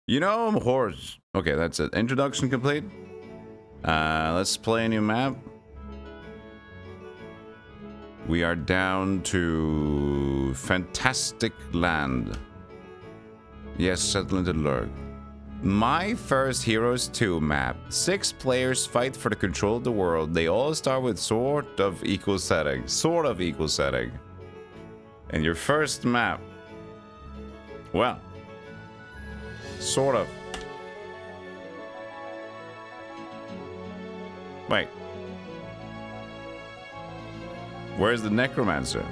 You know, horse. Okay, that's it. Introduction complete. Let's play a new map. We are down to Fantastic Land. Yes, Settlement and Lurk. My First Heroes 2 map. 6 players fight for the control of the world. They all start with sort of equal setting. Sort of equal setting. And your first map. Well. Sort of. Wait. Where's the Necromancer?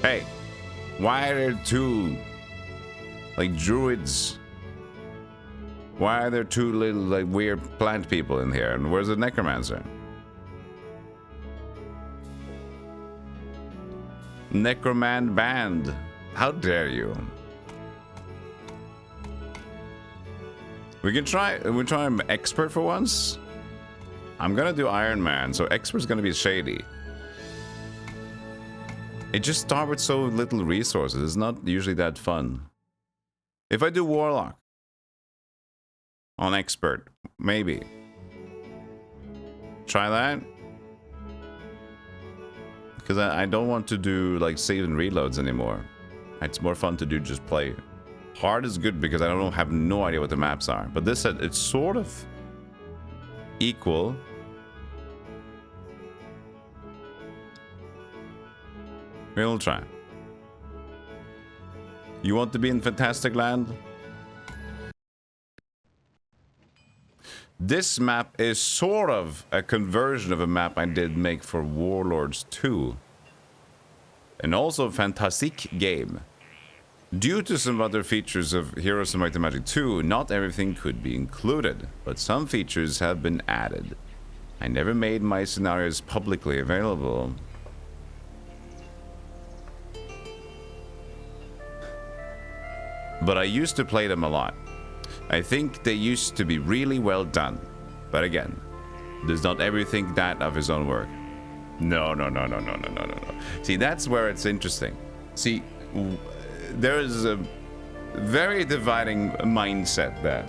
Hey. Why are there two, like, druids? Why are there two little, like, weird plant people in here? And where's the Necromancer? Necroman band. How dare you? We're trying expert for once. I'm gonna do Iron Man, so expert's gonna be shady. It just starts with so little resources. It's not usually that fun. If I do Warlock on expert, maybe. Try that. Because I don't want to do like save and reloads anymore. It's more fun to do just play. Hard is good because I don't have no idea what the maps are. But this it's sort of equal. We'll try. You want to be in Fantastic Land? This map is sort of a conversion of a map I did make for Warlords 2. And also Theatrics. Due to some other features of Heroes of Might and Magic 2, not everything could be included, but some features have been added. I never made my scenarios publicly available. But I used to play them a lot. I think they used to be really well done. But again, does not everything that of his own work? No. See, that's where it's interesting. See, there is a very dividing mindset there.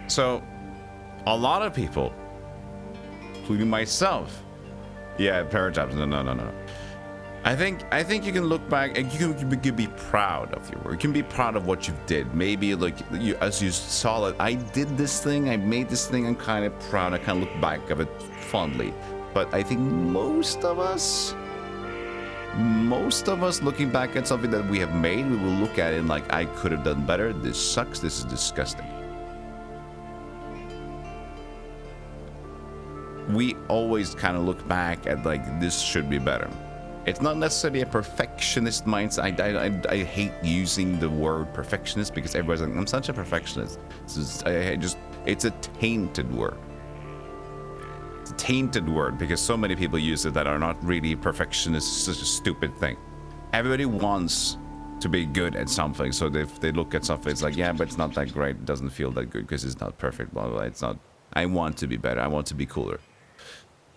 So, a lot of people, including myself, yeah, Paratraps, no. I think you can look back and you can be proud of your work. You can be proud of what you did. Maybe like as you saw it, I did this thing, I made this thing, I'm kind of proud. I kind of look back of it fondly. But I think most of us looking back at something that we have made, we will look at it and like, I could have done better. This sucks. This is disgusting. We always kind of look back at like, this should be better. It's not necessarily a perfectionist mindset. I hate using the word perfectionist because everybody's like, I'm such a perfectionist. It's a tainted word. It's a tainted word because so many people use it that are not really perfectionists. It's such a stupid thing. Everybody wants to be good at something. So if they look at something, it's like, yeah, but it's not that great. It doesn't feel that good because it's not perfect. Blah, blah, blah. It's not, I want to be better. I want to be cooler.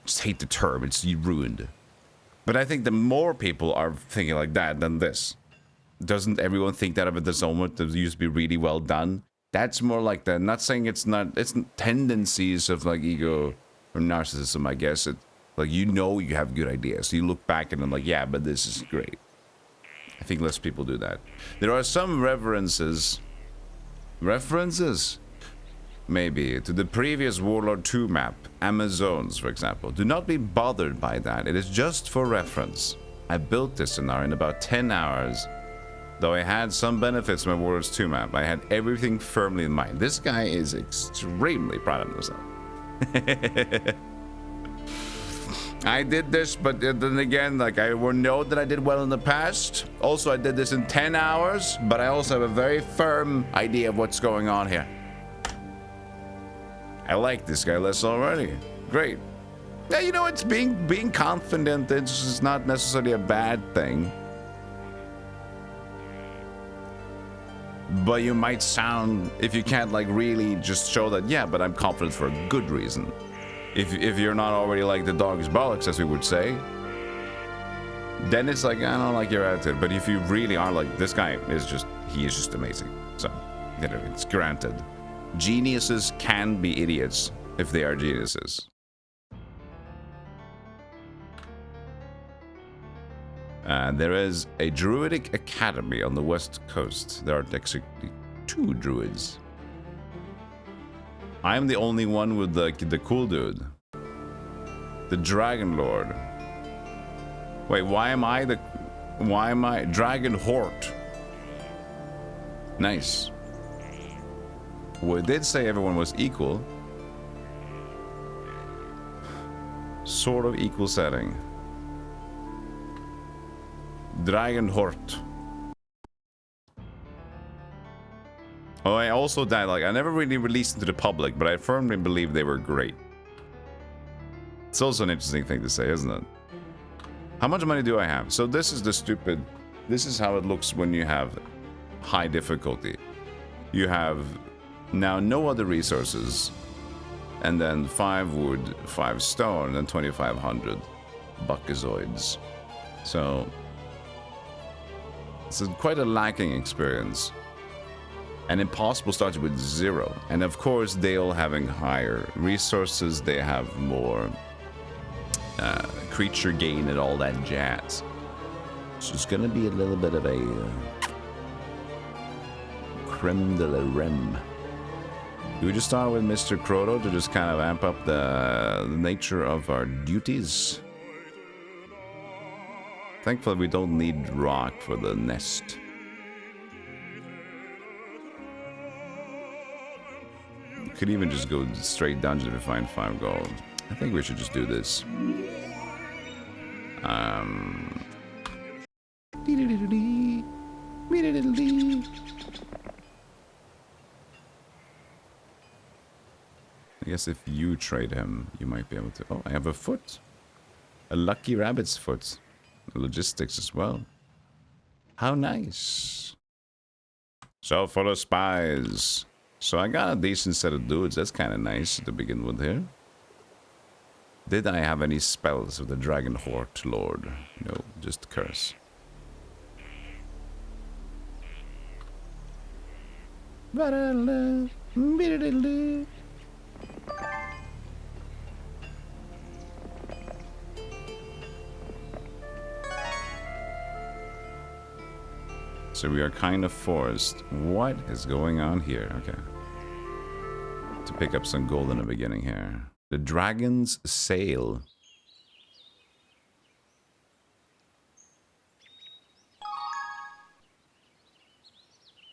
Just hate the term. It's ruined. But I think the more people are thinking like that than this. Doesn't everyone think that of it? This moment that used to be really well done? That's more like that. Not saying it's not. It's tendencies of like ego or narcissism, I guess. It like you have good ideas. So you look back and I'm like, yeah, but this is great. I think less people do that. There are some references, maybe, to the previous Warlord 2 map, Amazons, for example. Do not be bothered by that. It is just for reference. I built this scenario in about 10 hours. Though I had some benefits from my Warlords 2 map, I had everything firmly in mind. This guy is extremely proud of himself. I did this, but then again, like, I will know that I did well in the past. Also, I did this in 10 hours, but I also have a very firm idea of what's going on here. I like this guy less already. Great. Yeah, you know, it's being confident. It's just not necessarily a bad thing. But you might sound, if you can't like really just show that, yeah, but I'm confident for a good reason. If you're not already like the dog's bollocks, as we would say, then it's like, I don't like your attitude. But if you really are like, this guy is just, he is just amazing. So, you know, it's granted. Geniuses can be idiots if they are geniuses. There is a druidic academy on the west coast. There are actually 2 druids. I'm the only one with the cool dude. The Dragon Lord. Wait, why am I Dragon Hort? Nice. We did say everyone was equal. Sort of equal setting. Dragon Hort. Oh, I also died. Like, I never really released them to the public, but I firmly believe they were great. It's also an interesting thing to say, isn't it? How much money do I have? So this is the stupid... This is how it looks when you have high difficulty. You have now no other resources. And then 5 wood, 5 stone, and 2,500 buckazoids. So... it's quite a lacking experience. And Impossible starts with 0. And of course, they all having higher resources. They have more... creature gain and all that jazz. So it's gonna be a little bit of a creme de la rem. Do we just start with Mr. Croto to just kind of amp up the nature of our duties? Thankfully, we don't need rock for the nest. We could even just go straight dungeon if we find 5 gold. I think we should just do this. I guess if you trade him, you might be able to... Oh, I have a foot. A lucky rabbit's foot. Logistics as well. How nice. So full of spies. So I got a decent set of dudes. That's kind of nice to begin with here. Did I have any spells with the Dragon Hort Lord? No, just curse. So we are kind of forced. What is going on here? Okay. To pick up some gold in the beginning here. The Dragon's Sail.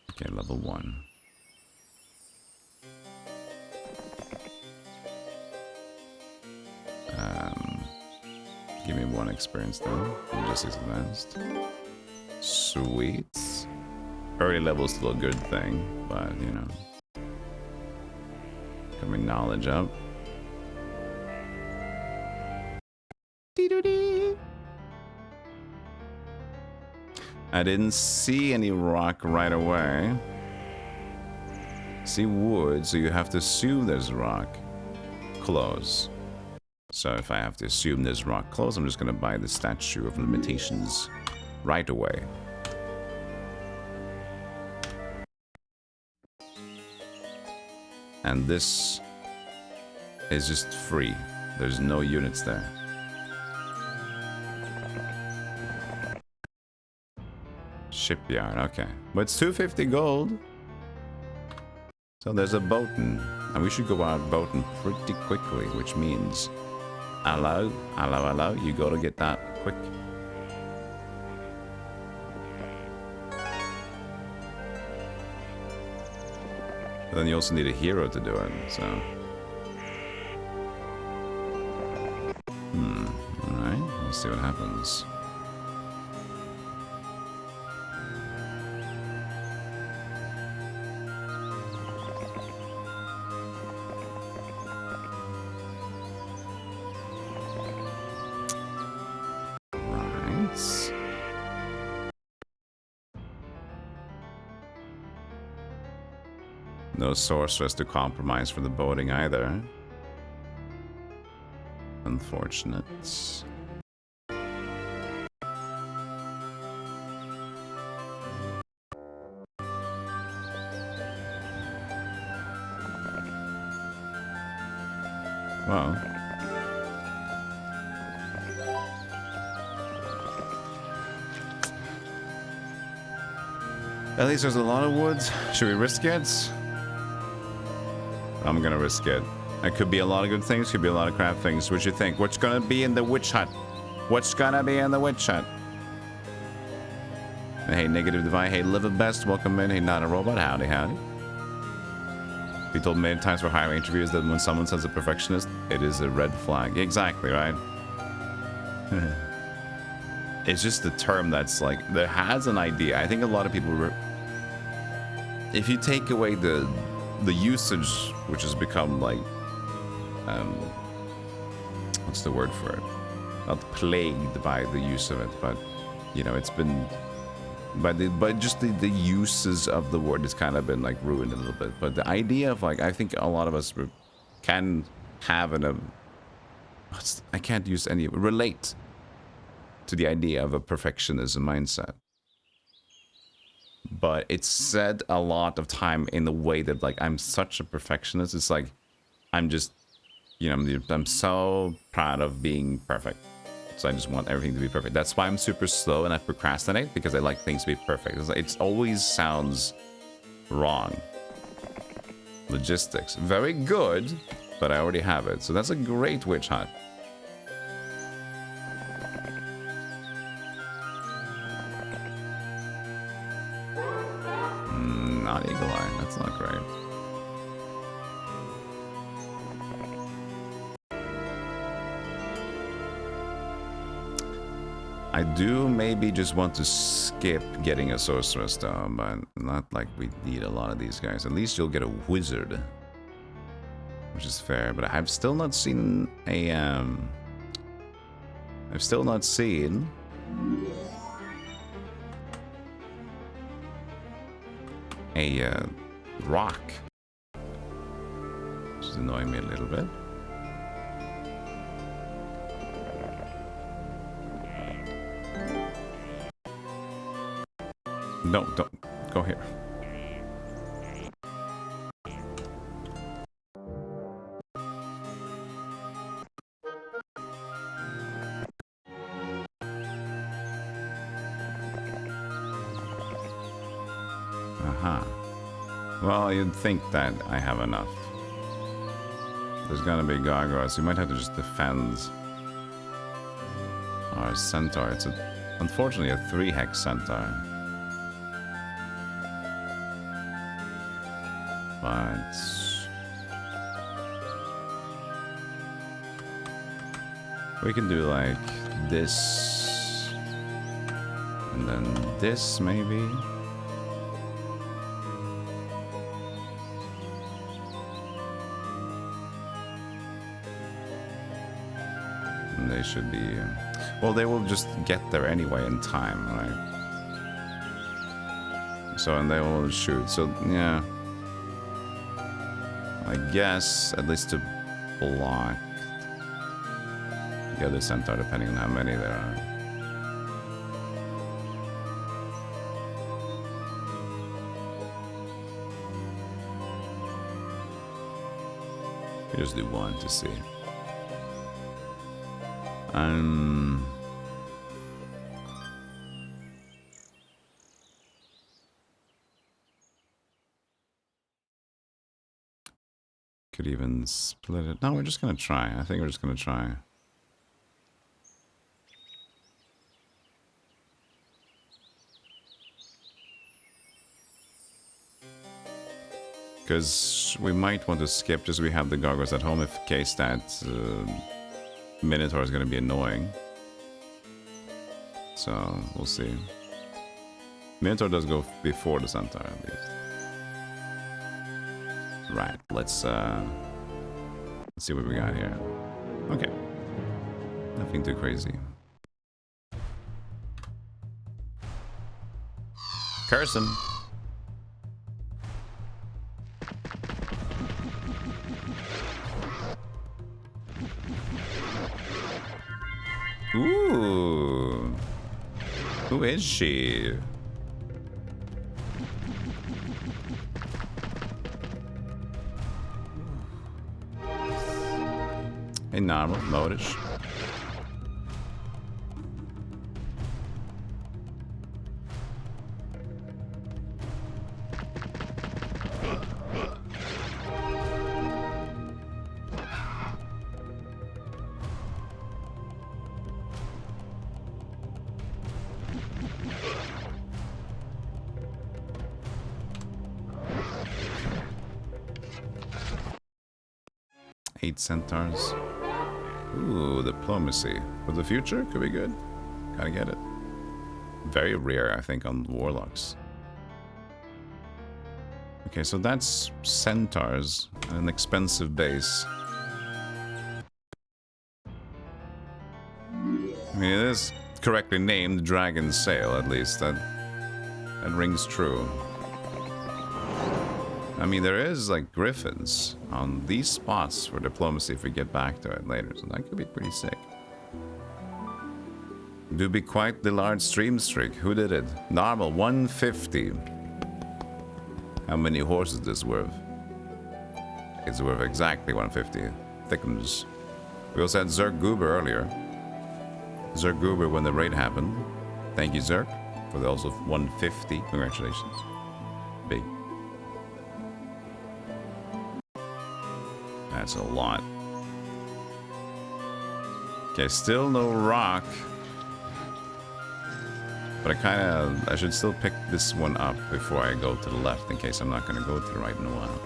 Okay, level 1. Give me 1 experience though. Logistics advanced. Sweet. Early level is still a good thing, but you know. Coming knowledge up. I didn't see any rock right away. See wood, so you have to assume there's rock close. So if I have to assume there's rock close, I'm just gonna buy the Statue of Limitations right away. And this is just free. There's no units there. Shipyard, okay. But it's 250 gold. So there's a boating. And we should go out boating pretty quickly, which means... Hello, hello, hello. You gotta get that quick. But then you also need a hero to do it, so... Alright, let's see what happens. No sorceress to compromise for the boating either. Unfortunate. Well. At least there's a lot of wood. Should we risk it? I'm gonna risk it. It could be a lot of good things, could be a lot of crap things. What you think? What's gonna be in the witch hut? What's gonna be in the witch hut? Hey, Negative Divine. Hey, Live the Best. Welcome in. Hey, Not a Robot. Howdy, howdy. Be told many times for hiring interviews that when someone says a perfectionist, it is a red flag. Exactly, right? It's just the term that's like, that has an idea. I think a lot of people, if you take away the usage, which has become like, what's the word for it? Not plagued by the use of it, but you know, it's been by just the uses of the word has kind of been like ruined a little bit. But the idea of like, I think a lot of us can have I can't use any, relate to the idea of a perfectionism mindset. But it's said a lot of time in the way that like, I'm such a perfectionist. It's like, I'm just, you know, I'm so proud of being perfect. So I just want everything to be perfect. That's why I'm super slow and I procrastinate, because I like things to be perfect. It always sounds wrong. Logistics. Very good, but I already have it. So that's a great witch hunt. Not Eagle Eye. That's not great. I do maybe just want to skip getting a sorceress though, but not like we need a lot of these guys. At least you'll get a wizard, which is fair. But I've still not seen a rock, which is annoying me a little bit. No, don't go here. Aha. Well, you'd think that I have enough. There's gonna be gargoyles. You might have to just defend our centaur. It's unfortunately a 3-hex centaur. But we can do like this and then this maybe. And they should be, well, they will just get there anyway in time, right? So, and they will shoot. So, yeah. I guess, at least to block the other centaur, depending on how many there are. We just do one to see. Could even split it. No, we're just gonna try. I think we're just gonna try. Because we might want to skip just so we have the gargoyles at home, if in case that Minotaur is gonna be annoying. So we'll see. Minotaur does go before the centaur at least. Right, let's see what we got here. Okay. Nothing too crazy. Curse him. Ooh. Who is she? Hey, normal, modish. Eight centaurs. Ooh, diplomacy. For the future? Could be good. Gotta get it. Very rare, I think, on warlocks. Okay, so that's centaurs. An expensive base. I mean, it is correctly named Dragon Sail, at least. That rings true. I mean, there is, like, griffins on these spots for diplomacy if we get back to it later, so that could be pretty sick. Do be quite the large stream streak. Who did it? Normal, 150. How many horses is this worth? It's worth exactly 150. Thickums. We also had Zerg Goober earlier. Zerg Goober when the raid happened. Thank you, Zerg, for the also 150. Congratulations. Big. That's a lot. Okay, still no rock. But I should still pick this one up before I go to the left, in case I'm not going to go to the right in a while.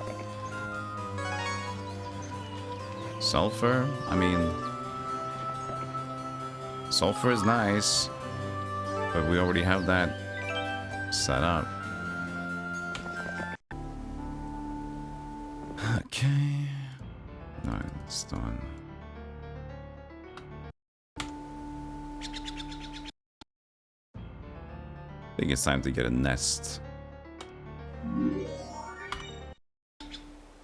Sulfur? I mean, sulfur is nice, but we already have that set up. Okay. Alright, it's done. I think it's time to get a nest.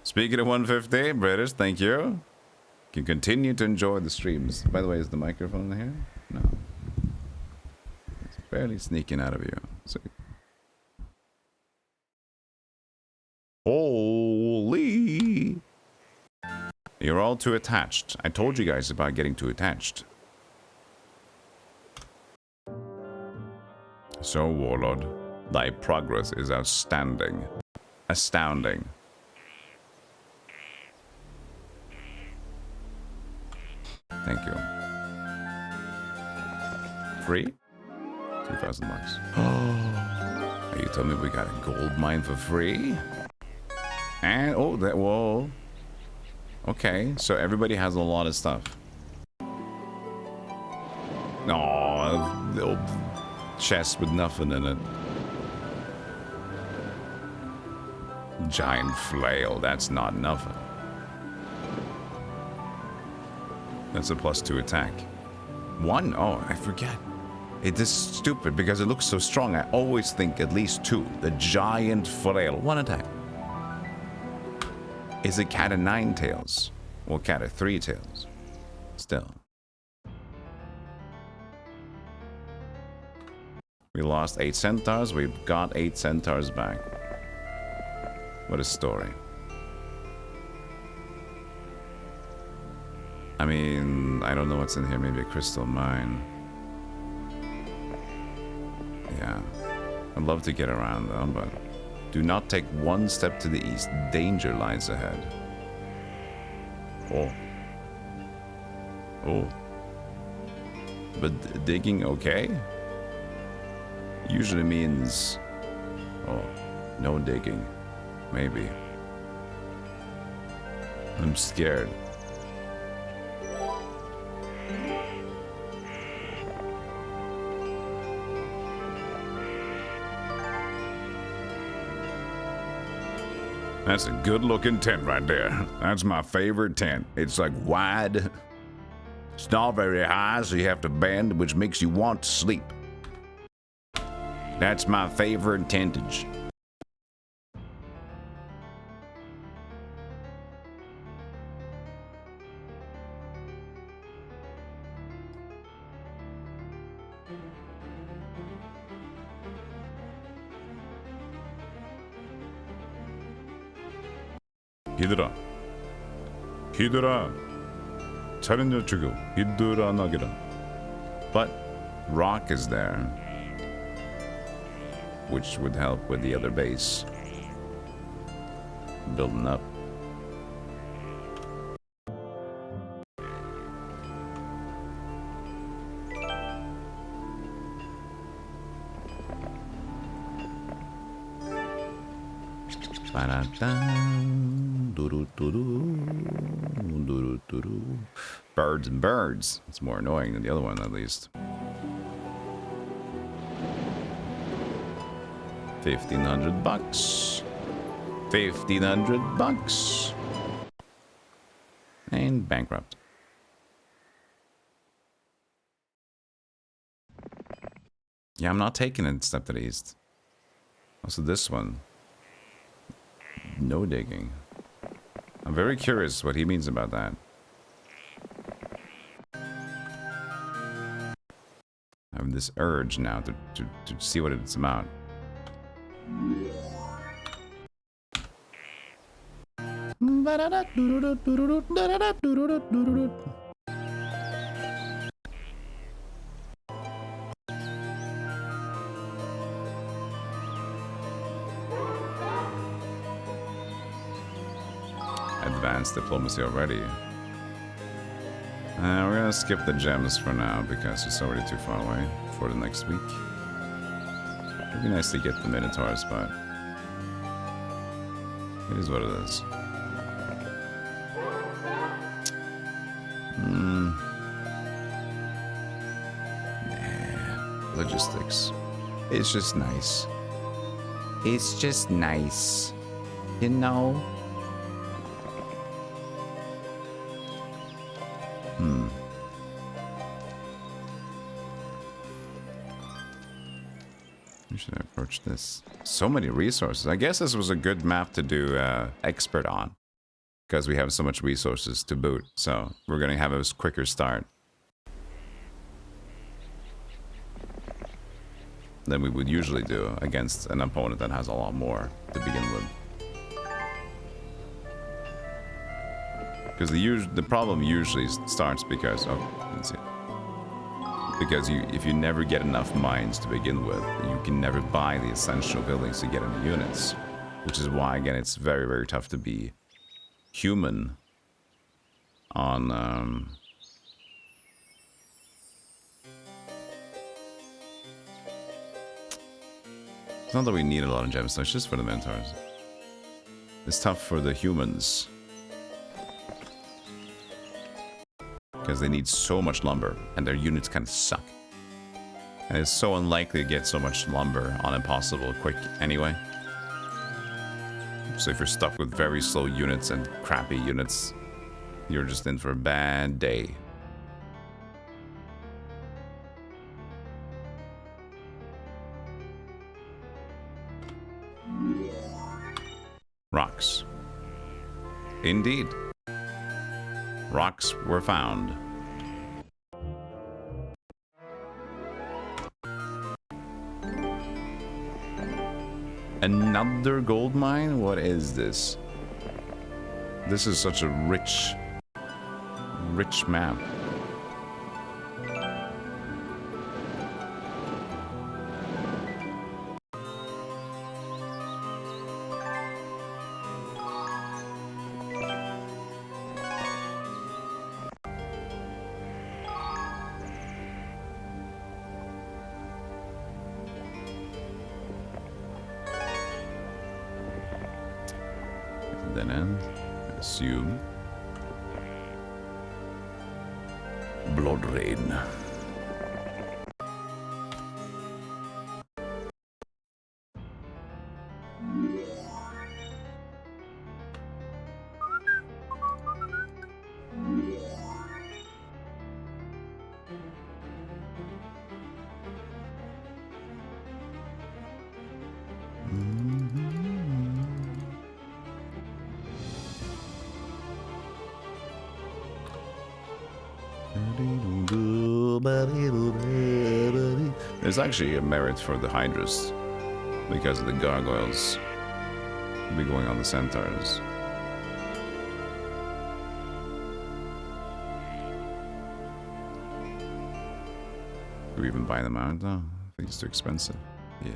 Speaking of 150, British, thank you. You can continue to enjoy the streams. By the way, is the microphone here? No. It's barely sneaking out of you. So... Holy! You're all too attached. I told you guys about getting too attached. So, Warlord, thy progress is outstanding. Astounding. Thank you. Free? 2,000 bucks. Oh, you told me we got a gold mine for free? And, oh, that, whoa. Okay, so everybody has a lot of stuff. No, little chest with nothing in it. Giant flail, that's not nothing. That's a +2 attack. 1? Oh, I forget. It is stupid because it looks so strong. I always think at least 2. The giant flail. 1 attack. Is it cat of 9 tails? Or cat of 3 tails? Still. We lost 8 centaurs. We've got 8 centaurs back. What a story. I mean, I don't know what's in here. Maybe a crystal mine. Yeah. I'd love to get around though, but do not take one step to the east. Danger lies ahead. Oh. Oh. But digging okay? Usually means... Oh, no digging. Maybe. I'm scared. That's a good looking tent right there. That's my favorite tent. It's like wide. It's not very high, so you have to bend, which makes you want to sleep. That's my favorite tentage. Hydra. Hydra. 차례냐 죽여 이들아 나게라. But rock is there, which would help with the other base. Building up. Birds and birds. It's more annoying than the other one, at least. 1,500 bucks. 1,500 bucks. And bankrupt. Yeah, I'm not taking it step to the east. Also this one. No digging. I'm very curious what he means about that. I have this urge now to see what it's about. Advanced diplomacy already. We're gonna skip the gems for now because it's already too far away for the next week. It'd be nice to get the Minotaurs, but it is what it is. Nah. Logistics. It's just nice. It's just nice. You know? How should I approach this? So many resources. I guess this was a good map to do expert on, because we have so much resources to boot. So we're gonna have a quicker start than we would usually do against an opponent that has a lot more to begin with. Because the problem usually starts because let's see. Because if you never get enough mines to begin with, you can never buy the essential buildings to get into units, which is why again it's very, very tough to be human on it's not that we need a lot of gemstones, it's just for the Minotaurs. It's tough for the humans because they need so much lumber and their units kind of suck. And it's so unlikely to get so much lumber on impossible quick anyway. So if you're stuck with very slow units and crappy units, you're just in for a bad day. Rocks. Indeed. Rocks were found. Another gold mine? What is this? This is such a rich map. Then end, I assume. Blood rain. There's actually a merit for the Hydras because of the gargoyles will be going on the centaurs. we even buy them out? No, I think it's too expensive. Yeah.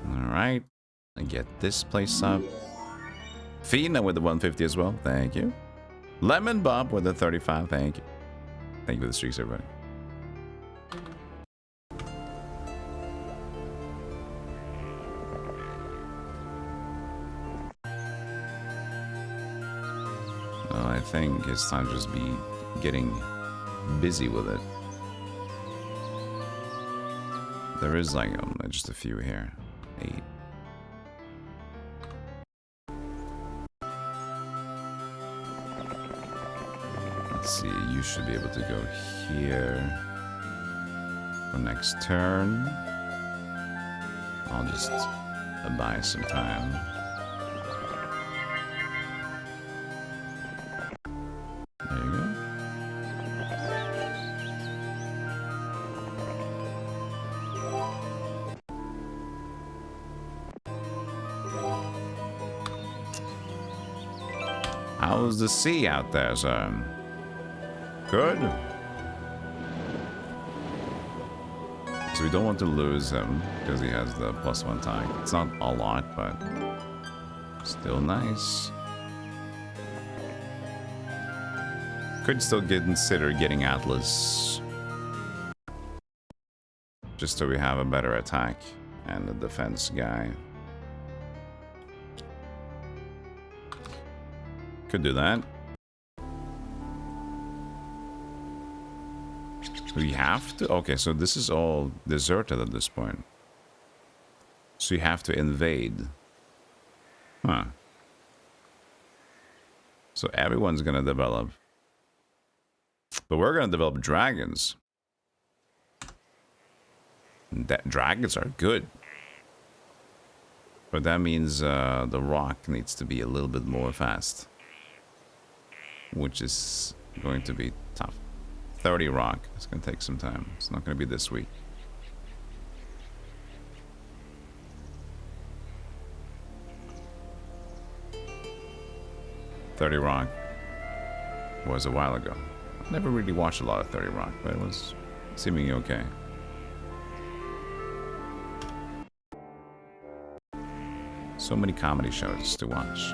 Alright. And get this place up. Fina with the 150 as well. Thank you. Lemon Bob with the 35. Thank you. Thank you for the streaks, everybody. Well, I think it's time to just be getting busy with it. There is like just a few here. 8. Let's see, you should be able to go here for next turn. I'll just buy some time. There you go. How's the sea out there, sir? Good. So we don't want to lose him because he has the +1 tag. It's not a lot, but still nice. Could still consider getting Atlas. Just so we have a better attack and a defense guy. Could do that. We have to? Okay, so this is all deserted at this point. So you have to invade. Huh. So everyone's gonna develop. But we're gonna develop dragons. Dragons are good. But that means the rock needs to be a little bit more fast. Which is going to be tough. 30 rock. It's going to take some time. It's not going to be this week. $30 Rock was a while ago. I never really watched a lot of 30 Rock, but it was seemingly okay. So many comedy shows to watch.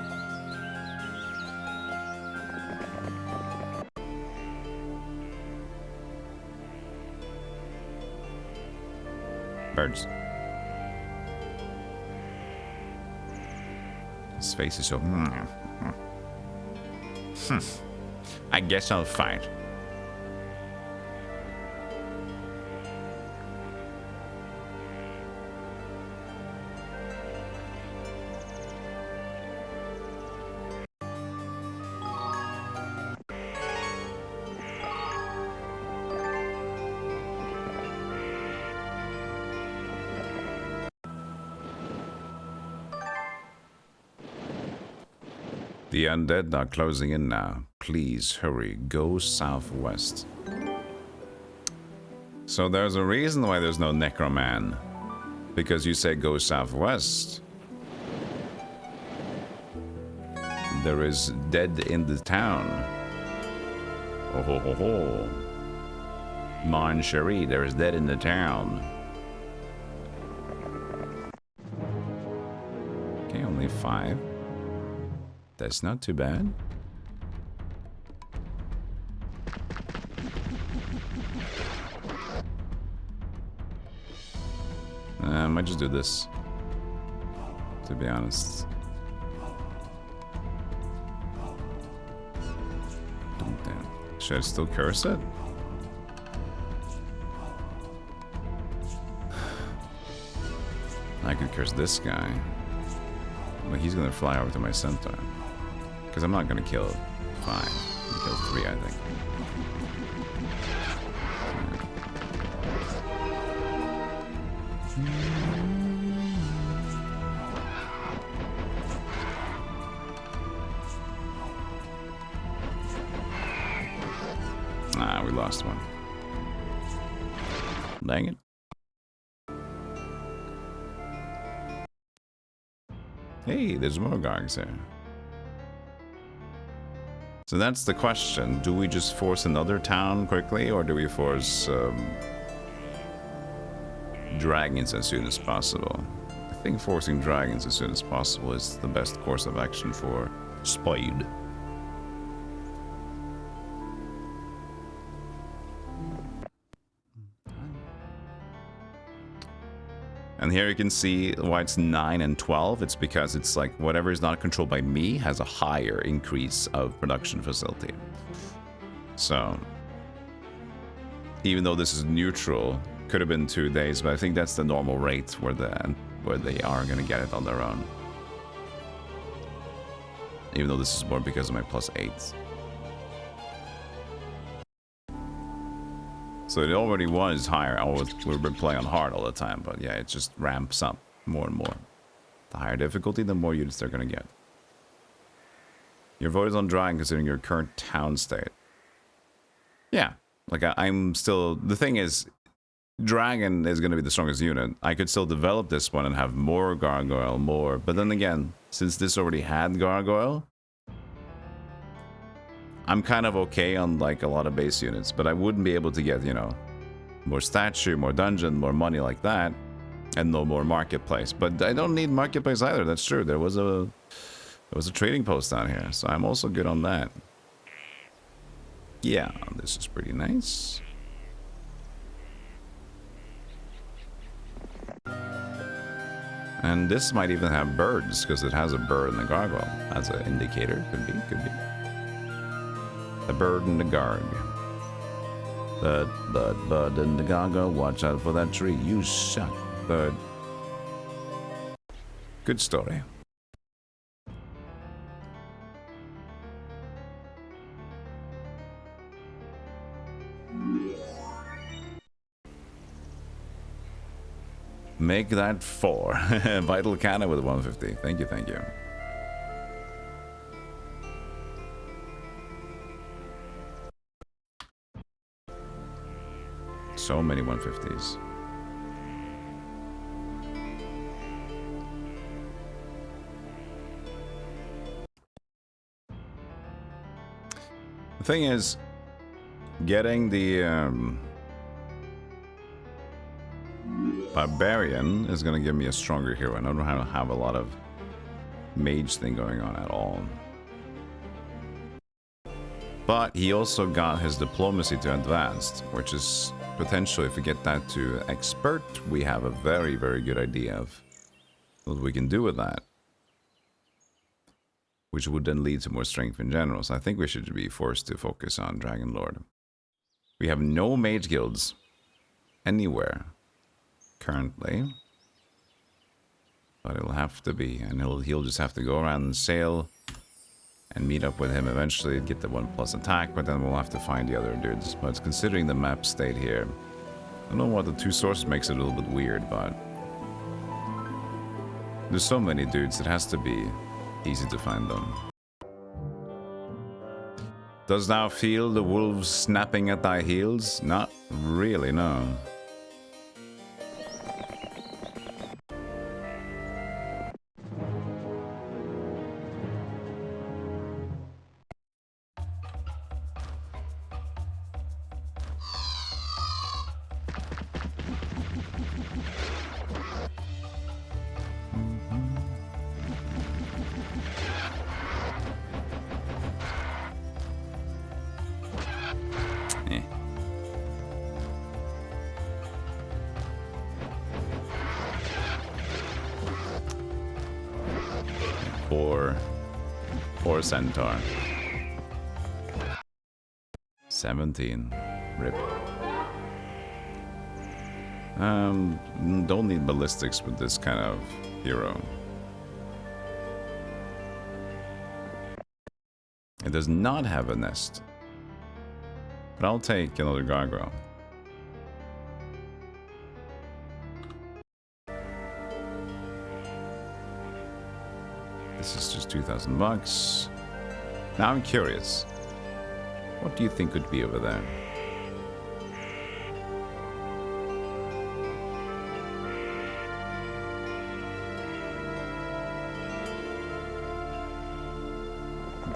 Birds. His face is so... I guess I'll fight. The undead are closing in now. Please hurry. Go southwest. So there's a reason why there's no Necroman. Because you say go southwest. There is dead in the town. Oh ho ho ho. Mon Cherie, there is dead in the town. Okay, only 5. That's not too bad. I might just do this, to be honest. Damn. Should I still curse it? I could curse this guy. But he's gonna fly over to my centaur. Because I'm not gonna kill 5. I'll kill 3, I think. last one. Dang it. Hey, there's more Gargs here. So that's the question. Do we just force another town quickly, or do we force dragons as soon as possible? I think forcing dragons as soon as possible is the best course of action for Speed. And here you can see why it's 9 and 12. It's because it's like whatever is not controlled by me has a higher increase of production facility. So even though this is neutral, could have been 2 days, but I think that's the normal rate where they are going to get it on their own. Even though this is more because of my +8. So it already was higher. We've been playing on hard all the time, but yeah, it just ramps up more and more. The higher difficulty, the more units they're going to get. Your vote is on dragon considering your current town state. Yeah, like I'm still... The thing is, dragon is going to be the strongest unit. I could still develop this one and have more gargoyle, more. But then again, since this already had gargoyle, I'm kind of okay on like a lot of base units, but I wouldn't be able to get, you know, more statue, more dungeon, more money like that, and no more marketplace. But I don't need marketplace either. That's true. There was a trading post down here, so I'm also good on that. Yeah, this is pretty nice. And this might even have birds because it has a bird and a gargoyle as an indicator. Could be, could be. The bird and the garg. Bud and the gargoyle, watch out for that tree. You suck, bird. Good story. Make that 4. Vital cannon with 150. Thank you, thank you. So many 150s. The thing is, getting the Barbarian is going to give me a stronger hero, and I don't have a lot of mage thing going on at all. But he also got his diplomacy to advanced, which is potentially, if we get that to expert, we have a very, very good idea of what we can do with that. Which would then lead to more strength in general. So I think we should be forced to focus on Dragon Lord. We have no mage guilds anywhere currently. But it'll have to be, and he'll just have to go around and sail and meet up with him eventually, get the 1+ attack, but then we'll have to find the other dudes. But considering the map state here, I don't know what the 2 sources makes it a little bit weird, but there's so many dudes, it has to be easy to find them. Does thou feel the wolves snapping at thy heels? Not really, no. Or Centaur. 17. Rip. Don't need ballistics with this kind of hero. It does not have a nest. But I'll take another gargoyle. This is just 2,000 bucks. Now I'm curious. What do you think could be over there?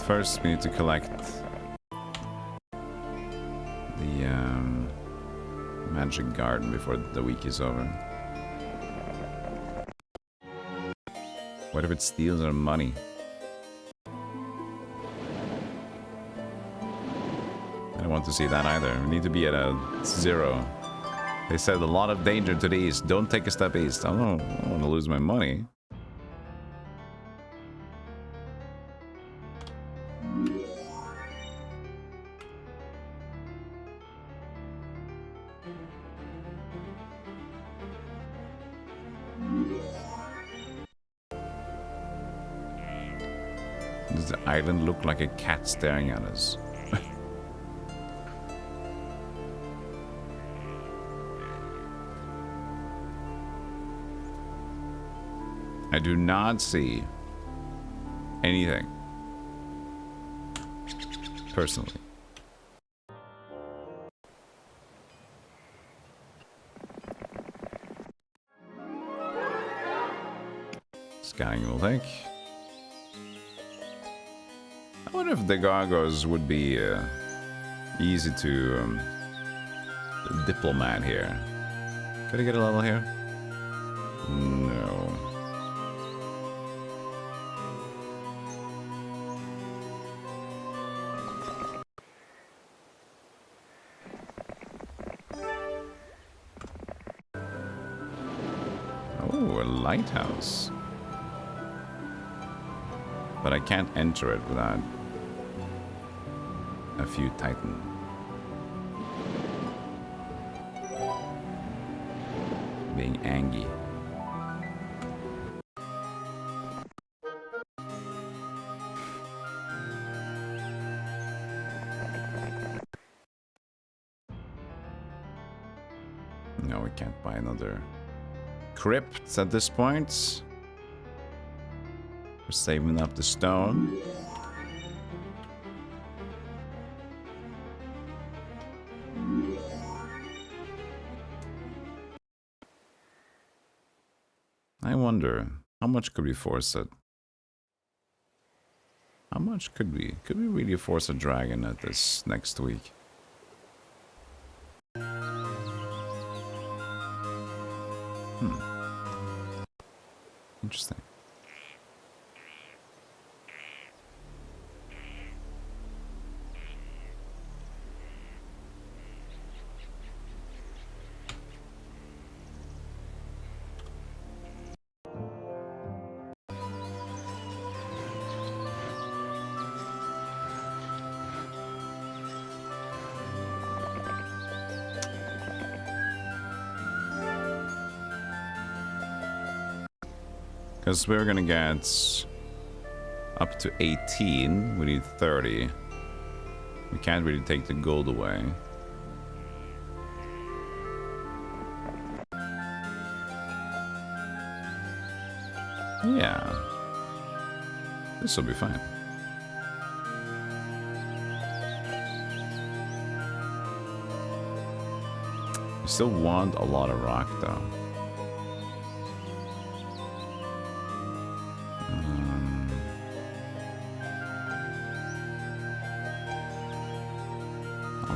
first we need to collect the magic garden before the week is over. What if it steals our money? I don't want to see that either. We need to be at a 0. They said a lot of danger to the east. Don't take a step east. I don't want to lose my money. Does the island look like a cat staring at us? I do not see anything, personally. Scanning will take. I wonder if the gargoyles would be easy to diplomat here. Could I get a level here? No. Oh, a lighthouse. But I can't enter it without a few Titan. Being angry. No, we can't buy another crypt at this point. We're saving up the stone. I wonder, how much could we force it? How much could we? Could we really force a dragon at this next week? Interesting. Because we're gonna get up to 18, we need 30. We can't really take the gold away. Yeah. This will be fine. We still want a lot of rock though.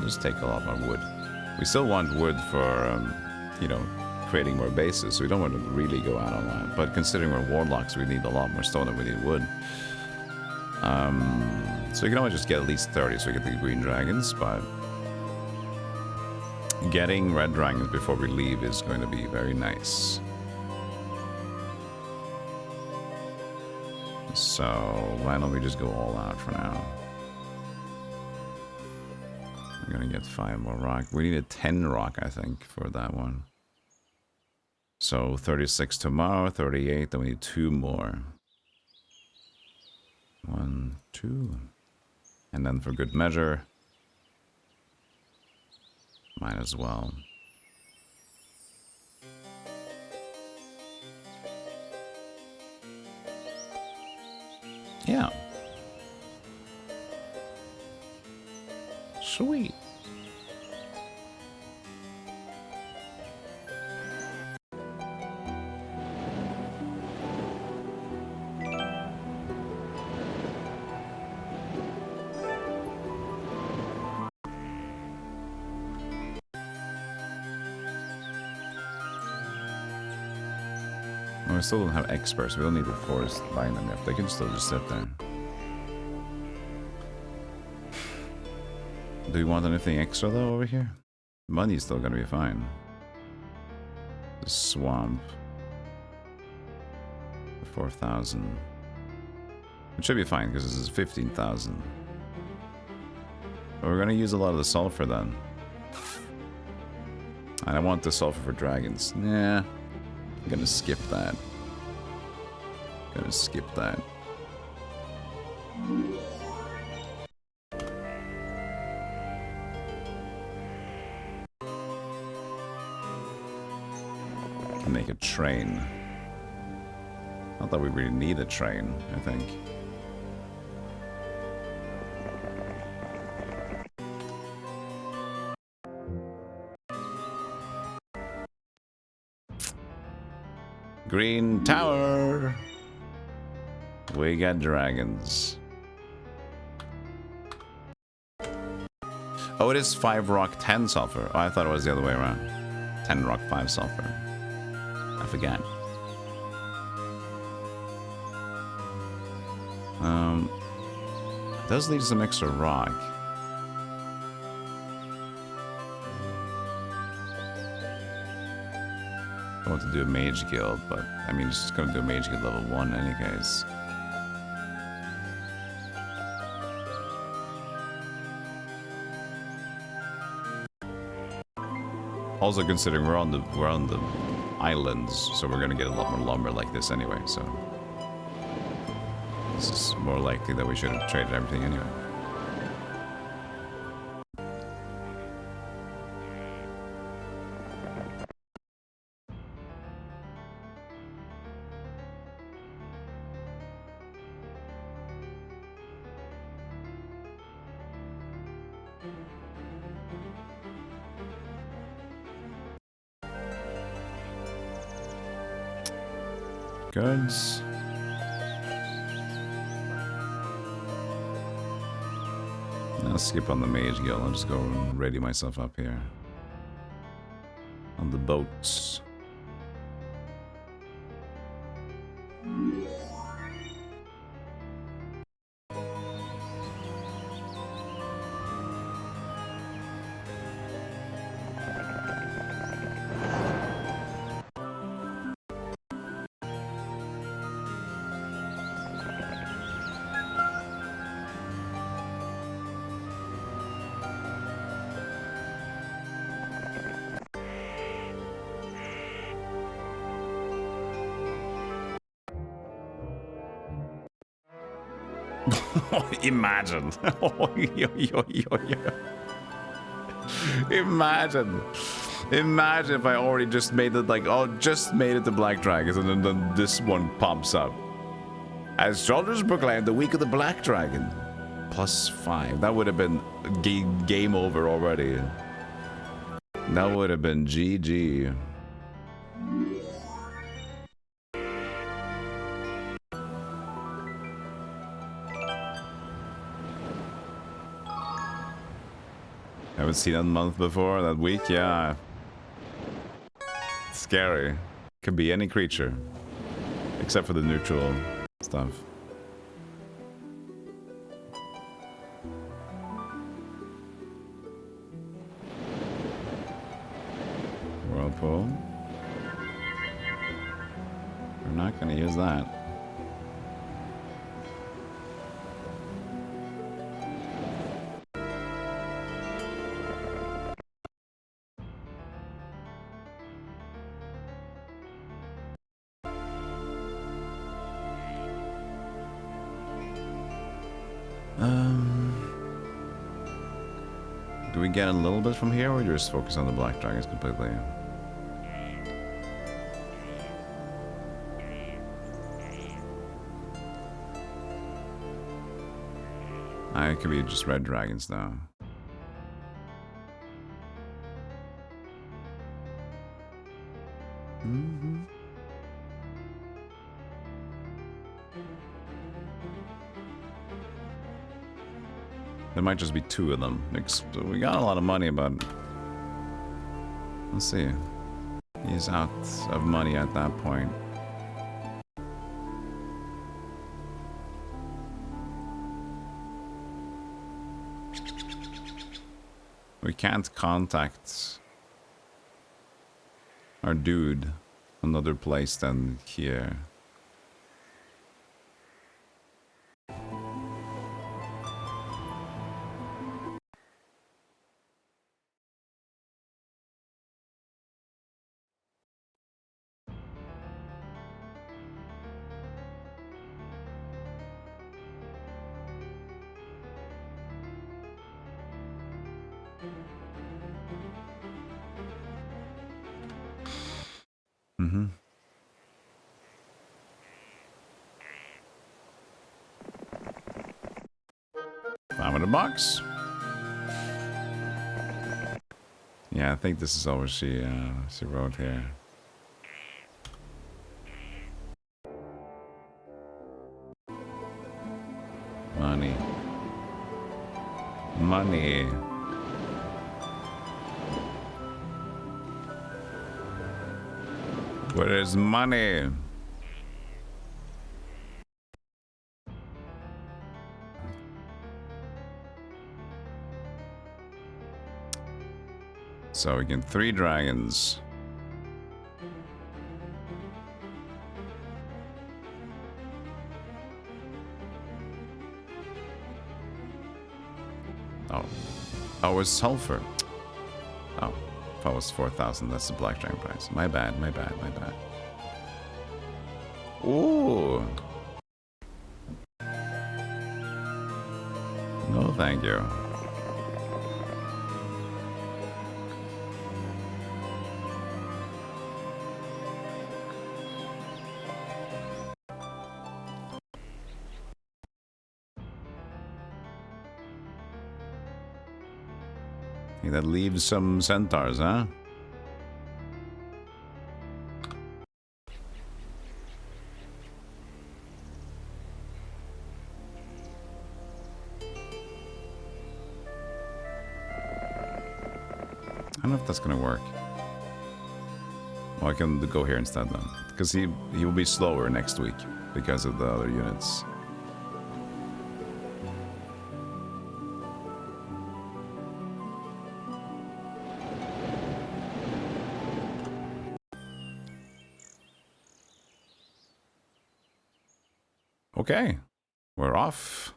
Just take a lot more wood. We still want wood for, you know, creating more bases. So we don't want to really go out on that. But considering we're warlocks, we need a lot more stone than we need wood. So you can always just get at least 30 so we get the green dragons. But getting red dragons before we leave is going to be very nice. So why don't we just go all out for now? We're gonna get 5 more rock. We need a 10 rock, I think, for that one. So 36 tomorrow, 38, then we need 2 more. 1, 2. And then for good measure, might as well. Yeah. Sweet. We still don't have experts. We don't need to force buying them yet. They can still just sit there. Do we want anything extra though over here? Money's still gonna be fine. The swamp. 4,000. It should be fine because this is 15,000. But we're gonna use a lot of the sulfur then. And I want the sulfur for dragons. Nah. I'm gonna skip that. Gonna skip that. Make a train. Not that we really need a train, I think. Green Tower! We got dragons. Oh, it is 5 rock, 10 sulfur. Oh, I thought it was the other way around. 10 rock, 5 sulfur. I forgot. It does lead to some extra rock. I want to do a mage guild, but I mean, it's just gonna do a mage guild level 1 in any case. Also considering we're on the islands, so we're gonna get a lot more lumber like this anyway, so this is more likely that we should have traded everything anyway. Goods. I'll skip on the mage guild. I'll just go and ready myself up here. On the boats. Imagine. Imagine. Imagine if I already just made it like, oh, just made it to Black Dragons, and then this one pops up. As soldiers proclaim the week of the Black Dragon. +5. That would have been game over already. That would have been GG. Haven't seen that month before, that week, yeah. Scary. Could be any creature. Except for the neutral stuff. Whirlpool. We're not gonna use that. Do we get a little bit from here, or just focus on the Black Dragons completely? It could be just red dragons now. There might just be 2 of them. We got a lot of money, but let's see. He's out of money at that point. We can't contact our dude another place than here. Mm-hmm. $500. Yeah, I think this is all what she wrote here. Money. Money. Where is money? So we get 3 dragons. Oh. Oh, it's sulfur. Oh. If I was 4,000, that's the black dragon price. My bad, my bad, my bad. Ooh. No, thank you. Hey, that leaves some centaurs, huh? I don't know if that's gonna work. Well, I can go here instead then, because he will be slower next week because of the other units. Okay, we're off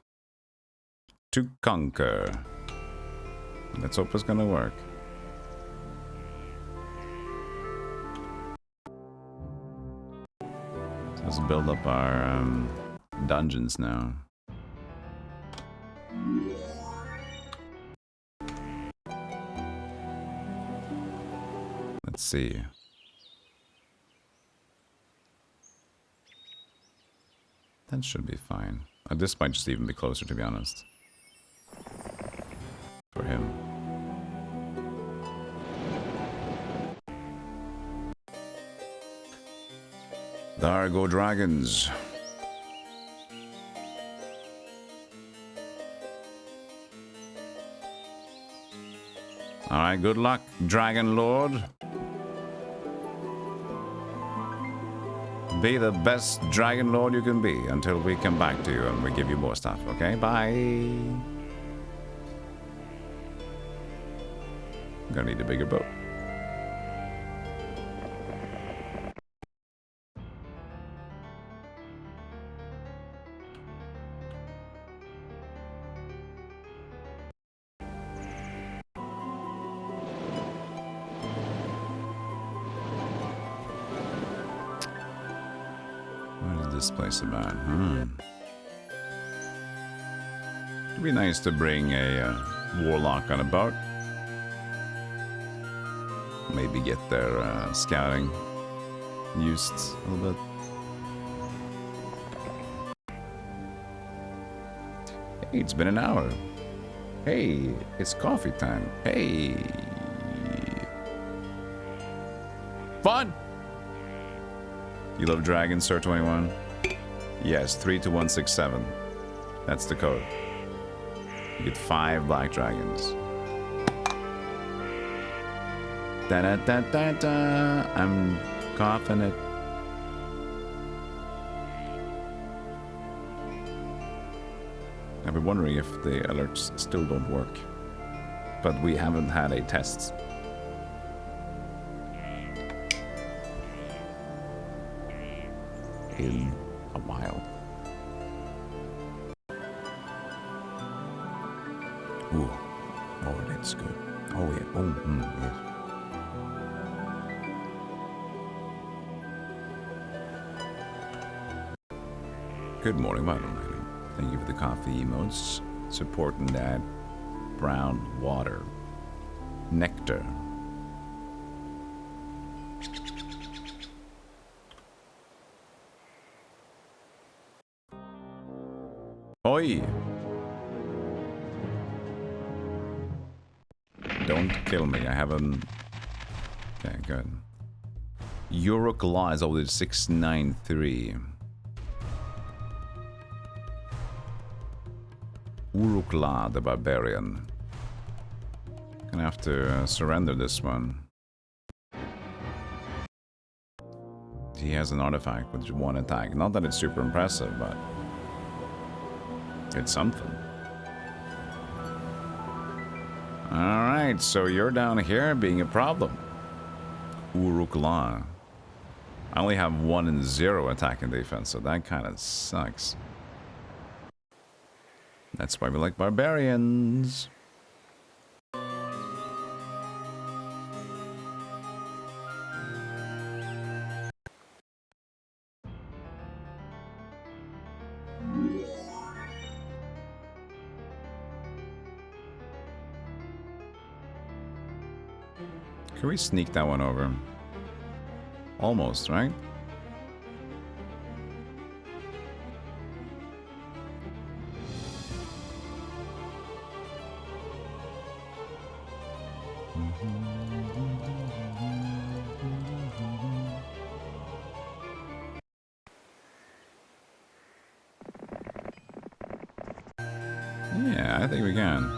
to conquer. Let's hope it's gonna work. Let's build up our dungeons now. Let's see. That should be fine. This might just even be closer, to be honest. For him. There go dragons. Alright, good luck, Dragon Lord. Be the best Dragon Lord you can be until we come back to you and we give you more stuff, okay? Bye. I'm gonna need a bigger boat. This place about? It'd be nice to bring a warlock on a boat. Maybe get their scouting used a little bit. Hey, it's been an hour. Hey, it's coffee time. Hey. Fun! You love dragons, Sir 21? Yes, 32167. That's the code. You get 5 black dragons. Da da da da da. I'm coughing it. I've been wondering if the alerts still don't work. but we haven't had a test. In a while. Ooh. Oh, that's good. Oh, yeah. Oh, yes. Good morning, Madam Lady. Thank you for the coffee emotes. Supporting that brown water. Nectar. Oi! Don't kill me, I haven't... Okay, good. Uruk Law is always 693. Uruk La, the Barbarian. Gonna have to surrender this one. He has an artifact with one attack. Not that it's super impressive, but... it's something. Alright, so you're down here being a problem. Uruk La. I only have 1 and 0 attack and defense, so that kind of sucks. That's why we like barbarians. Can we sneak that one over? Almost, right? Yeah, I think we can.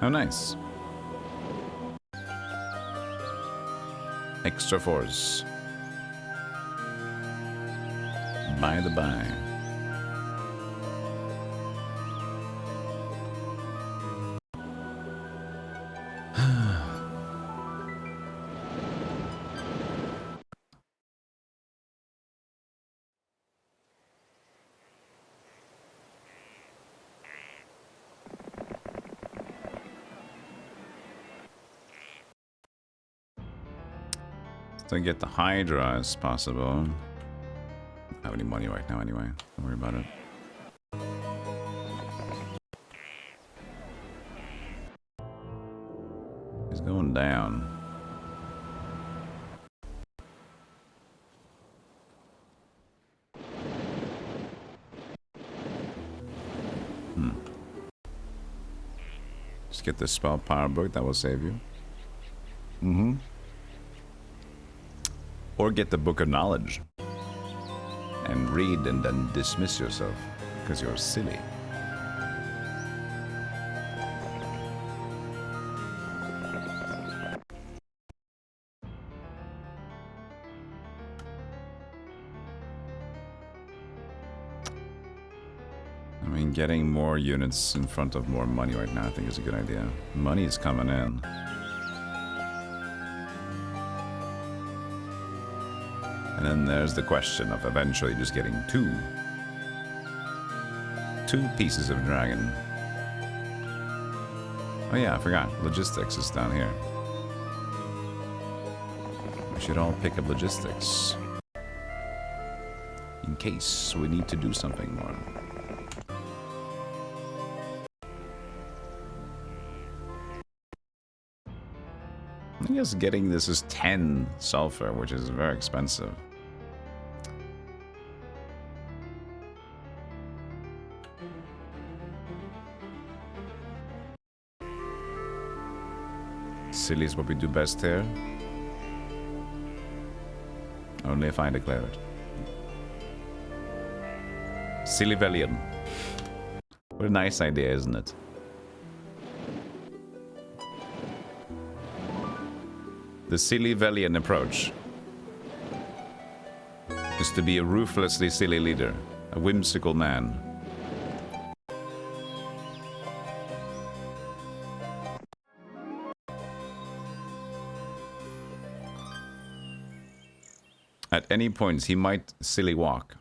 Oh, nice. Extra force. By the by. To get the Hydra as possible. I don't have any money right now anyway. Don't worry about it. He's going down. Just get the spell power book, that will save you. Or get the Book of Knowledge and read and then dismiss yourself because you're silly. I mean, getting more units in front of more money right now I think is a good idea. Money is coming in. And then there's the question of eventually just getting two pieces of dragon. Oh yeah, I forgot. Logistics is down here. We should all pick up logistics. In case we need to do something more. I guess getting this is 10 sulfur, which is very expensive. Silly is what we do best here. Only if I declare it. Sillyvellian. What a nice idea, isn't it? The Sillyvellian approach is to be a ruthlessly silly leader, a whimsical man. At any point, he might silly walk.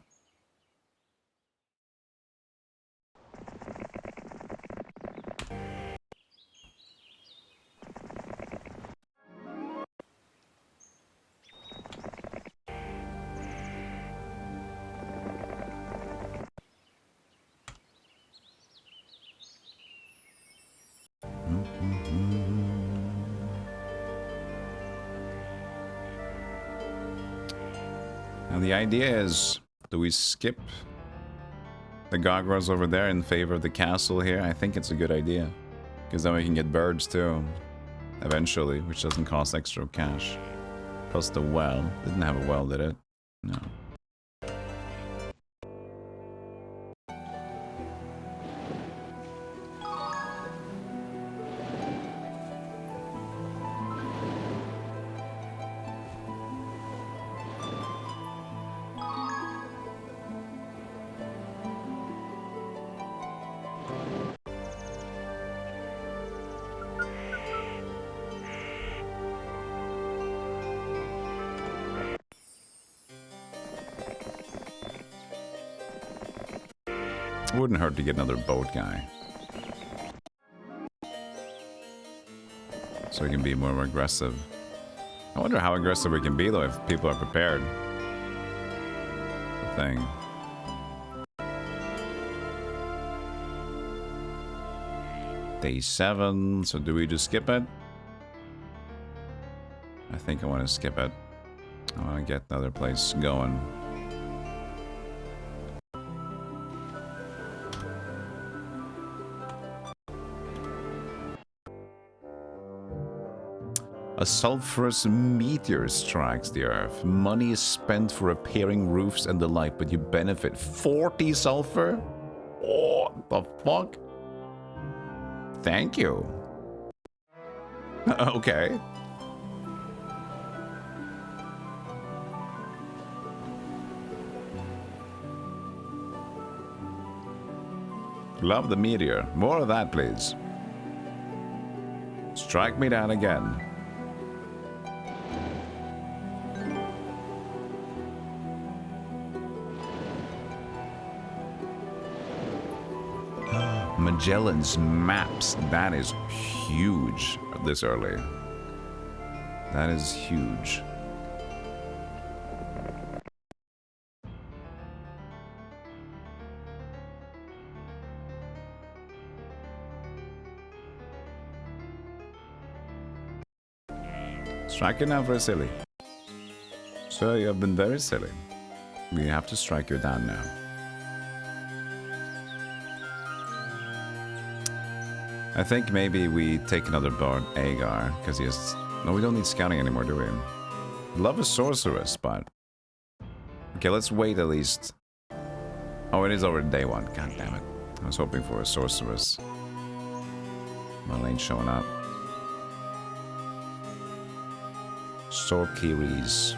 Now the idea is, do we skip the gargoyles over there in favor of the castle here? I think it's a good idea. Because then we can get birds too, eventually, which doesn't cost extra cash. Plus the well. Didn't have a well, did it? No. Wouldn't hurt to get another boat guy. So we can be more aggressive. I wonder how aggressive we can be though if people are prepared. The thing. Day 7, so do we just skip it? I think I want to skip it. I want to get the other place going. A sulfurous meteor strikes the earth. Money is spent for repairing roofs and the like, but you benefit 40 sulfur? Oh, the fuck? Thank you. Okay. Love the meteor. More of that, please. Strike me down again. Magellan's maps. That is huge this early. That is huge. Strike it now for a silly. Sir, you have been very silly. We have to strike you down now. I think maybe we take another board, Agar, because he has... No, we don't need scouting anymore, do we? Love a sorceress, but... Okay, let's wait at least. Oh, it is already day 1. God damn it. I was hoping for a sorceress. Well, ain't showing up. Sorceries.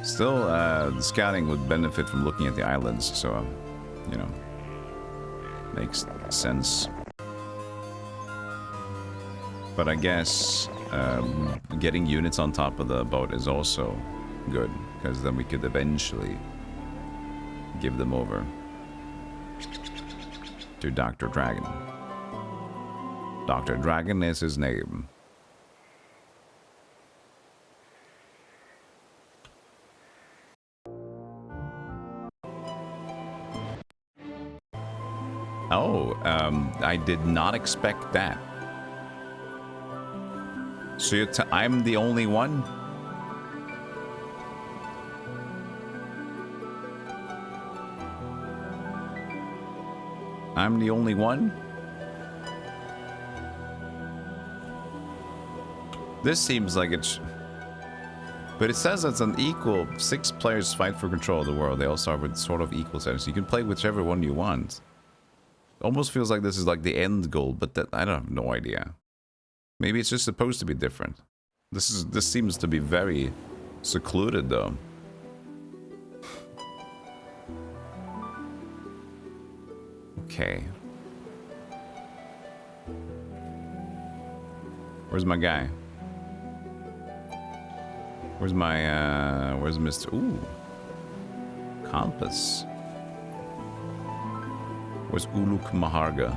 Still, the scouting would benefit from looking at the islands, so, you know... Makes sense. But I guess getting units on top of the boat is also good, because then we could eventually give them over to Dr. Dragon. Dr. Dragon is his name. Oh, I did not expect that. So I'm the only one? I'm the only one? This seems like it's... But it says it's an equal 6 players fight for control of the world. They all start with sort of equal settings. You can play whichever one you want. It almost feels like this is like the end goal, but that I don't have no idea. Maybe it's just supposed to be different. This seems to be very secluded though. Okay. Where's my guy? Where's my, where's Mr. Ooh. Compass. Where's Uluk Maharga?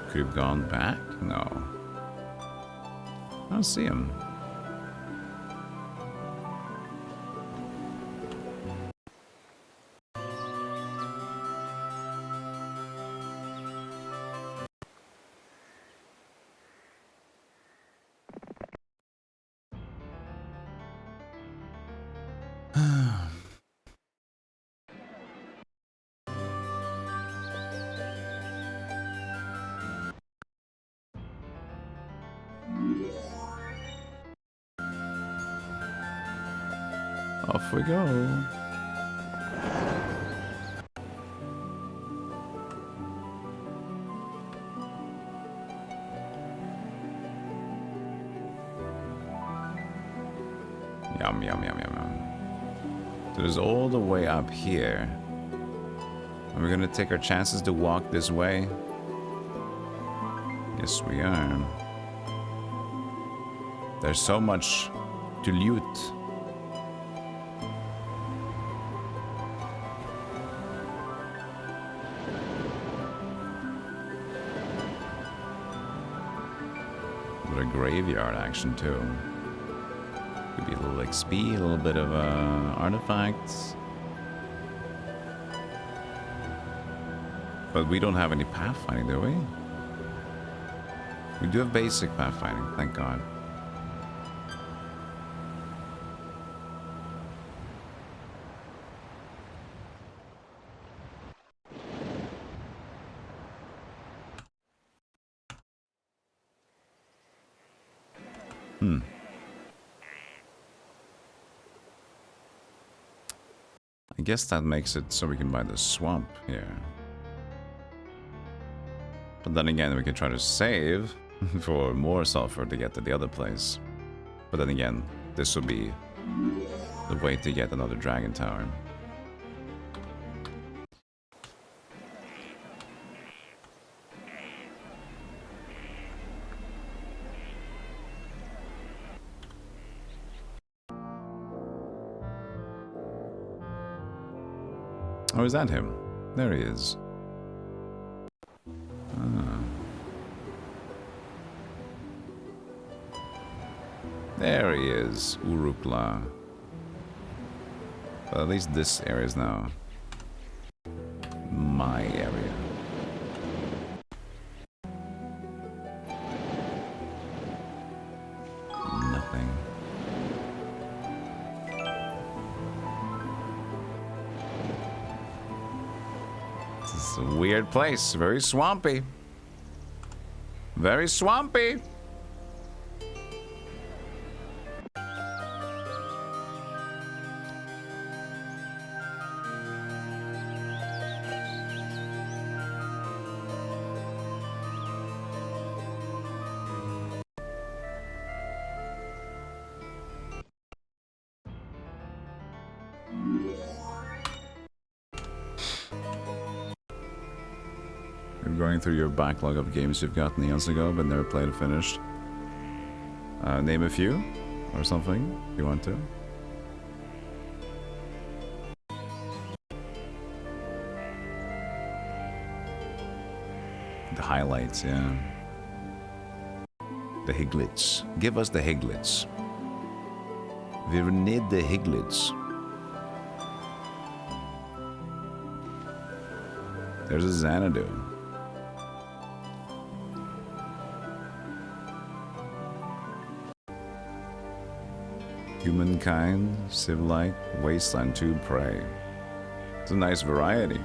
Could have gone back? No. I don't see him. Off we go. Yum, yum, yum, yum, yum. So it is all the way up here. And we're gonna take our chances to walk this way. Yes, we are. There's so much to loot. But a graveyard action too. Could be a little XP, a little bit of artifacts. But we don't have any pathfinding, do we? We do have basic pathfinding, thank God. I guess that makes it so we can buy the swamp here. But then again, we can try to save for more sulfur to get to the other place. But then again, this will be the way to get another dragon tower. Oh, is that him? There he is. Ah. There he is, Urukla. Well, at least this area is now my area. Nothing. It's a weird place, very swampy. Very swampy. Going through your backlog of games you've gotten eons ago but never played or finished. Name a few or something if you want to. The highlights, yeah. The Higlets. Give us the Higlets. We need the Higlets. There's a Xanadu. Humankind, Civilite, Wasteland 2, Prey. It's a nice variety.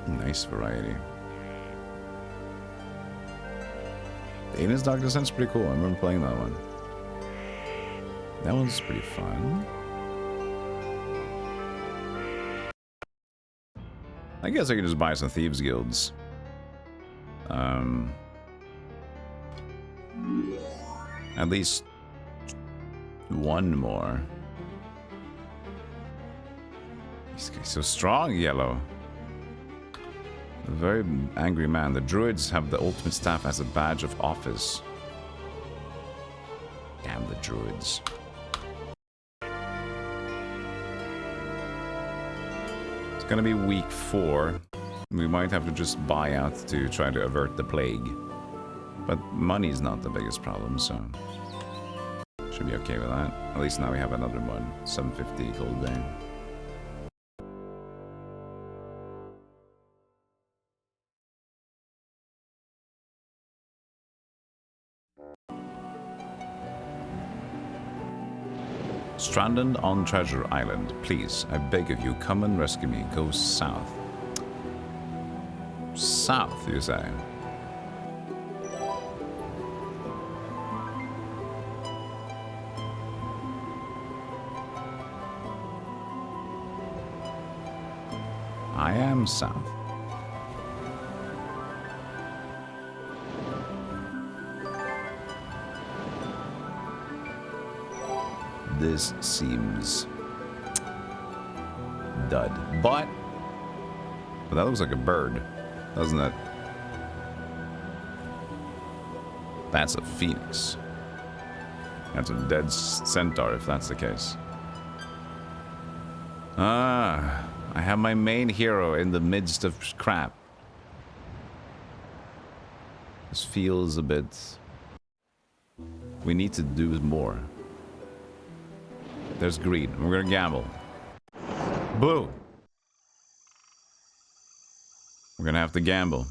Nice variety. Dana's Doctor Sense is pretty cool. I remember playing that one. That one's pretty fun. I guess I could just buy some Thieves Guilds. At least one more. This guy's so strong, Yellow. A very angry man. The druids have the ultimate staff as a badge of office. Damn the druids. It's gonna be week 4. We might have to just buy out to try to avert the plague. But money's not the biggest problem, so should be okay with that. At least now we have another one. 750 gold day. Stranded on Treasure Island. Please, I beg of you, come and rescue me. Go south. South, you say? I am south. This seems dud. But that looks like a bird, doesn't it? That's a phoenix. That's a dead centaur if that's the case. Ah, I have my main hero in the midst of crap. This feels a bit... We need to do more. There's green. We're gonna gamble. Blue. We're gonna have to gamble.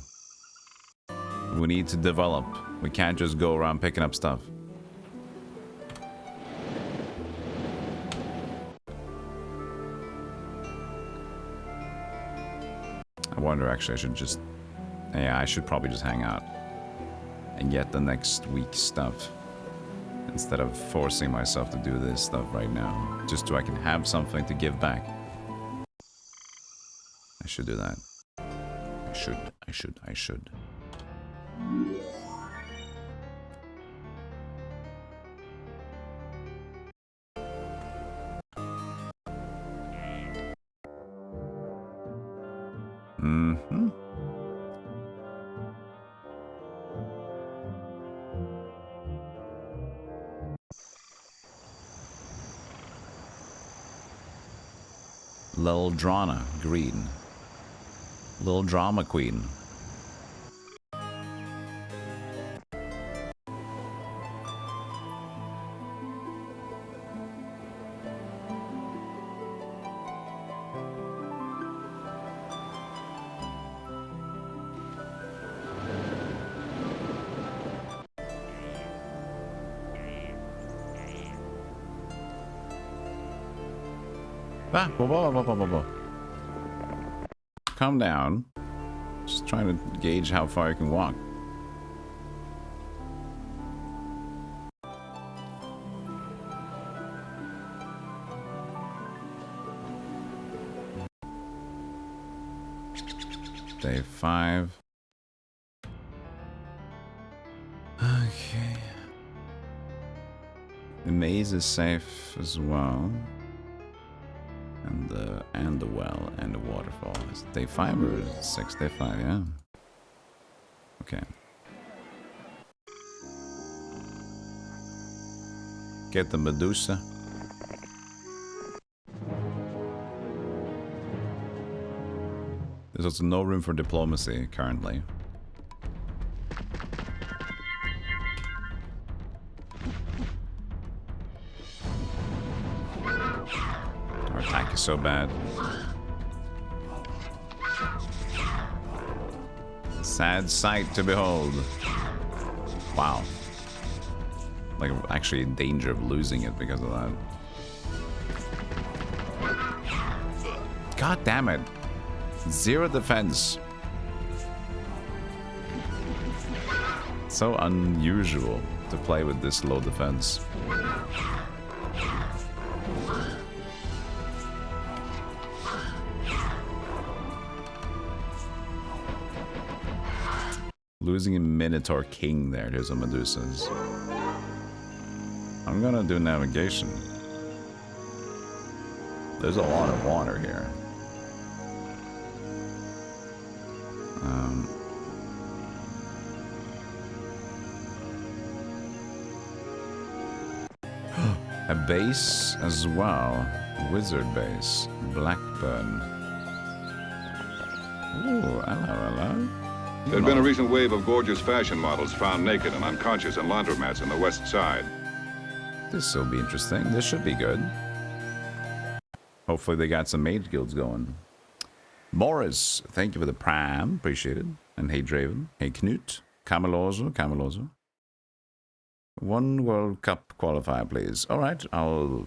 We need to develop. We can't just go around picking up stuff. I wonder, actually, I should just... Yeah, I should probably just hang out and get the next week's stuff instead of forcing myself to do this stuff right now, just so I can have something to give back. I should do that. I should. Mm-hmm. Lil Drana, green. Lil Drama Queen. Calm down. Just trying to gauge how far you can walk. Day 5. Okay. The maze is safe as well. And the well and the waterfall. Is it day 5 or 6? Day 5, yeah. Okay. Get the Medusa. There's also no room for diplomacy currently. Our attack is so bad. Sad sight to behold. Wow. Like, I'm actually in danger of losing it because of that. God damn it. 0 defense. So unusual to play with this low defense. Losing a Minotaur King there. There's a Medusas. I'm gonna do navigation. There's a lot of water here. A base as well. Wizard base. Blackburn. Ooh, hello. There's been a recent wave of gorgeous fashion models found naked and unconscious in laundromats in the West Side. This will be interesting. This should be good. Hopefully they got some mage guilds going. Morris, thank you for the prime. Appreciate it. And hey Draven. Hey Knut. Cameloso. 1 World Cup qualifier, please. Alright, I'll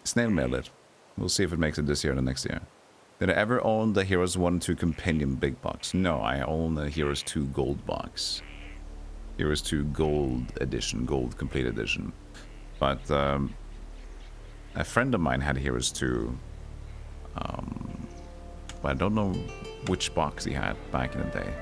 snail mail it. We'll see if it makes it this year or the next year. Did I ever own the Heroes 1 and 2 Compendium Big Box? No, I own the Heroes 2 Gold Box. Heroes 2 Gold Edition, Gold Complete Edition. But a friend of mine had Heroes 2. But I don't know which box he had back in the day.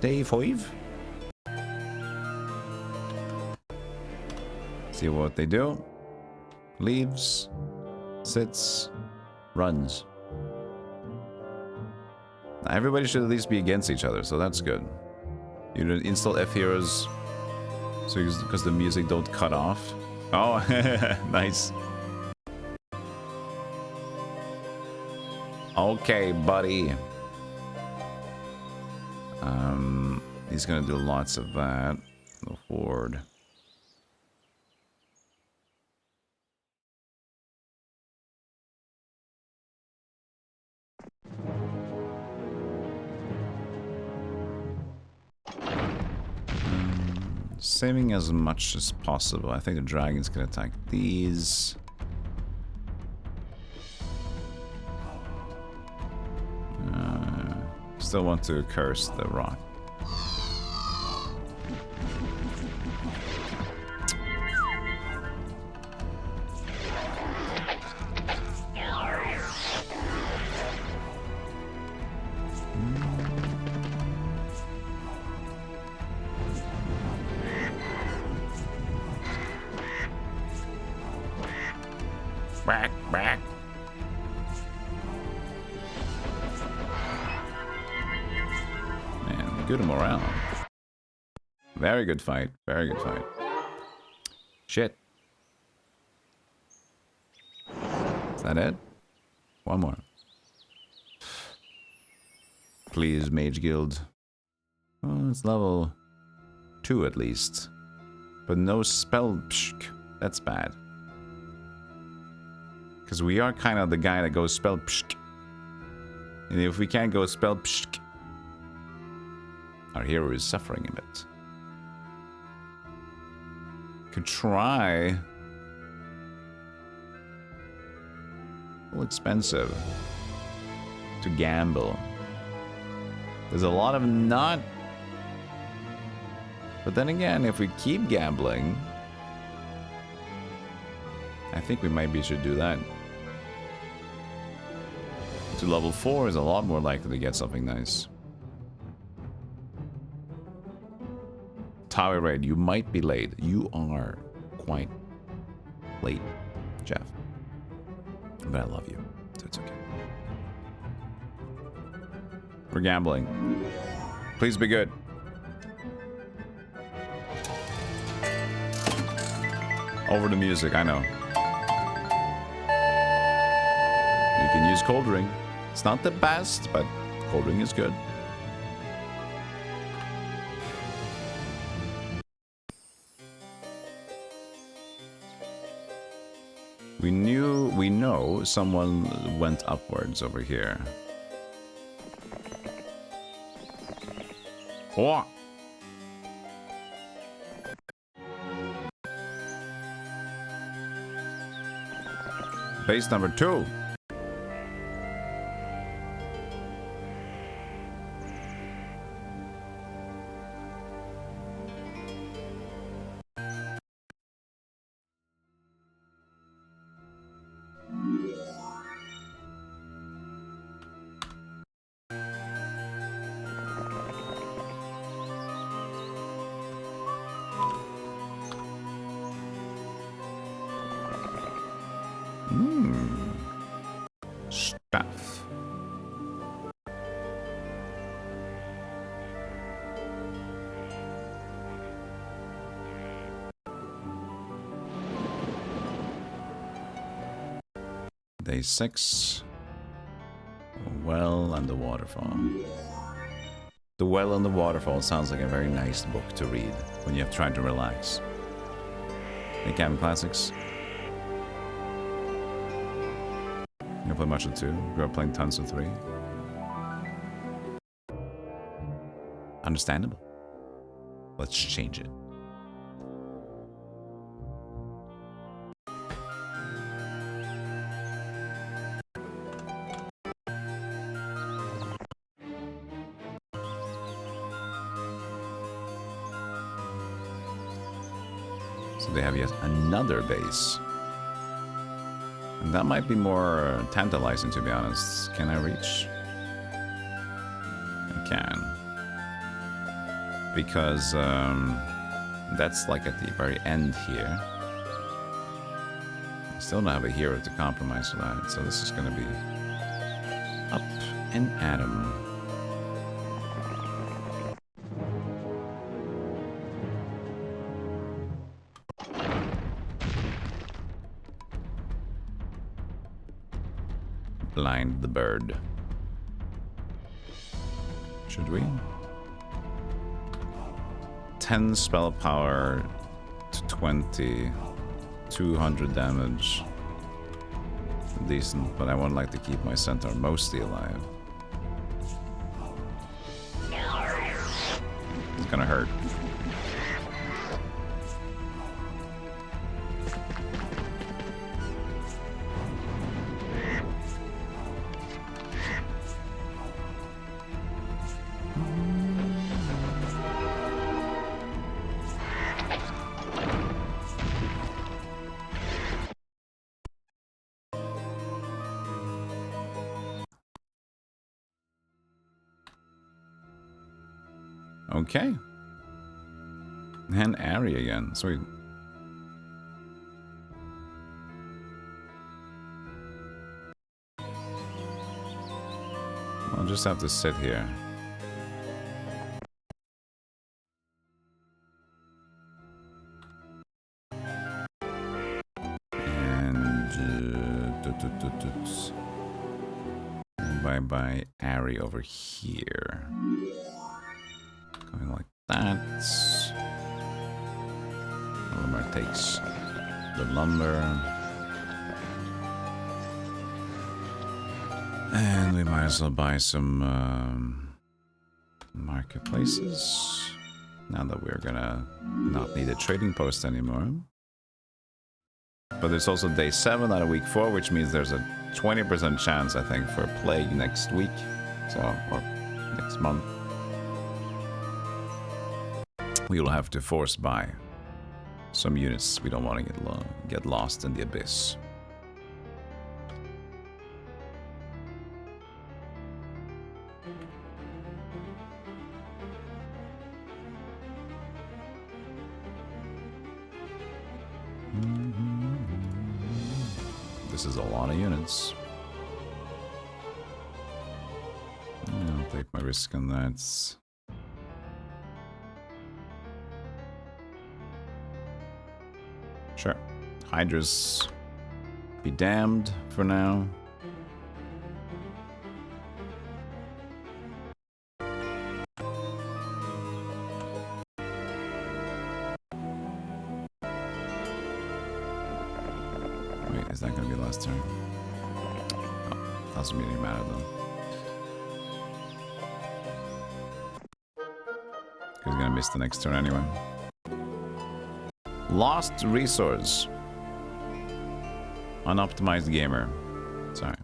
Day 5. See what they do. Leaves, sits, runs. Now, everybody should at least be against each other, so that's good. You install F heroes so because the music don't cut off. Oh, nice. Okay, buddy. He's gonna do lots of that. The horde. Saving as much as possible. I think the dragons can attack these. Still want to curse the rock. Back. Man, good morale. Very good fight. Very good fight. Shit. Is that it? One more. Please, Mage Guild. Oh, it's level 2 at least. But no spell. Pshk. That's bad. Because we are kind of the guy that goes spell pshk. And if we can't go spell pshk, our hero is suffering a bit. Could try. A little expensive to gamble. There's a lot of not. But then again, if we keep gambling, I think we maybe should do that. To level 4 is a lot more likely to get something nice. Tower raid, you might be late. You are quite late, Jeff. But I love you, so it's okay. We're gambling. Please be good. Over the music, I know. You can use Cold Ring. It's not the best, but Cold Ring is good. We know someone went upwards over here. Oh. Base number 2. Stuff. Day 6. Well and the Waterfall. The Well and the Waterfall sounds like a very nice book to read when you have tried to relax. The Cabin Classics. You play much of 2. Grew up playing tons of 3. Understandable. Let's change it. So they have yet another base. And that might be more tantalizing, to be honest. Can I reach? I can. Because that's like at the very end here. I still don't have a hero to compromise for that, so this is going to be up and Adam. Blind the bird. Should we? 10 spell power to 20. 200 damage. Decent, but I would like to keep my centaur mostly alive. It's gonna hurt. Okay. And Ari again. Sweet. I'll just have to sit here. And bye-bye Ari over here. Going like that. Lumber takes the lumber. And we might as well buy some marketplaces. Now that we're gonna not need a trading post anymore. But there's also day 7 out of week 4, which means there's a 20% chance, I think, for a plague next week. So, or next month. We will have to force buy some units. We don't want to get lost in the abyss. This is a lot of units. I'll take my risk on that. Sure. Hydras be damned for now. Wait, is that gonna be last turn? Oh, doesn't really matter though. He's gonna miss the next turn anyway. Lost resource. Unoptimized gamer. Sorry.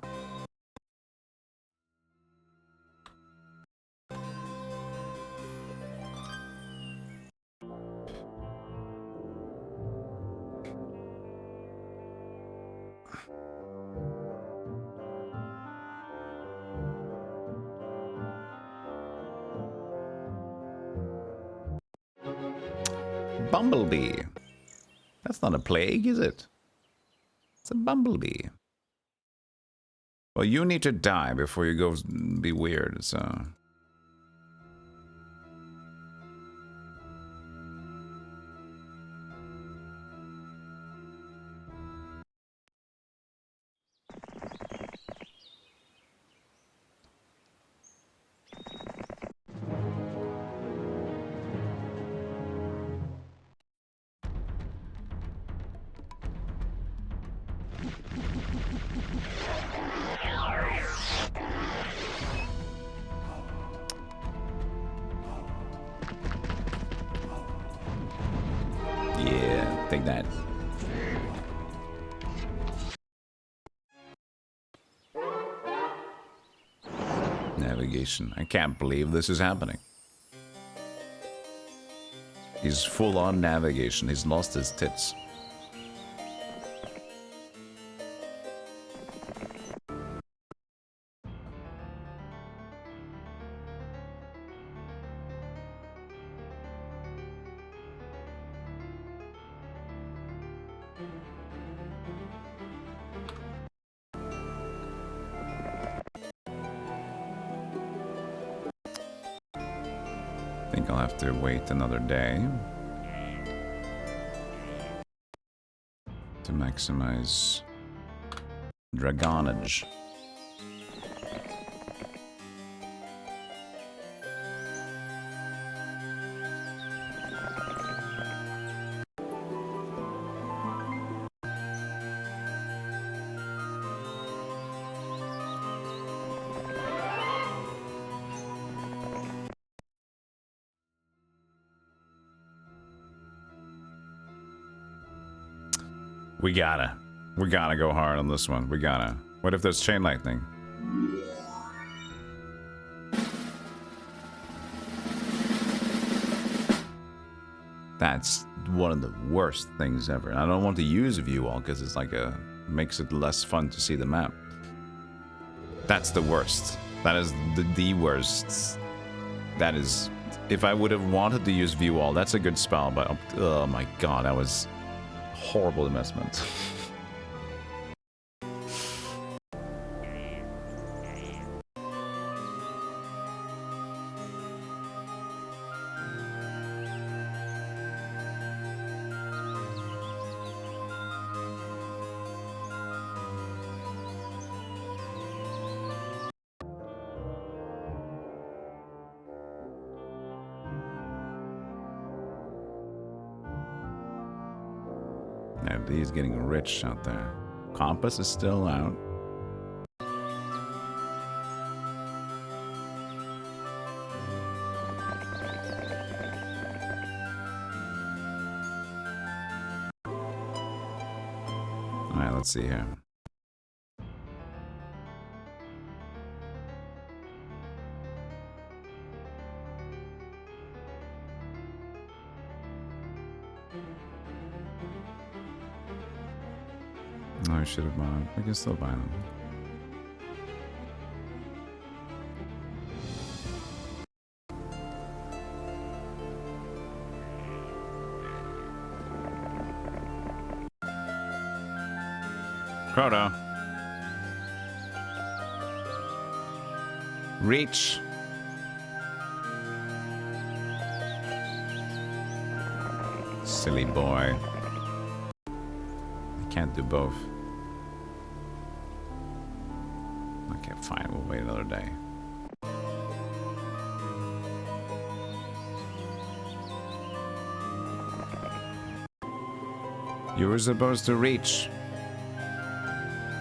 Bumblebee. That's not a plague, is it? It's a bumblebee. Well, you need to die before you go be weird, so... Yeah, take that. Navigation. I can't believe this is happening. He's full on navigation. He's lost his tits. I think I'll have to wait another day to maximize dragonage. We gotta go hard on this one. We gotta. What if there's chain lightning? That's one of the worst things ever. And I don't want to use view all because it's like makes it less fun to see the map. That's the worst. That is the worst. That is, if I would have wanted to use view all, that's a good spell, but oh my god, that was horrible investment. He's getting rich out there. Compass is still out. Alright, let's see here. Oh, I should have bought. We can still buy them. Crota. Reach. Silly boy. I can't do both. Okay, fine. We'll wait another day. You were supposed to reach.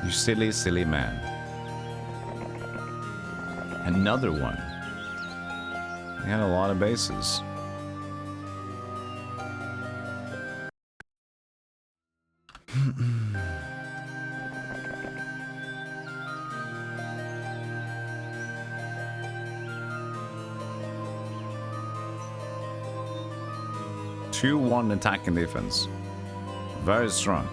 You silly, silly man. Another one. We had a lot of bases. 2-1 attack and defense. Very strong.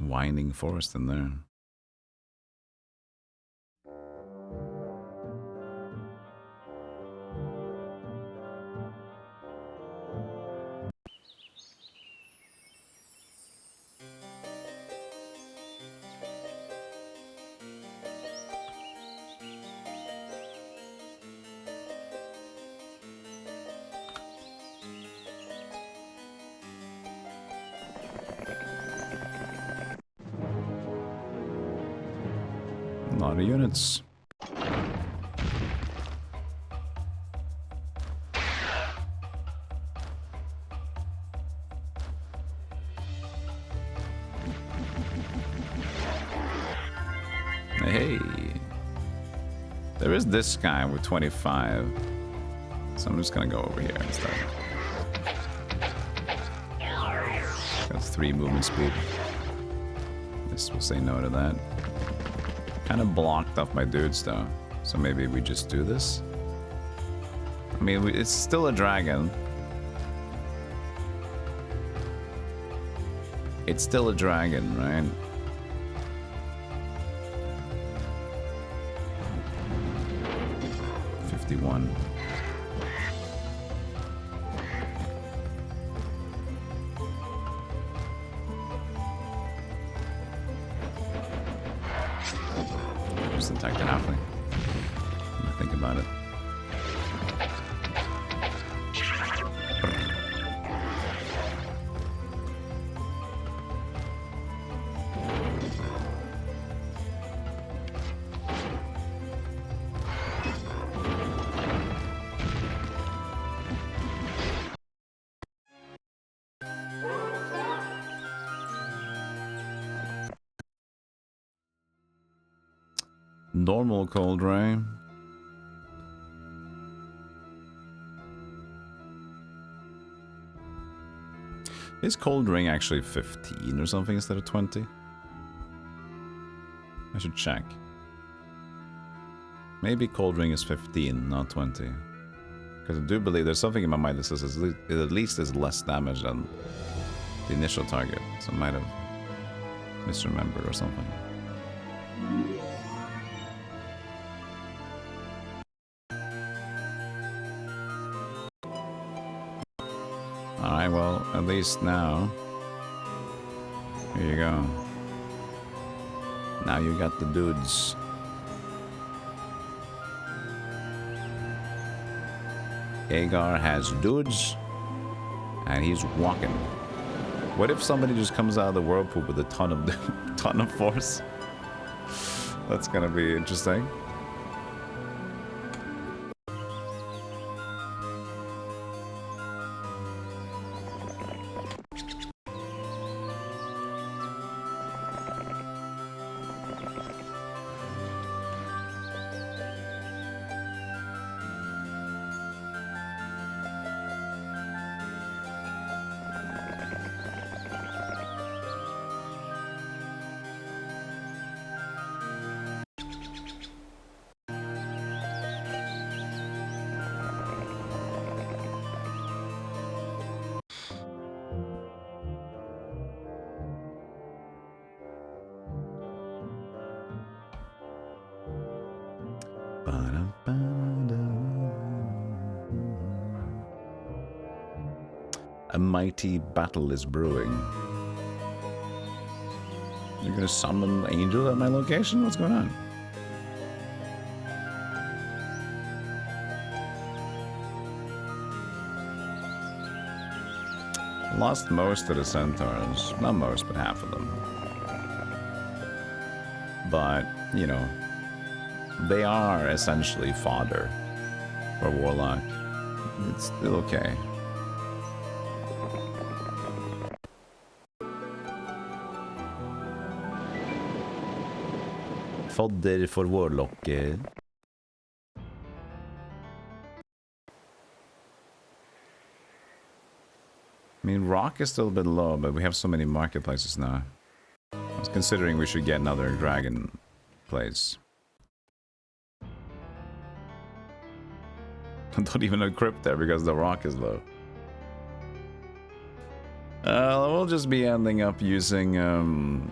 Winding forest in there. A lot of units. Hey. There is this guy with 25. So I'm just gonna go over here instead. That's 3 movement speed. This will say no to that. Kind of blocked off my dudes though, so maybe we just do this. I mean, it's still a dragon. It's still a dragon, right? $51. Just attack the halfling. Think about it. Normal cold ray. Is cold ring actually 15 or something instead of 20? I should check. Maybe cold ring is 15, not 20. Because I do believe there's something in my mind that says it at least is less damage than the initial target. So I might have misremembered or something. Alright, well, at least now. Here you go. Now you got the dudes. Agar has dudes, and he's walking. What if somebody just comes out of the whirlpool with a ton of force? That's gonna be interesting. A mighty battle is brewing. You're gonna summon angels at my location? What's going on? Lost most of the centaurs. Not most, but half of them. But, you know, they are essentially fodder for Warlock. It's still okay. fodder for vårlokket. I mean, rock is still a bit low, but we have so many marketplaces now. I was considering we should get another dragon place. I don't even equip there because the rock is low. We'll just be ending up using,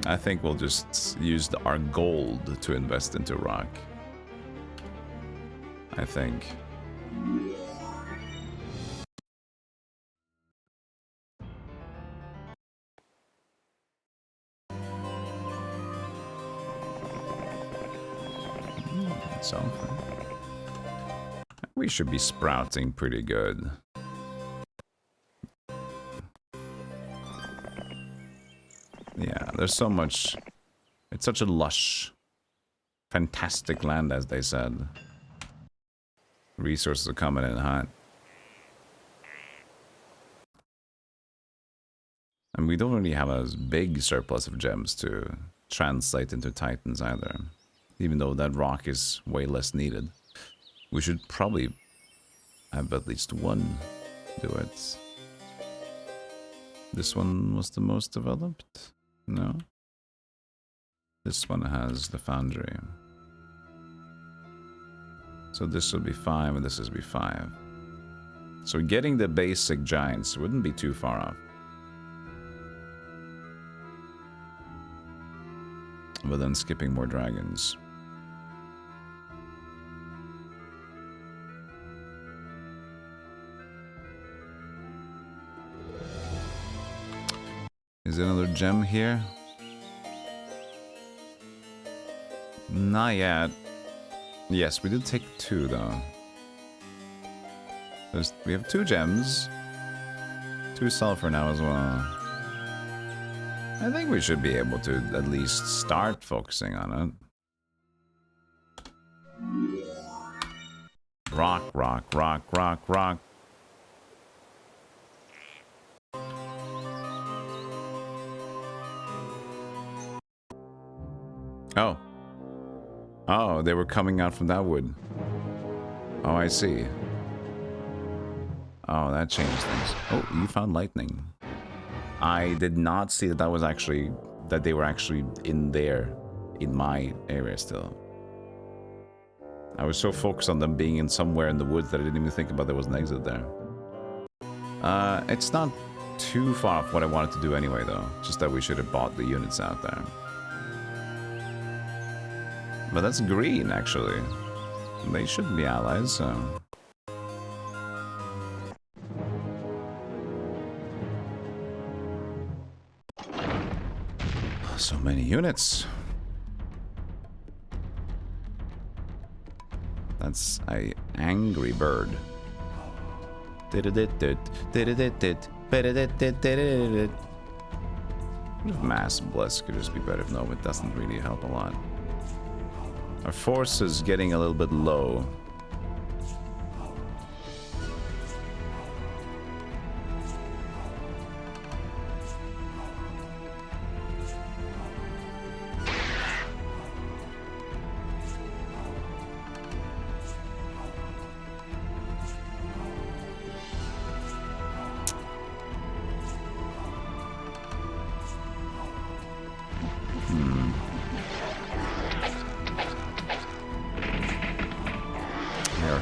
I think we'll just use our gold to invest into rock. I think. Sulfur. We should be sprouting pretty good. Yeah, there's so much. It's such a lush, fantastic land, as they said. Resources are coming in hot. And we don't really have a big surplus of gems to translate into titans either. Even though that rock is way less needed. We should probably have at least one do it. This one was the most developed? No? This one has the foundry. So this will be 5 and this will be 5. So getting the basic giants wouldn't be too far off. But then skipping more dragons. Is there another gem here? Not yet. Yes, we did take 2 though. We have 2 gems. 2 sulfur now as well. I think we should be able to at least start focusing on it. Rock, rock, rock, rock, rock. Oh. Oh, they were coming out from that wood. Oh, I see. Oh, that changed things. Oh, you found lightning. I did not see that was actually... that they were actually in there. In my area still. I was so focused on them being in somewhere in the woods that I didn't even think about there was an exit there. It's not too far off what I wanted to do anyway, though. Just that we should have bought the units out there. But that's green, actually. They shouldn't be allies, so... So many units. That's a angry bird. Mass bless could just be better. No, it doesn't really help a lot. Our force is getting a little bit low.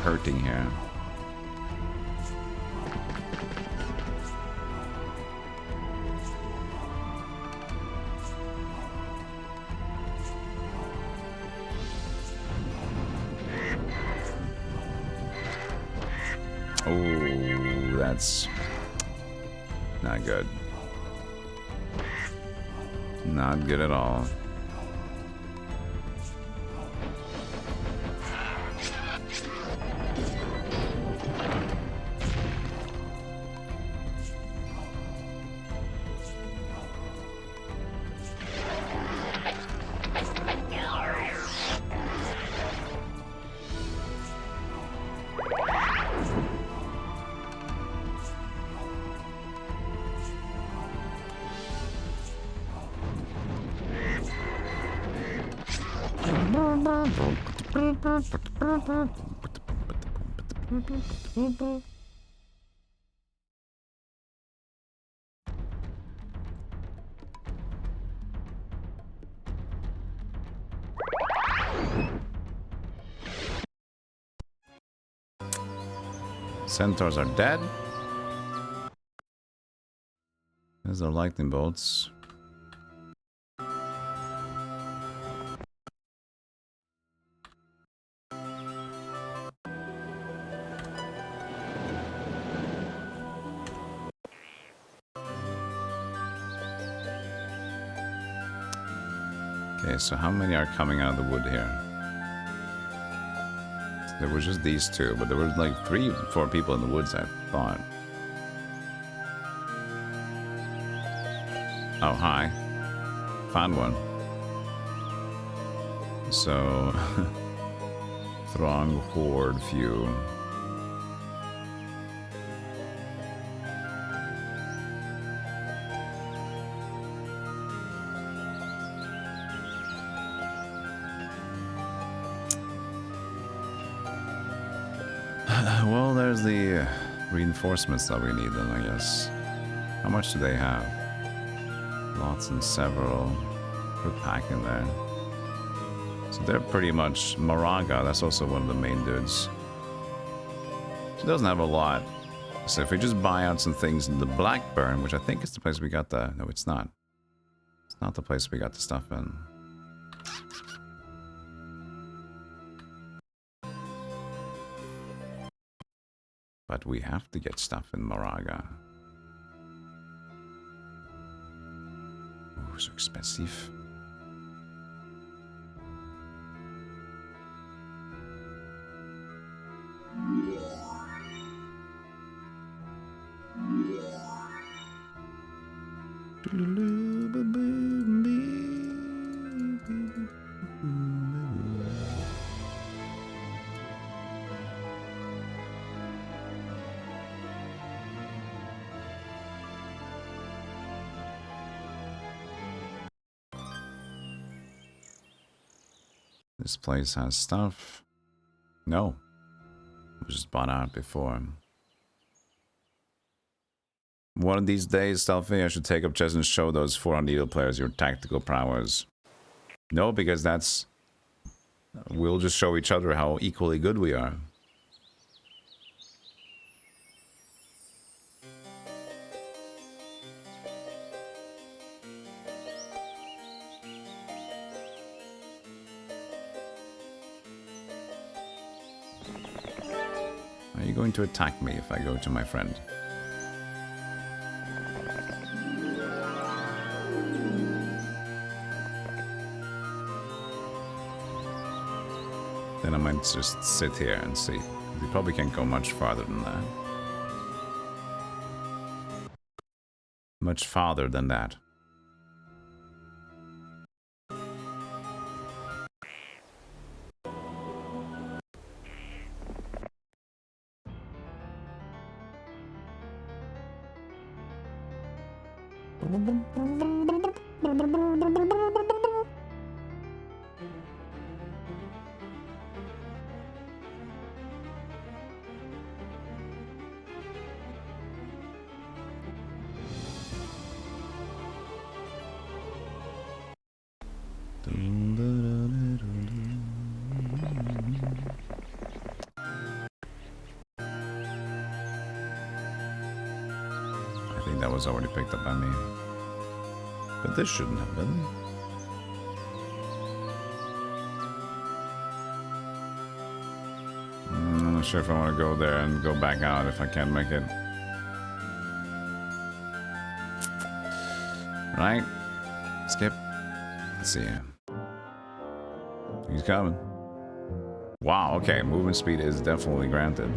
Hurting here. Oh, that's not good. Not good at all. Centaurs are dead. There's the lightning bolts. Okay, so how many are coming out of the wood here? There were just these two, but there were like 3 or 4 people in the woods, I thought. Oh, hi. Found one. So... Throng, horde, few. Well, there's the reinforcements that we need then, I guess. How much do they have? Lots and several. Put pack in there. So they're pretty much Moraga. That's also one of the main dudes. She doesn't have a lot. So if we just buy out some things in the Blackburn, which I think is the place we got the... No, it's not. It's not the place we got the stuff in. But we have to get stuff in Moraga. Ooh, so expensive. This place has stuff. No. It was just bought out before. One of these days, Stealthy, I should take up chess and show those 4 needle players your tactical prowess. No, because that's... We'll just show each other how equally good we are. Are you going to attack me if I go to my friend? Then I might just sit here and see. We probably can't go much farther than that. Much farther than that. Was already picked up by me. But this shouldn't have been. I'm not sure if I want to go there and go back out if I can't make it. Right? Skip. Let's see. He's coming. Wow, okay. Movement speed is definitely granted.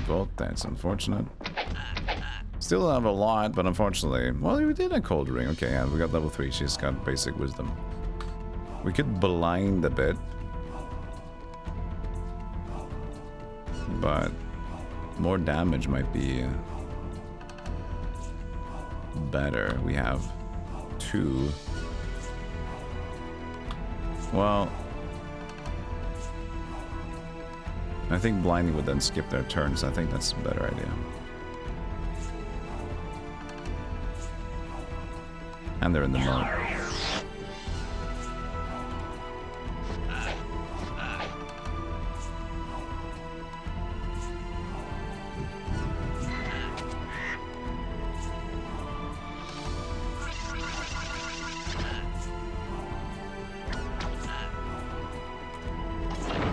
Bolt, that's unfortunate. Still don't have a lot, but unfortunately... Well, we did a cold ring. Okay, yeah, we got level 3. She's got basic wisdom. We could blind a bit. But... more damage might be... better. We have 2. Well, I think blinding would then skip their turns. I think that's a better idea. And they're in the mode.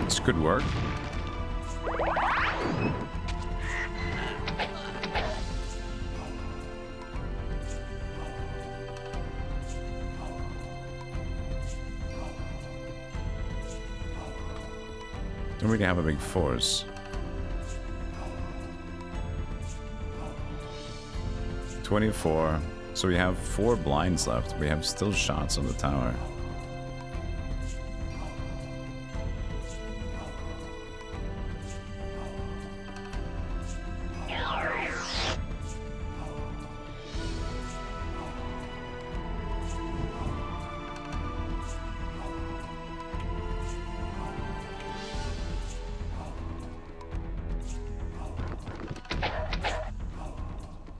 This could work. Don't really have a big force. 24. So we have 4 blinds left. We have still shots on the tower.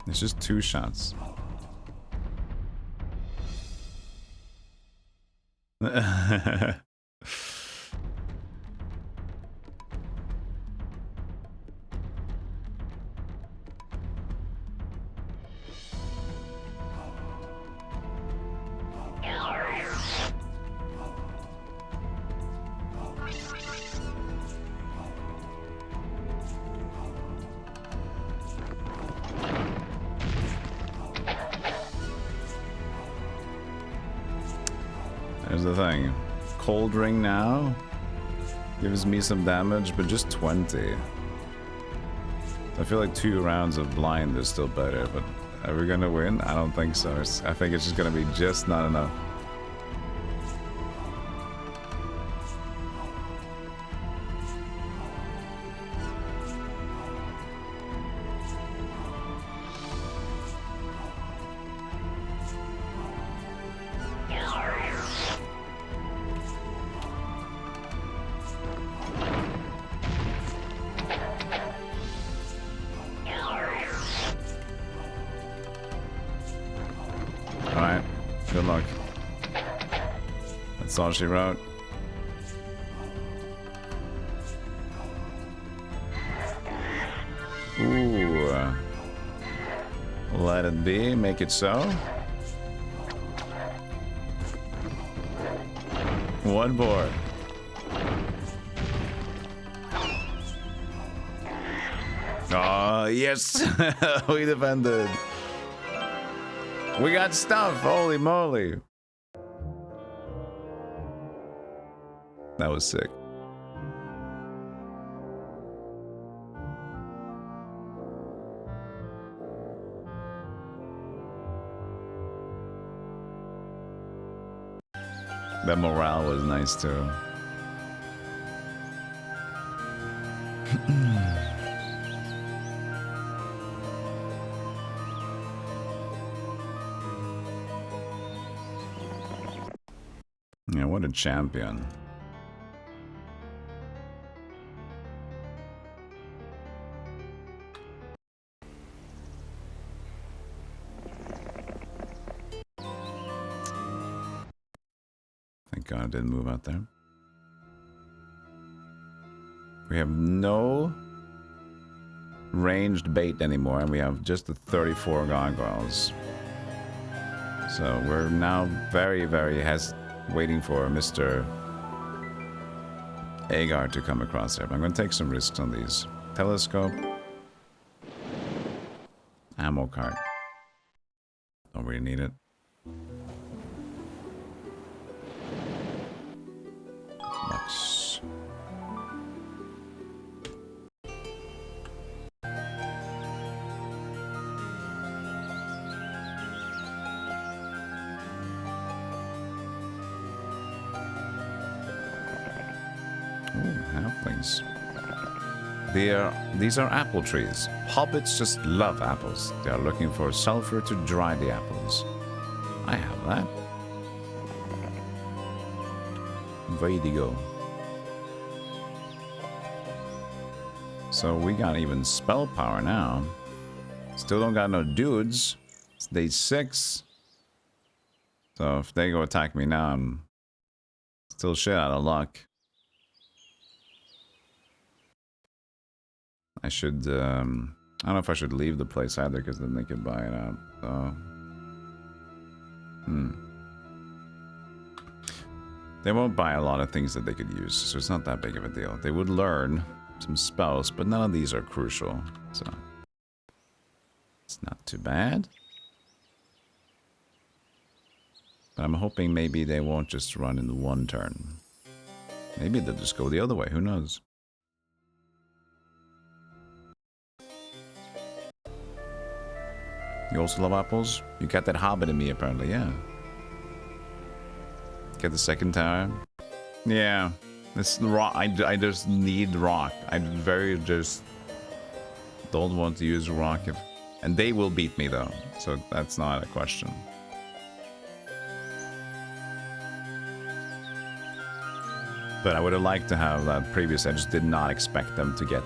It's just 2 shots. There's the thing. Cold Ring now gives me some damage, but just 20. I feel like 2 rounds of blind is still better, but are we gonna win? I don't think so. I think it's just gonna be just not enough. Good luck. That's all she wrote. Ooh. Let it be. Make it so. One board. Oh, yes. We defended. We got stuff. Holy moly. That was sick. That morale was nice too. Yeah, what a champion. Thank God I didn't move out there. We have no ranged bait anymore, and we have just the 34 gargoyles. So we're now very, very waiting for Mr. Agar to come across here. But I'm going to take some risks on these. Telescope. Ammo cart. Don't really need it. Box. Halflings. These are apple trees. Hobbits just love apples. They are looking for sulfur to dry the apples. I have that. Ready to go. So we got even spell power now. Still don't got no dudes. It's day 6. So if they go attack me now, I'm still shit out of luck. I should, I don't know if I should leave the place either, because then they could buy it out. So, they won't buy a lot of things that they could use, so it's not that big of a deal. They would learn some spells, but none of these are crucial, so it's not too bad. But I'm hoping maybe they won't just run in one turn. Maybe they'll just go the other way, who knows? You also love apples? You got that hobbit in me, apparently, yeah. Get the second tower. Yeah. This rock, I just need rock. I very just don't want to use rock. And they will beat me, though. So that's not a question. But I would have liked to have that previous. I just did not expect them to get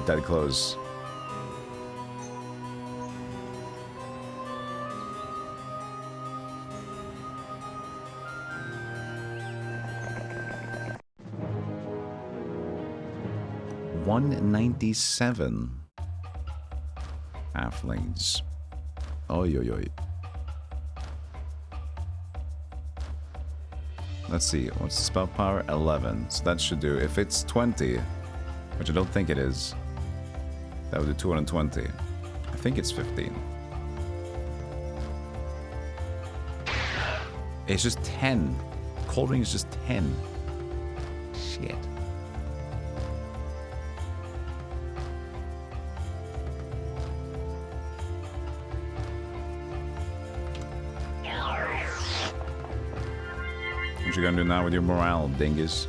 that close. $197 halflings. Oi, oi, oi. Let's see, what's the spell power? 11. So that should do. If it's 20, which I don't think it is, that would do 220. I think it's 15. It's just 10. Cold ring is just 10. Shit. What you gonna do now with your morale, dingus?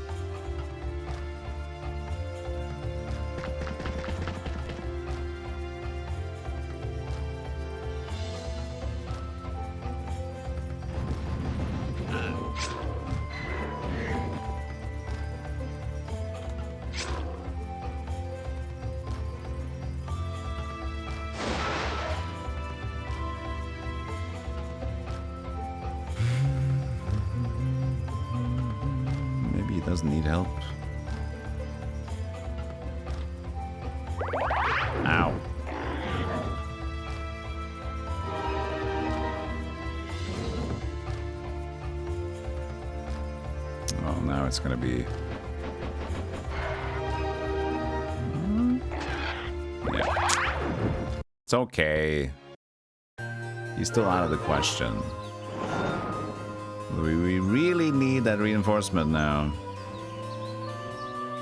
Doesn't need help. Ow. Oh, now it's gonna be... Yeah. It's okay. He's still out of the question. We really need that reinforcement now.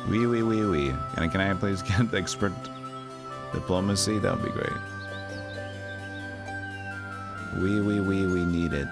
Wee. And can I please get expert diplomacy? That would be great. We need it.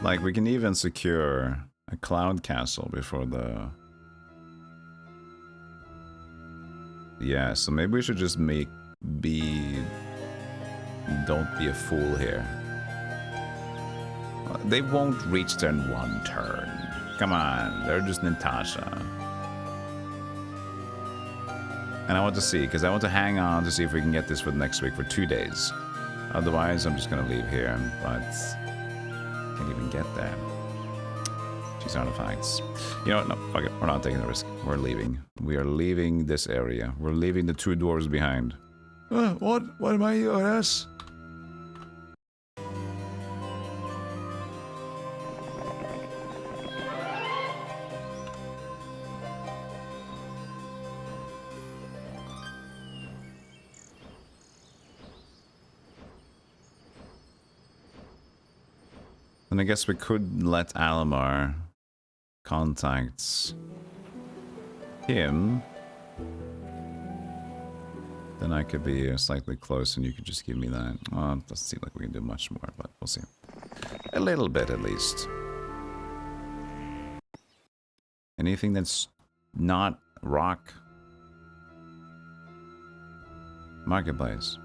Like, we can even secure a cloud castle before the... Yeah, so maybe we should just don't be a fool here. They won't reach there in one turn. Come on, they're just Natasha. And I want to see, because I want to hang on to see if we can get this for next week for 2 days. Otherwise, I'm just going to leave here, but... Can't even get there. These artifacts. You know what? No, fuck it. We're not taking the risk. We're leaving. We are leaving this area. We're leaving the 2 dwarves behind. What? What am I doing this? And I guess we could let Alamar contact him Then I could be slightly close and you could just give me that. Oh, it doesn't seem like we can do much more, but we'll see. A little bit at least. Anything that's not rock. Marketplace.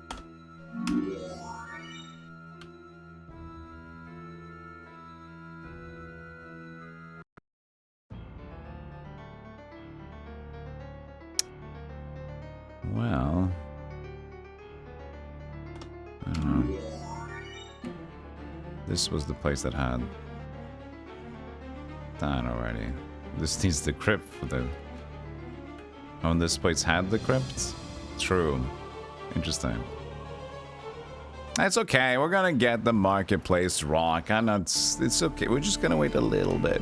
Well, I don't know. This was the place that had that already. This needs the crypt for the... Oh, and this place had the crypt? True. Interesting. That's okay. We're gonna get the marketplace rock. I'm not... It's okay. We're just gonna wait a little bit.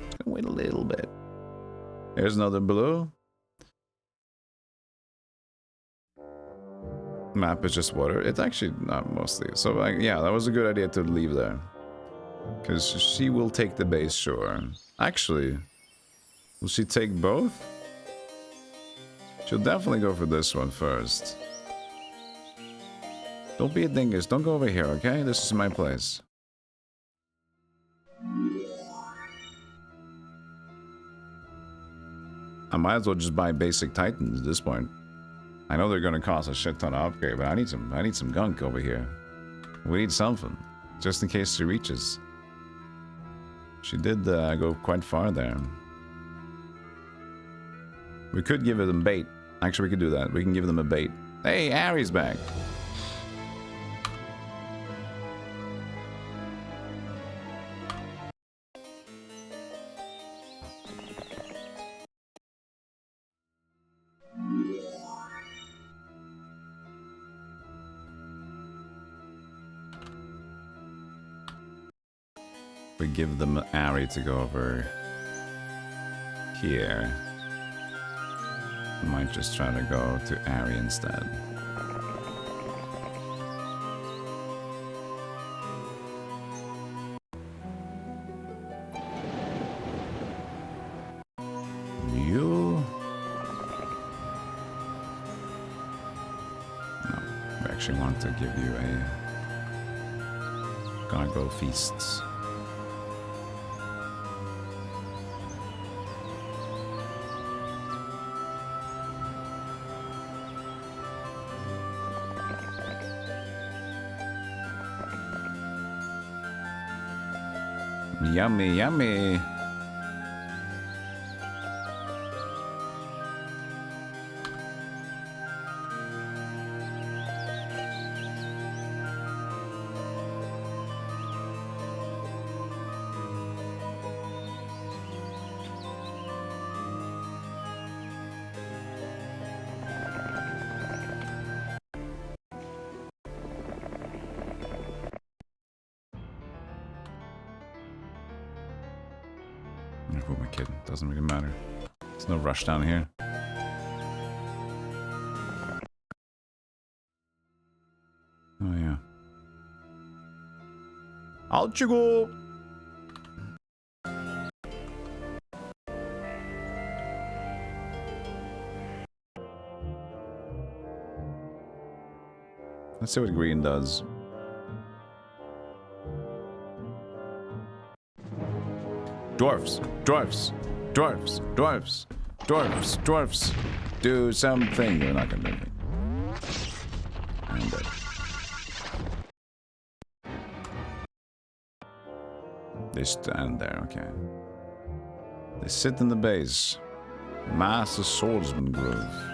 Just gonna wait a little bit. Here's another blue. Map is just water. It's actually not mostly. So, yeah, that was a good idea to leave there. Because she will take the base, sure. Actually, will she take both? She'll definitely go for this one first. Don't be a dingus. Don't go over here, okay? This is my place. I might as well just buy basic titans at this point. I know they're gonna cost a shit ton of upgrade, but I need some gunk over here. We need something, just in case she reaches. She did go quite far there. We could give them bait. Actually, we could do that. We can give them a bait. Hey, Ari's back. We give them Ari to go over here. I might just try to go to Ari instead. You? No, we actually want to give you a gargoyle feasts. Yummy, yummy. Who am I kidding? Doesn't really matter. There's no rush down here. Oh yeah. Out you go! Let's see what green does. Dwarfs, dwarfs, dwarfs, dwarfs, dwarfs, dwarfs. Do something. You're not gonna do anything. I'm dead. They stand there, okay. They sit in the base. Master Swordsman Grove.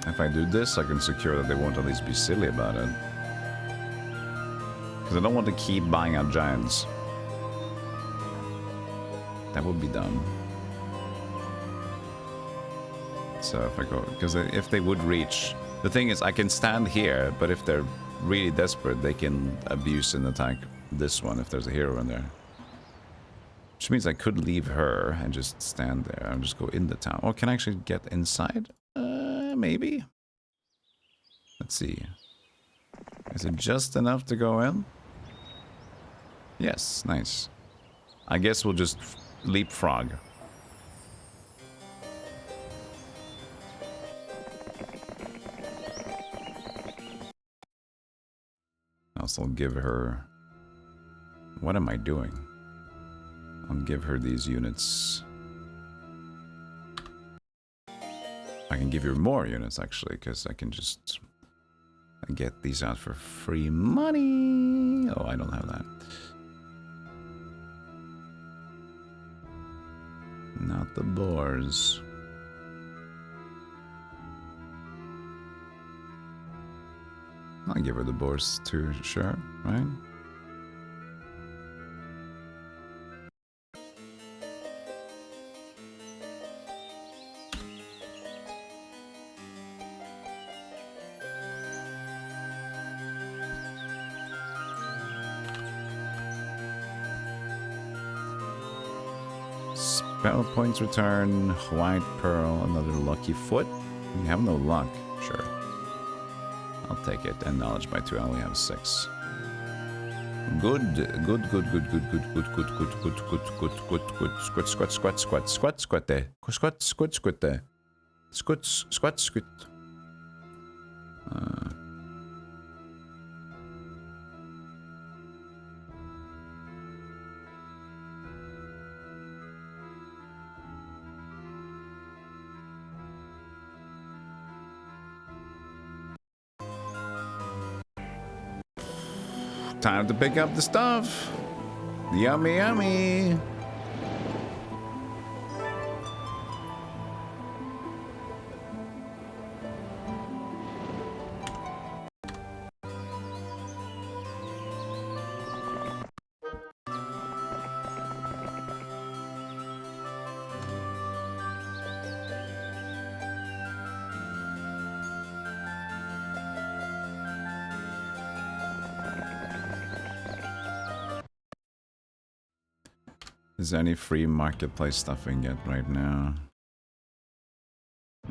If I do this, I can secure that they won't at least be silly about it. Because I don't want to keep buying out giants. That would be dumb. So if I go... Because if they would reach... The thing is, I can stand here, but if they're really desperate, they can abuse and attack this one if there's a hero in there. Which means I could leave her and just stand there and just go in the town. Or can I actually get inside? Maybe. Let's see. Is it just enough to go in? Yes, nice. I guess we'll just leapfrog. Also give her... What am I doing? I'll give her these units. I can give her more units, actually, because I can just get these out for free money. Oh, I don't have that. Not the boars. I'll give her the boars too, sure, right? Spell points return, white pearl, another lucky foot. We have no luck, sure. I'll take it. And knowledge by 2. I only have 6. Good, good, good, good, good, good, good, good, good, good, good, good, good, good. Squat, squat, squat, squat, squat, squat there. Squat, squat, squat there. Squat, squat, squat. Time to pick up the stuff. Yummy, yummy. Is there any free marketplace stuff we can get right now?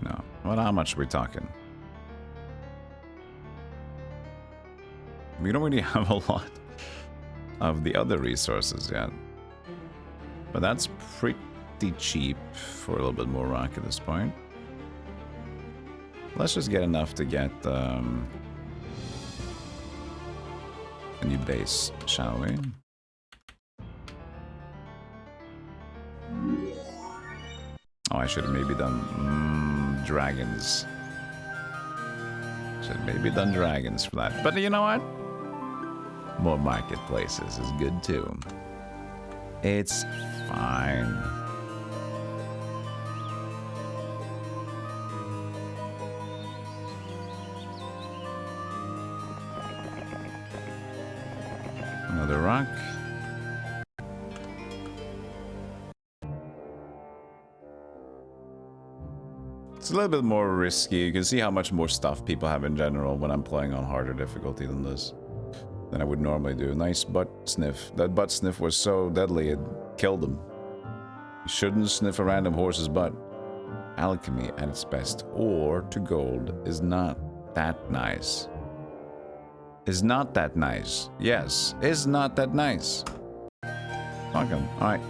No. Well, how much are we talking? We don't really have a lot of the other resources yet. But that's pretty cheap for a little bit more rock at this point. Let's just get enough to get a new base, shall we? Oh, I should have maybe done dragons. Should have maybe done dragons for that. But you know what? More marketplaces is good too. It's fine. Another rock. It's a little bit more risky. You can see how much more stuff people have in general when I'm playing on harder difficulty than this. Than I would normally do. Nice butt sniff. That butt sniff was so deadly it killed him. You shouldn't sniff a random horse's butt. Alchemy at its best, ore to gold, is not that nice. Is not that nice. Yes, is not that nice. Fuck him. Alright.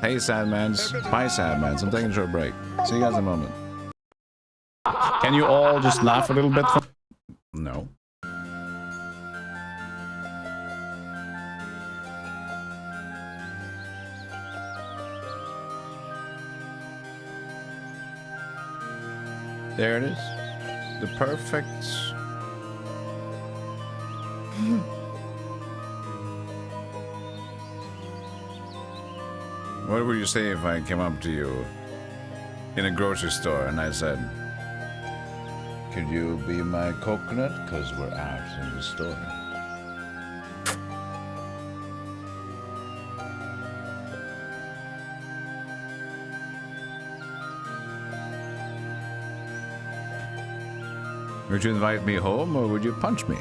Hey, Sadmans. Bye, Sadmans. I'm taking a short break. See you guys in a moment. Can you all just laugh a little bit? No. There it is. The perfect... What would you say if I came up to you in a grocery store and I said, could you be my coconut? Because we're out in the store. Would you invite me home or would you punch me?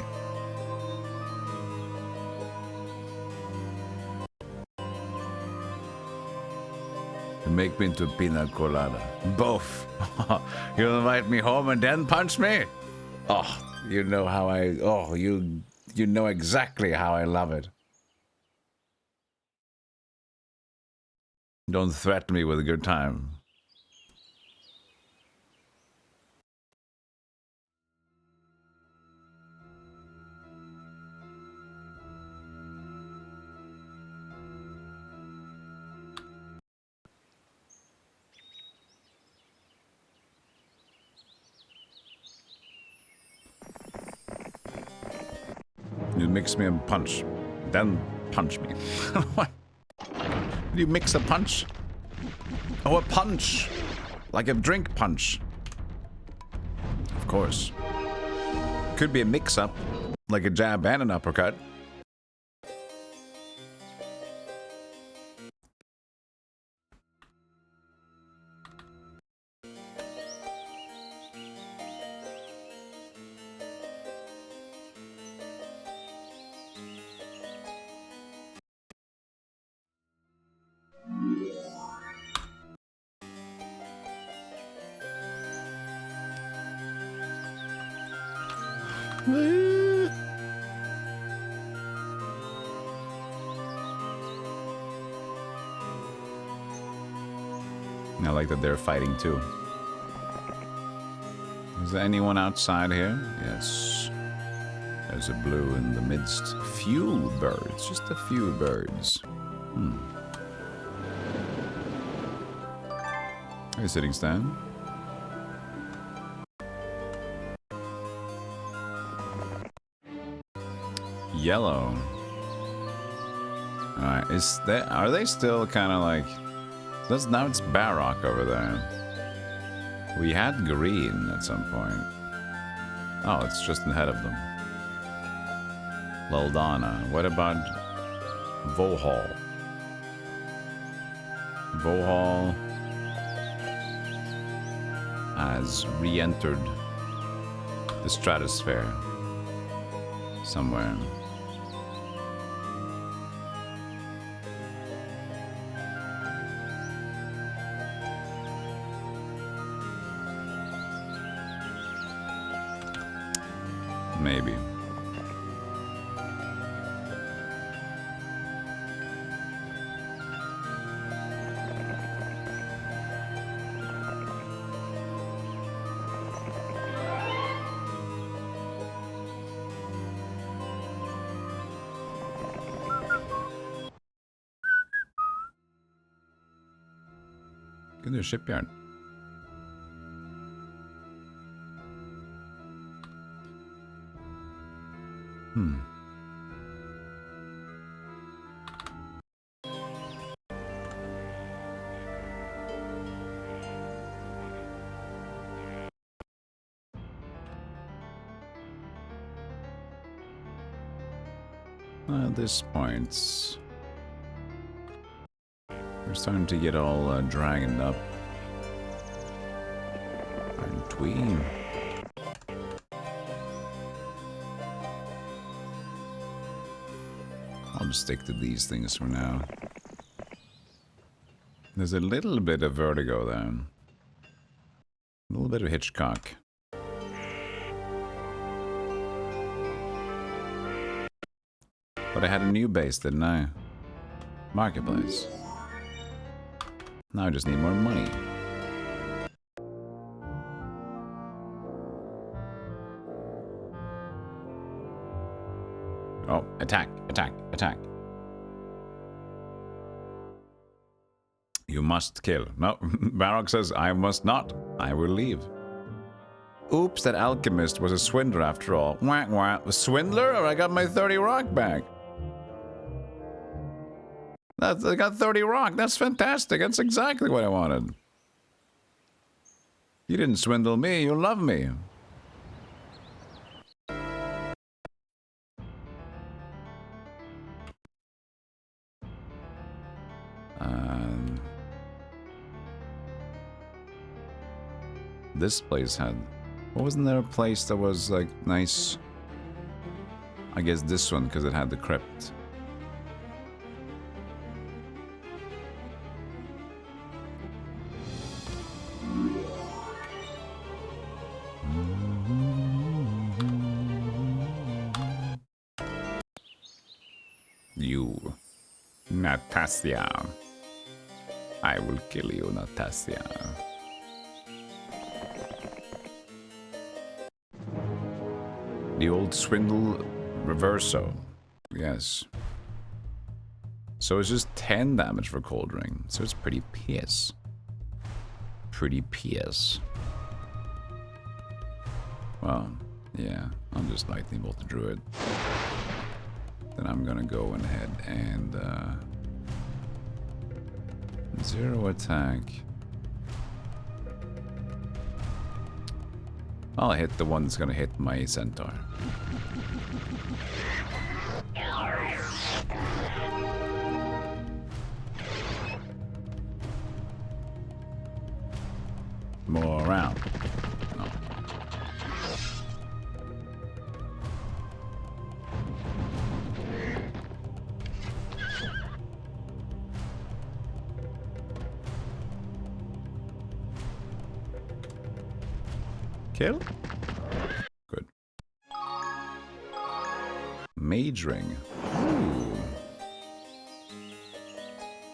You make me into pina colada. Both. You'll invite me home and then punch me? Oh, you know how I... Oh, you know exactly how I love it. Don't threaten me with a good time. You mix me a punch, then punch me. What? You mix a punch? Oh, a punch! Like a drink punch. Of course. Could be a mix-up, like a jab and an uppercut. I like that they're fighting too. Is there anyone outside here? Yes. There's a blue in the midst. Few birds. Just a few birds. Hey, sitting stand. Yellow. Alright, are they still kind of like... Now it's Barrock over there. We had green at some point. Oh, it's just ahead of them. Laldana. What about Vohal? Vohal has re-entered the stratosphere somewhere. Maybe. Go to the shipyard. At this point, we're starting to get all dragoned up. Aren't we? I'll just stick to these things for now. There's a little bit of vertigo there. A little bit of Hitchcock. But I had a new base, didn't I? Marketplace. Now I just need more money. Oh, attack, attack, attack. You must kill. No, Barrock says, I must not. I will leave. Oops, that alchemist was a swindler after all. Wah, wah. A swindler? Or I got my 30 rock back. I got 30 rock. That's fantastic. That's exactly what I wanted. You didn't swindle me. You love me. This place had... Wasn't there a place that was, like, nice? I guess this one, because it had the crypt. You, Natasha. I will kill you, Natasha. The old swindle reverso. Yes. So it's just 10 damage for Cold Ring. So it's pretty piss. Pretty piss. Well, yeah. I'll just lightning bolt the druid. Then I'm gonna go ahead and zero attack. I'll hit the one that's gonna hit my centaur. More around. No. Kill? Good. Mage ring. Ooh.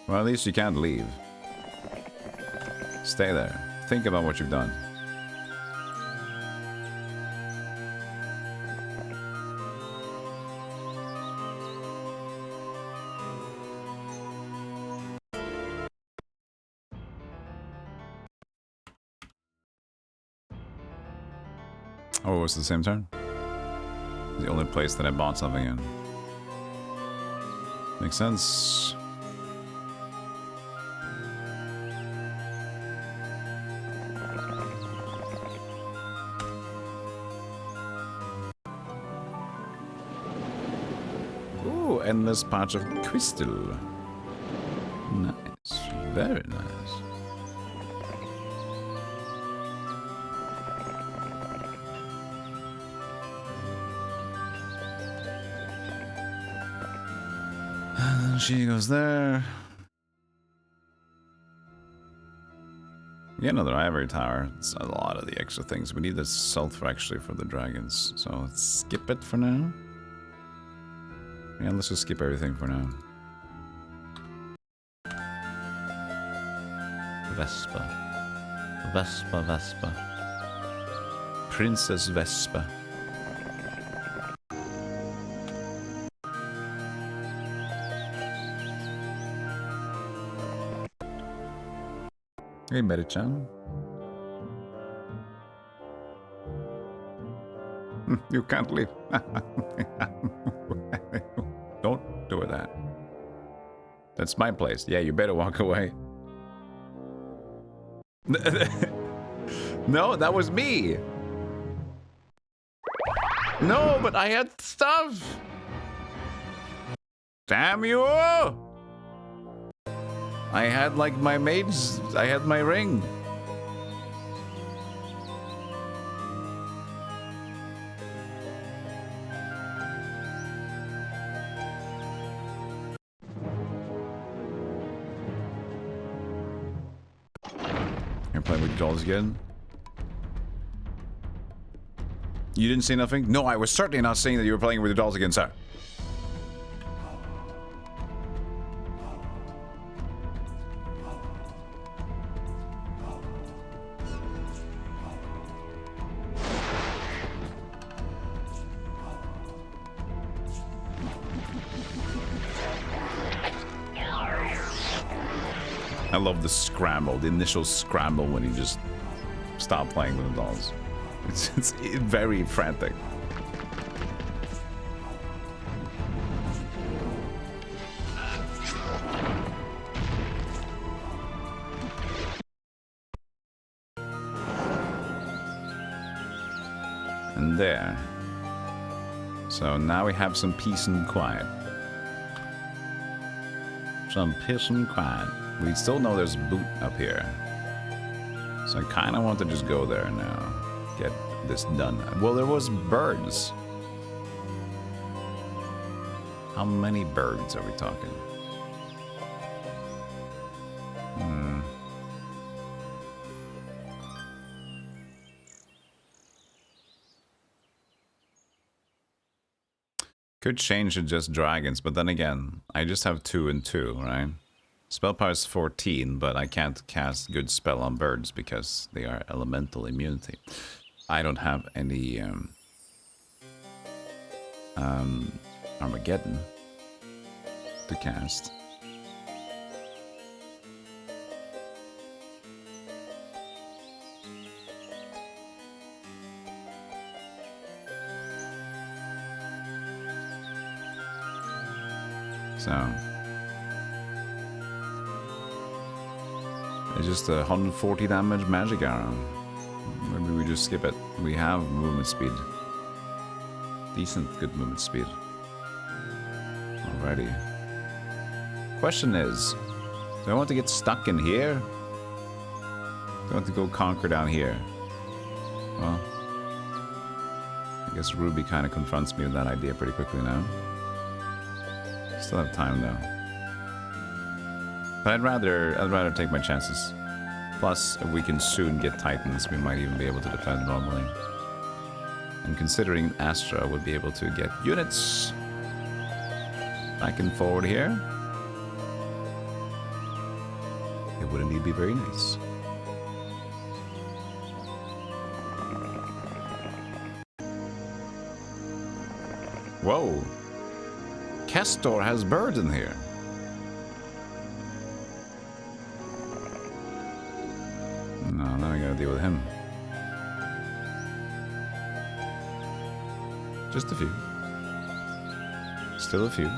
Well, at least you can't leave. Stay there. Think about what you've done. Oh, it was the same turn? The only place that I bought something in. Makes sense. Ooh, endless patch of crystal. Nice. Very nice. She goes there. We get another ivory tower. It's a lot of the extra things. We need the sulfur actually for the dragons. So let's skip it for now. Yeah, let's just skip everything for now. Vespa. Vespa, Vespa. Princess Vespa. Hey, Medi-chan. You can't leave. Don't do that. That's my place. Yeah, you better walk away. No, that was me. No, but I had stuff. Damn you. I had like my maid's, I had my ring. You're playing with dolls again? You didn't see nothing? No, I was certainly not saying that you were playing with the dolls again, sir. I love the scramble, the initial scramble when you just stop playing with the dolls. It's very frantic. And there. So now we have some peace and quiet. Some peace and quiet. We still know there's boot up here. So I kind of want to just go there now. Get this done. Well, there was birds. How many birds are we talking? Could change to just dragons, but then again, I just have 2 and 2, right? Spell power is 14, but I can't cast good spell on birds because they are elemental immunity. I don't have any Armageddon to cast. So it's just a 140 damage magic arrow. Maybe we just skip it. We have movement speed. Decent, good movement speed. Alrighty. Question is, do I want to get stuck in here? Do I want to go conquer down here? Well, I guess Ruby kind of confronts me with that idea pretty quickly now. Still have time though. But I'd rather take my chances. Plus, if we can soon get Titans, we might even be able to defend normally. And considering Astra would be able to get units back and forward here, it would indeed be very nice. Whoa! Castor has birds in here. No, now I gotta deal with him. Just a few. Still a few.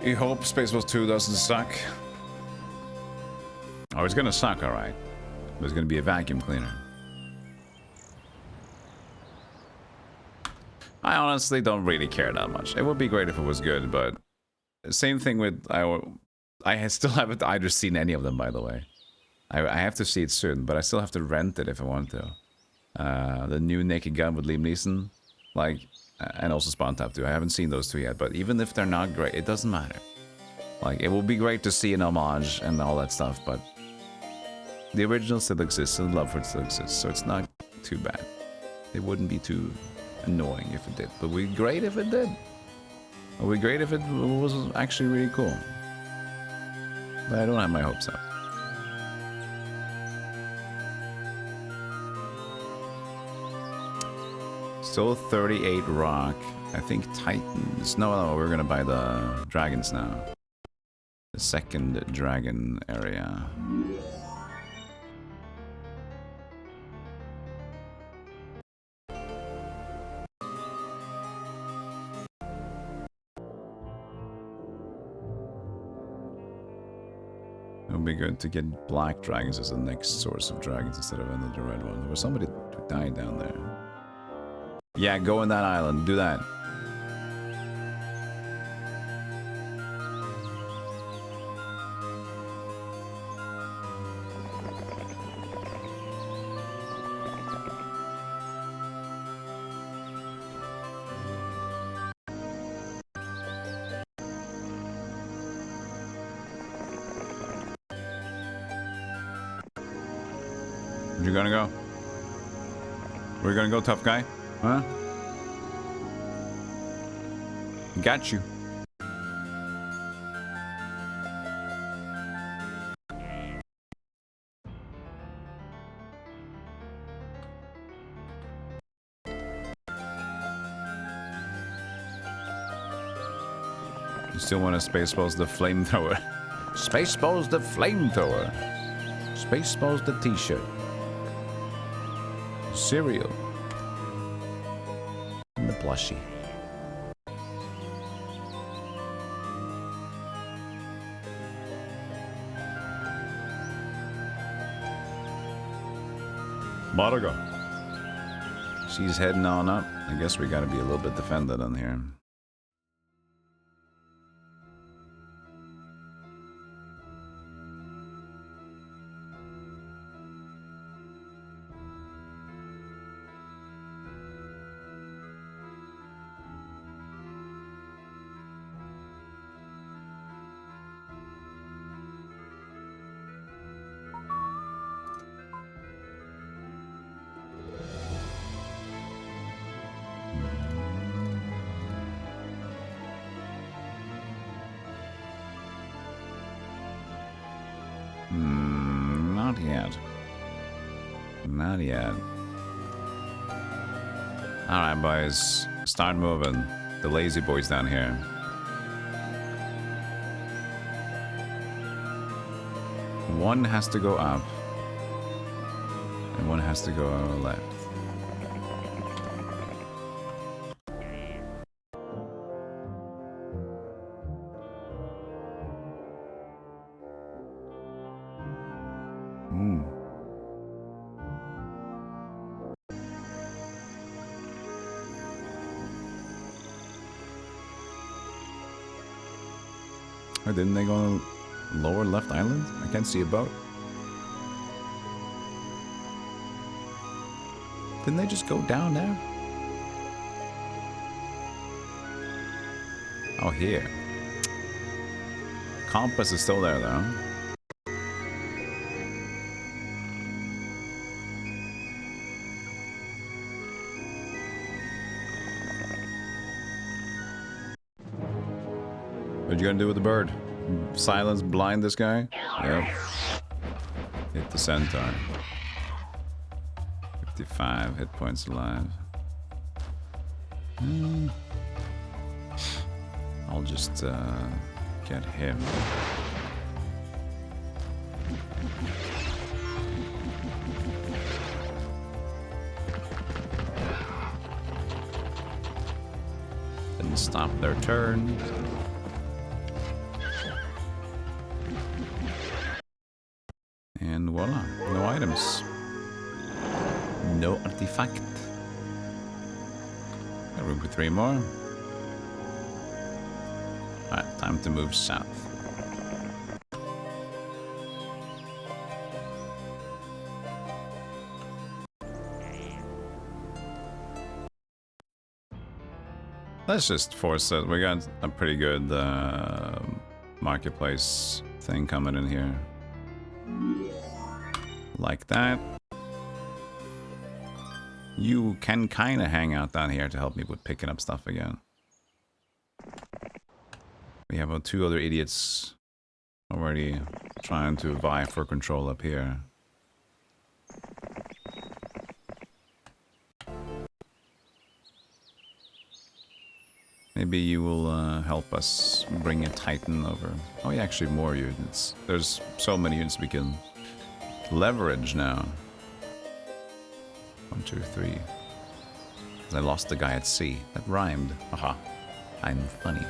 You hope Space Wars 2 doesn't suck. Oh, it's gonna suck, alright. But it's gonna be a vacuum cleaner. I honestly don't really care that much. It would be great if it was good, but same thing with I still haven't either seen any of them, by the way. I have to see it soon, but I still have to rent it if I want to. The new Naked Gun with Liam Neeson, like, and also Spawn Tap 2. I haven't seen those two yet, but even if they're not great, it doesn't matter. Like, it will be great to see an homage and all that stuff, but the original still exists and the love for it still exists, so it's not too bad. It wouldn't be too annoying if it did, but it would be great if it did. It would be great if it was actually really cool. But I don't have my hopes up. Still 38 rock. I think Titans. No, we're gonna buy the dragons now. The second dragon area. It would be good to get black dragons as the next source of dragons instead of another red one. There was somebody who died down there. Yeah, go on that island. Do that. Where you gonna go? Where you gonna go, tough guy? Huh? Got you. You still want to Space Balls the flamethrower? Space Balls the flamethrower. Space Balls the t-shirt. Cereal. And the plushie. Maraga. She's heading on up. I guess we gotta be a little bit defended on here. Not yet. Alright, boys. Start moving. The lazy boys down here. One has to go up. And one has to go left. Oh, didn't they go on the lower left island? I can't see a boat. Didn't they just go down there? Oh, here. Compass is still there, though. What you gonna do with the bird? Silence blind this guy? Yep. Hit the centaur. 55 hit points alive. I'll just get him. Didn't stop their turn. And voila, no items. No artifact. Got room for 3 more. Alright, time to move south. Let's just force it. We got a pretty good marketplace thing coming in here. Like that. You can kind of hang out down here to help me with picking up stuff again. We have 2 other idiots already trying to vie for control up here. Maybe you will help us bring a Titan over. Oh yeah, actually more units. There's so many units we can leverage now. 1, 2, 3. Because I lost the guy at sea. That rhymed. Haha. I'm funny.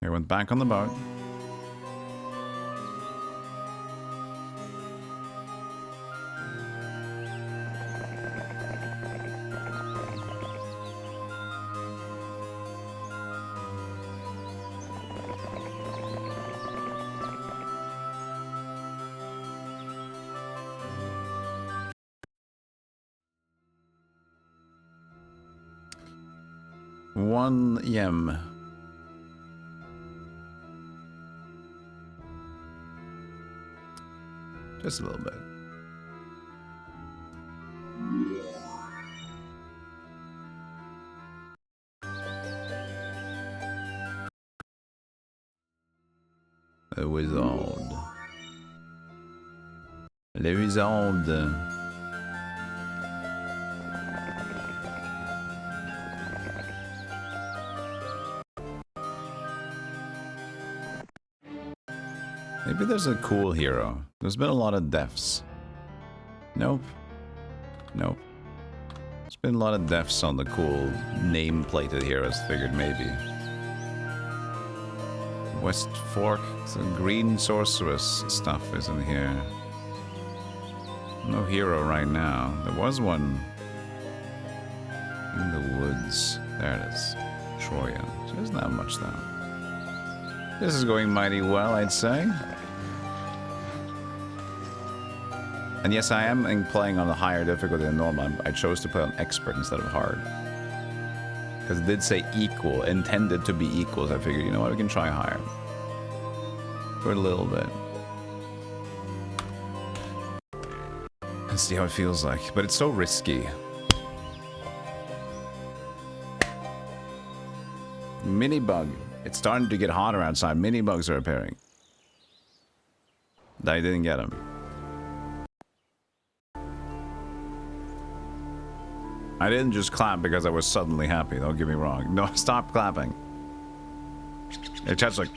He went back on the boat. One yem. Just a little bit. Le wizard. Le wizard. Maybe there's a cool hero. There's been a lot of deaths. Nope. Nope. There's been a lot of deaths on the cool name-plated heroes. Figured maybe. West Fork, some green sorceress stuff is in here. No hero right now. There was one in the woods. There it is. Troyan. So there's not much though. This is going mighty well, I'd say. And yes, I am playing on a higher difficulty than normal. I chose to play on expert instead of hard. Because it did say equal, intended to be equal, so I figured, you know what, we can try higher. for a little bit. And see how it feels like. But it's so risky. Mini bug. It's starting to get hotter outside. Mini bugs are appearing. I didn't get them. I didn't just clap because I was suddenly happy. Don't get me wrong. No, stop clapping. It's just like...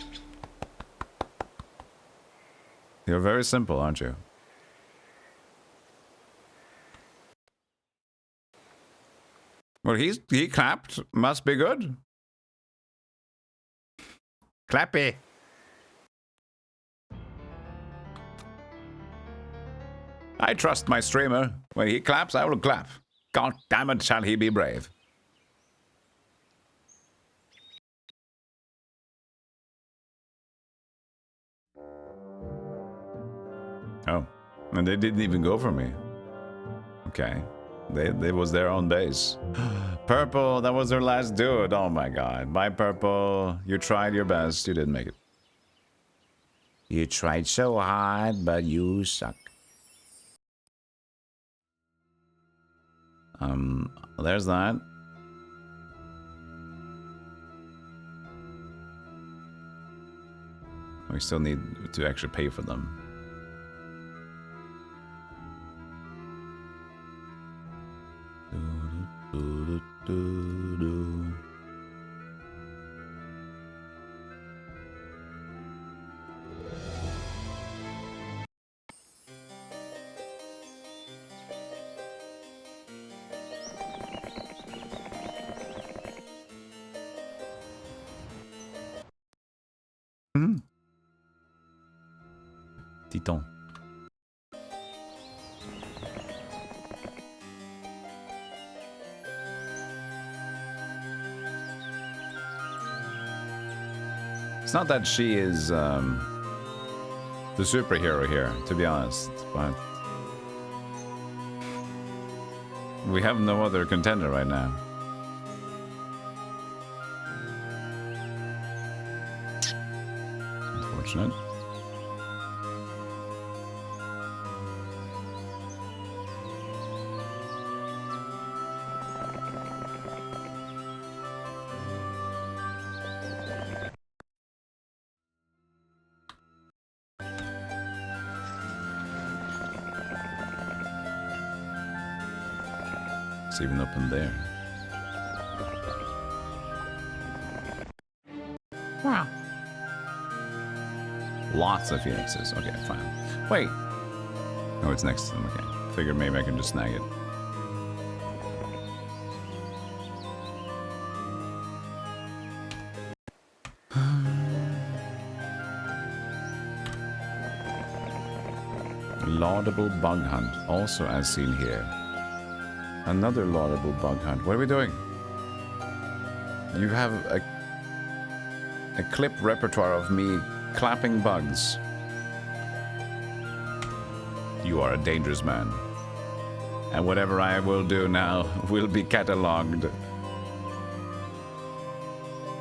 You're very simple, aren't you? Well, he clapped. Must be good. Clappy. I trust my streamer. When he claps, I will clap. God damn it, shall he be brave. Oh, and they didn't even go for me. Okay. They was their own base. Purple, that was their last dude. Oh my god. Bye, Purple. You tried your best. You didn't make it. You tried so hard, but you suck. There's that. We still need to actually pay for them. Titon. It's not that she is the superhero here, to be honest, but we have no other contender right now. Unfortunate. It's even up in there. Wow. Lots of phoenixes. Okay, fine. Wait. Oh, it's next to them. Okay. Figured maybe I can just snag it. Laudable bug hunt, also as seen here. Another laudable bug hunt. What are we doing? You have a clip repertoire of me clapping bugs. You are a dangerous man. And whatever I will do now will be catalogued.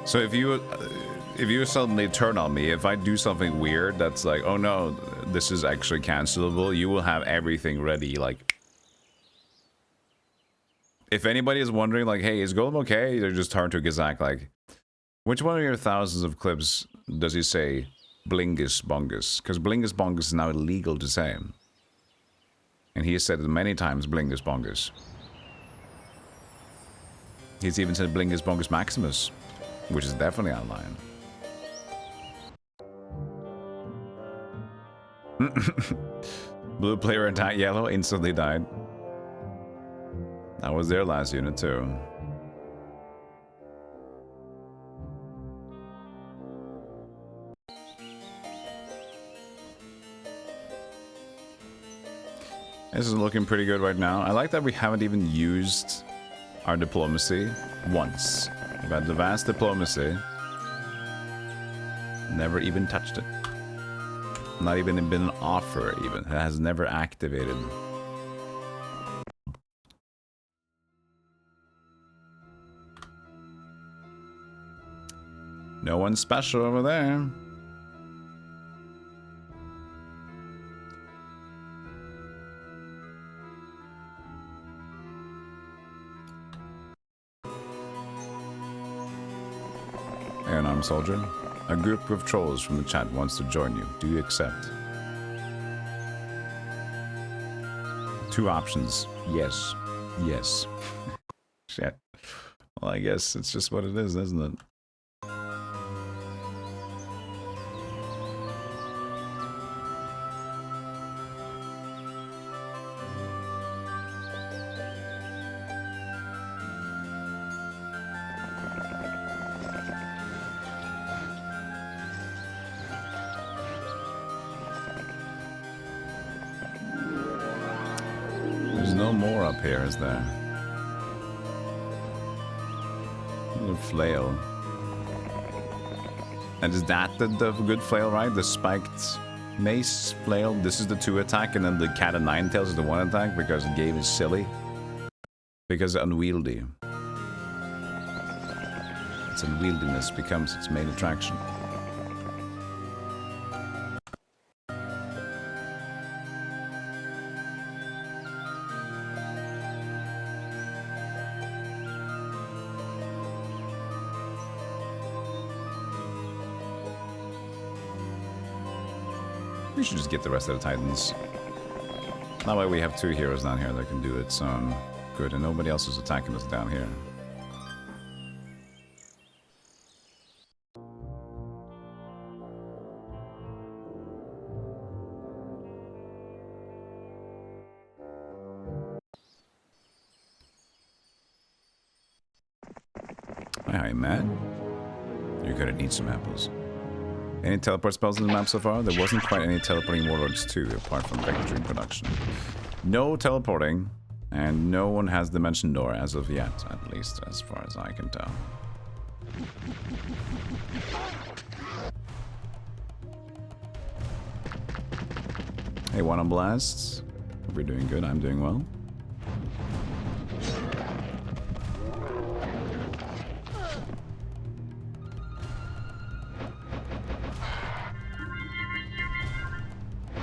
So if you suddenly turn on me, if I do something weird that's like, oh no, this is actually cancelable, you will have everything ready, like... If anybody is wondering, like, hey, is Golem okay? They just turn to Gazak, like, which one of your thousands of clips does he say Blingus Bongus? Because Blingus Bongus is now illegal to say. And he has said it many times, Blingus Bongus. He's even said Blingus Bongus Maximus, which is definitely online. Blue player attacked yellow, instantly died. That was their last unit too. This is looking pretty good right now. I like that we haven't even used our diplomacy once. We've had the vast diplomacy. Never even touched it. Not even been an offer even. It has never activated. No one special over there. unarmed soldier. A group of trolls from the chat wants to join you. Do you accept? 2 options. Yes. Yes. Shit. Well, I guess it's just what it is, isn't it? There's no more up here, is there? A flail. And is that the good flail, right? The spiked mace flail? This is the 2 attack, and then the cat of 9 tails is the 1 attack because the game is silly. Because unwieldy. Its unwieldiness becomes its main attraction. We should just get the rest of the Titans. That way we have 2 heroes down here that can do it, so good, and nobody else is attacking us down here. Hi, Matt. You're gonna need some apples. Any teleport spells in the map so far? There wasn't quite any teleporting warlords too, apart from Vector production. No teleporting, and no one has Dimension Door as of yet, at least as far as I can tell. Hey, one on blast. We're doing good. I'm doing well.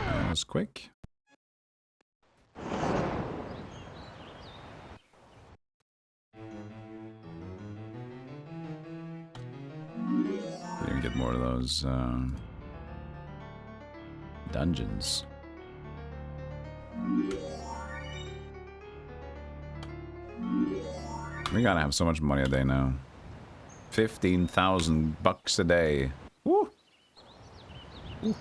That was quick. You can get more of those dungeons. We gotta have so much money a day now. 15,000 bucks a day. Woo! Woo.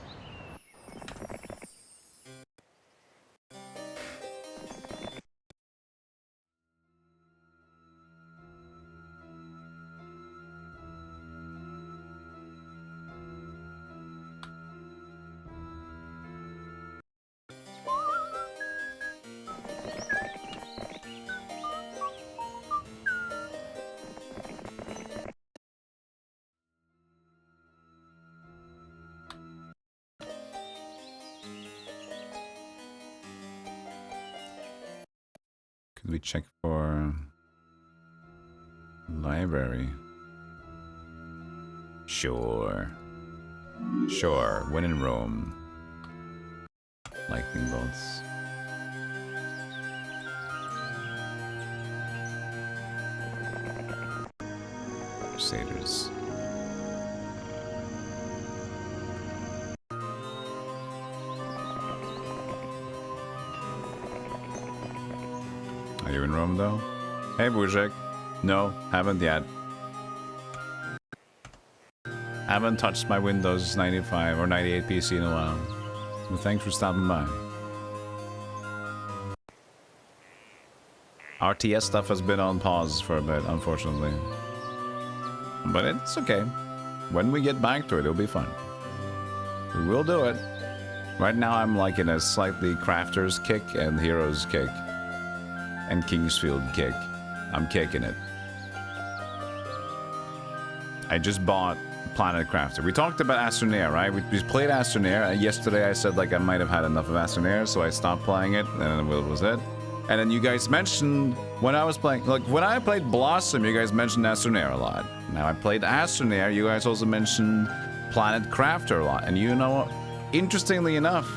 Could we check for library? Sure. Sure. When in Rome. Lightning bolts. Crusaders. Are you in Rome, though? Hey, Bujek. No, haven't yet. Haven't touched my Windows 95 or 98 PC in a while. Well, thanks for stopping by. RTS stuff has been on pause for a bit, unfortunately. But it's okay. When we get back to it, it'll be fun. We will do it. Right now, I'm like in a slightly crafter's kick and hero's kick. And Kingsfield kick. I'm kicking it. I just bought Planet Crafter. We talked about Astroneer, right? We played Astroneer. Yesterday I said like I might have had enough of Astroneer, so I stopped playing it, and it was it. And then you guys mentioned when I was playing, like when I played Blossom, you guys mentioned Astroneer a lot. Now I played Astroneer, you guys also mentioned Planet Crafter a lot. And you know what? Interestingly enough,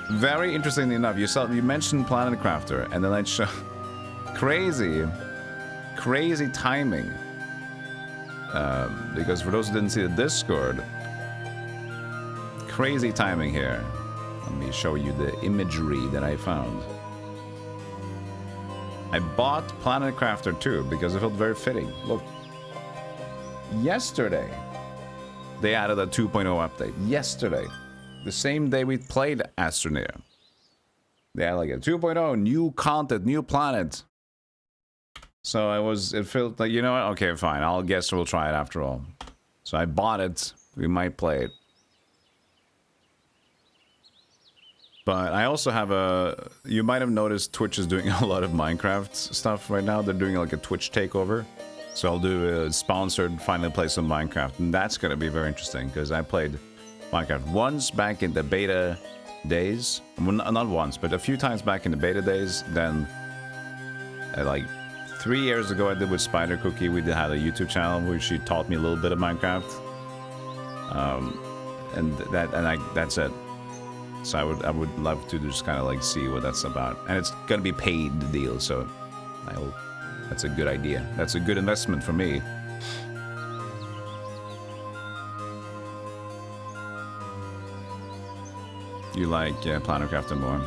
very interestingly enough, you mentioned Planet Crafter, and then I show crazy timing. Because for those who didn't see the Discord, crazy timing here. Let me show you the imagery that I found. I bought Planet Crafter 2 because it felt very fitting. Look, yesterday they added a 2.0 update. Yesterday, the same day we played Astroneer, they had like a 2.0, new content, new planet. So it felt like, you know what? Okay, fine. I'll guess we'll try it after all. So I bought it. We might play it. But I also have a... You might have noticed Twitch is doing a lot of Minecraft stuff right now. They're doing like a Twitch takeover. So I'll do a sponsored finally play some Minecraft. And that's going to be very interesting because I played Minecraft once back in the beta days. Well, not once, but a few times back in the beta days. Then, like 3 years ago, I did with Spider Cookie. We did have a YouTube channel where she taught me a little bit of Minecraft. That's it. So I would love to just kind of like see what that's about. And it's going to be paid, the deal, so that's a good idea. That's a good investment for me. You like Planet Crafter more?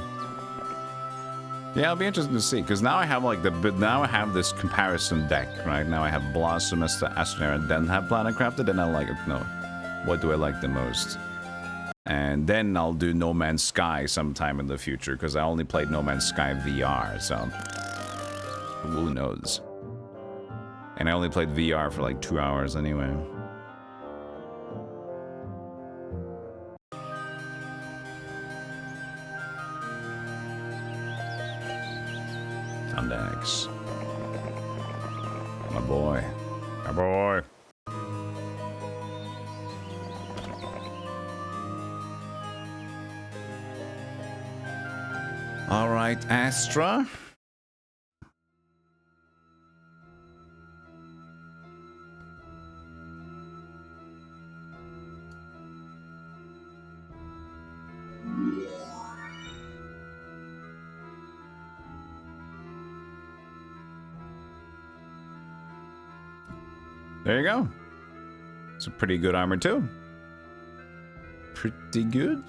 Yeah, it'll be interesting to see, because now I have like now I have this comparison deck, right? Now I have Blossom, Astroneer, and then have Planet Crafter, then I like it. No. What do I like the most? And then I'll do No Man's Sky sometime in the future, because I only played No Man's Sky VR, so who knows? And I only played VR for like 2 hours anyway. Thundex. My boy. My boy. All right, Astra. There you go. It's a pretty good armor too. Pretty good.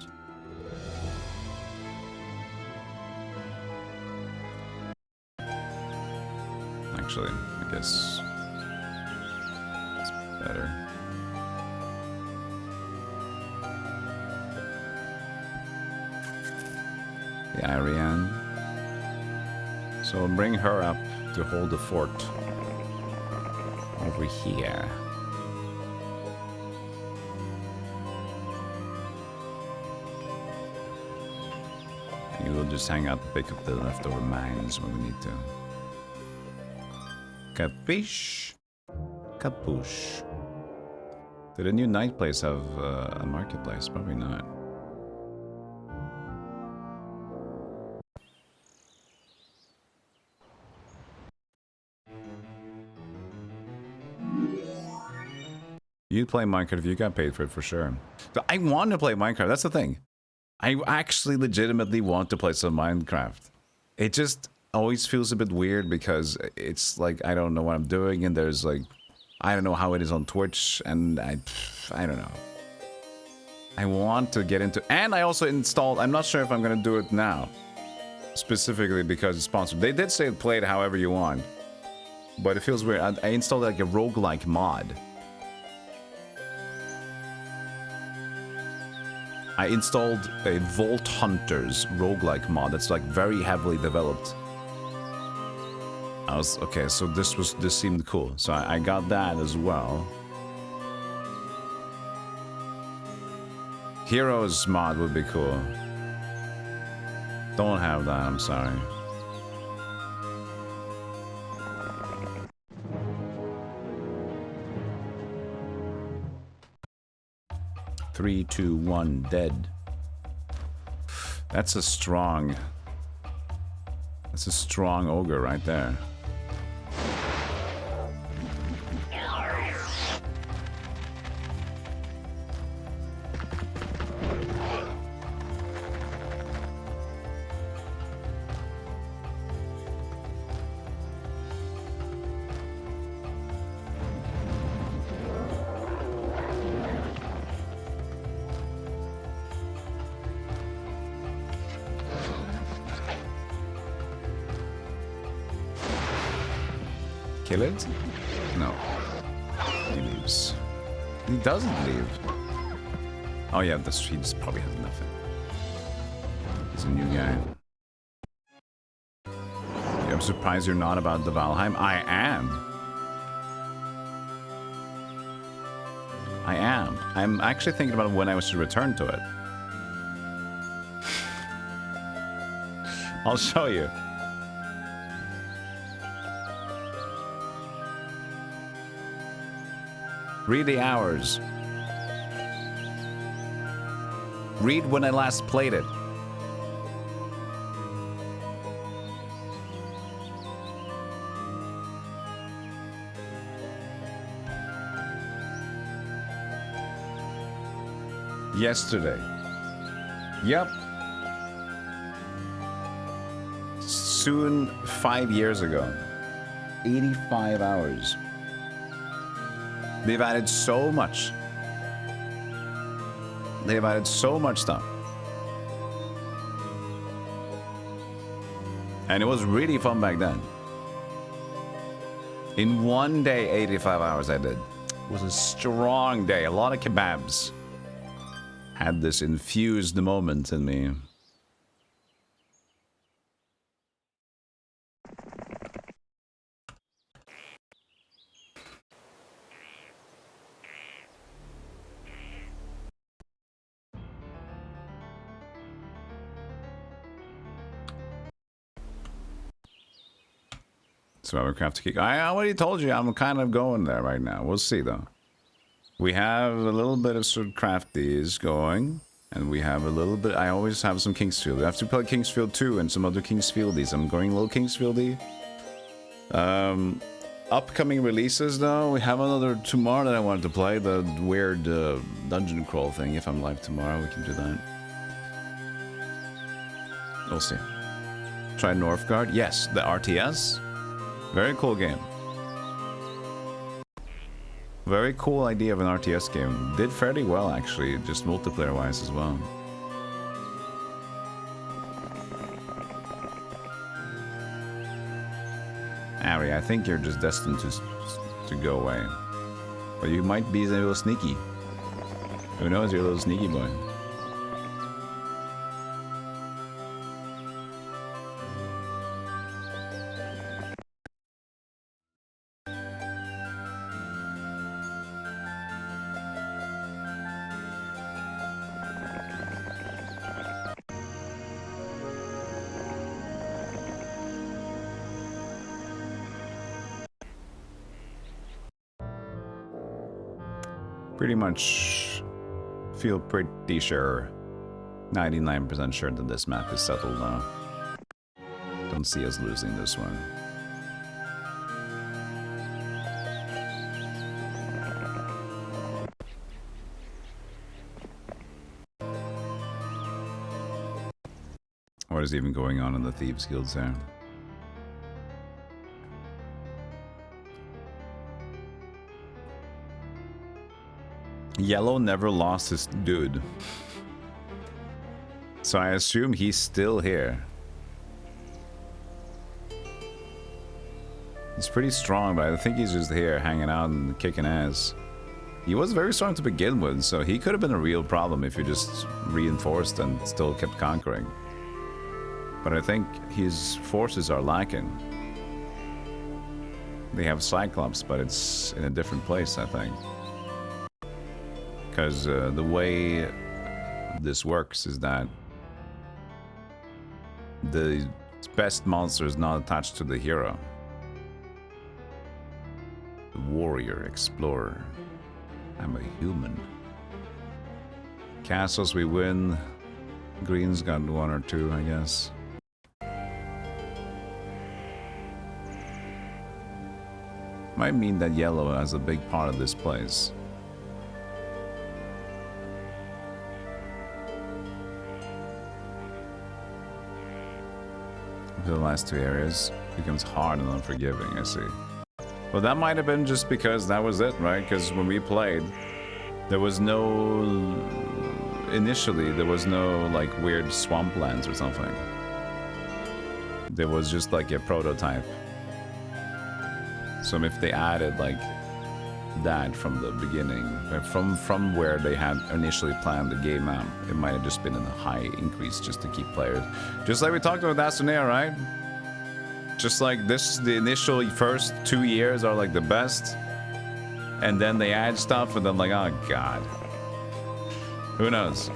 Actually, I guess it's better. The Ariane. So bring her up to hold the fort. Over here. You will just hang out and pick up the leftover mines when we need to. Capiche? Capuche. Did the new night place have a marketplace? Probably not. You'd play Minecraft if you got paid for it, for sure. But I want to play Minecraft. That's the thing. I actually legitimately want to play some Minecraft. It just always feels a bit weird because it's like I don't know what I'm doing, and there's like I don't know how it is on Twitch, and I don't know. I want to get into, and I also installed. I'm not sure if I'm gonna do it now, specifically because it's sponsored. They did say play it however you want, but it feels weird. I installed like a roguelike mod. I installed a Vault Hunters roguelike mod that's like very heavily developed. I was okay, so this seemed cool, so I got that as well. Heroes mod would be cool. Don't have that, I'm sorry. Three, two, one, dead. That's a strong ogre right there. kill it? No. He leaves. He doesn't leave. Oh yeah, he just probably has nothing. He's a new guy. I'm surprised you're not about the Valheim. I am. I am. I'm actually thinking about when I should return to it. I'll show you. Read the hours. Read when I last played it. Yesterday. Yep. Soon 5 years ago. 85 hours. They've added so much. They've added so much stuff. And it was really fun back then. In one day, 85 hours I did. It was a strong day. A lot of kebabs. Had this infused moment in me. Survivorcraft kick. I already told you I'm kind of going there right now. We'll see though. We have a little bit of sort of crafties going, and we have a little bit. I always have some Kingsfield. I have to play Kingsfield 2 and some other Kingsfieldies. I'm going a little Kingsfieldy. Upcoming releases though, we have another tomorrow that I wanted to play, the weird dungeon crawl thing. If I'm live tomorrow, we can do that. We'll see. Try Northgard. Yes, the RTS. Very cool game. Very cool idea of an RTS game. Did fairly well actually, just multiplayer wise as well. Ari, I think you're just destined to go away. But you might be a little sneaky. Who knows, you're a little sneaky boy. Pretty much feel pretty sure, 99% sure that this map is settled now. Don't see us losing this one. What is even going on in the Thieves Guilds there? Yellow never lost his dude. So I assume he's still here. He's pretty strong, but I think he's just here hanging out and kicking ass. He was very strong to begin with, so he could have been a real problem if you just reinforced and still kept conquering. But I think his forces are lacking. They have Cyclops, but it's in a different place, I think. Because the way this works is that the best monster is not attached to the hero. The warrior, explorer. I'm a human. Castles we win. Green's got one or two, I guess. Might mean that yellow has a big part of this place. The last two areas becomes hard and unforgiving, I see. Well, that might have been just because that was it, right? Because when we played, there was no... Initially, there was no, like, weird swamplands or something. There was just, like, a prototype. So if they added like that from the beginning, from where they had initially planned the game out, it might have just been in a high increase just to keep players. Just like we talked about Astroneer, right? Just like this, the initial first 2 years are like the best, and then they add stuff, and then like, oh god, who knows?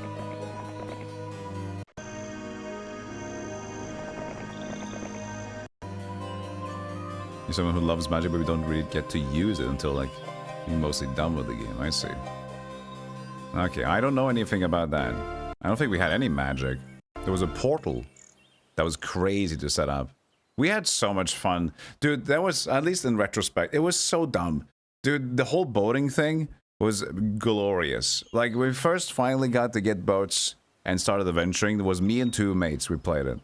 You're someone who loves magic, but we don't really get to use it until like you're mostly done with the game. I see. Okay, I don't know anything about that. I don't think we had any magic. There was a portal that was crazy to set up. We had so much fun. Dude, that was, at least in retrospect, it was so dumb. Dude, the whole boating thing was glorious. Like, when we first finally got to get boats and started adventuring, there was me and 2 mates, we played it.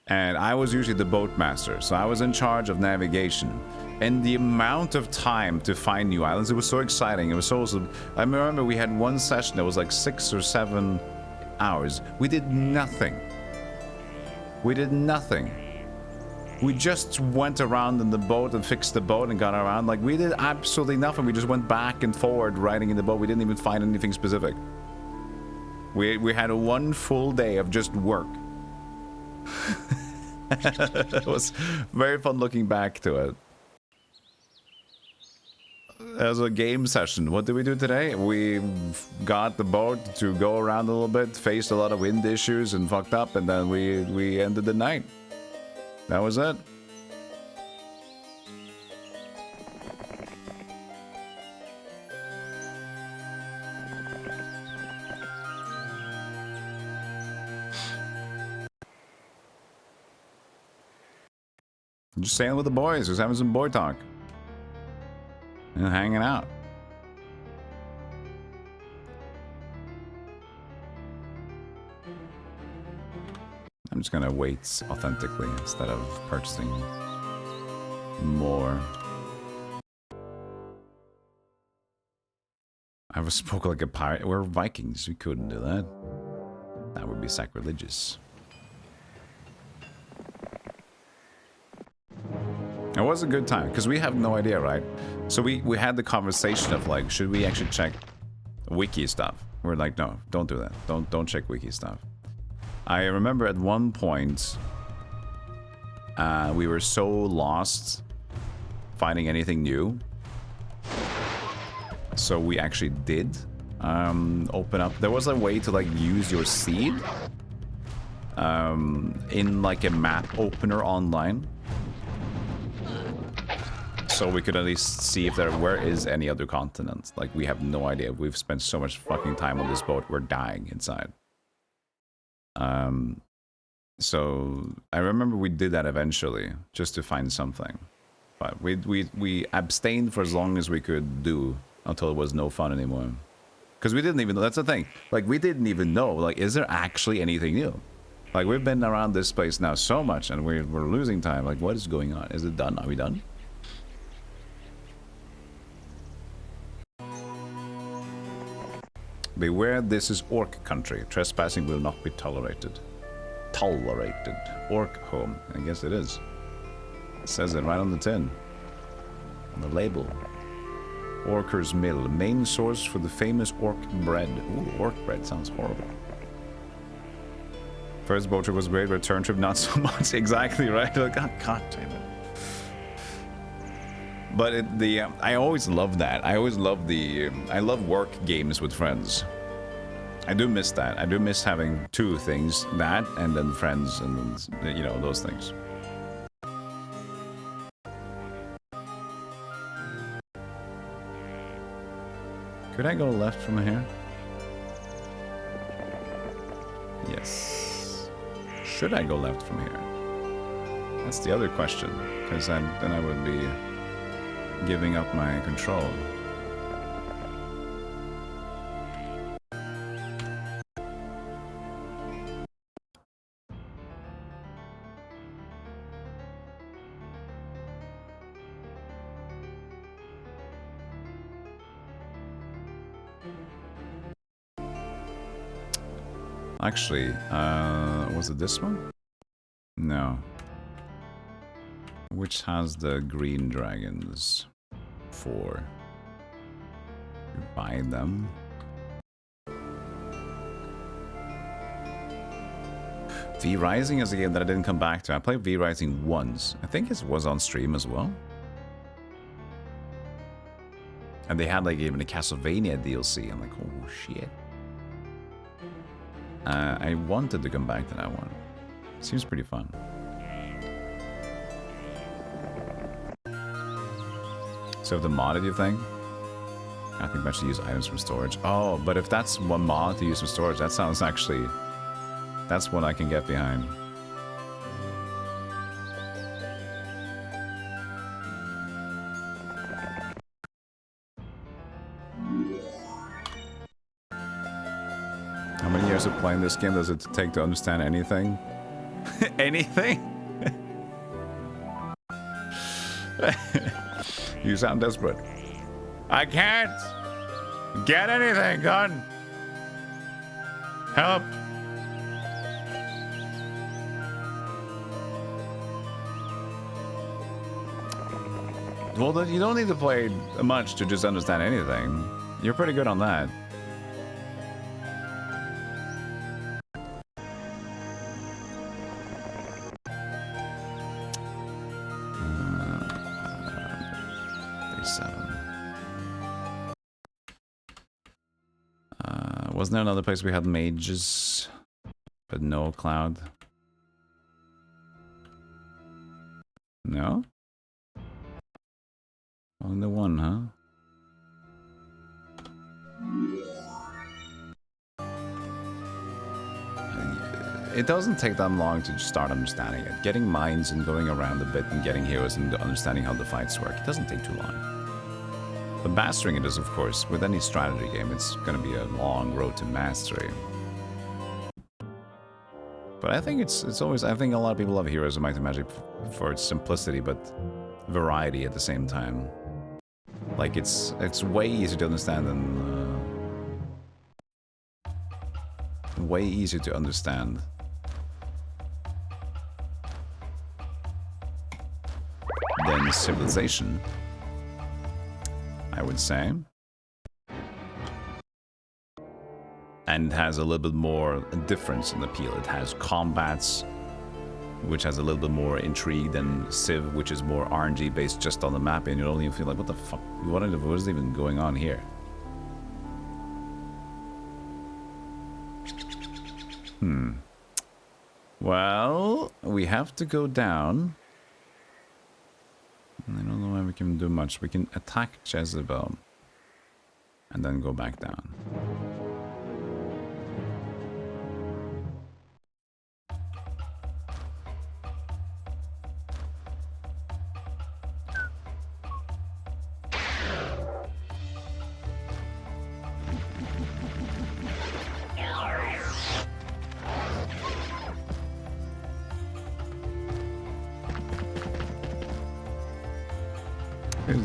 And I was usually the boat master, so I was in charge of navigation. And the amount of time to find new islands, it was so exciting. It was so awesome. I remember we had one session that was like 6 or 7 hours. We did nothing. We did nothing. We just went around in the boat and fixed the boat and got around. Like, we did absolutely nothing. We just went back and forward riding in the boat. We didn't even find anything specific. We had 1 full day of just work. It was very fun looking back to it. As a game session, what did we do today? We got the boat to go around a little bit, faced a lot of wind issues and fucked up, and then we ended the night. That was it. Just sailing with the boys, just having some boy talk. And hanging out. I'm just gonna wait authentically instead of purchasing more. I was spoke like a pirate. We're Vikings, we couldn't do that. That would be sacrilegious. It was a good time, because we have no idea, right? So we had the conversation of like, should we actually check wiki stuff? We're like, no, don't do that. Don't check wiki stuff. I remember at one point, we were so lost finding anything new. So we actually did open up. There was a way to like use your seed in like a map opener online. So we could at least see if where is any other continent. Like, we have no idea. We've spent so much fucking time on this boat. We're dying inside. So I remember we did that eventually, just to find something. But we abstained for as long as we could do until it was no fun anymore. Because we didn't even know. That's the thing. Like, we didn't even know. Like, is there actually anything new? Like, we've been around this place now so much, and we're losing time. Like, what is going on? Is it done? Are we done? Beware, this is orc country. Trespassing will not be tolerated. Tolerated. Orc home. I guess it is. It says it right on the tin. On the label. Orker's Mill. Main source for the famous orc bread. Ooh, orc bread sounds horrible. First boat trip was great, return trip not so much. Exactly, right? Like, oh, god damn it. But I always love that. I always love I love work games with friends. I do miss that. I do miss having 2 things, that and then friends and then, you know, those things. Could I go left from here? Yes. Should I go left from here? That's the other question, because then I would be giving up my control. Actually, was it this one? No. Which has the green dragons? 4. You buy them. V Rising is a game that I didn't come back to. I played V Rising once. I think it was on stream as well. And they had like even a Castlevania DLC. I'm like, oh shit. I wanted to come back to that one. Seems pretty fun. So if the modded, you think? I think I should use items from storage. Oh, but if that's one mod to use from storage, that sounds actually... That's one I can get behind. How many years of playing this game does it take to understand anything? Anything? You sound desperate. I can't get anything done. Help. Well, you don't need to play much to just understand anything. You're pretty good on that. Wasn't there another place we had mages, but no cloud? No? Only one, huh? It doesn't take that long to start understanding it. Getting mines and going around a bit and getting heroes and understanding how the fights work, it doesn't take too long. But mastering it is, of course, with any strategy game, it's going to be a long road to mastery. But I think it's always... I think a lot of people love Heroes of Might and Magic for its simplicity, but variety at the same time. Like, it's way easier to understand than... way easier to understand than Civilization, I would say. And has a little bit more difference in appeal. It has combats, which has a little bit more intrigue than Civ, which is more RNG based just on the map, and you don't even feel like, what the fuck? What is even going on here? Well, we have to go down. I don't know why we can do much. We can attack Jezebel and then go back down.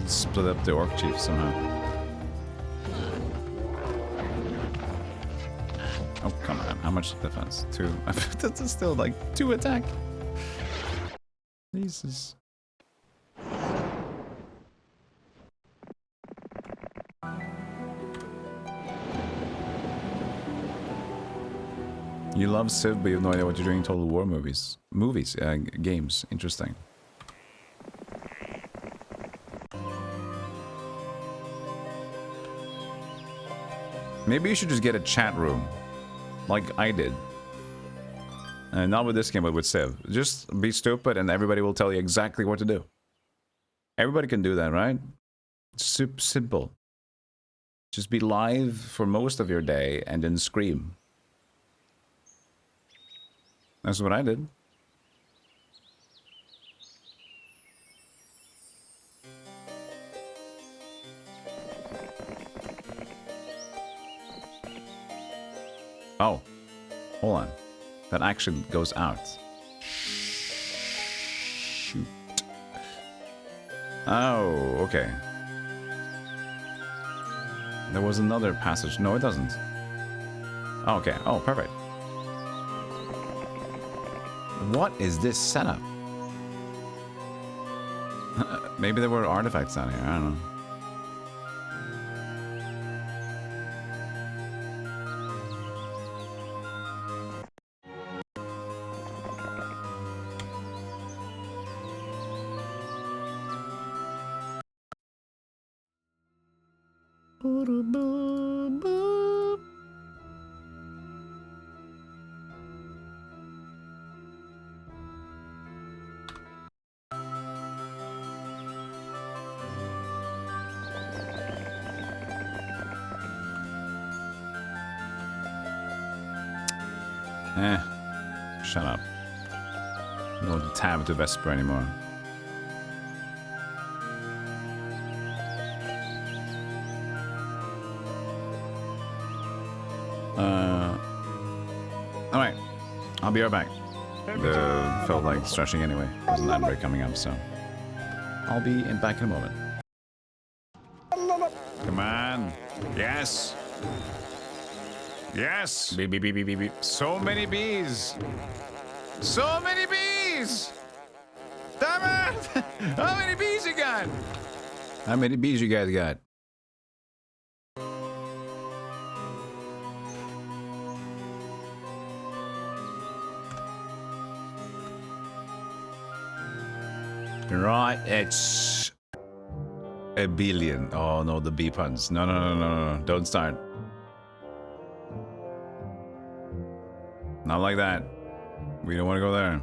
Split up the Orc Chief somehow. Oh, come on. How much defense? 2. That's still like 2 attack. Jesus. You love Civ, but you have no idea what you're doing in Total War movies. Games. Interesting. Maybe you should just get a chat room, like I did. Not with this game, but with Civ. Just be stupid and everybody will tell you exactly what to do. Everybody can do that, right? It's super simple. Just be live for most of your day and then scream. That's what I did. Oh, hold on. That actually goes out. Shoot. Oh, okay. There was another passage. No, it doesn't. Oh, okay. Oh, perfect. What is this setup? Maybe there were artifacts down here. I don't know. Shut up. I'm not going to tab to Vesper anymore. Alright. I'll be right back. Felt like stretching anyway. There's an ad break coming up, so I'll be back in a moment. Come on. Yes. Yes. Beep, beep, beep, beep, beep, beep. So many bees. So many bees. Damn it. How many bees you got? How many bees you guys got? Right, it's a billion. Oh no, the bee puns. No, no, no, no, no. Don't start. Not like that. We don't want to go there.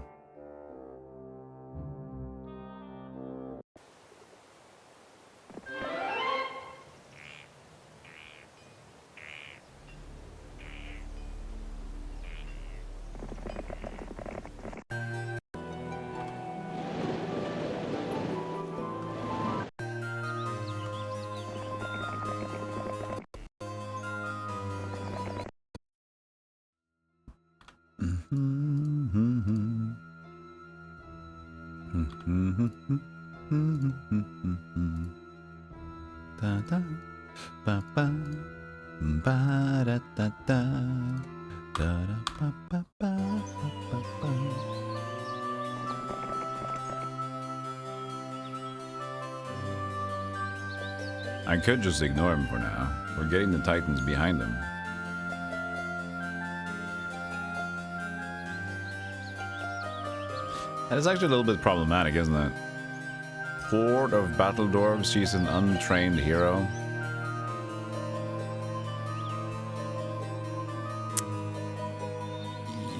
I could just ignore him for now. We're getting the Titans behind him. That is actually a little bit problematic, isn't it? Horde of battle dwarves, she's an untrained hero.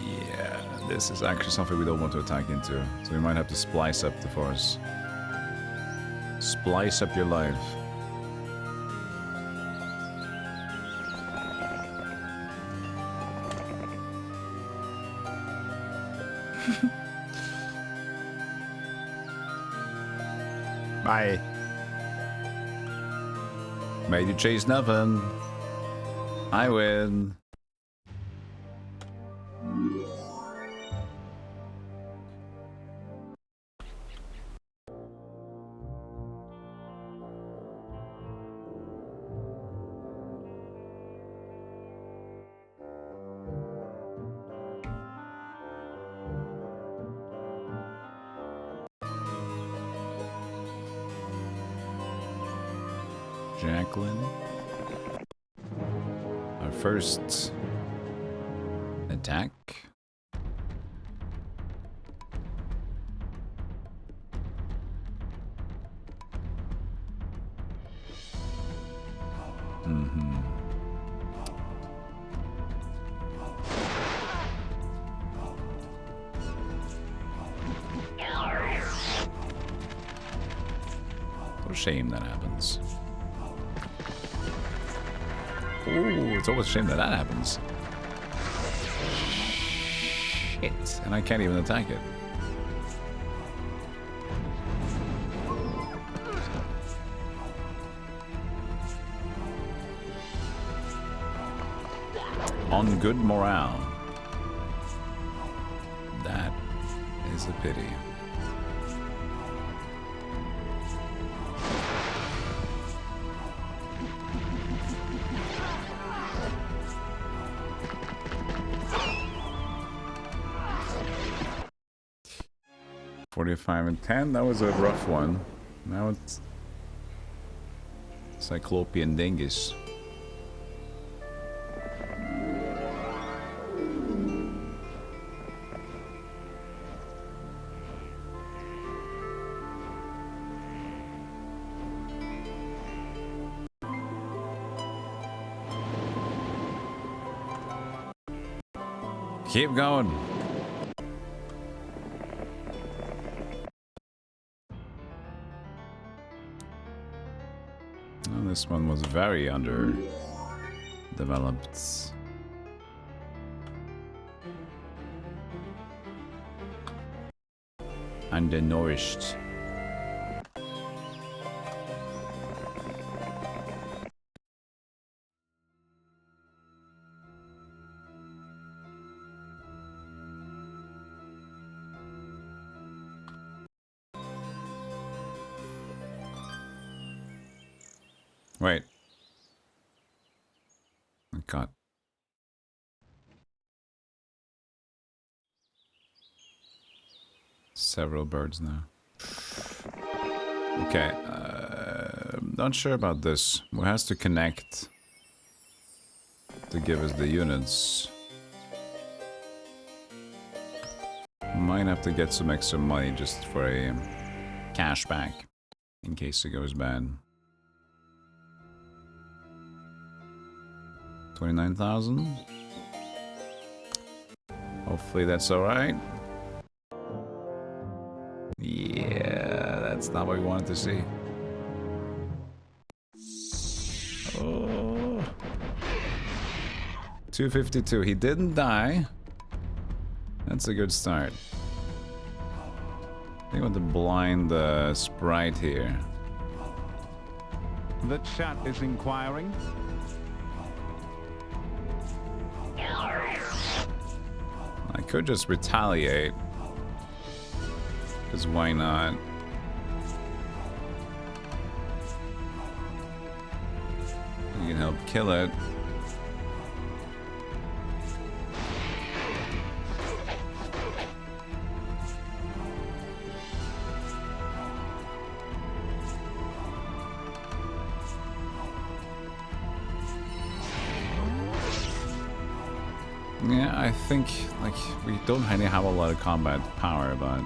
Yeah, this is actually something we don't want to attack into, so we might have to splice up the force. Splice up your life. Bye. Made you chase nothing. I win. Jacqueline. Our first attack. What a shame that happens. Ooh, it's always a shame that that happens. Shit, and I can't even attack it. On good morale. That is a pity. .45 and 10, that was a rough one. Now it's Cyclopean dingus. Keep going. Oh, this one was very underdeveloped. Undernourished. Wait. I got several birds now. Okay, not sure about this. Who has to connect to give us the units? Might have to get some extra money just for a cash back in case it goes bad. 29,000. Hopefully that's alright. Yeah, that's not what we wanted to see. Oh. 252. He didn't die. That's a good start. I think I want to blind the sprite here. The chat is inquiring. I could just retaliate. Because why not? You can help kill it. Yeah, I think, like, we don't really have a lot of combat power, but...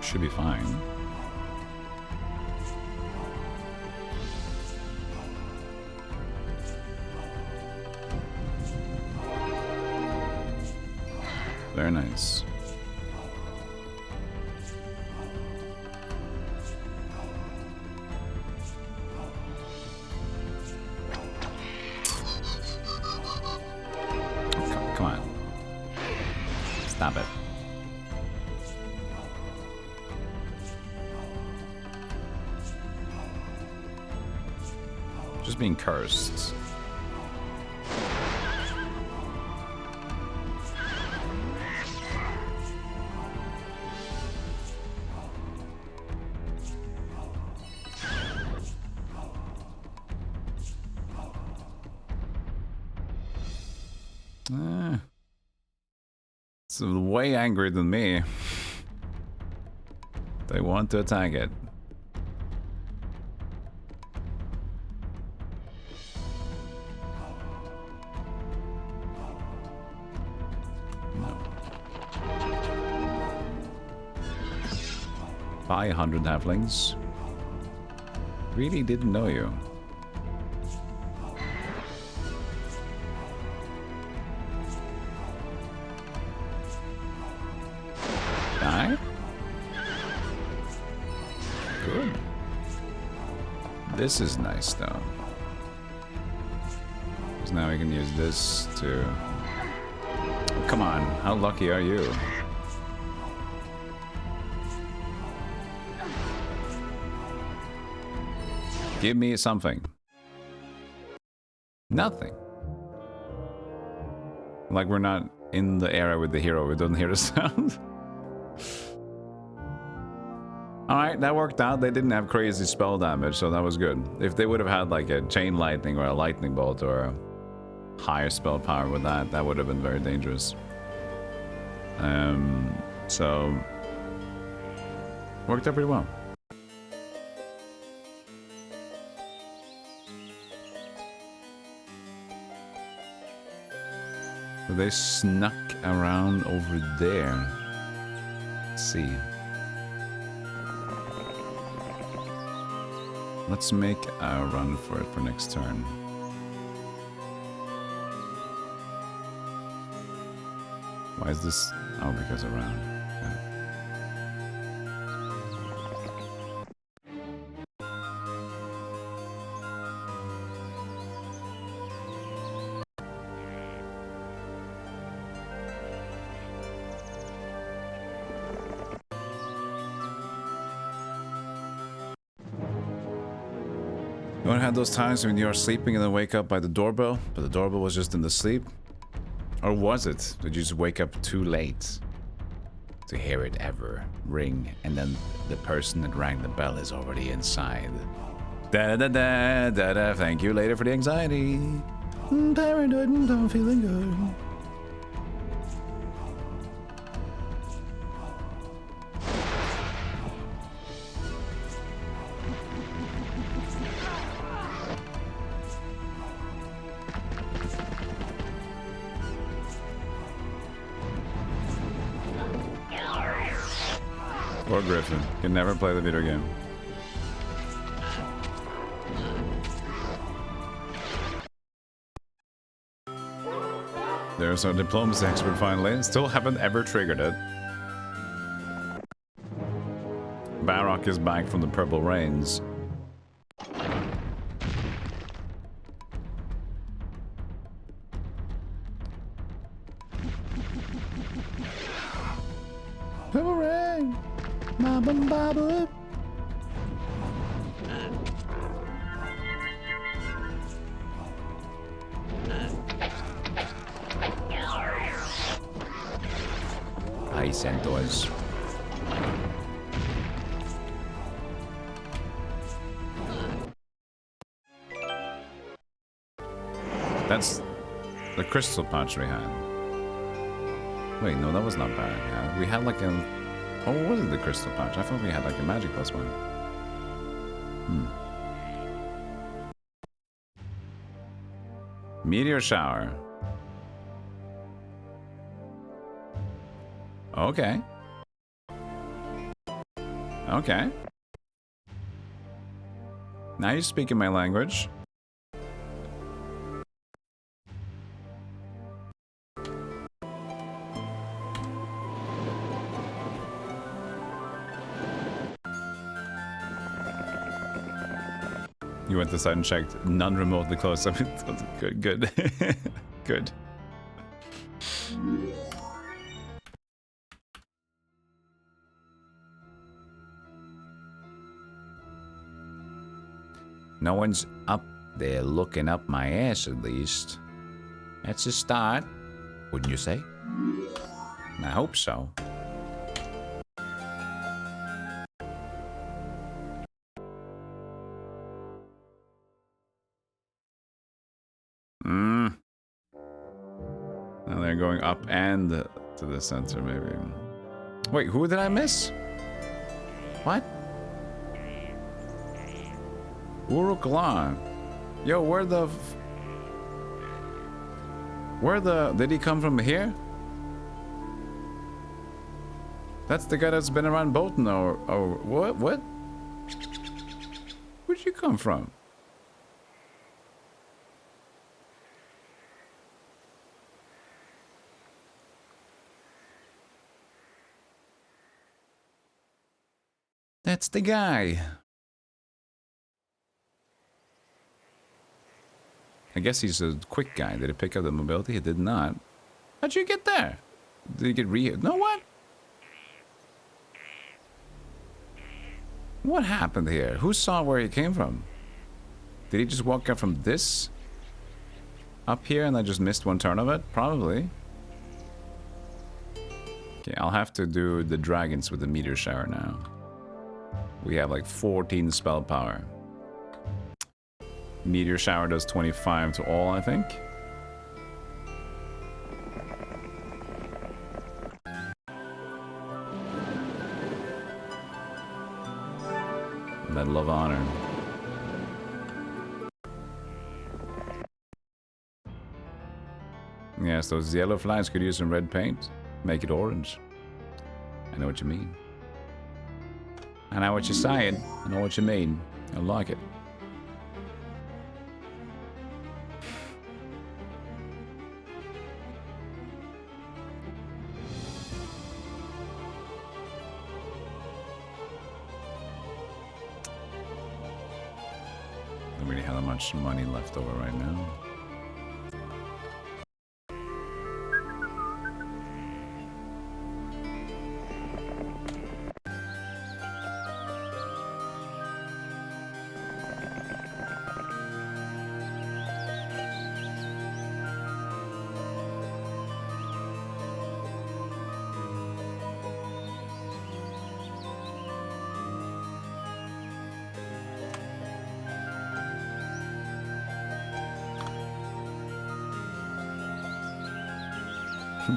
should be fine. Very nice. Come on. Stop it. Just being cursed. It's way angrier than me. They want to attack it. No. Buy 100 halflings. Really didn't know you. Die? Good. This is nice though. Because now we can use this to... Oh, come on, how lucky are you? Give me something. Nothing. Like we're not in the area with the hero, we don't hear the sound. Alright, that worked out. They didn't have crazy spell damage, so that was good. If they would have had like a chain lightning or a lightning bolt or a higher spell power with that, that would have been very dangerous. So worked out pretty well. So they snuck around over there. Let's see. Let's make a run for it for next turn. Why is this? Oh, because around. Okay. You ever had those times when you're sleeping and then wake up by the doorbell, but the doorbell was just in the sleep? Or was it? Did you just wake up too late to hear it ever ring, and then the person that rang the bell is already inside? Da da da da da. Thank you later for the anxiety. Paranoid and I'm feeling good. Or Griffin. Can never play the video game. There's our diplomacy expert finally. Still haven't ever triggered it. Barrock is back from the Purple Rains. Purple Rain! Baba. Hi, Centaurs. That's the crystal pouch we had. Wait, no, that was not bad. Yeah, we had like a... Oh, what was it, the crystal pouch? I thought we had like a magic plus one. Meteor shower. Okay. Okay. Now you're speaking my language. You went aside and checked. None remotely close. I mean, good, good, good. No one's up there looking up my ass, at least. That's a start, wouldn't you say? I hope so. Now they're going up and to the center, maybe. Wait, who did I miss? What? Uruk-Lan. Yo, where the... Did he come from here? That's the guy that's been around Bolton, or what? What? Where'd you come from? That's the guy. I guess he's a quick guy. Did he pick up the mobility? He did not. How'd you get there? Did he get No, what? What happened here? Who saw where he came from? Did he just walk up from this? Up here and I just missed one turn of it? Probably. Okay, I'll have to do the dragons with the meteor shower now. We have like 14 spell power. Meteor shower does 25 to all, I think. Medal of Honor. Yes, those yellow flags could use some red paint. Make it orange. I know what you mean. I know what you're saying. I know what you mean. I like it. Don't really have that much money left over right now.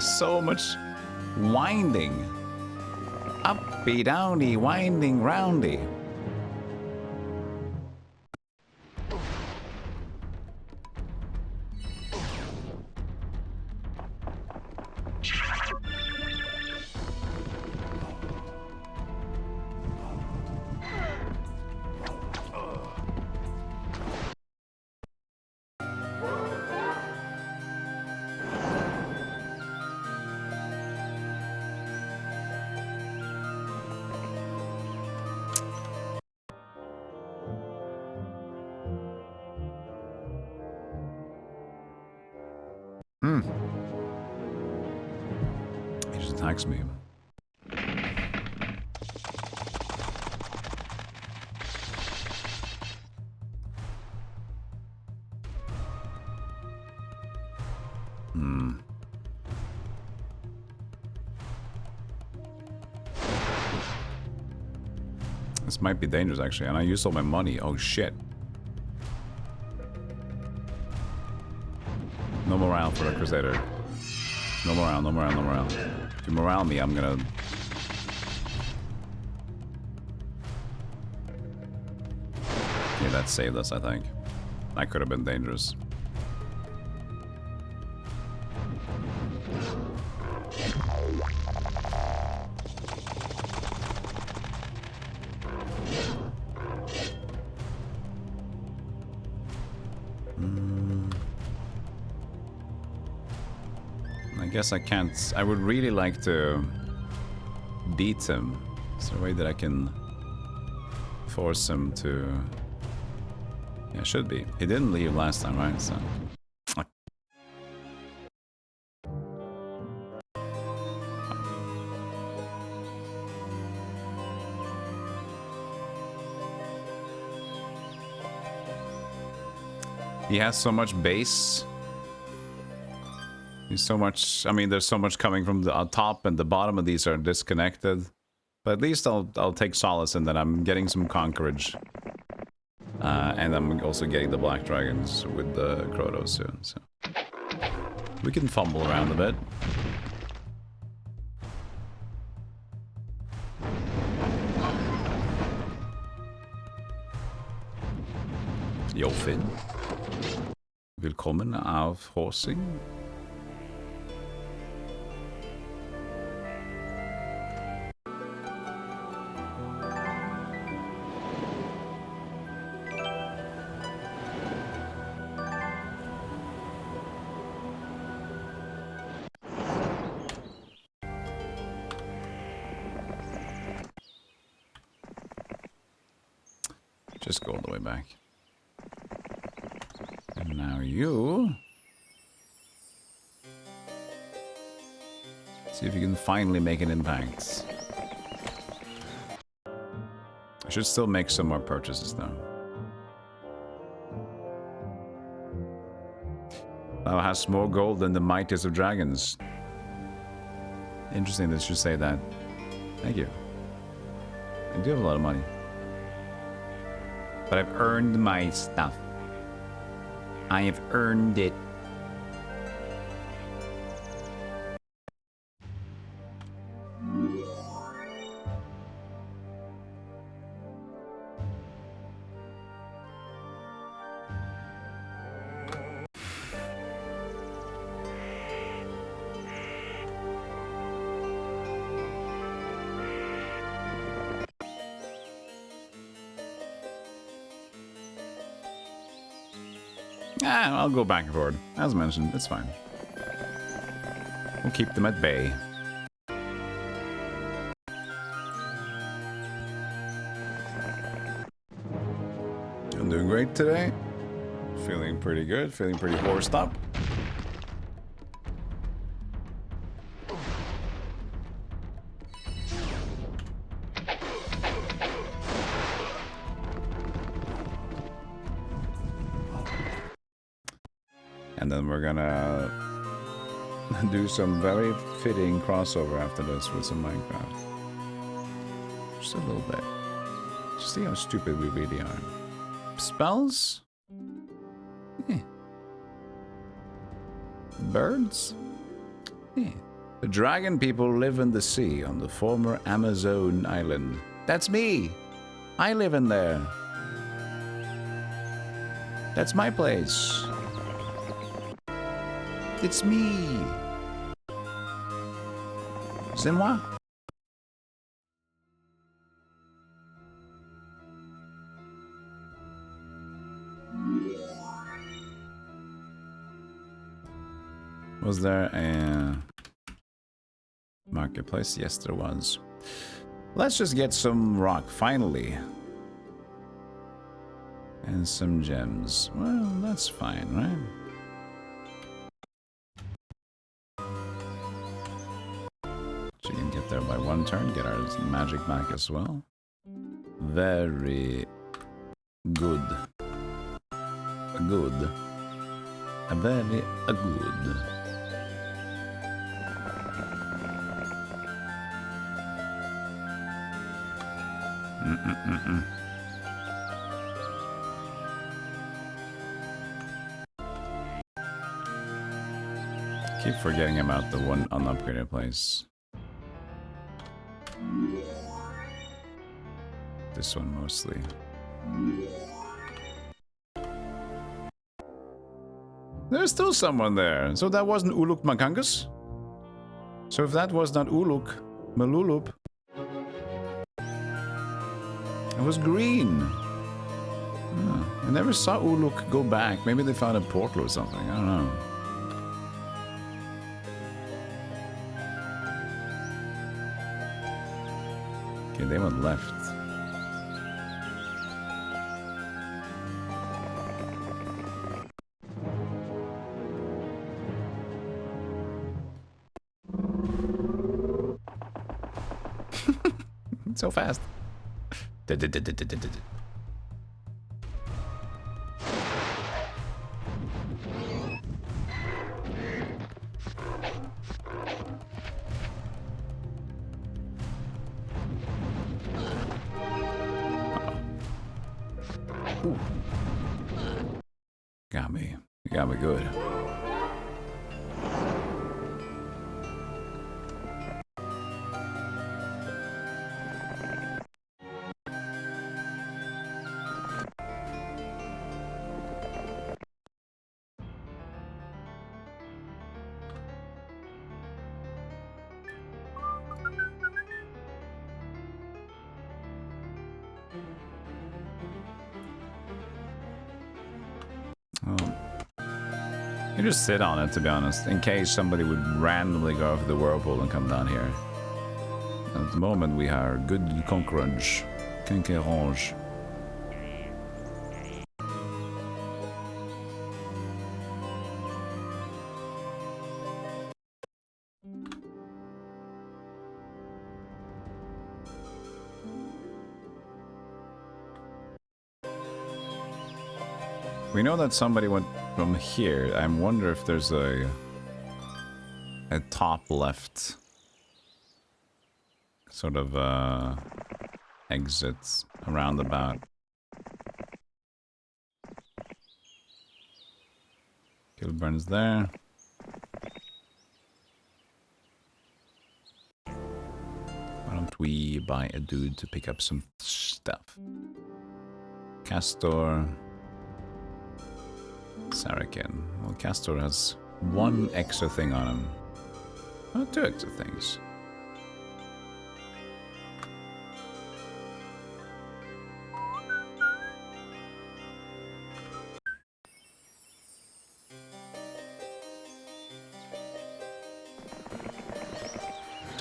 So much winding. Uppy downy, winding roundy. He just attacks me. This might be dangerous, actually, and I used all my money. Oh, shit. No morale for a Crusader. No morale, no morale, no morale. If you morale me, I'm gonna... Yeah, that saved us, I think. That could have been dangerous. I guess I can't... I would really like to beat him. Is there a way that I can force him to... Yeah, should be. He didn't leave last time, right? So... He has so much base. There's so much, I mean, there's so much coming from the top and the bottom of these are disconnected. But at least I'll take solace in that I'm getting some conquerage. And I'm also getting the Black Dragons with the Crota soon, so. We can fumble around a bit. Jo, Finn. Willkommen auf Horsing. Just go all the way back. And now you... See if you can finally make an impact. I should still make some more purchases though. Thou hast more gold than the mightiest of dragons. Interesting that you say that. Thank you. I do have a lot of money. But I've earned my stuff. I have earned it. Ah, I'll go back and forward. As mentioned, it's fine. We'll keep them at bay. I'm doing great today. Feeling pretty good. Feeling pretty horsed up. And then we're gonna do some very fitting crossover after this with some Minecraft. Just a little bit. Just see how stupid we really are. Spells? Yeah. Birds? Yeah. The dragon people live in the sea on the former Amazon island. That's me! I live in there. That's my place. It's me. C'est moi. Was there a marketplace? Yes, there was. Let's just get some rock, finally. And some gems. Well, that's fine, right? She can get there by one turn, get our magic back as well. Very good. Good. Very good. Keep forgetting about the one unupgraded place. This one mostly. There's still someone there. So that wasn't Uluk Makangus? So if that was not Uluk Malulup, it was green. Oh, I never saw Uluk go back. Maybe they found a portal or something. I don't know. Okay, they went left. So fast. Ooh. Got me. You got me good. You just sit on it, to be honest, in case somebody would randomly go off the whirlpool and come down here. At the moment, we are good concurrence. Concurrence. We know that somebody went from here. I wonder if there's a top left sort of exits around about. Kilburn's there. Why don't we buy a dude to pick up some stuff? Castor. Sarakin. Well, Castor has one extra thing on him. Oh, two extra things.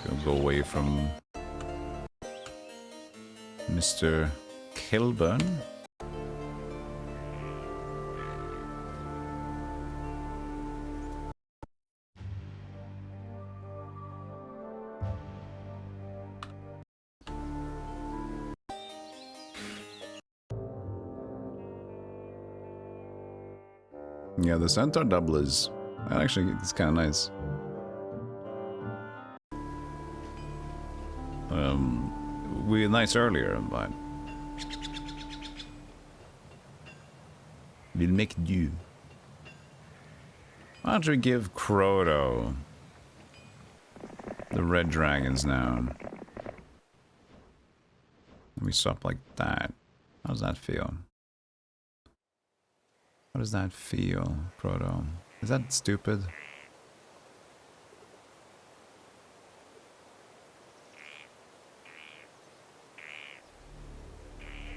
Gonna go away from Mr. Kilburn. Yeah, the centaur double is actually it's kind of nice. We were nice earlier, but we'll make do. Why don't we give Croto the red dragons now? Let me swap like that. How does that feel? How does that feel, Proto? Is that stupid?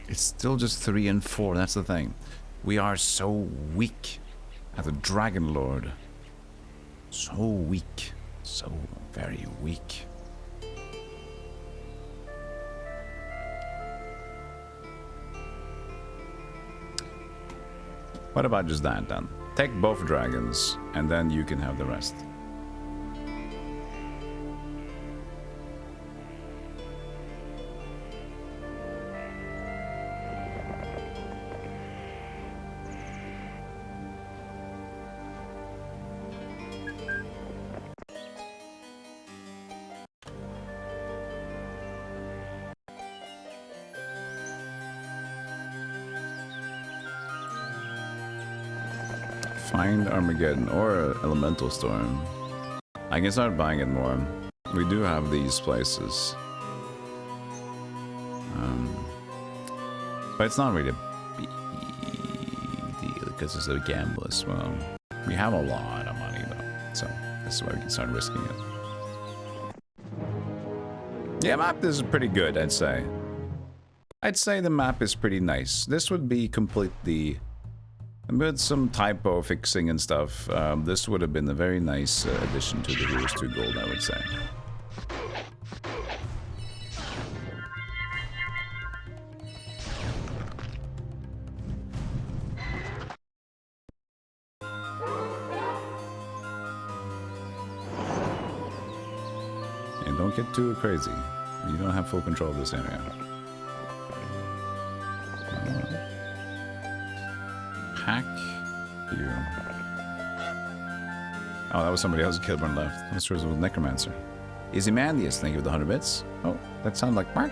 It's still just 3 and 4, that's the thing. We are so weak at the Dragon Lord. So weak. So very weak. What about just that then? Take both dragons, and then you can have the rest. Find Armageddon or Elemental Storm. I can start buying it more. We do have these places. But it's not really a big deal because it's a gamble as well. We have a lot of money though, so that's why we can start risking it. Yeah, map is pretty good, I'd say. I'd say the map is pretty nice. This would be completely... with some typo fixing and stuff, this would have been a very nice addition to the Heroes 2 Gold, I would say. And don't get too crazy. You don't have full control of this area. Hack you. Oh, that was somebody else who killed one left. I'm sure it was Necromancer. Izymandius, thank you for the 100 bits. Oh, that sounded like Mark.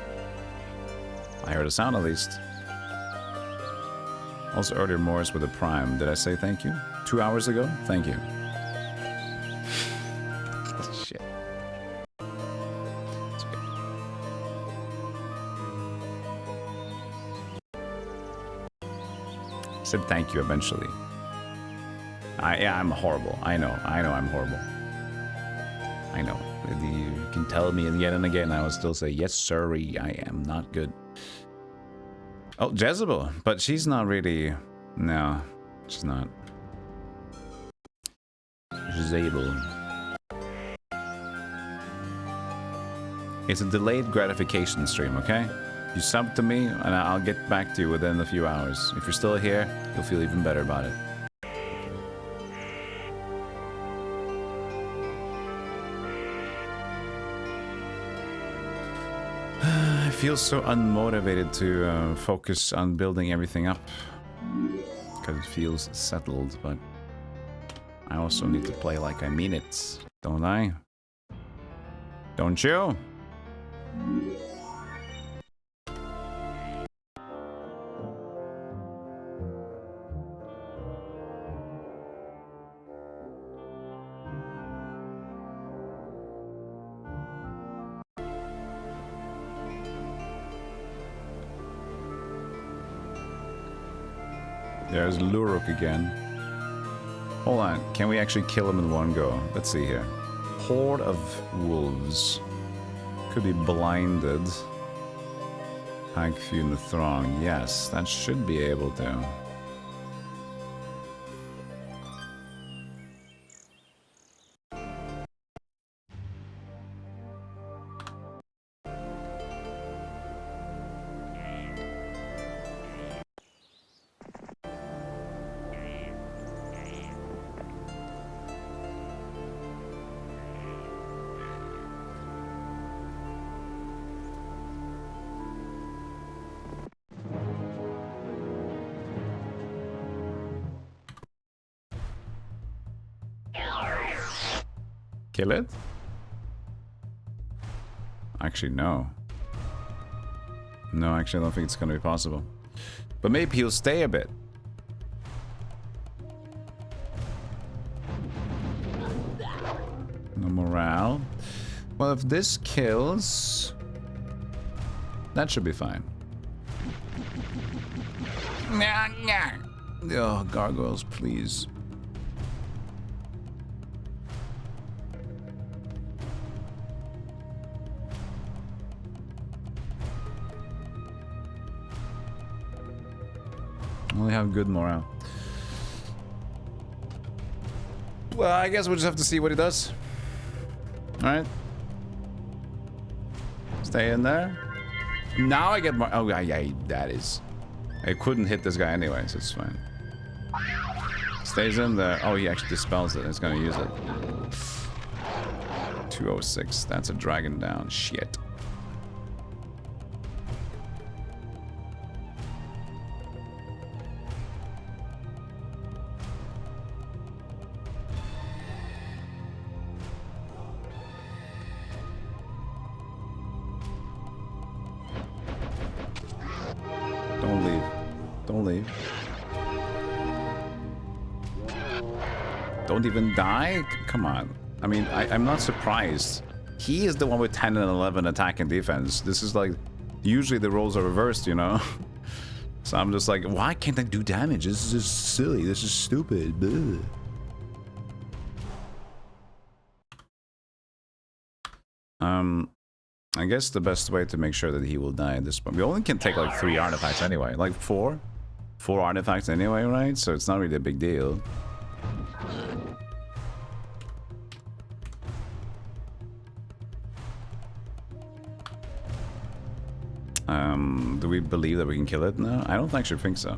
I heard a sound at least. Also earlier Morris with a prime. Did I say thank you? 2 hours ago? Thank you. Shit. It's okay. I said thank you eventually. Yeah, I'm horrible. I know I'm horrible. I know. You can tell me again and again, I will still say, yes, sorry, I am not good. Oh, Jezebel. But she's not really... No, she's not. Jezebel. It's a delayed gratification stream, okay? You sub to me, and I'll get back to you within a few hours. If you're still here, you'll feel even better about it. I feel so unmotivated to focus on building everything up. Because it feels settled, but... I also need to play like I mean it, don't I? Don't you? There's Luruk again. Hold on, can we actually kill him in one go? Let's see here. Horde of wolves. Could be blinded. Hag few in the throng. Yes, that should be able to. Kill it? Actually, no. No, actually, I don't think it's gonna be possible. But maybe he'll stay a bit. No morale. Well, if this kills... that should be fine. Oh, gargoyles, please. Only have good morale. Well, I guess we'll just have to see what he does. Alright. Stay in there. Now I get more. Oh, yeah, that is. I couldn't hit this guy anyway, so it's fine. Stays in there. Oh, he actually dispels it. He's gonna use it. 206. That's a dragon down. Shit. Don't leave. Don't leave. Don't even die? Come on. I mean, I'm not surprised. He is the one with 10 and 11 attack and defense. This is like... usually the roles are reversed, you know? So I'm just like, why can't I do damage? This is just silly. This is stupid. Ugh. I guess the best way to make sure that he will die at this point. We only can take like 3 artifacts anyway. Like 4? 4 artifacts anyway, right? So it's not really a big deal. Do we believe that we can kill it now? I don't actually think so.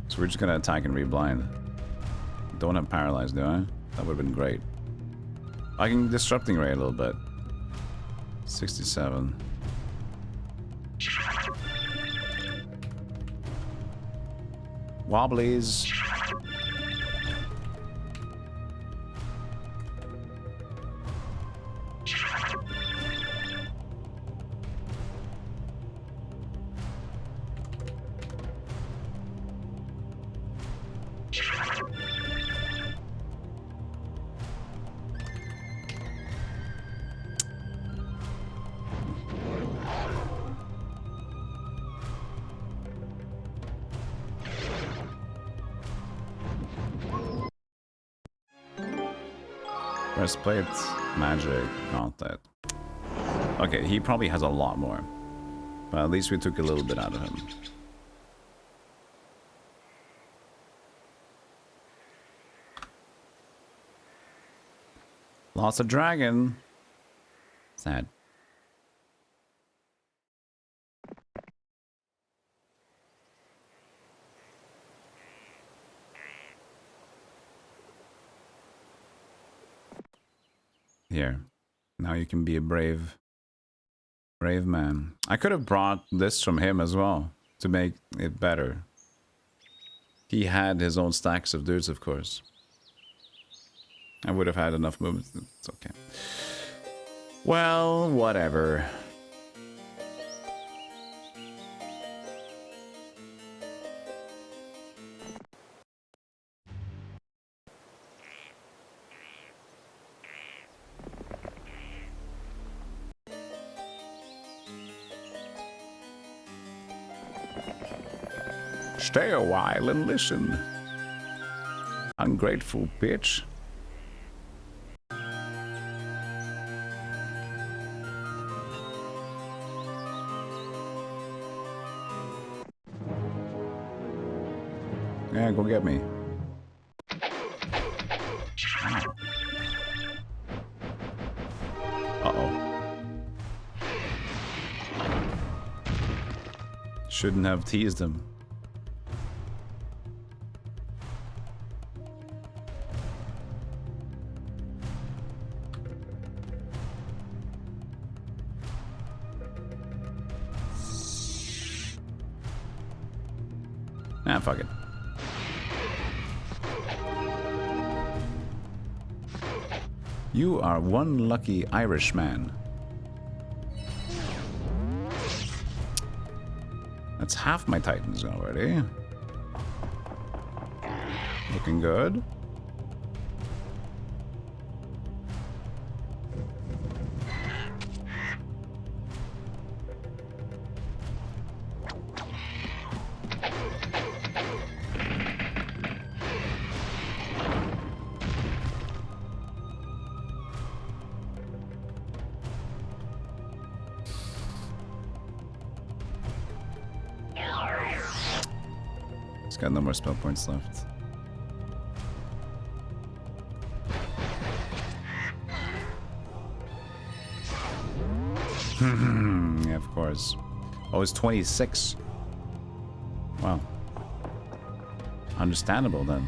So we're just gonna attack and reblind. Don't have paralyzed, do I? That would have been great. I can disrupting ray a little bit. 67. Wobblies. Breastplate, magic, gauntlet. Okay, he probably has a lot more. But at least we took a little bit out of him. Lost a dragon. Sad. Here. Now you can be a brave man. I could have brought this from him as well to make it better. He had his own stacks of dudes, of course. I would have had enough movement. It's okay. Well, whatever. Stay a while and listen. Ungrateful bitch. Yeah, go get me. Uh-oh. Shouldn't have teased him. Nah, fuck it. You are one lucky Irishman. That's half my Titans already. Looking good. He's got no more spell points left. Yeah, of course. Oh, it's 26. Wow. Understandable then.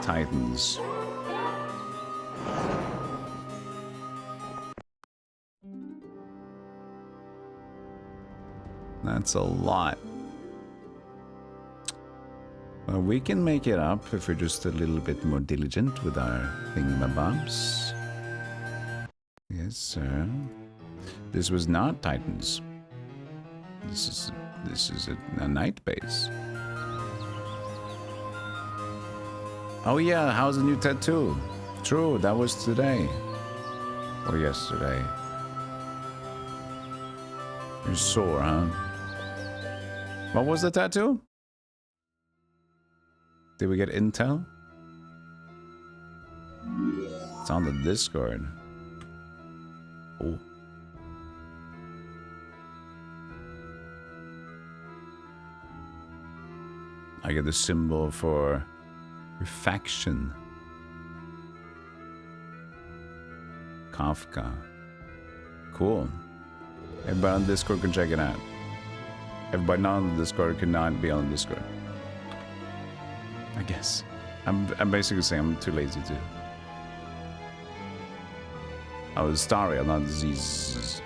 Titans. That's a lot. Well, we can make it up if we're just a little bit more diligent with our thingamabobs. Yes, sir. This was not Titans. This is a night base. Oh yeah, how's the new tattoo? True, that was today. Or yesterday. You're sore, huh? What was the tattoo? Did we get intel? It's on the Discord. Oh. I get the symbol for Refaction. Kafka. Cool. Everybody on Discord can check it out. Everybody not on the Discord cannot be on the Discord. I guess. I'm basically saying I'm too lazy to. I was starry, I'm not diseases.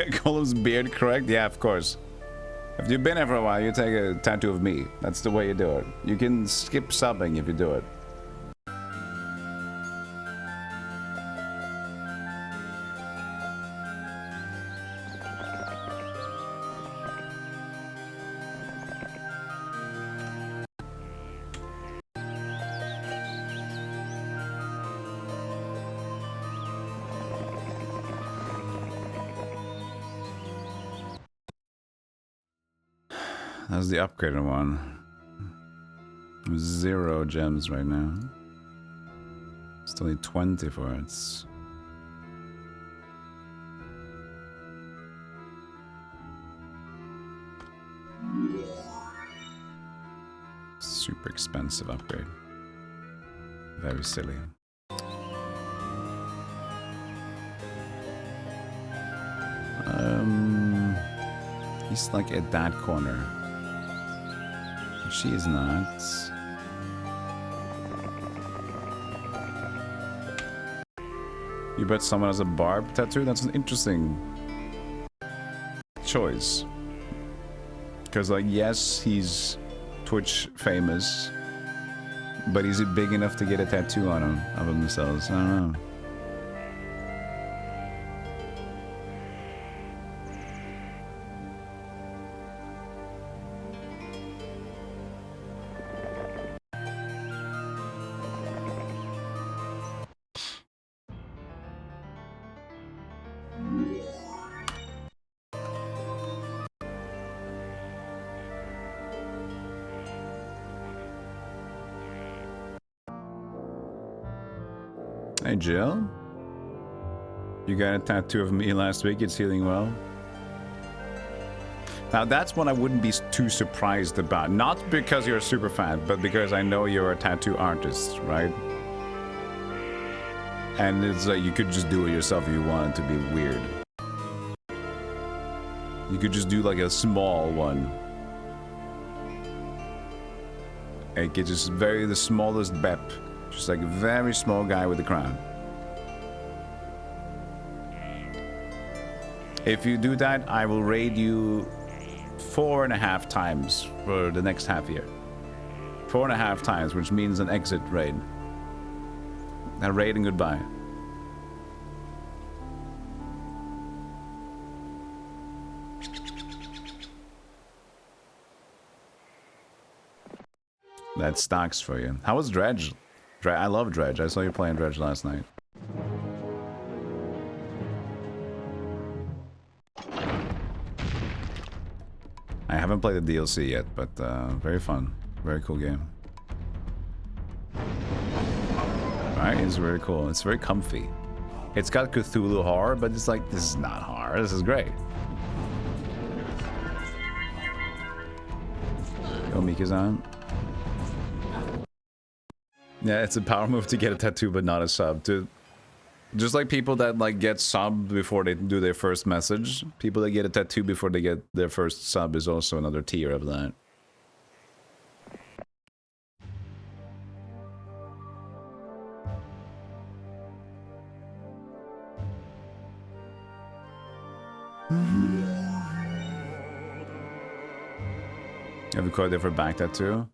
Golem's beard, correct? Yeah, of course. If you've been here for a while, you take a tattoo of me. That's the way you do it. You can skip subbing if you do it. That's the upgraded one. 0 gems right now. Still need 20 for it. Super expensive upgrade. Very silly. He's like at that corner. She is not. You bet someone has a barb tattoo? That's an interesting choice. Because, like, yes, he's Twitch famous, but is he big enough to get a tattoo on him of themselves? I don't know. Hey Jill, you got a tattoo of me last week, it's healing well. Now that's one I wouldn't be too surprised about. Not because you're a super fan, but because I know you're a tattoo artist, right? And it's like you could just do it yourself if you wanted to be weird. You could just do like a small one. Like it's just the smallest Bep. Just like a very small guy with a crown. If you do that, I will raid you 4.5 times for the next half year. 4.5 times, which means an exit raid. A raid and goodbye. That stocks for you. How was Dredge? I love Dredge. I saw you playing Dredge last night. I haven't played the DLC yet, but very fun. Very cool game. Alright, it's very cool. It's very comfy. It's got Cthulhu horror, but it's like, this is not horror. This is great. Yo, Mikazan. Yeah, it's a power move to get a tattoo, but not a sub. Dude, just like people that like get subbed before they do their first message, people that get a tattoo before they get their first sub is also another tier of that. Have you called it for back tattoo?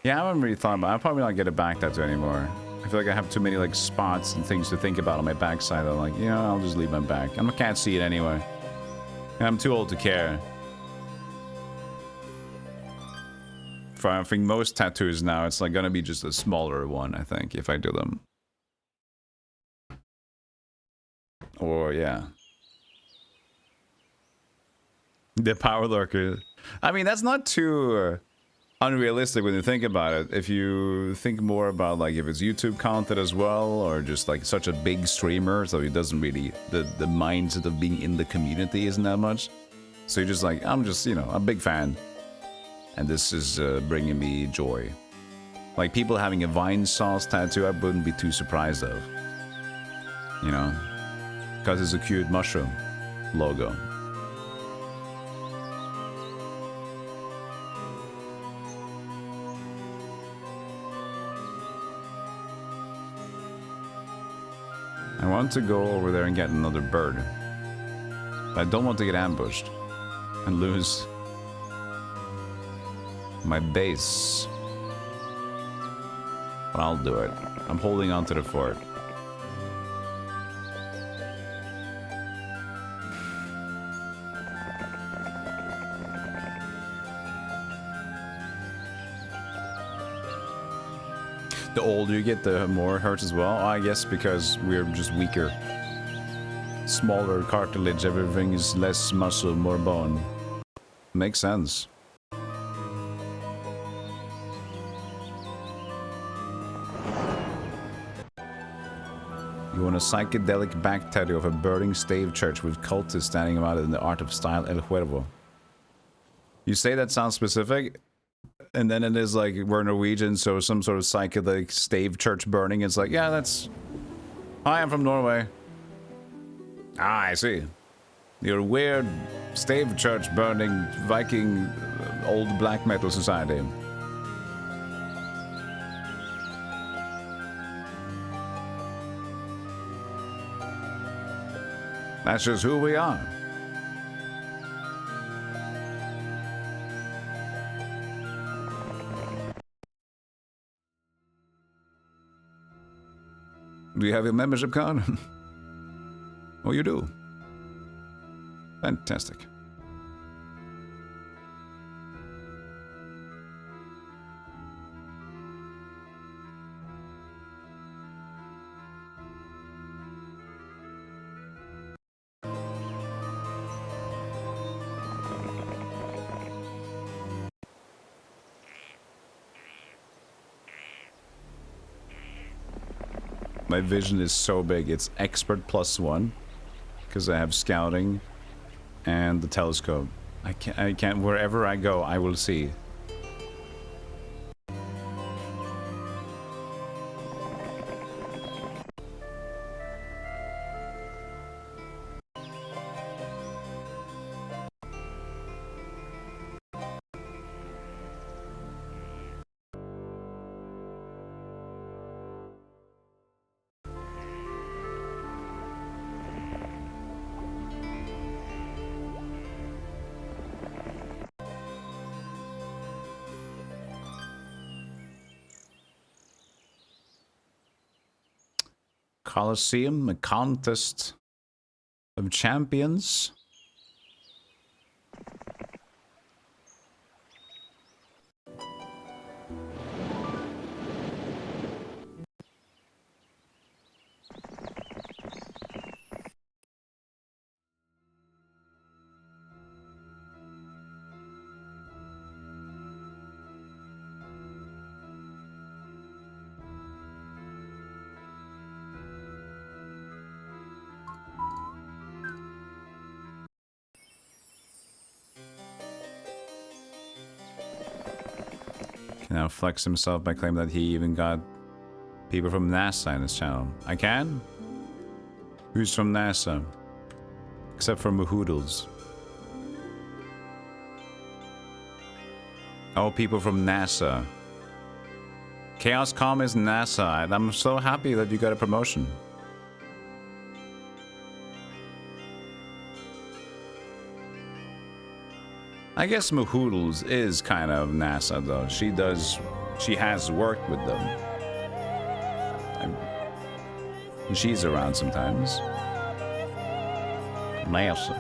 Yeah, I haven't really thought about it. I'll probably not get a back tattoo anymore. I feel like I have too many like spots and things to think about on my backside. I'm like, yeah, I'll just leave my back. I can't see it anyway. I'm too old to care. For I think most tattoos now, it's like gonna be just a smaller one, I think, if I do them. Or yeah. The power lurker. I mean, that's not too unrealistic when you think about it. If you think more about like if it's YouTube content as well, or just like such a big streamer, so he doesn't really the mindset of being in the community isn't that much. So you're just like, I'm just, you know, a big fan, and this is bringing me joy. Like people having a Vine sauce tattoo, I wouldn't be too surprised of. You know, because it's a cute mushroom logo. I want to go over there and get another bird. But I don't want to get ambushed and lose my base. But I'll do it. I'm holding on to the fort. The older you get, the more it hurts as well. I guess because we're just weaker. Smaller cartilage, everything is less muscle, more bone. Makes sense. You want a psychedelic back tattoo of a burning stave church with cultists standing about it in the art of style El Cuervo. You say that sounds specific? And then it is like, we're Norwegian, so some sort of psychedelic stave church burning. It's like, yeah, that's... Hi, I'm from Norway. Ah, I see. You're a weird stave church burning Viking old black metal society. That's just who we are. Do you have your membership card? Oh, you do. Fantastic. My vision is so big, it's expert +1, because I have scouting and the telescope. I can't, wherever I go, I will see. Colosseum, a contest of champions. Can now flex himself by claiming that he even got people from NASA in his channel. I can? Who's from NASA? Except for Mahoodles. Oh, people from NASA. Chaos.com is NASA, and I'm so happy that you got a promotion. I guess Mahoodles is kind of NASA though. She has worked with them. She's around sometimes. NASA.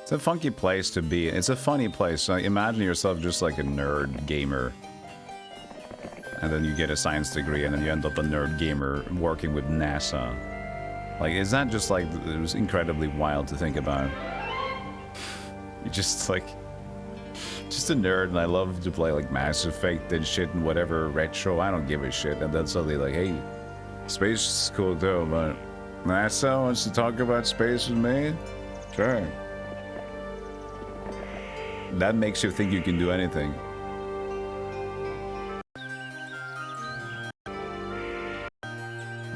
It's a funky place to be. It's a funny place. So imagine yourself just like a nerd gamer. And then you get a science degree and then you end up a nerd gamer working with NASA. Like, is that just like, it was incredibly wild to think about. You're just like, just a nerd and I love to play like Mass Effect and shit and whatever retro. I don't give a shit. And then suddenly like, hey, space is cool too, but NASA wants to talk about space with me? Sure. That makes you think you can do anything.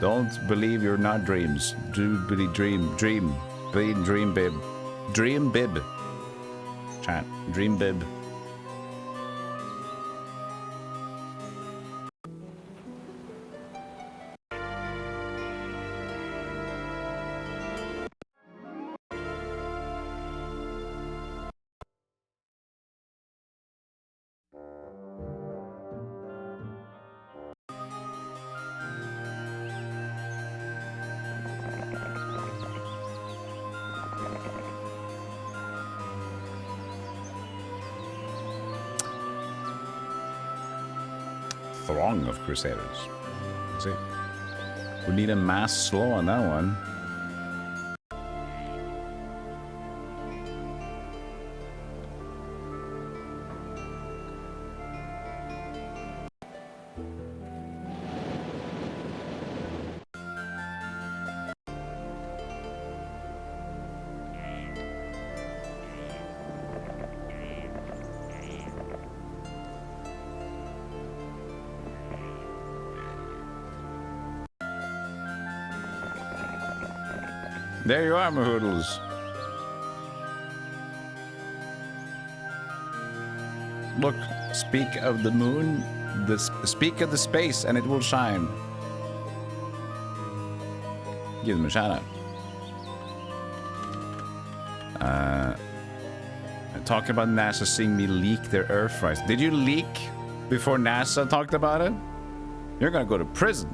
Don't believe you're not dreams. Do believe dream. Believe dream bib. Dream bib. Chat. Dream bib. Throng of Crusaders. See, we need a mass slow on that one. There you are, Mahoodles. Look, speak of the moon, speak of the space, and it will shine. Give them a shout out. Talking about NASA seeing me leak their Earthrise. Did you leak before NASA talked about it? You're gonna go to prison.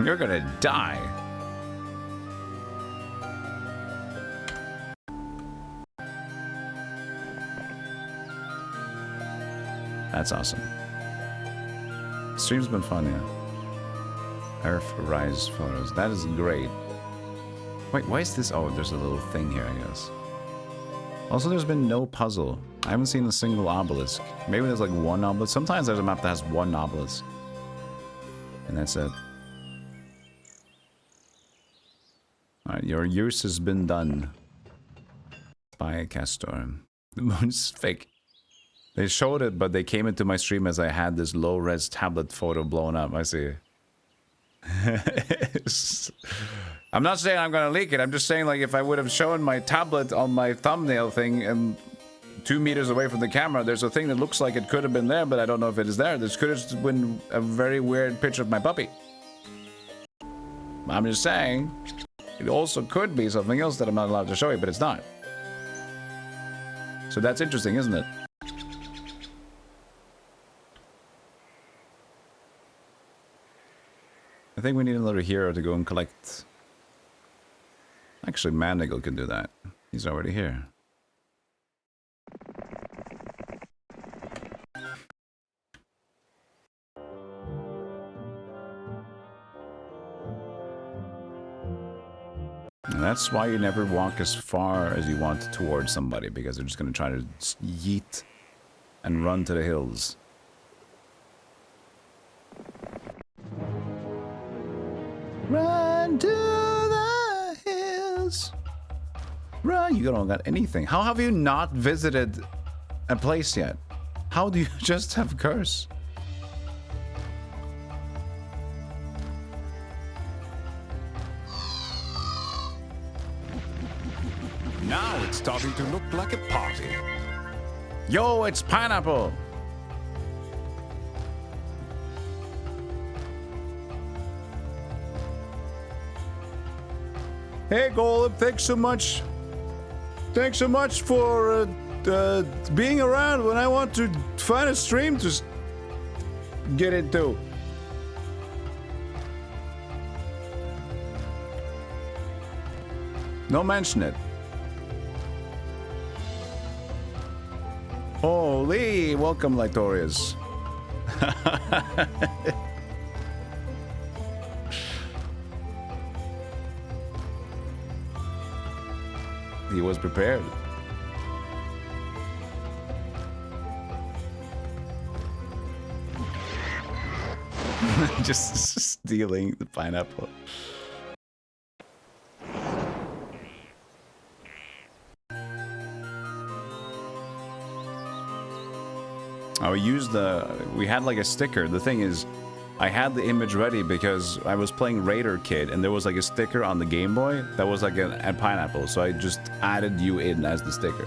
You're gonna die. That's awesome. Stream's been fun, yeah. Earthrise photos. That is great. Wait, why is this? Oh, there's a little thing here, I guess. Also, there's been no puzzle. I haven't seen a single obelisk. Maybe there's like one obelisk. Sometimes there's a map that has one obelisk. And that's it. Alright, your use has been done. By Castor. The moon's fake. They showed it, but they came into my stream as I had this low-res tablet photo blown up. I see. I'm not saying I'm gonna leak it. I'm just saying, like, if I would have shown my tablet on my thumbnail thing and 2 meters away from the camera, there's a thing that looks like it could have been there, but I don't know if it is there. This could have been a very weird picture of my puppy. I'm just saying, it also could be something else that I'm not allowed to show you, but it's not. So that's interesting, isn't it? I think we need another hero to go and collect. Actually, Mandigal can do that. He's already here. And that's why you never walk as far as you want towards somebody, because they're just going to try to yeet and run to the hills. Run to the hills. Run. You don't got anything. How have you not visited a place yet? How do you just have curse? Now it's starting to look like a party. Yo, it's Pineapple. Hey, Golem, thanks so much. Thanks so much for being around when I want to find a stream to get into. No mention it. Holy, welcome, Lytorius. He was prepared. Just stealing the pineapple. I used we had like a sticker. The thing is, I had the image ready because I was playing Raider Kid and there was like a sticker on the Game Boy that was like a pineapple. So I just added you in as the sticker.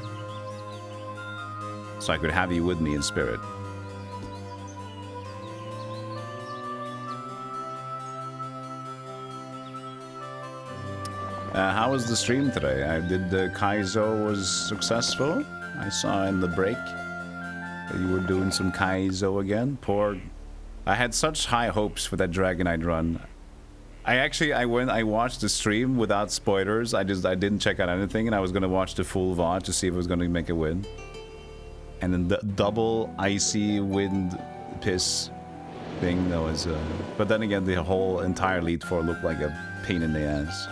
So I could have you with me in spirit. How was the stream today? I did the Kaizo was successful. I saw in the break that you were doing some Kaizo again. I had such high hopes for that Dragonite run. I watched the stream without spoilers. I didn't check out anything, and I was gonna watch the full VOD to see if it was gonna make a win. And then the double icy wind piss thing, that was but then again, the whole entire Elite Four looked like a pain in the ass.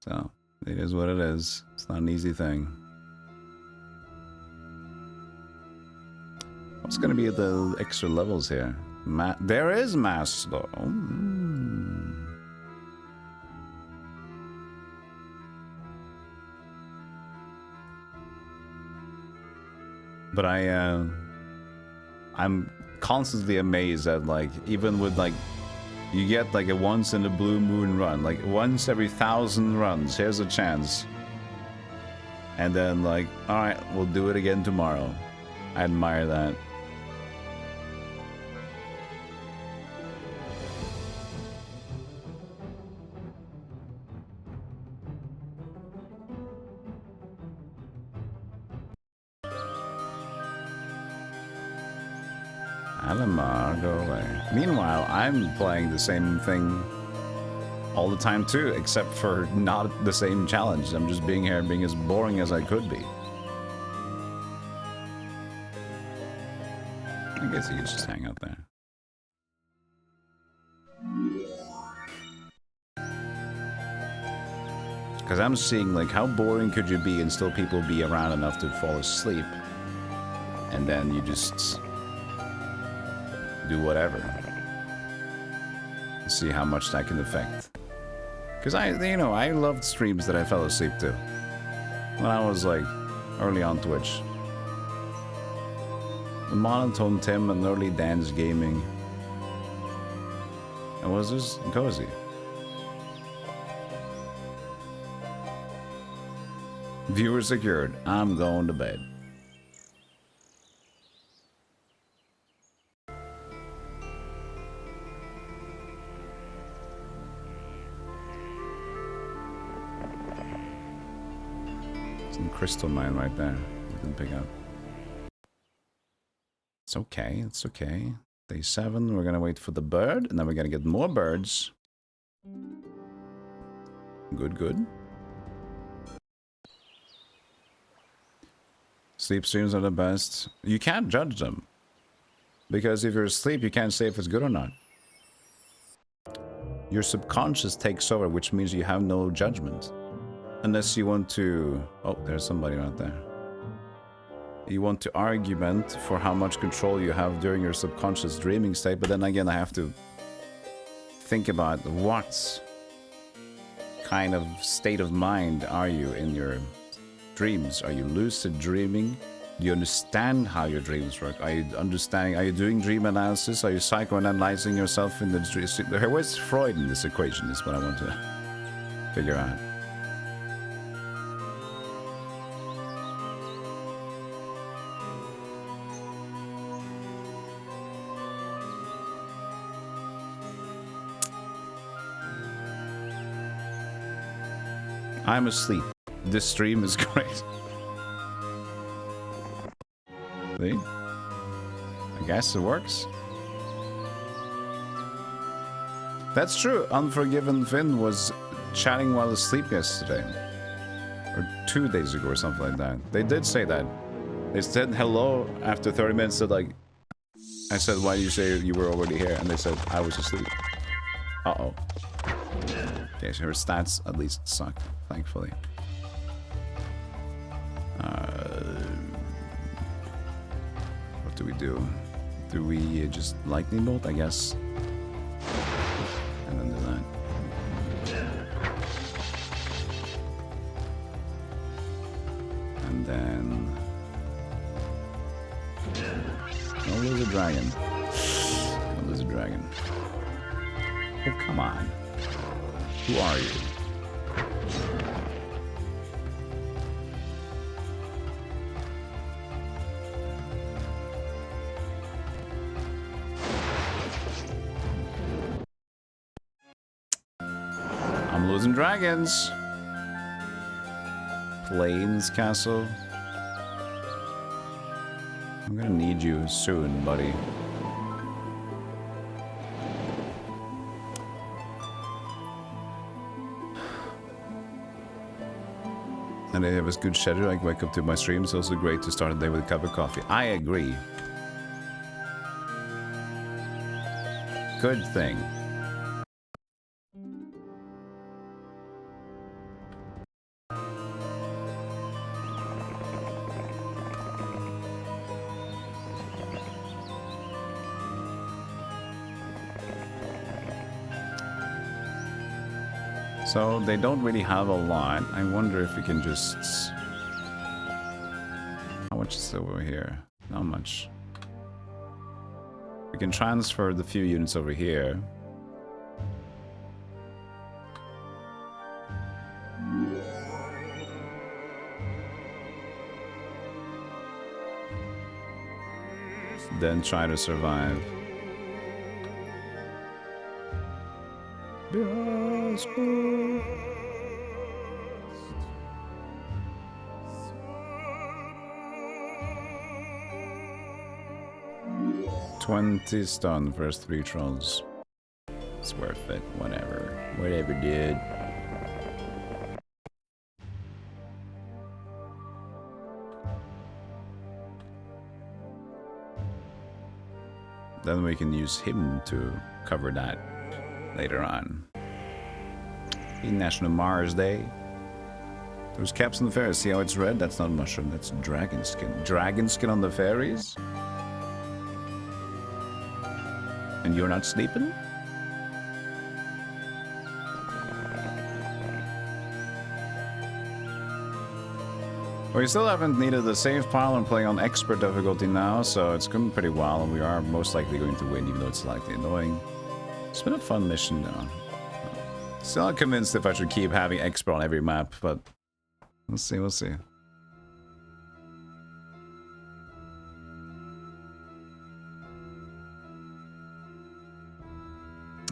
So it is what it is. It's not an easy thing. What's gonna be the extra levels here? There is mass though. But I'm constantly amazed at, like, even with like, you get like a once in a blue moon run, like once every 1,000 runs, here's a chance. And then like, all right, we'll do it again tomorrow. I admire that. Alamar, go away. Meanwhile, I'm playing the same thing all the time too, except for not the same challenge. I'm just being here, being as boring as I could be. I guess you could just hang out there. Because I'm seeing, like, how boring could you be and still people be around enough to fall asleep? And then you just do whatever. See how much that can affect. Because I loved streams that I fell asleep to. When I was, like, early on Twitch. The Monotone Tim and early Dance Gaming. It was just cozy. Viewer secured. I'm going to bed. Some crystal mine right there. Didn't pick up. It's okay. It's okay. Day 7. We're gonna wait for the bird, and then we're gonna get more birds. Good, good. Sleep streams are the best. You can't judge them. Because if you're asleep, you can't say if it's good or not. Your subconscious takes over, which means you have no judgment. Unless you want to... Oh, there's somebody right there. You want to argument for how much control you have during your subconscious dreaming state, but then again, I have to think about what kind of state of mind are you in your dreams. Are you lucid dreaming? Do you understand how your dreams work? Are you understanding? Are you doing dream analysis? Are you psychoanalyzing yourself in the dream? Where's Freud in this equation is what I want to figure out. I'm asleep. This stream is great. See? I guess it works. That's true. Unforgiven Finn was chatting while asleep yesterday. Or 2 days ago or something like that. They did say that. They said hello after 30 minutes. Said like, I said, why do you say you were already here? And they said, I was asleep. Uh-oh. Okay, so her stats at least suck, thankfully. What do we do? Do we just lightning bolt, I guess? And then do that. And then... Don't lose a dragon. Don't lose a dragon. Oh, come on. Who are you? I'm losing dragons. Plains Castle. I'm gonna need you soon, buddy. And they have a good schedule. I wake up to my stream. It's also great to start the day with a cup of coffee. I agree. Good thing. So they don't really have a lot. I wonder if we can just... How much is over here? Not much. We can transfer the few units over here. Then try to survive. Yes, 20 stun first 3 trolls. It's worth it. Whatever. Whatever, dude. Then we can use him to cover that later on. In National Mars Day. There's caps on the fairies. See how it's red? That's not mushroom, that's dragon skin. Dragon skin on the fairies? And you're not sleeping? We still haven't needed the save pile. I'm playing on expert difficulty now, so it's going pretty well, and we are most likely going to win, even though it's slightly annoying. It's been a fun mission now. Still not convinced if I should keep having expert on every map, but we'll see, we'll see.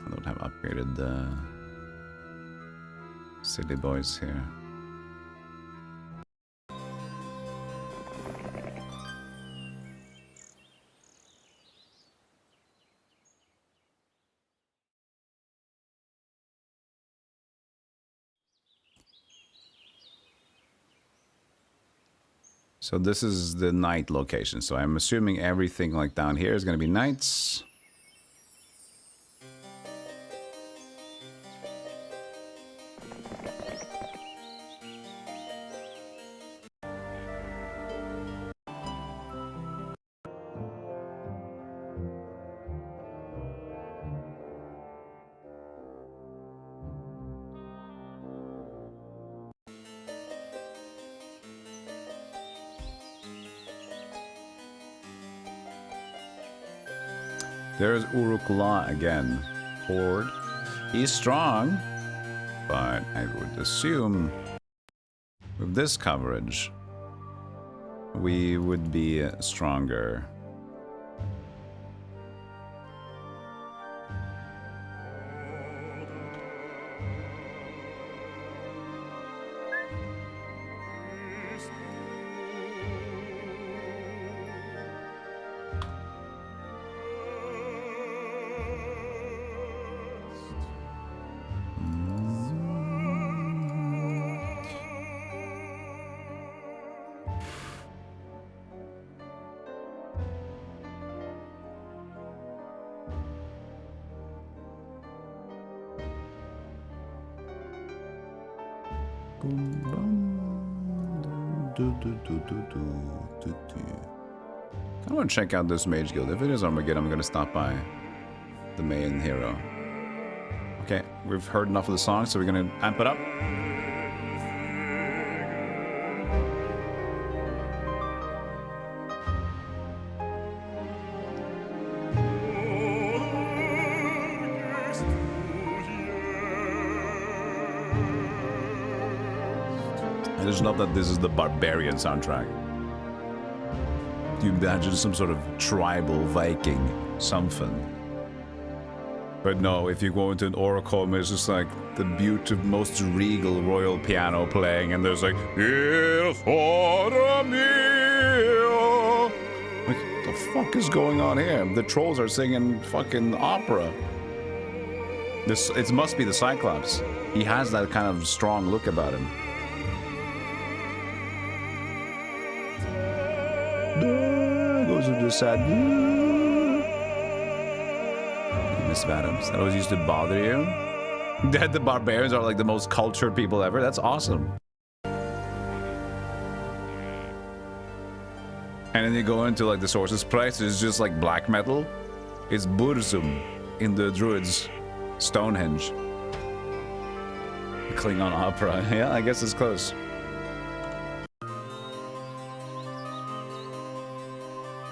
I don't have upgraded city boys here. So this is the night location. So I'm assuming everything like down here is going to be nights. There's Uruk-La again. Horde. He's strong, but I would assume with this coverage, we would be stronger. I want to check out this mage guild. If it is Armageddon, I'm going to stop by the main hero. Okay, we've heard enough of the song, so we're going to amp it up. I just love that this is the Barbarian soundtrack. You imagine some sort of tribal Viking something. But no, if you go into an Oricom, it's just like the beautiful, most regal royal piano playing, and there's like, Il Faramio. Like, what the fuck is going on here? The trolls are singing fucking opera. It must be the Cyclops. He has that kind of strong look about him. Goes with the sad. Miss Adams. That always used to bother you. That the barbarians are like the most cultured people ever. That's awesome. And then you go into like the sources price. It's just like black metal. It's Burzum in the Druids, Stonehenge. Klingon opera. Yeah, I guess it's close.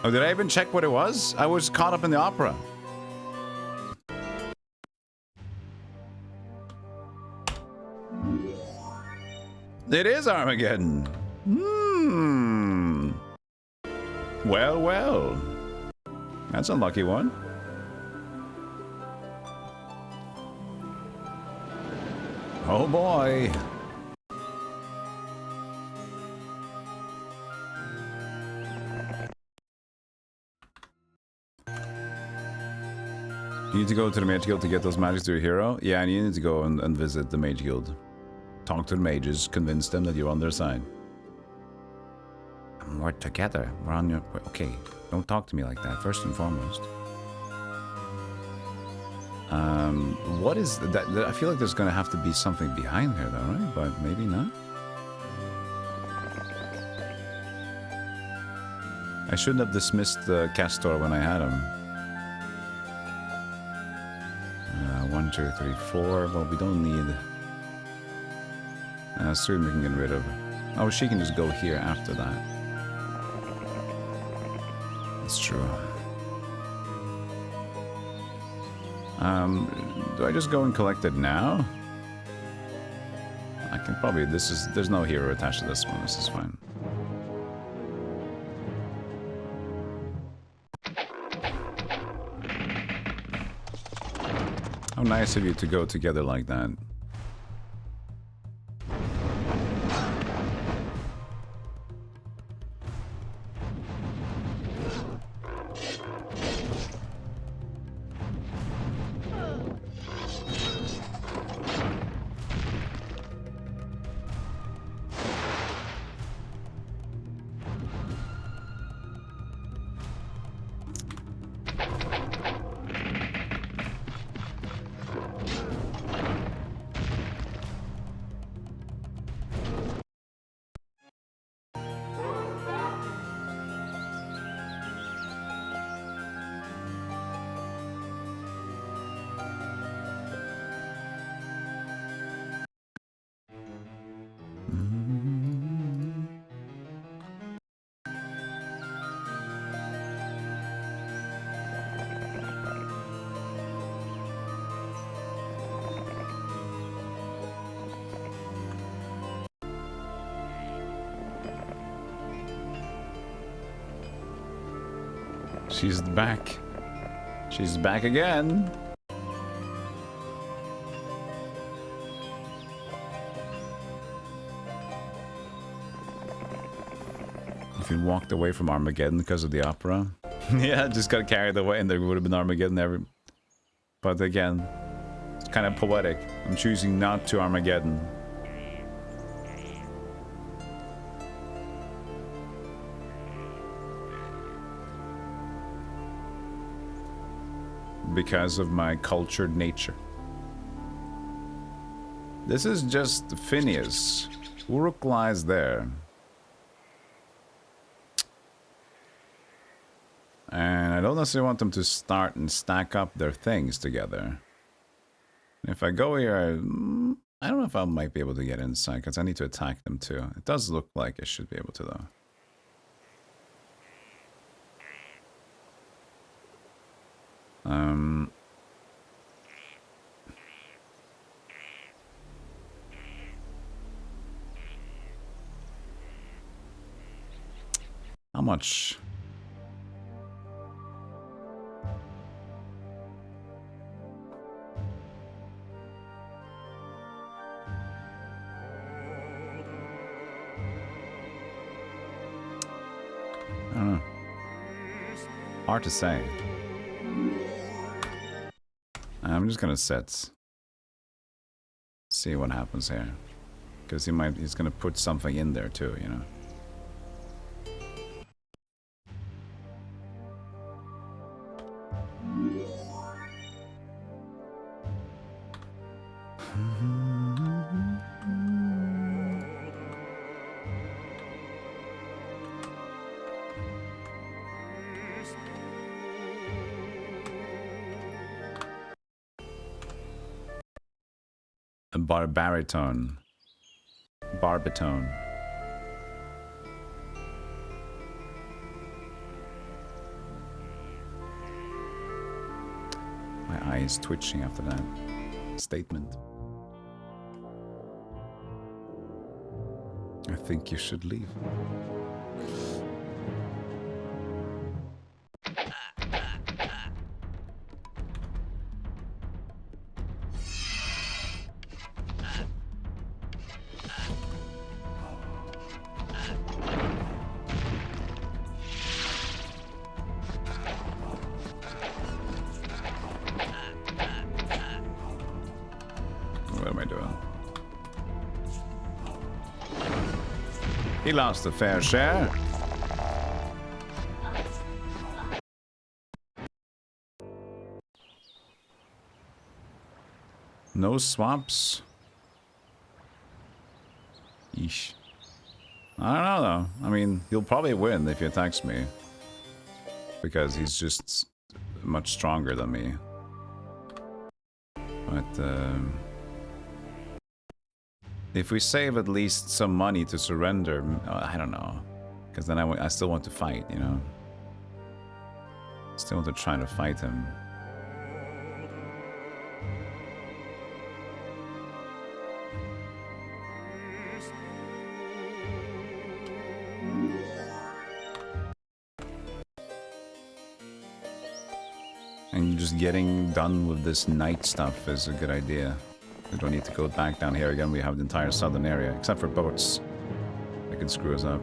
Oh, did I even check what it was? I was caught up in the opera. It is Armageddon. Hmm. Well, well. That's a lucky one. Oh boy. You need to go to the Mage Guild to get those magics to your hero? Yeah, and you need to go and visit the Mage Guild. Talk to the mages, convince them that you're on their side. We're together. We're on your... Okay, don't talk to me like that, first and foremost. What is that? I feel like there's gonna have to be something behind here, though, right? But maybe not. I shouldn't have dismissed the Castor when I had him. 1, 2, 3, 4. Well, we don't need... soon we can get rid of... Oh, she can just go here after that. That's true. Do I just go and collect it now? I can probably... There's no hero attached to this one. This is fine. How nice of you to go together like that. She's back. She's back again. If you walked away from Armageddon because of the opera. Yeah, just got carried away and there would have been Armageddon every... But again, it's kind of poetic. I'm choosing not to Armageddon. Because of my cultured nature. This is just Phineas. Uruk lies there. And I don't necessarily want them to start and stack up their things together. If I go here, I don't know if I might be able to get inside, because I need to attack them too. It does look like I should be able to, though. How much? I don't know. Hard to say. I'm just gonna set. See what happens here, because he's gonna put something in there too, you know. Baritone. Barbitone. My eye is twitching after that statement. I think you should leave. He lost a fair share. No swaps. Yeesh. I don't know though. I mean, he'll probably win if he attacks me. because he's just much stronger than me. But if we save at least some money to surrender, I don't know, because then I still want to fight, you know. Still want to try to fight him. And just getting done with this night stuff is a good idea. We don't need to go back down here again. We have the entire southern area, except for boats that can screw us up.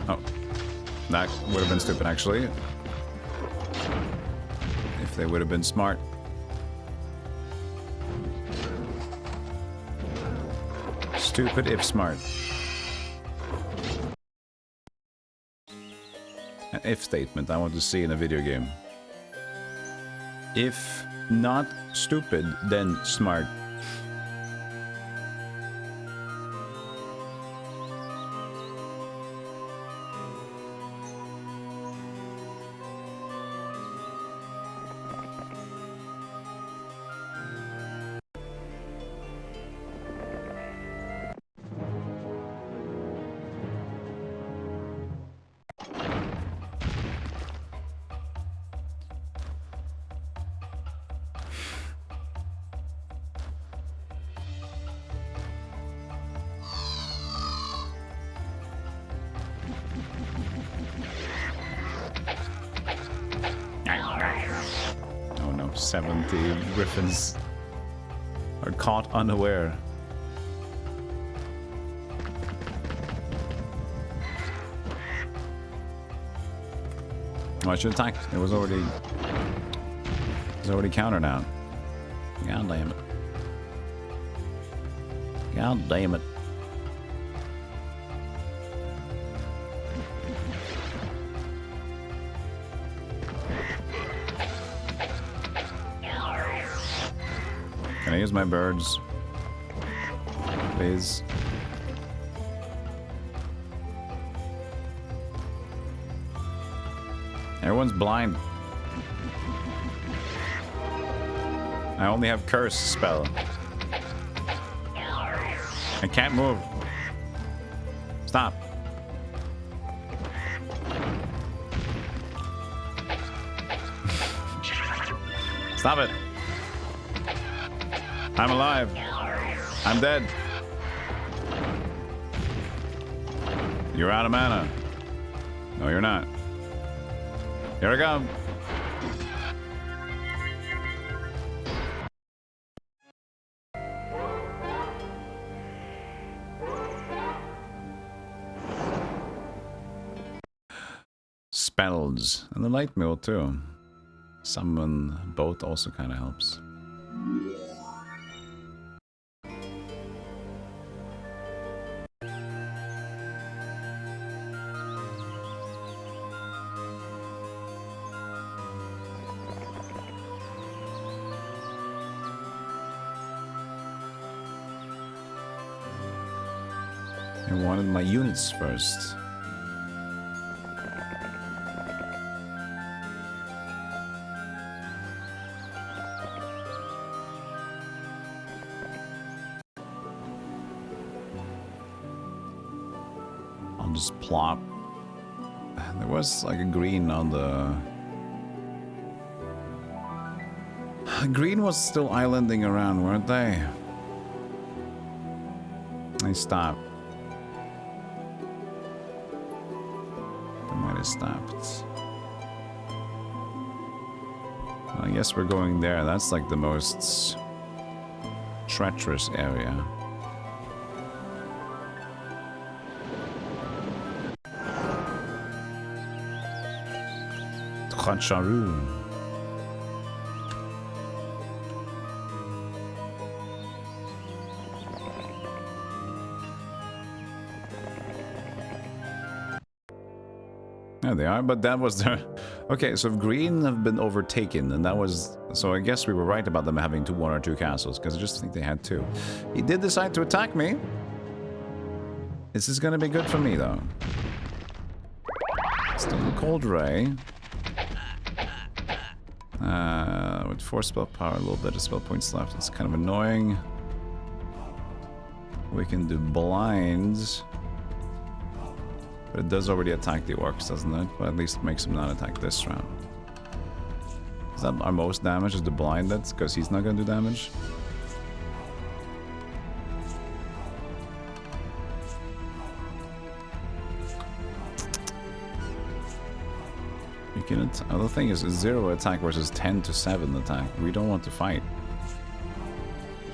Oh, that would have been stupid, actually. If they would have been smart. Stupid if smart. An if statement I want to see in a video game. If not stupid, then smart. Oh no, 70 griffins are caught unaware. Oh, I should attack. It was already countered out. God damn it. God damn it. Can I use my birds? Please. Everyone's blind. I only have curse spell. I can't move. Stop. Stop it. I'm alive. I'm dead. You're out of mana. No, you're not. Here I come. Spells. And the light mill too. Summon both also kind of helps. I wanted my units first. I'll just plop. There was like a green on the... Green was still islanding around, weren't they? They stopped. Stopped. I guess we're going there. That's like the most treacherous area. Trancharu. Yeah, they are, but that was their... Okay, so green have been overtaken, and that was... So I guess we were right about them having one or two castles, because I just think they had two. He did decide to attack me. This is gonna be good for me, though. Still a cold ray. With 4 spell power, a little bit of spell points left. It's kind of annoying. We can do blinds. But it does already attack the orcs, doesn't it? But at least it makes him not attack this round. Is that our most damage? Is the blinded? Because he's not going to do damage? You can... Other thing is 0 attack versus 10 to 7 attack. We don't want to fight.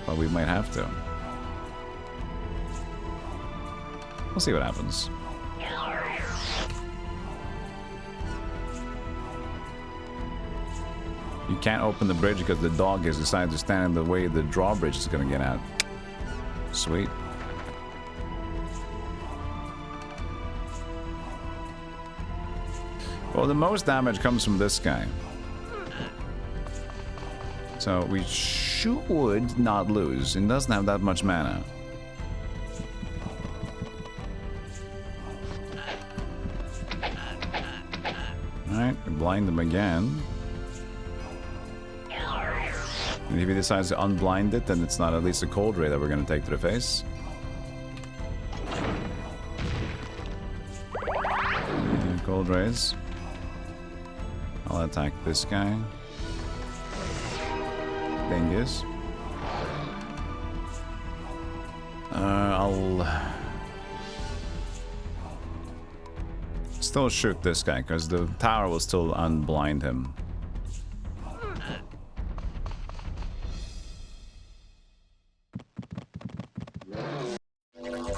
But we might have to. We'll see what happens. You can't open the bridge because the dog has decided to stand in the way the drawbridge is going to get out. Sweet. Well, the most damage comes from this guy. So we should not lose. It doesn't have that much mana. Alright, we blind them again. And if he decides to unblind it, then it's not at least a cold ray that we're going to take to the face. Cold rays. I'll attack this guy. Dingus. I'll still shoot this guy because the tower will still unblind him.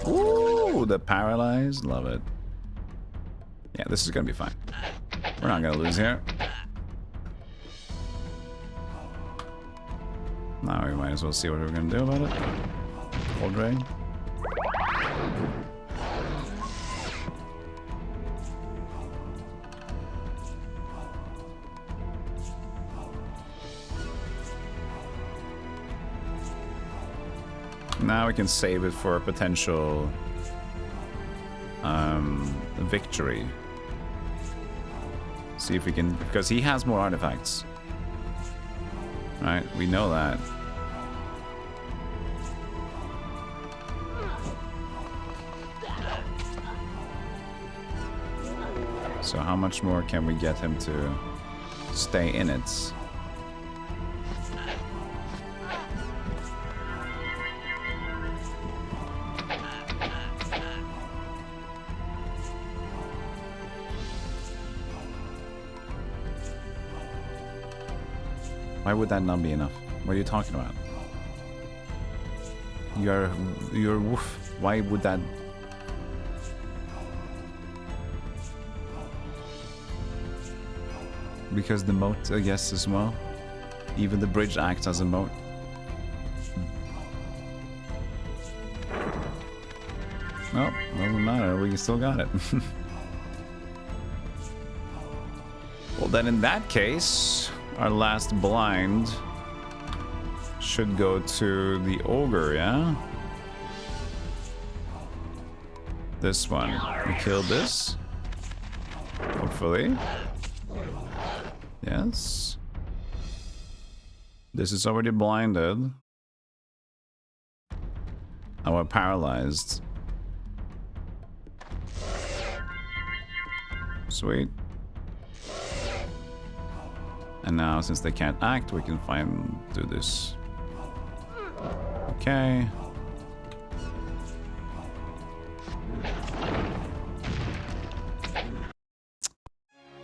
Ooh, the paralyzed. Love it. Yeah, this is gonna be fine. We're not gonna lose here. Now we might as well see what we're gonna do about it. Cold ray. Now we can save it for a potential victory. See if we can, because he has more artifacts. Right, we know that. So how much more can we get him to stay in it? Why would that not be enough? What are you talking about? You're woof. Why would that? Because the moat, I guess, as well. Even the bridge acts as a moat. Nope, doesn't matter. We still got it. Well, then in that case, our last blind should go to the ogre, yeah? This one. We killed this. Hopefully. Yes. This is already blinded. Now we're paralyzed. Sweet. And now, since they can't act, we can do this. Okay.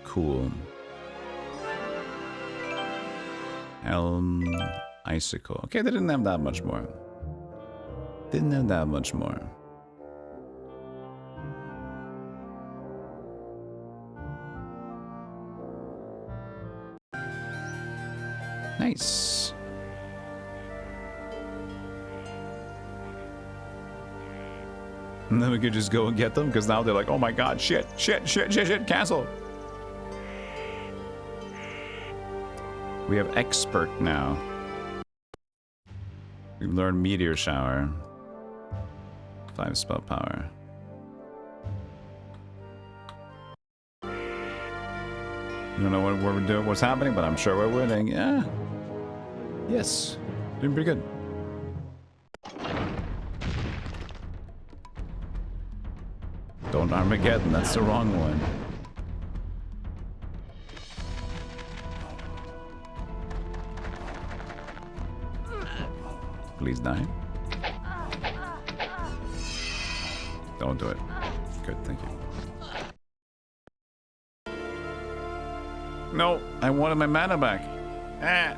Cool. Helm, icicle. Okay, they didn't have that much more. Didn't have that much more. Nice. And then we could just go and get them, because now they're like, oh my god, shit, cancel. We have expert now. We've learned meteor shower. 5 spell power. I don't know what we're doing, what's happening, but I'm sure we're winning. Yeah. Yes. Doing pretty good. Don't Armageddon, that's the wrong one. Please die. Don't do it. Good, thank you. No, I wanted my mana back. Ah.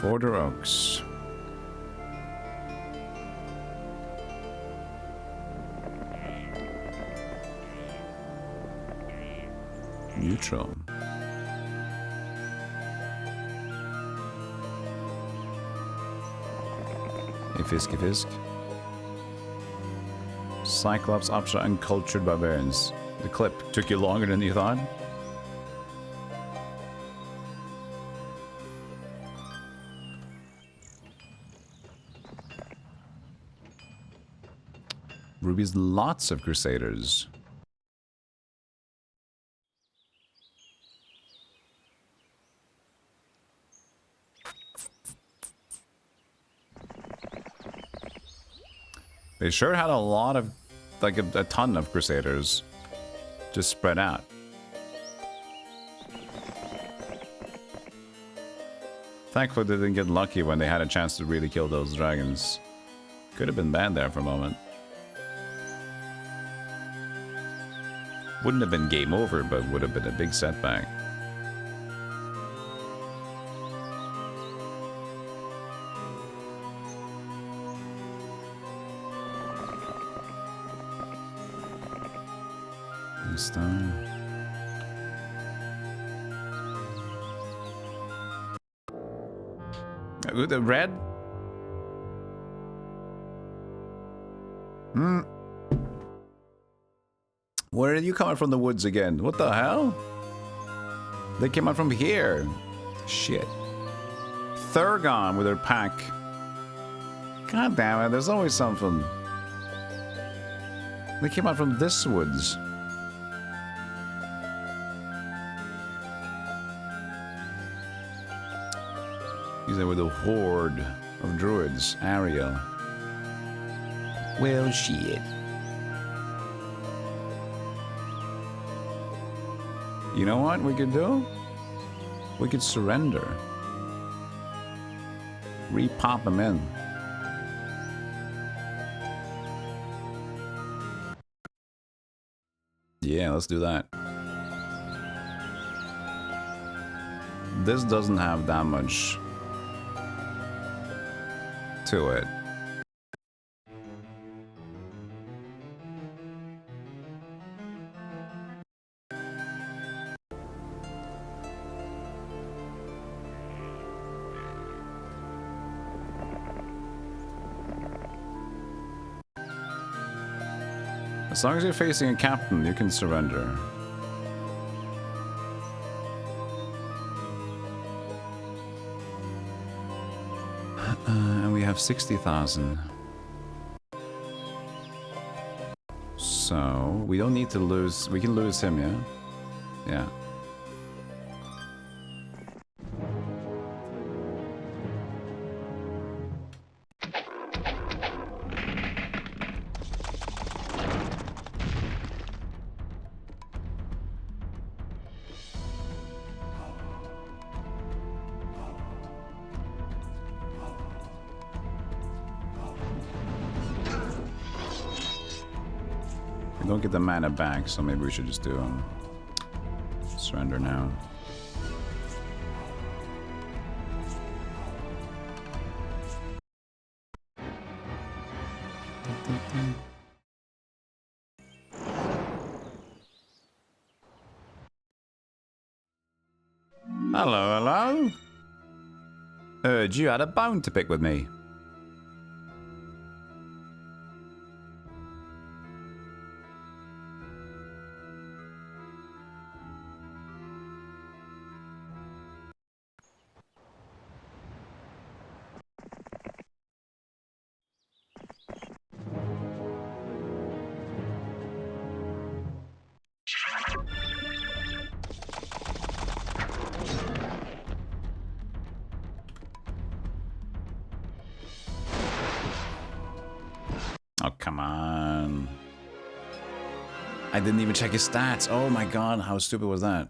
Border Oaks. Neutral. Fisk, Fisk. Cyclops, Optra, Uncultured Barbarians. The clip took you longer than you thought? Ruby's lots of Crusaders. They sure had a lot of, like a ton of Crusaders, just spread out. Thankfully they didn't get lucky when they had a chance to really kill those dragons. Could have been banned there for a moment. Wouldn't have been game over, but would have been a big setback. This time. The red? Hmm. Where are you coming from the woods again? What the hell? They came out from here. Shit. Thurgon with her pack. God damn it, there's always something. They came out from this woods. He's there with a horde of druids. Ariel. Well, shit. You know what we could do? We could surrender. Re-pop them in. Yeah, let's do that. This doesn't have that much to it. As long as you're facing a captain, you can surrender. And we have 60,000. So, we don't need to lose... We can lose him, yeah? Yeah. Don't get the mana back, so maybe we should just do surrender now. Hello, hello. Heard you had a bone to pick with me. Oh, come on. I didn't even check his stats. Oh my god, how stupid was that?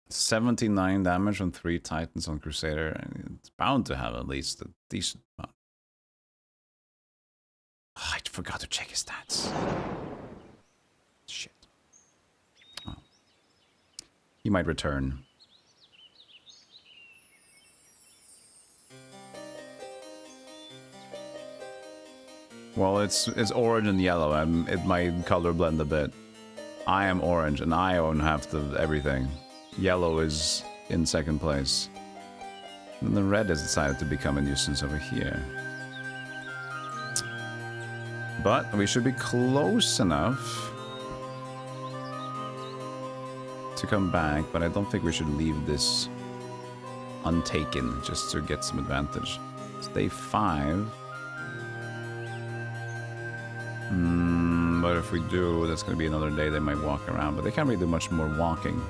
79 damage on 3 Titans on Crusader. It's bound to have at least a decent amount. Oh, I forgot to check his stats. Shit. Oh. He might return. Well, it's orange and yellow. It might color blend a bit. I am orange and I own half the everything. Yellow is in second place. And the red has decided to become a nuisance over here. But we should be close enough to come back, but I don't think we should leave this untaken just to get some advantage. It's day 5. But if we do, that's going to be another day they might walk around. But they can't really do much more walking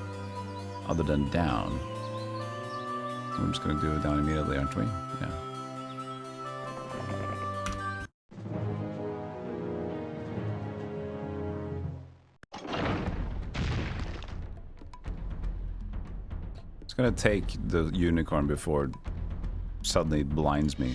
other than down. We're just going to do it down immediately, aren't we? Yeah. It's going to take the unicorn before it suddenly blinds me.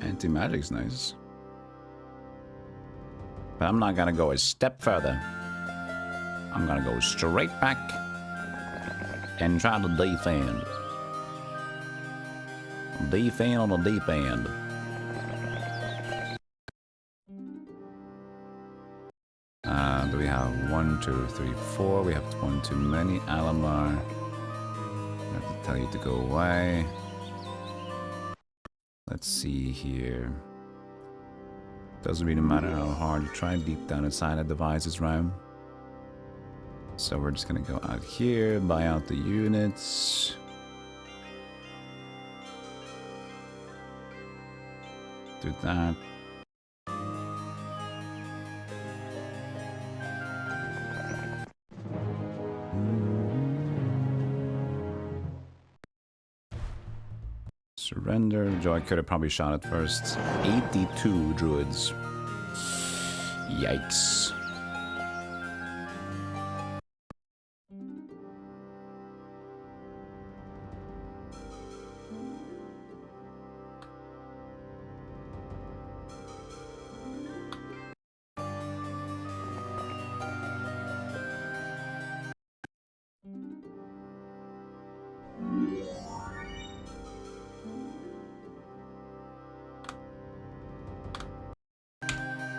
Anti-magic's nice. But I'm not gonna go a step further. I'm gonna go straight back and try to defend. Defend on the deep end. Do we have 1, 2, 3, 4? We have one too many. Alamar. I have to tell you to go away. Let's see here. Doesn't really matter how hard you try deep down inside a device's RAM. So we're just gonna go out here, buy out the units. Do that. Surrender. Joy could have probably shot it first. 82 druids. Yikes.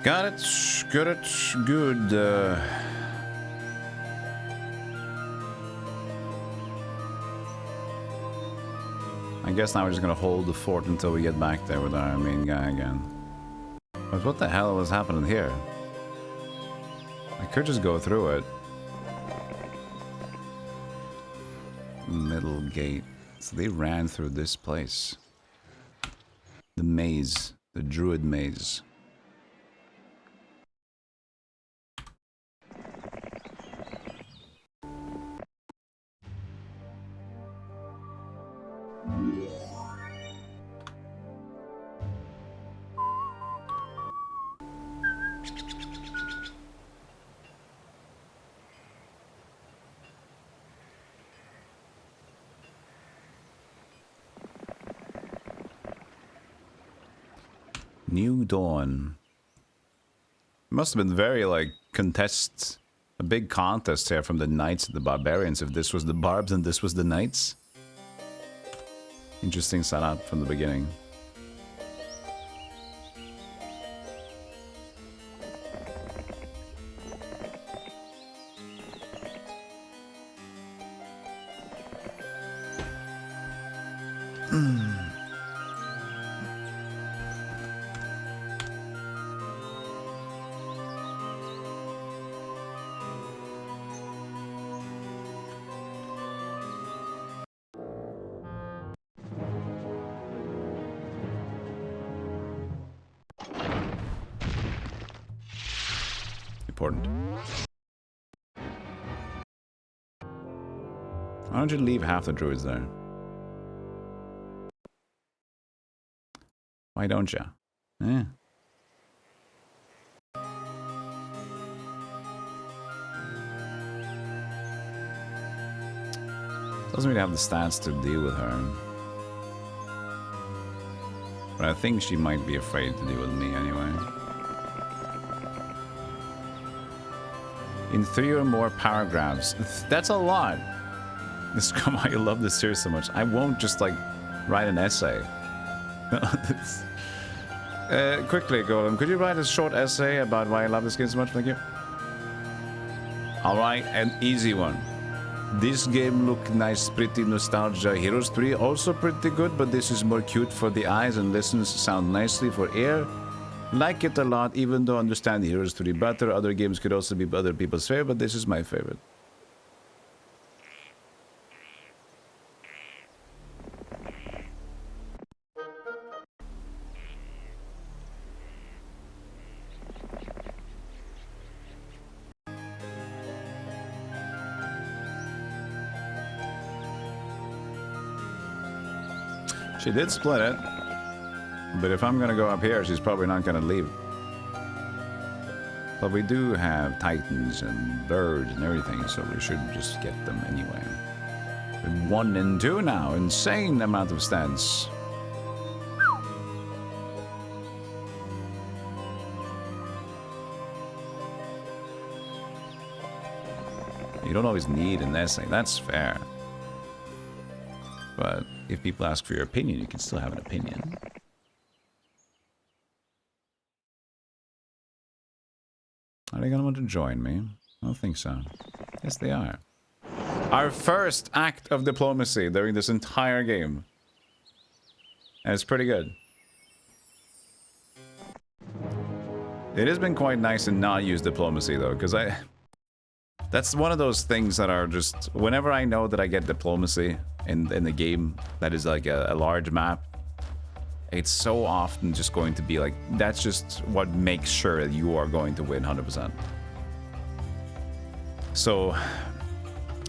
Got it. Good. I guess now we're just gonna hold the fort until we get back there with our main guy again. But what the hell was happening here? I could just go through it. Middle gate. So they ran through this place. The maze. The druid maze. New Dawn. Must have been very, like, a big contest here from the Knights and the Barbarians if this was the Barbs and this was the Knights. Interesting setup from the beginning. Important. Why don't you leave half the druids there? Why don't you? Eh. Doesn't really have the stats to deal with her. But I think she might be afraid to deal with me anyway. In 3 or more paragraphs. That's a lot. Describe why you love this series so much. I won't just like write an essay. Quickly, Golem, could you write a short essay about why I love this game so much? Thank you. Alright, an easy one. This game look nice, pretty nostalgia. Heroes 3 also pretty good, but this is more cute for the eyes and listens sound nicely for ear. Like it a lot, even though I understand Heroes 3 better. Other games could also be other people's favorite, but this is my favorite. She did split it. But if I'm gonna go up here, she's probably not gonna leave. But we do have titans and birds and everything, so we should just get them anyway. 1 and 2 now. Insane amount of stats. You don't always need an essay. That's fair. But if people ask for your opinion, you can still have an opinion. Are they gonna want to join me? I don't think so. Yes, they are. Our first act of diplomacy during this entire game. And it's pretty good. It has been quite nice to not use diplomacy, though, because that's one of those things that are just... Whenever I know that I get diplomacy in the game that is like a large map, it's so often just going to be like, that's just what makes sure that you are going to win 100%. So,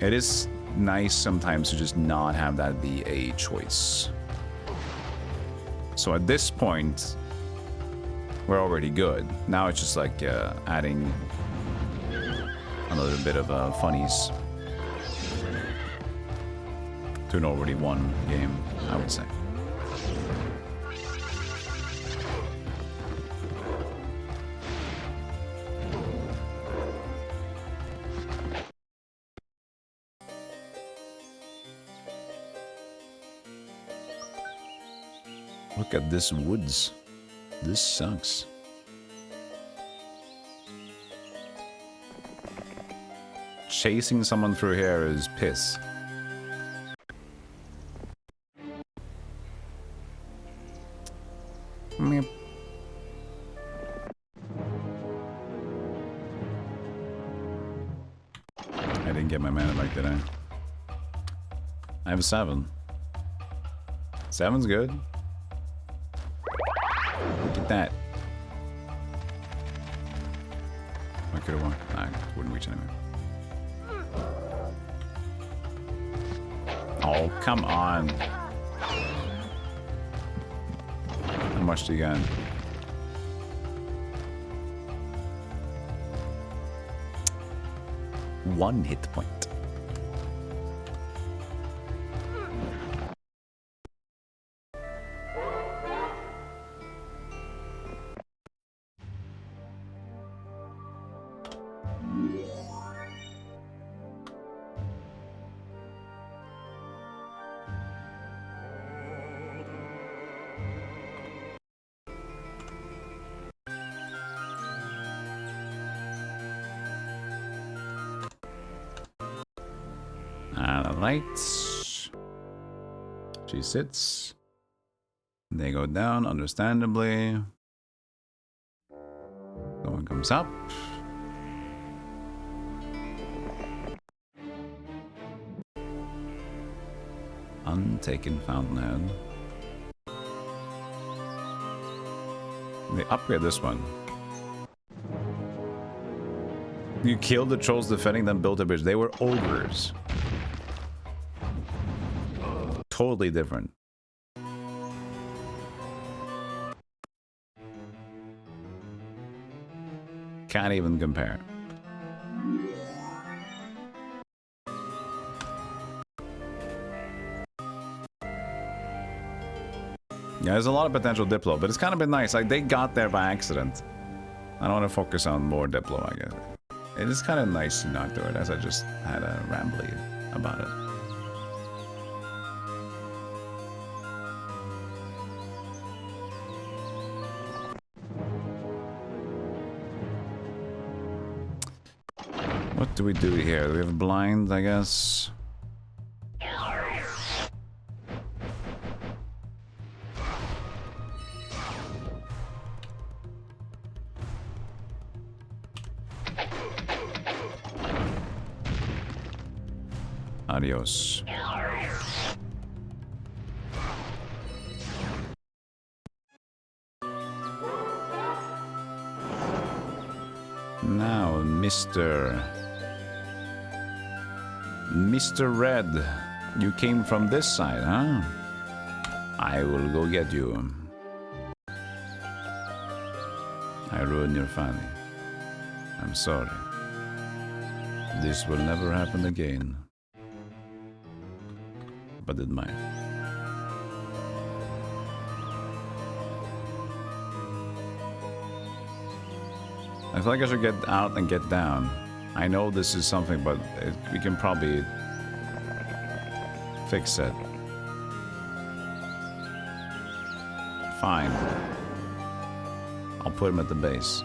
it is nice sometimes to just not have that be a choice. So at this point, we're already good. Now it's just like adding a little bit of funnies to an already won game, I would say. Look at this woods. This sucks. Chasing someone through here is piss. Meep. I didn't get my mana back, did I? I have a 7. 7's good. Look at that. I could have won. Nah, I wouldn't reach anywhere. Oh, come on. How much do you got? One hit point. Right. She sits. They go down, understandably. Someone comes up. Untaken fountainhead. They upgrade this one. You killed the trolls defending them, built a bridge. They were ogres. Totally different. Can't even compare. Yeah, there's a lot of potential Diplo, but it's kind of been nice. Like, they got there by accident. I don't want to focus on more Diplo, I guess. It is kind of nice to not do it, as I just had a rambly about it. What do we do here? Do we have a blind, I guess? Adios. Now, Mr. Red, you came from this side, huh? I will go get you. I ruined your family. I'm sorry. This will never happen again. But it might. I feel like I should get out and get down. I know this is something, but we can probably fix it. Fine. I'll put him at the base.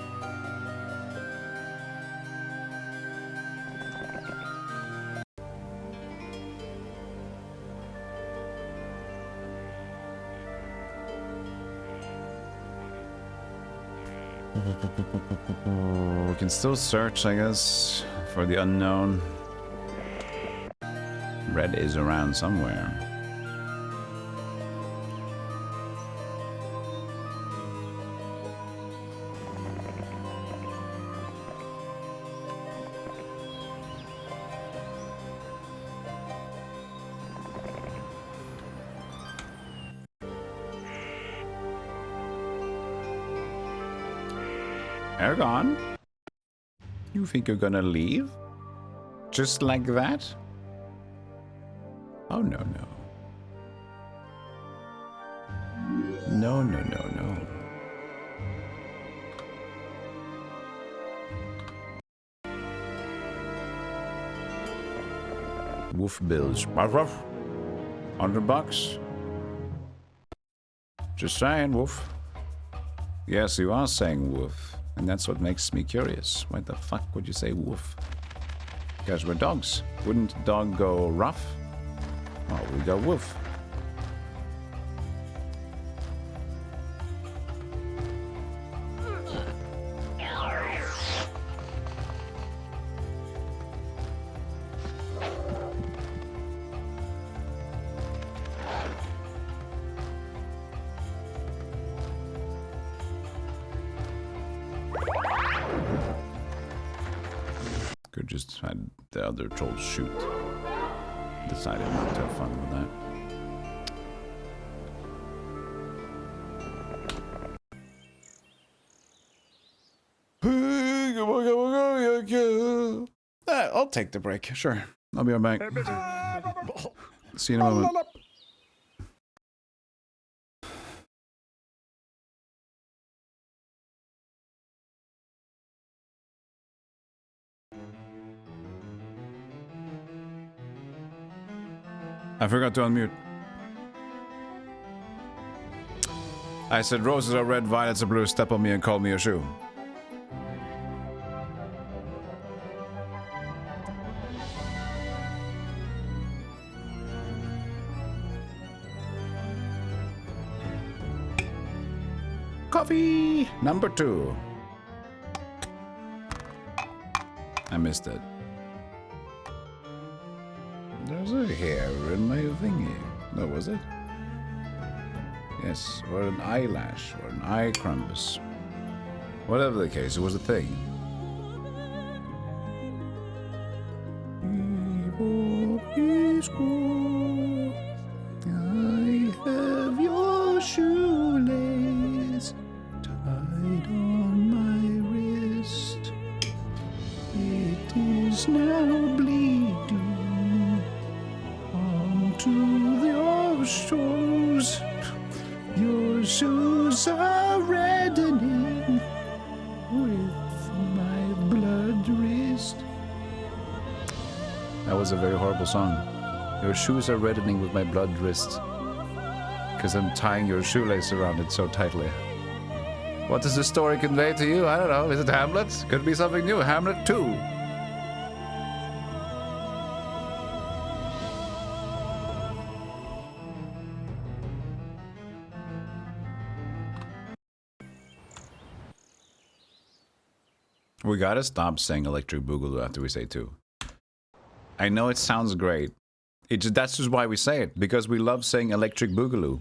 We can still search, I guess, for the unknown. Red is around somewhere. Ergon? You think you're gonna leave? Just like that? Oh, no, no. No, no, no, no. Wolf bills. Ruff, ruff. $100. Just saying, Wolf. Yes, you are saying wolf. And that's what makes me curious. Why the fuck would you say wolf? Because we're dogs. Wouldn't dog go rough? Oh, we go wolf. Could just had the other trolls shoot. Decided not to have fun with that. I'll take the break, sure. I'll be right back. See you in a moment. I forgot to unmute. I said roses are red, violets are blue. Step on me and call me a shoe. coffee. Number 2. I missed it. There's a hair in my thingy. No, was it? Yes, or an eyelash, or an eye crumbus. Whatever the case, it was a thing. I have your shoelace tied on my wrist. It is now bleeding onto the shores. Your shoes are reddening with my blood wrist. That was a very horrible song. Your shoes are reddening with my blood wrist. Because I'm tying your shoelace around it so tightly. What does this story convey to you? I don't know. Is it Hamlet? Could be something new. Hamlet 2. We gotta stop saying Electric Boogaloo after we say 2. I know it sounds great. That's just why we say it, because we love saying Electric Boogaloo.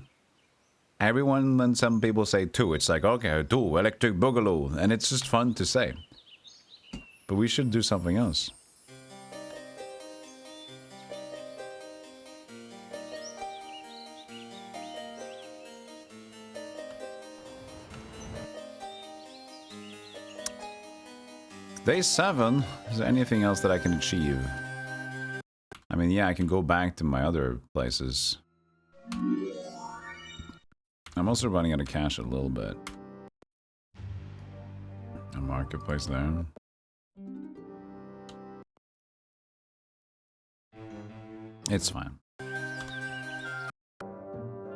Everyone, when some people say 2, it's like, okay, 2, Electric Boogaloo, and it's just fun to say. But we should do something else. Day 7. Is there anything else that I can achieve? I mean, yeah, I can go back to my other places. I'm also running out of cash a little bit. A marketplace there. It's fine.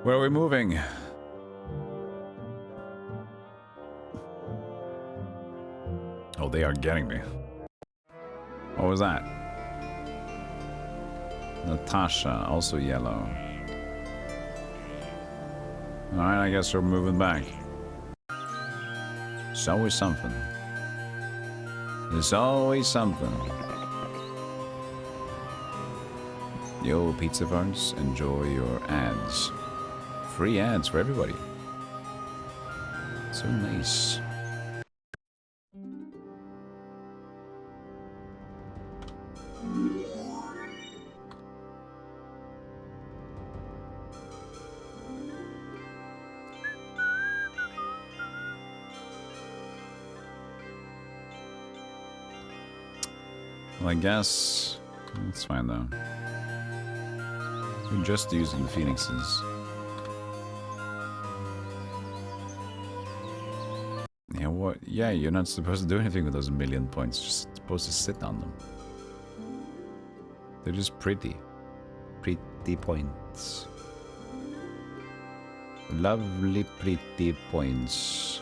Where are we moving? Oh, they are getting me. What was that? Natasha, also yellow. Alright, I guess we're moving back. It's always something. There's always something. Yo, pizza farts, enjoy your ads. Free ads for everybody. So nice. Well, I guess it's fine though. We're just using the phoenixes. Yeah, what? Yeah, you're not supposed to do anything with those 1,000,000 points. You're just supposed to sit on them. They're just pretty. Pretty points. Lovely, pretty points.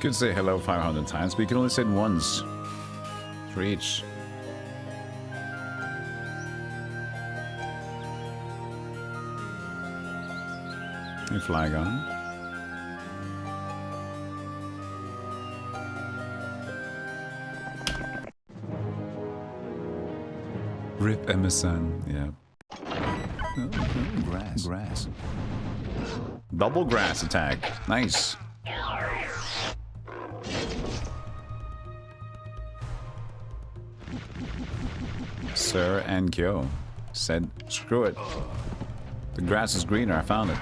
Could say hello 500 times, but you can only say it once. For each. Your flag on. Rip Emerson, yeah. Grass. Double grass attack. Nice. Sir and Kyo said, screw it. The grass is greener, I found it.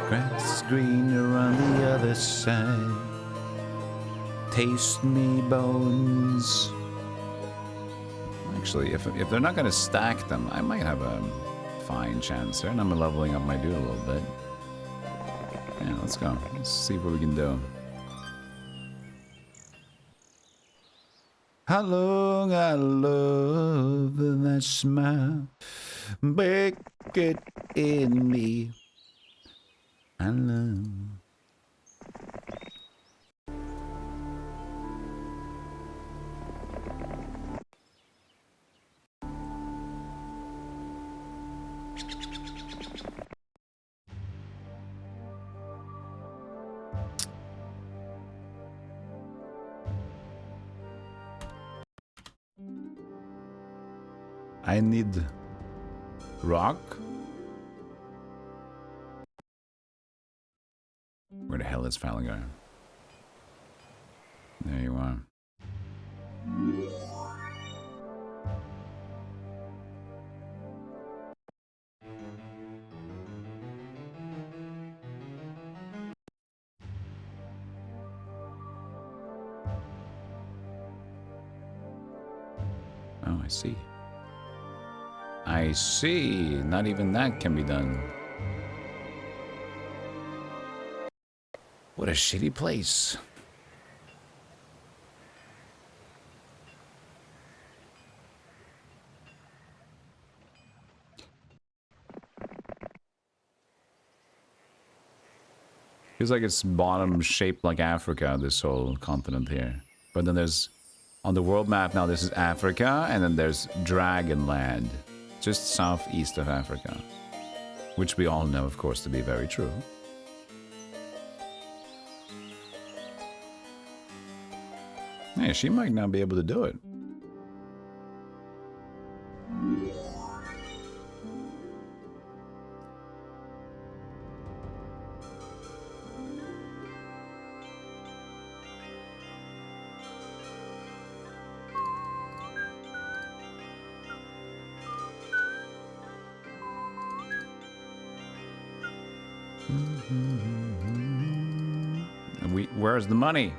Grass is greener on the other side. Taste me bones. actually. If they're not going to stack them, I might have a fine chance here. And I'm leveling up my dude a little bit. Yeah, let's go. Let's see what we can do. How long I love that smile. Break it in me. I love. I need rock. Where the hell is Fallinger? There you are. Oh, I see. I see. Not even that can be done. What a shitty place. Feels like it's bottom shaped like Africa, this whole continent here. But then there's, on the world map now, this is Africa, and then there's Dragonland, just southeast of Africa. Which we all know, of course, to be very true. Yeah, she might not be able to do it. Where's the money?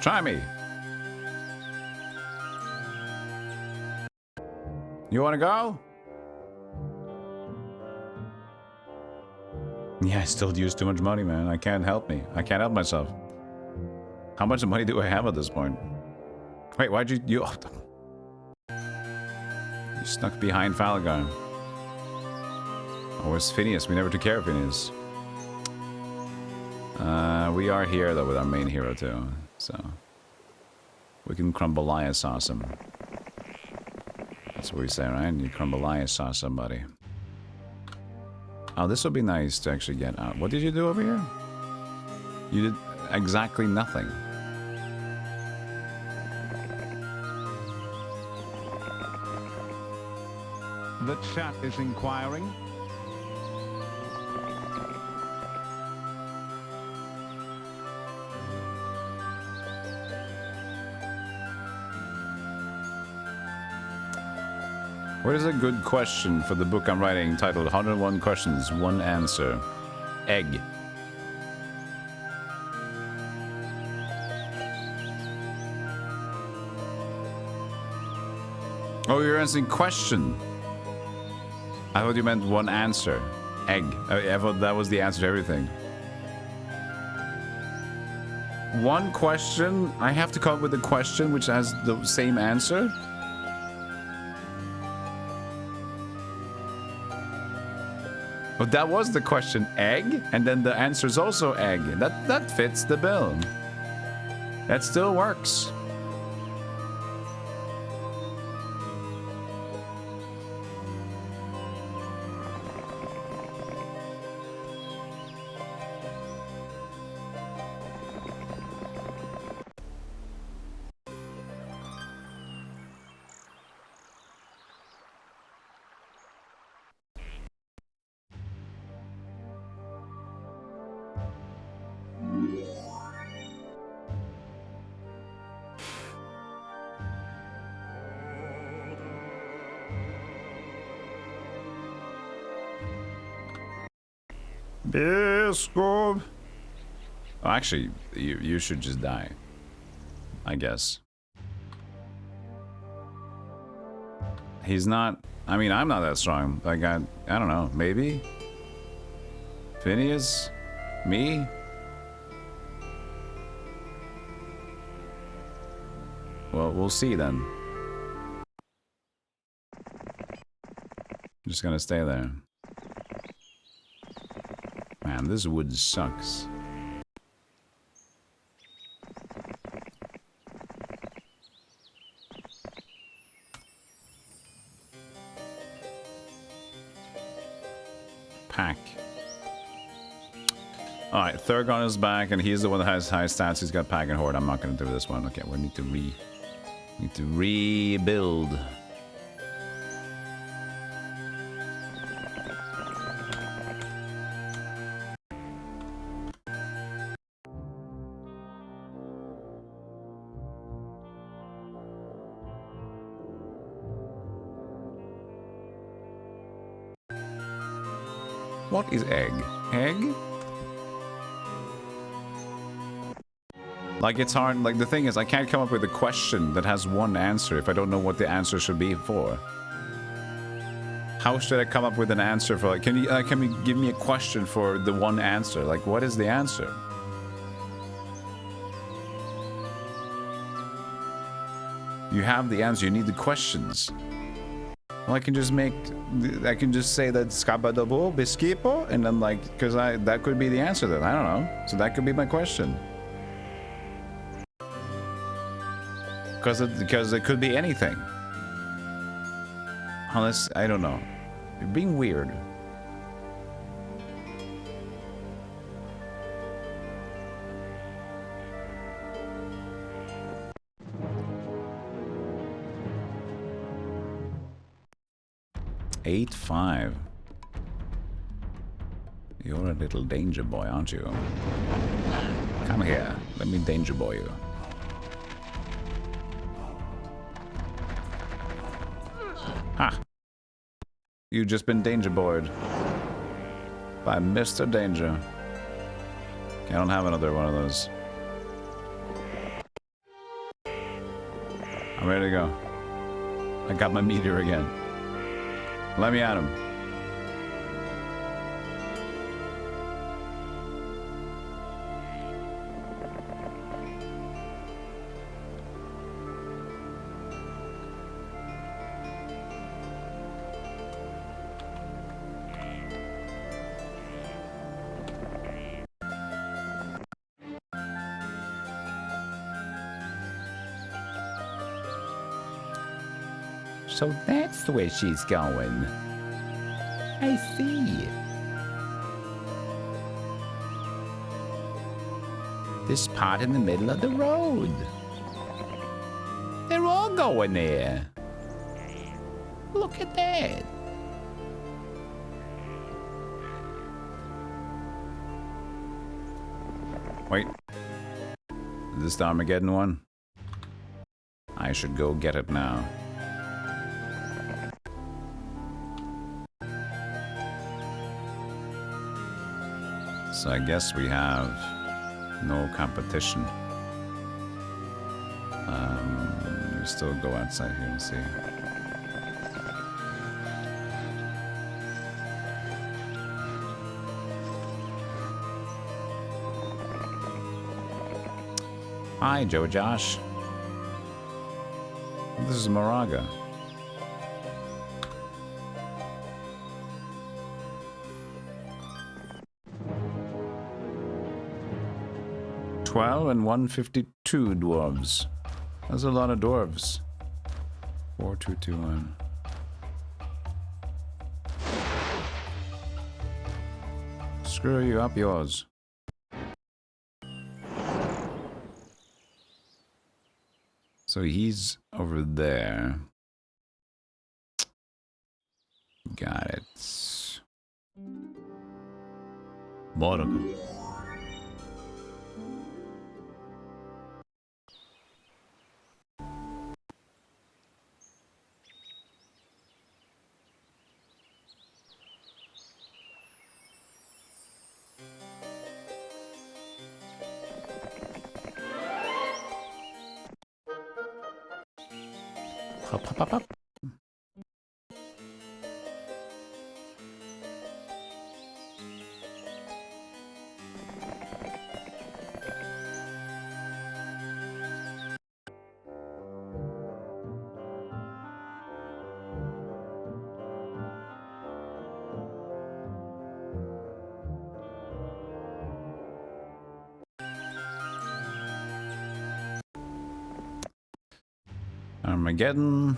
Try me. You want to go? Yeah, I still use too much money, man. I can't help me. I can't help myself. How much money do I have at this point? Wait, why'd you... You snuck behind Falgar. Oh, it's Phineas. We never took care of Phineas. We are here, though, with our main hero, too. So... we can crumble sauce him. That's what we say, right? You crumble sauce somebody. Oh, this would be nice to actually get out. What did you do over here? You did exactly nothing. The chat is inquiring. What is a good question for the book I'm writing titled 101 Questions, One Answer? Egg. Oh, you're answering question. I thought you meant one answer. Egg. I thought that was the answer to everything. One question? I have to come up with a question which has the same answer? But that was the question, egg, and then the answer is also egg. That fits the bill. That still works. Escob. Oh, actually, you should just die. I guess. He's not... I mean, I'm not that strong. Like, I don't know. Maybe? Phineas? Me? Well, we'll see then. I'm just gonna stay there. Man, this wood sucks. Pack. Alright, Thurgon is back, and he's the one that has high stats. He's got Pack and Horde. I'm not gonna do this one. Okay, we need to rebuild. What is egg? Egg? Like, it's hard. Like, the thing is, I can't come up with a question that has one answer if I don't know what the answer should be for. How should I come up with an answer for, like, can you give me a question for the one answer? Like, what is the answer? You have the answer, you need the questions. Well, I can just say that Scabadabo, Bisquipo, and then, like, because that could be the answer then. I don't know. So that could be my question. Because it could be anything. Unless, I don't know. You're being weird. $8-5. You're a little danger boy, aren't you? Come here. Let me danger boy you. Ha! You've just been danger boyed by Mr. Danger. I don't have another one of those. I'm ready to go. I got my meteor again. Let me at him. So that's the way she's going. I see. This part in the middle of the road. They're all going there. Look at that. Wait. Is this the Armageddon one? I should go get it now. So I guess we have no competition. We still go outside here and see. Hi, Joe Josh. This is Moraga. And 152 dwarves. That's a lot of dwarves. 4221. Screw you up yours. So he's over there. Got it. Moraga. Hop, hop, hop, hop. Armageddon.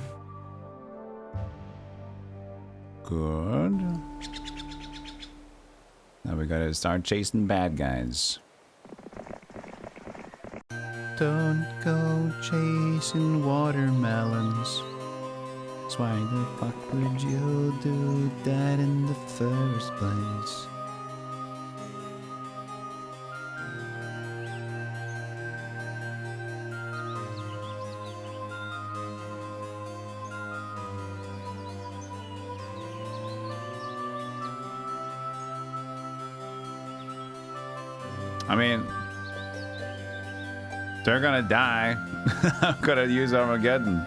Good. Now we gotta start chasing bad guys. Don't go chasing watermelons. So why the fuck would you do that in the first place? I mean, they're gonna die. I'm gonna use Armageddon.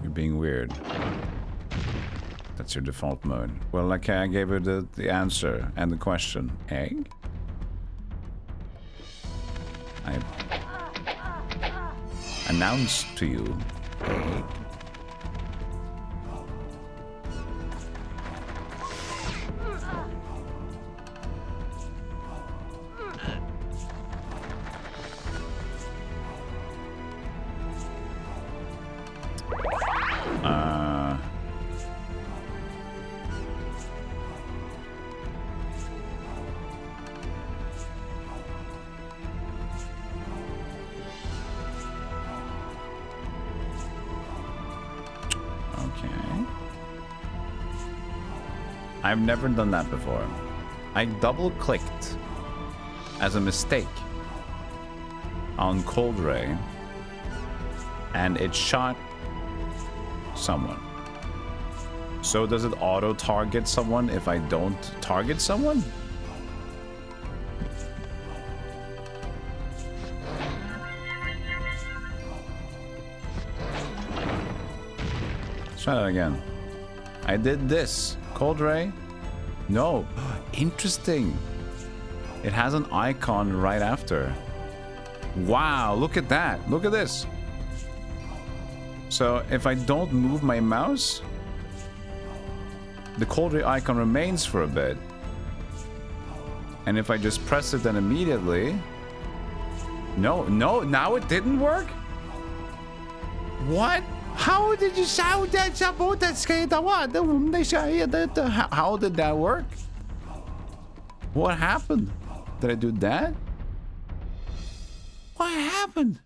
You're being weird. That's your default mode. Well, okay, I gave you the answer and the question. Egg? I announced to you, egg. I've never done that before. I double-clicked as a mistake on Cold Ray, and it shot someone. So does it auto-target someone if I don't target someone? Let's try that again. I did this. Cold Ray? No. Interesting. It has an icon right after. Wow, look at that. Look at this. So if I don't move my mouse, the Cold Ray icon remains for a bit. And if I just press it then immediately... No, now it didn't work? What? How did you shout that about that skater? How did that work? What happened? Did I do that? What happened?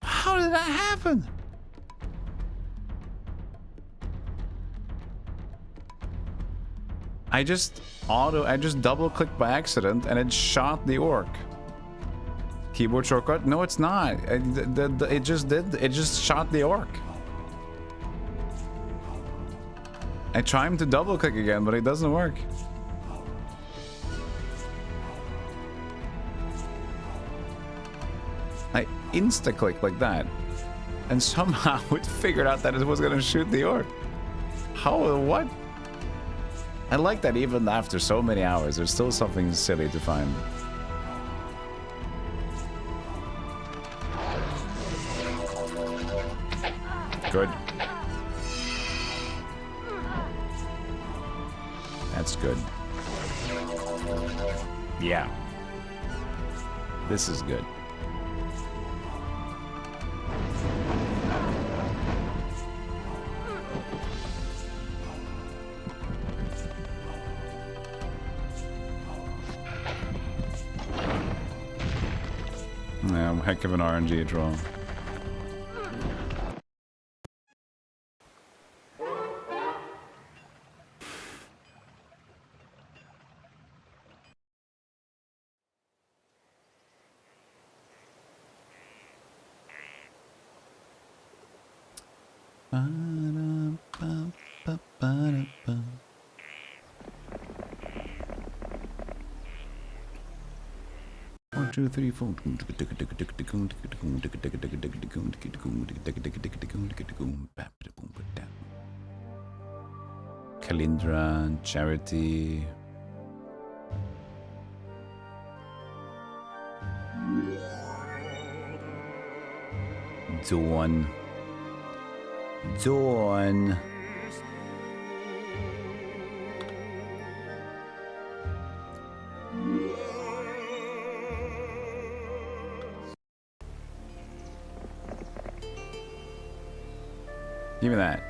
How did that happen? I just double clicked by accident and it shot the orc. Keyboard shortcut? No, it's not. It just shot the orc. I tried to double click again, but it doesn't work. I insta clicked like that, and somehow it figured out that it was gonna shoot the orc. How? What? I like that even after so many hours, there's still something silly to find. Good. That's good. Yeah. This is good. Yeah, heck of an RNG draw. One, two, three, four. Kalindra, Charity. Dawn. Dawn. Give me that.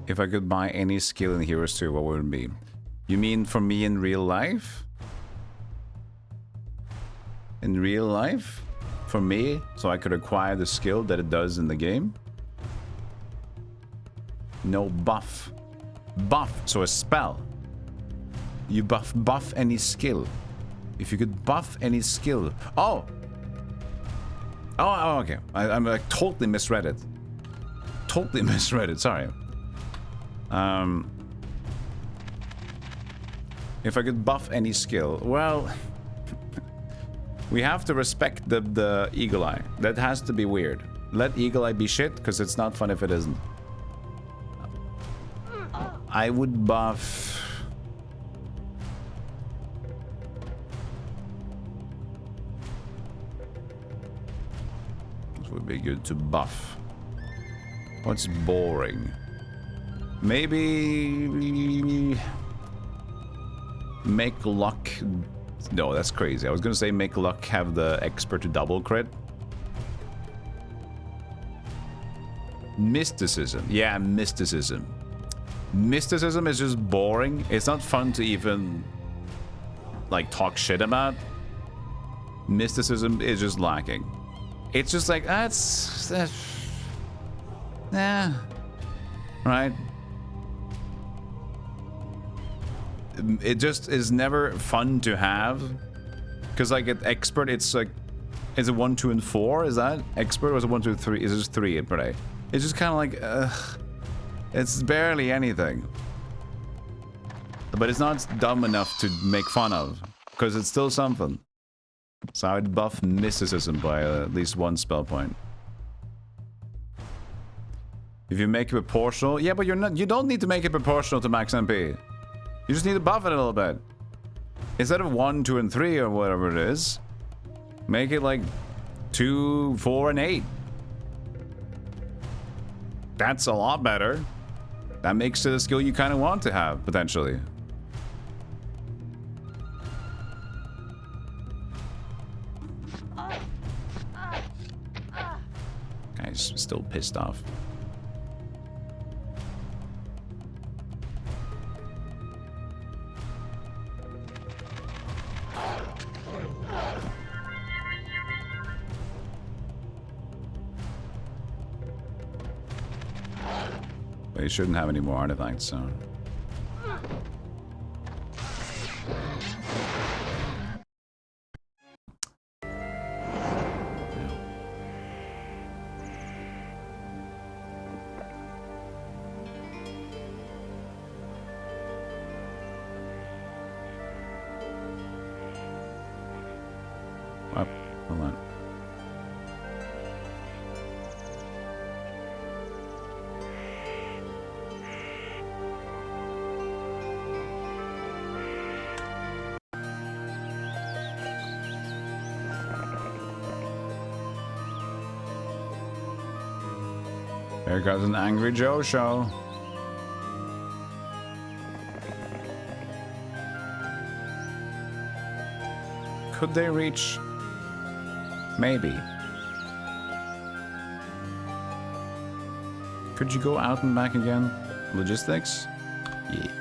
If I could buy any skill in Heroes 2, what would it be? You mean for me in real life? In real life? For me, so I could acquire the skill that it does in the game? No buff. Buff, so a spell. You buff any skill. If you could buff any skill. Oh! Oh, okay. I'm like totally misread it. Totally misread it, sorry. If I could buff any skill, well, we have to respect the Eagle Eye. That has to be weird. Let Eagle Eye be shit, because it's not fun if it isn't. I would buff... This would be good to buff. What's boring? Maybe... Make luck... No, that's crazy. I was gonna say make luck have the expert to double crit. Mysticism. Yeah, mysticism. Mysticism is just boring. It's not fun to even like talk shit about. Mysticism is just lacking. It's just like, that's... Yeah. Right? It just is never fun to have. Because like at expert, it's like... Is it 1, 2, and 4? Is that expert? Or is it 1, 2, 3? Is it just 3 per day? It's just kind of like, it's barely anything. But it's not dumb enough to make fun of. Because it's still something. So I'd buff mysticism by at least 1 spell point. If you make it proportional... Yeah, but you don't need to make it proportional to max MP. You just need to buff it a little bit. Instead of 1, 2, and 3 or whatever it is, make it like 2, 4, and 8. That's a lot better. That makes it a skill you kind of want to have, potentially. Guy's still pissed off. But he shouldn't have any more artifacts, so... Oh, hold on. There goes an Angry Joe show. Could they reach? Maybe. Could you go out and back again? Logistics? Yeah.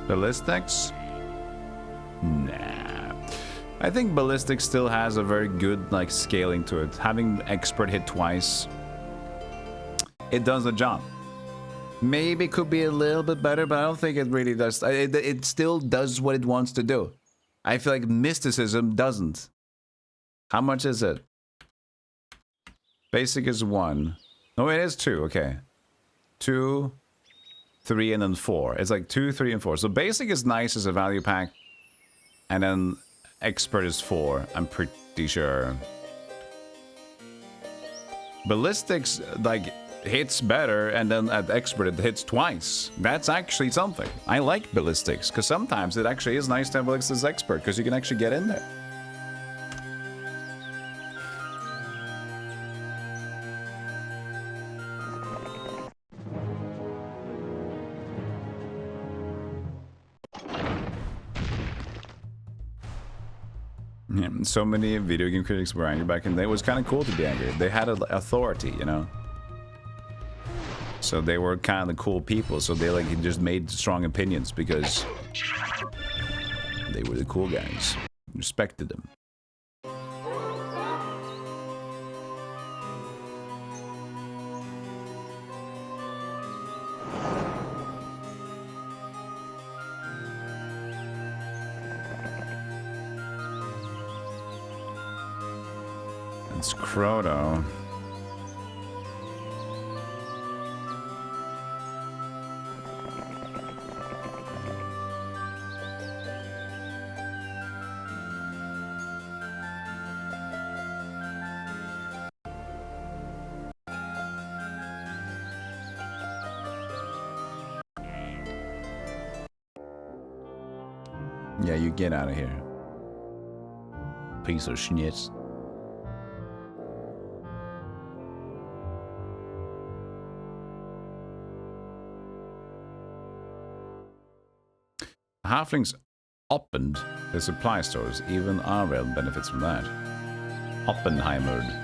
Ballistics? Nah. I think ballistics still has a very good like scaling to it. Having expert hit twice, it does the job. Maybe it could be a little bit better, but I don't think it really does. It still does what it wants to do. I feel like mysticism doesn't. How much is it? Basic is 1. No, it is 2. Okay. 2, 3, and then 4. It's like 2, 3, and 4. So basic is nice as a value pack. And then expert is 4. I'm pretty sure. Ballistics, like, hits better, and then at expert it hits twice. That's actually something. I like ballistics, because sometimes it actually is nice to have ballistics expert, because you can actually get in there. Yeah, so many video game critics were angry back in the day. It was kind of cool to be angry. They had authority, you know? So they were kind of cool people, so they like just made strong opinions because they were the cool guys. Respected them. It's Croto. Yeah, you get out of here. Piece of shit. Halflings opened the supply stores. Even our realm benefits from that. Oppenheimered.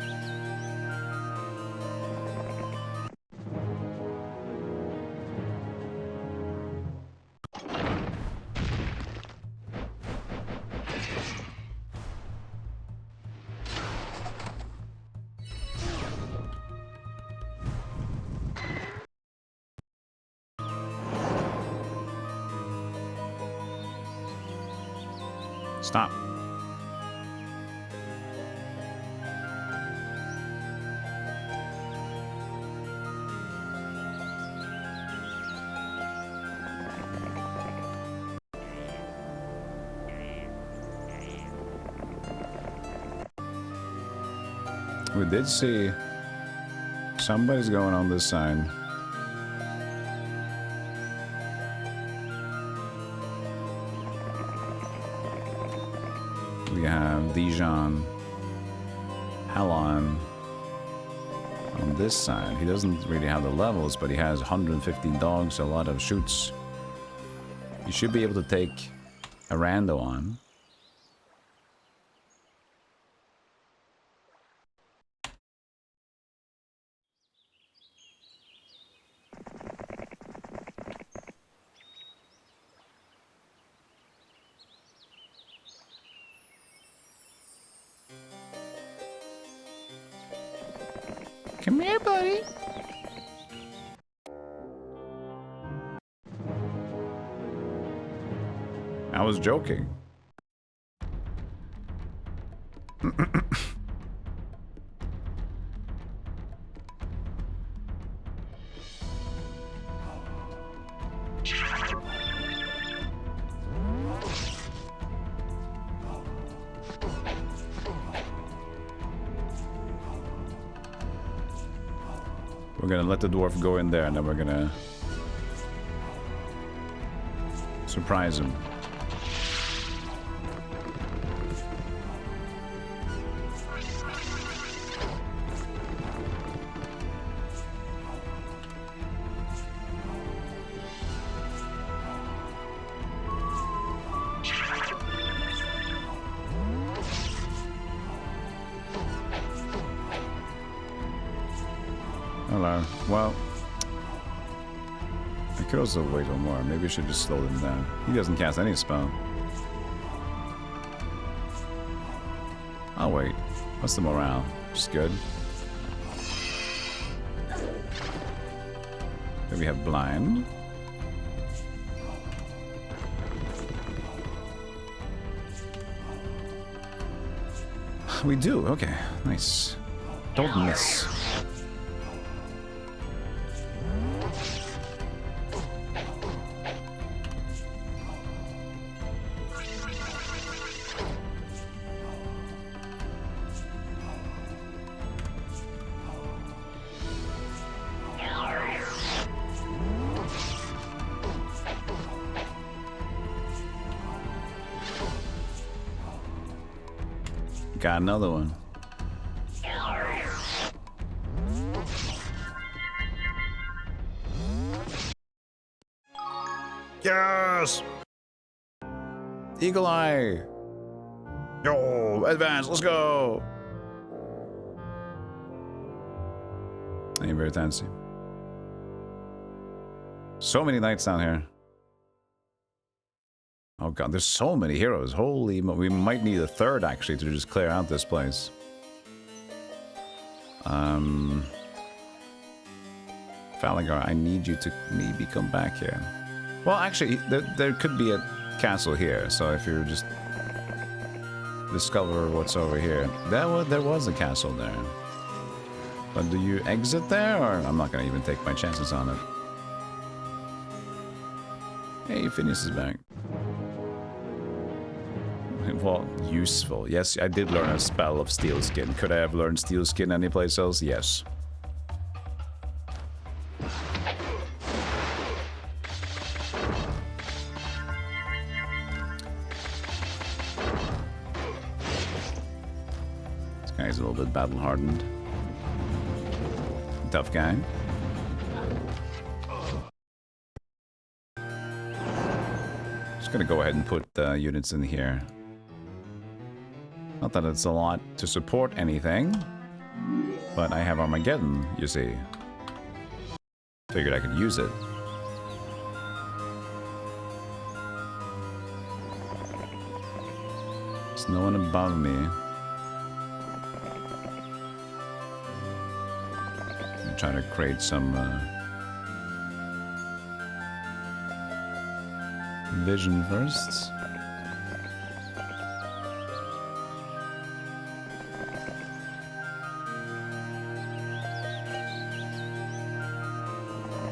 Stop. We did see somebody's going on this side. We have Dijon, Halon on this side. He doesn't really have the levels, but he has 150 dogs, a lot of shoots. You should be able to take a rando on. Come here, buddy. I was joking. We're gonna let the dwarf go in there, and then we're gonna surprise him. Mylar. Well, I could also wait one more. Maybe I should just slow him down. He doesn't cast any spell. I'll wait. What's the morale? Just good. Here we have blind. We do. Okay. Nice. Don't miss. Got another one. Yes! Eagle Eye! Yo, advance, let's go! Ain't very fancy. So many knights down here. Oh god, there's so many heroes. Holy mo- we might need a third, actually, to just clear out this place. Falagar, I need you to maybe come back here. Well, actually, there could be a castle here, so if you just discover what's over here. There was a castle there. But do you exit there, or I'm not gonna even take my chances on it. Hey, Phineas is back. Well, useful. Yes, I did learn a spell of Steel Skin. Could I have learned Steel Skin anyplace else? Yes. This guy's a little bit battle-hardened. Tough guy. Just gonna go ahead and put units in here. Not that it's a lot to support anything, but I have Armageddon, you see. Figured I could use it. There's no one above me. I'm trying to create some vision first.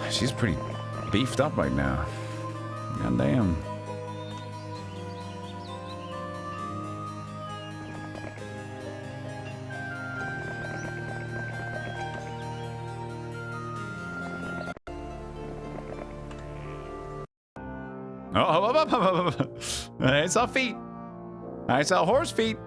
She's pretty beefed up right now. God damn. Oh, I saw feet. I saw horse feet.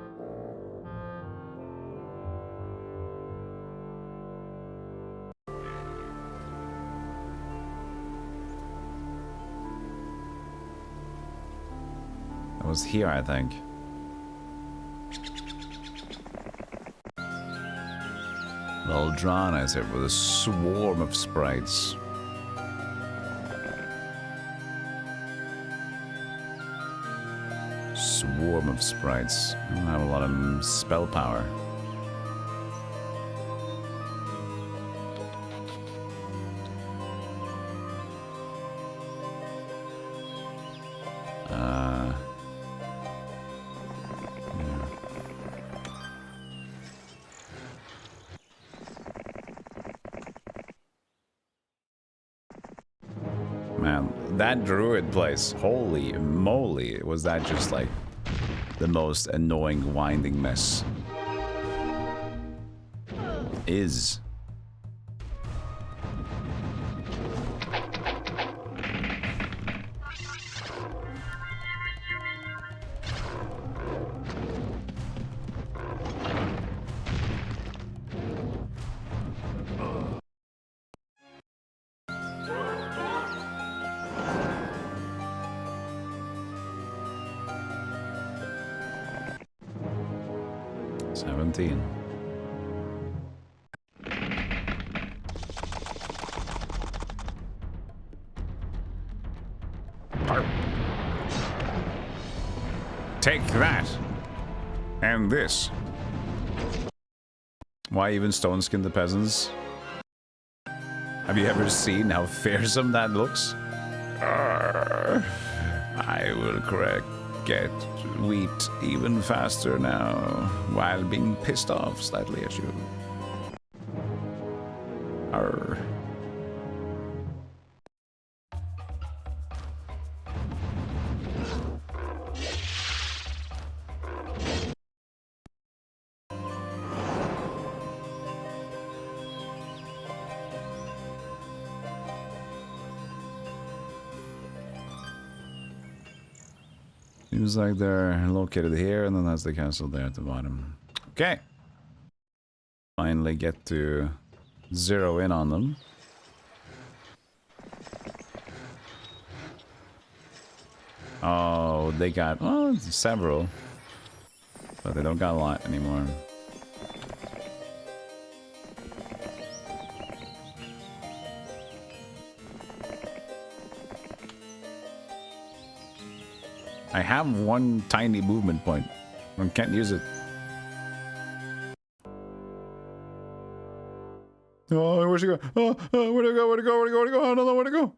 Was here, I think. Valdrana is here with a swarm of sprites. Swarm of sprites. I don't have a lot of spell power. That druid place, holy moly, was that just like the most annoying winding mess? Is. Take that. And this. Why even stone skin the peasants? Have you ever seen how fearsome that looks? I will get wheat even faster now, while being pissed off slightly at you. Arr. Seems like they're located here, and then that's the castle there at the bottom. Okay. Finally get to zero in on them. Oh, they got, well, several. But they don't got a lot anymore. I have one tiny movement point. I can't use it. Oh, where'd she go? Oh, where'd it go? Where'd it go? Where'd it go? Where'd it go? I don't know where to go.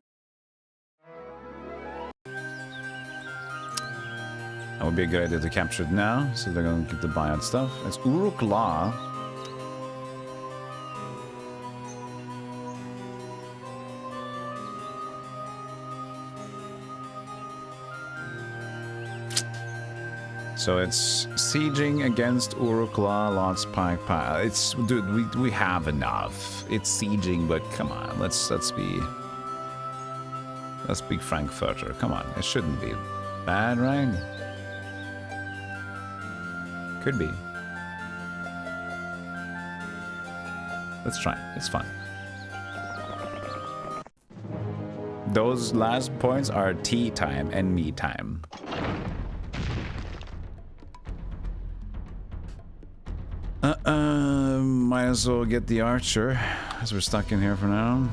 That would be a good idea to capture it now, so they're gonna get the buyout stuff. It's Uruk La. So it's sieging against Uruk-La, Lot's Pike. It's, dude, we have enough. It's sieging, but come on, let's be Frankfurter. Come on, it shouldn't be bad, right? Could be. Let's try. It's fun. Those last points are tea time and me time. Might as well get the archer, as we're stuck in here for now.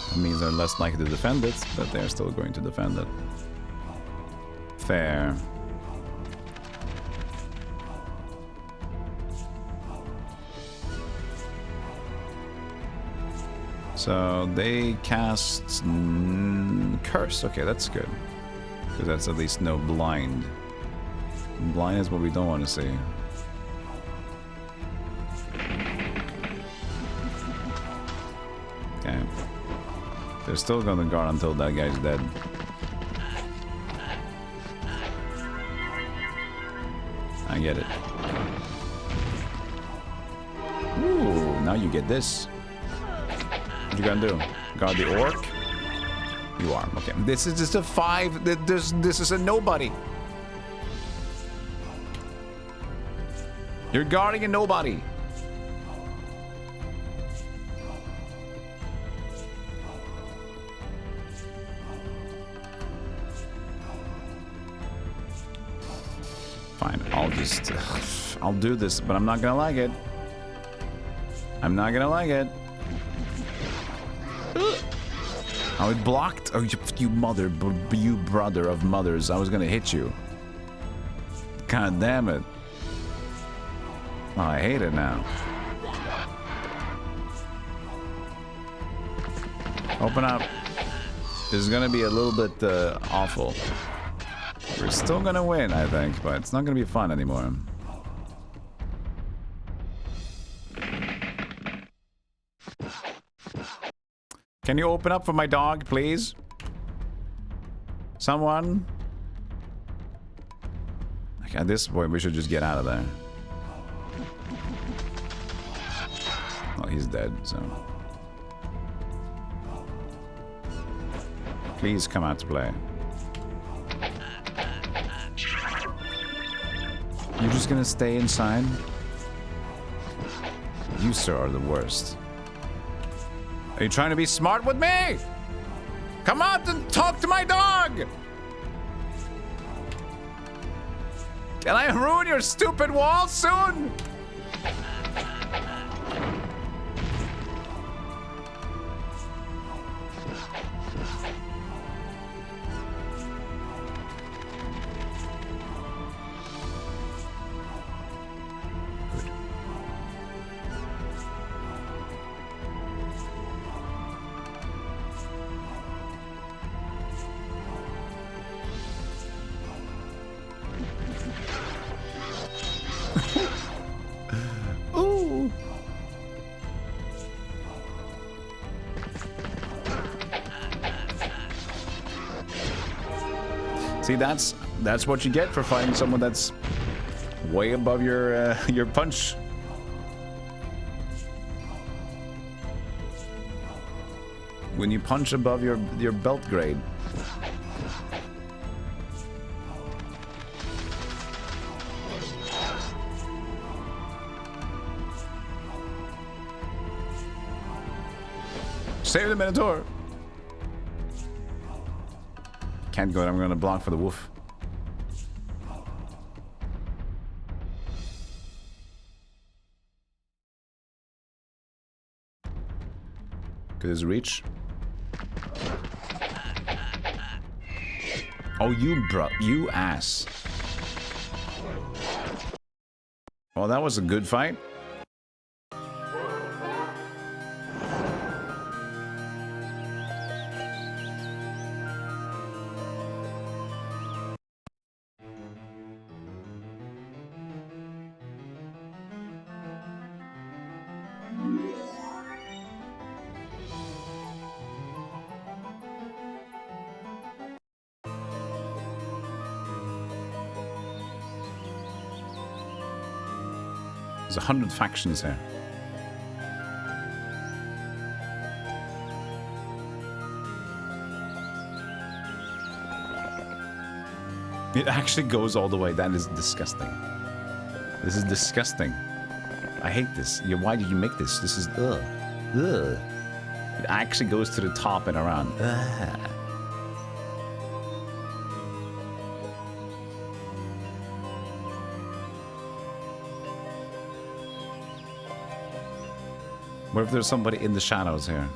That means they're less likely to defend it, but they're still going to defend it. Fair. So they cast curse. Okay, that's good, because that's at least no blind. Blind is what we don't want to see. Okay. They're still gonna guard until that guy's dead. I get it. Ooh, now you get this. What you gonna do? Guard the orc? You are. Okay. This is just a 5. This is a nobody. You're guarding a nobody. Fine, I'll do this, but I'm not gonna like it. I'm not gonna like it. Oh, it blocked. Oh, you brother of mothers. I was gonna hit you. God damn it. Oh, I hate it now. Open up. This is gonna be a little bit awful. We're still gonna win, I think, but it's not gonna be fun anymore. Can you open up for my dog, please? Someone? Okay, at this point, we should just get out of there. Oh, he's dead, so... Please come out to play. You're just gonna stay inside? You, sir, are the worst. Are you trying to be smart with me? Come out and talk to my dog! Can I ruin your stupid wall soon? See, that's what you get for fighting someone that's way above your punch. When you punch above your belt grade. Save the Minotaur! Can't go, I'm gonna block for the wolf. Good as reach. Oh, you ass. Well, that was a good fight. There's 100 factions here. It actually goes all the way. That is disgusting. This is disgusting. I hate this. Why did you make this? This is ugh. Ugh. It actually goes to the top and around. Ugh. What if there's somebody in the shadows here?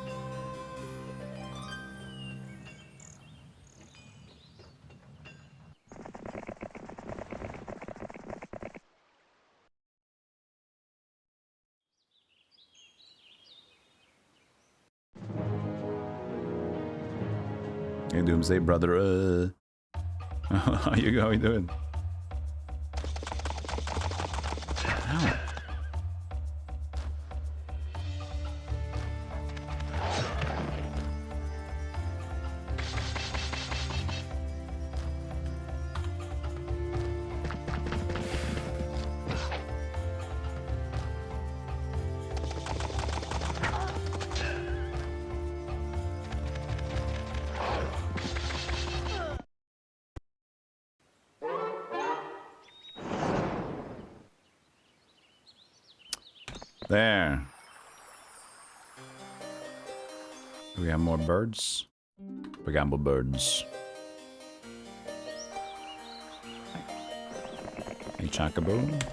Hey, Doomsday brother. How you doing? Ow. There. Do we have more birds? We got more birds. Hey, Chocobo.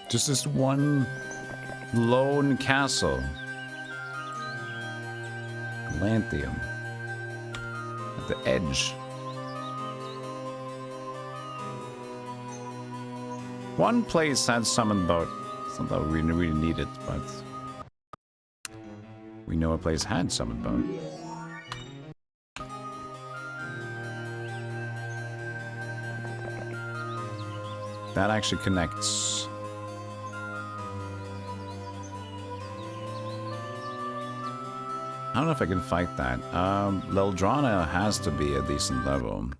Just this one lone castle. Lanthium. At the edge. One place had summoned boat. It's not that we really need it, but we know a place had summoned boat. That actually connects. I don't know if I can fight that. Leldrana has to be a decent level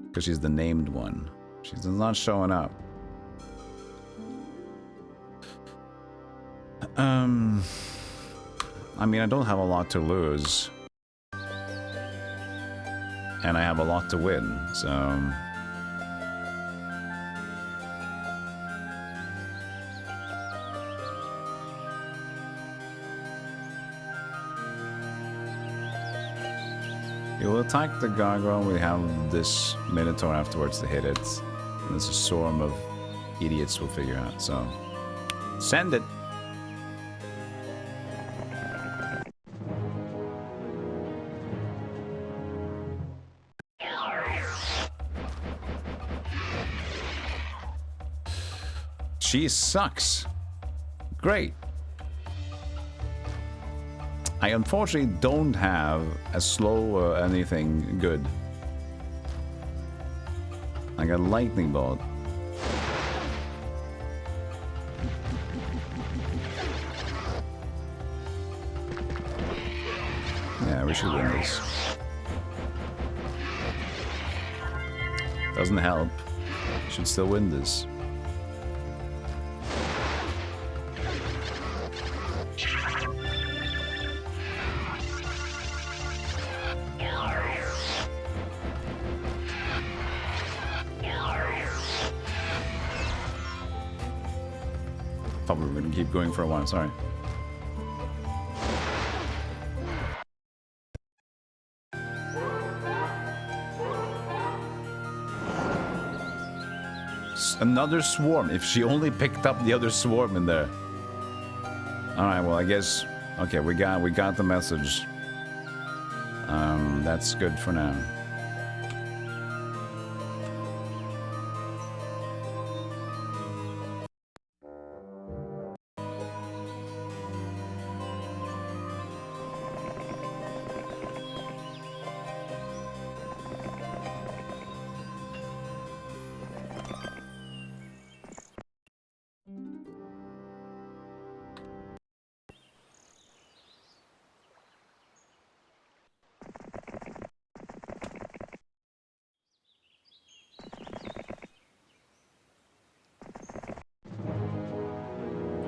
because she's the named one. She's not showing up. I mean, I don't have a lot to lose. And I have a lot to win, so... It will attack the gargoyle. We have this Minotaur afterwards to hit it. And there's a swarm of idiots we'll figure out, so... Send it! She sucks. Great. I unfortunately don't have a slow or anything good. I got a lightning bolt. we should win this. Doesn't help. Should still win this. Thought we were gonna keep going for a while, sorry. Another swarm. If she only picked up the other swarm in there. Alright, well I guess okay, we got the message. That's good for now.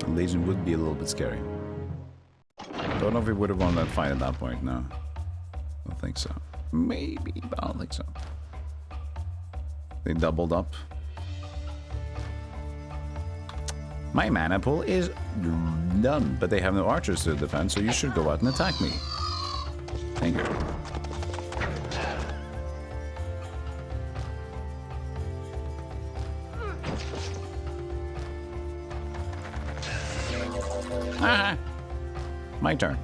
Legion would be a little bit scary. Don't know if we would have won that fight at that point, no. Don't think so. Maybe, but I don't think so. They doubled up. My mana pool is done, but they have no archers to defend, so you should go out and attack me. Thank you. Ah, my turn.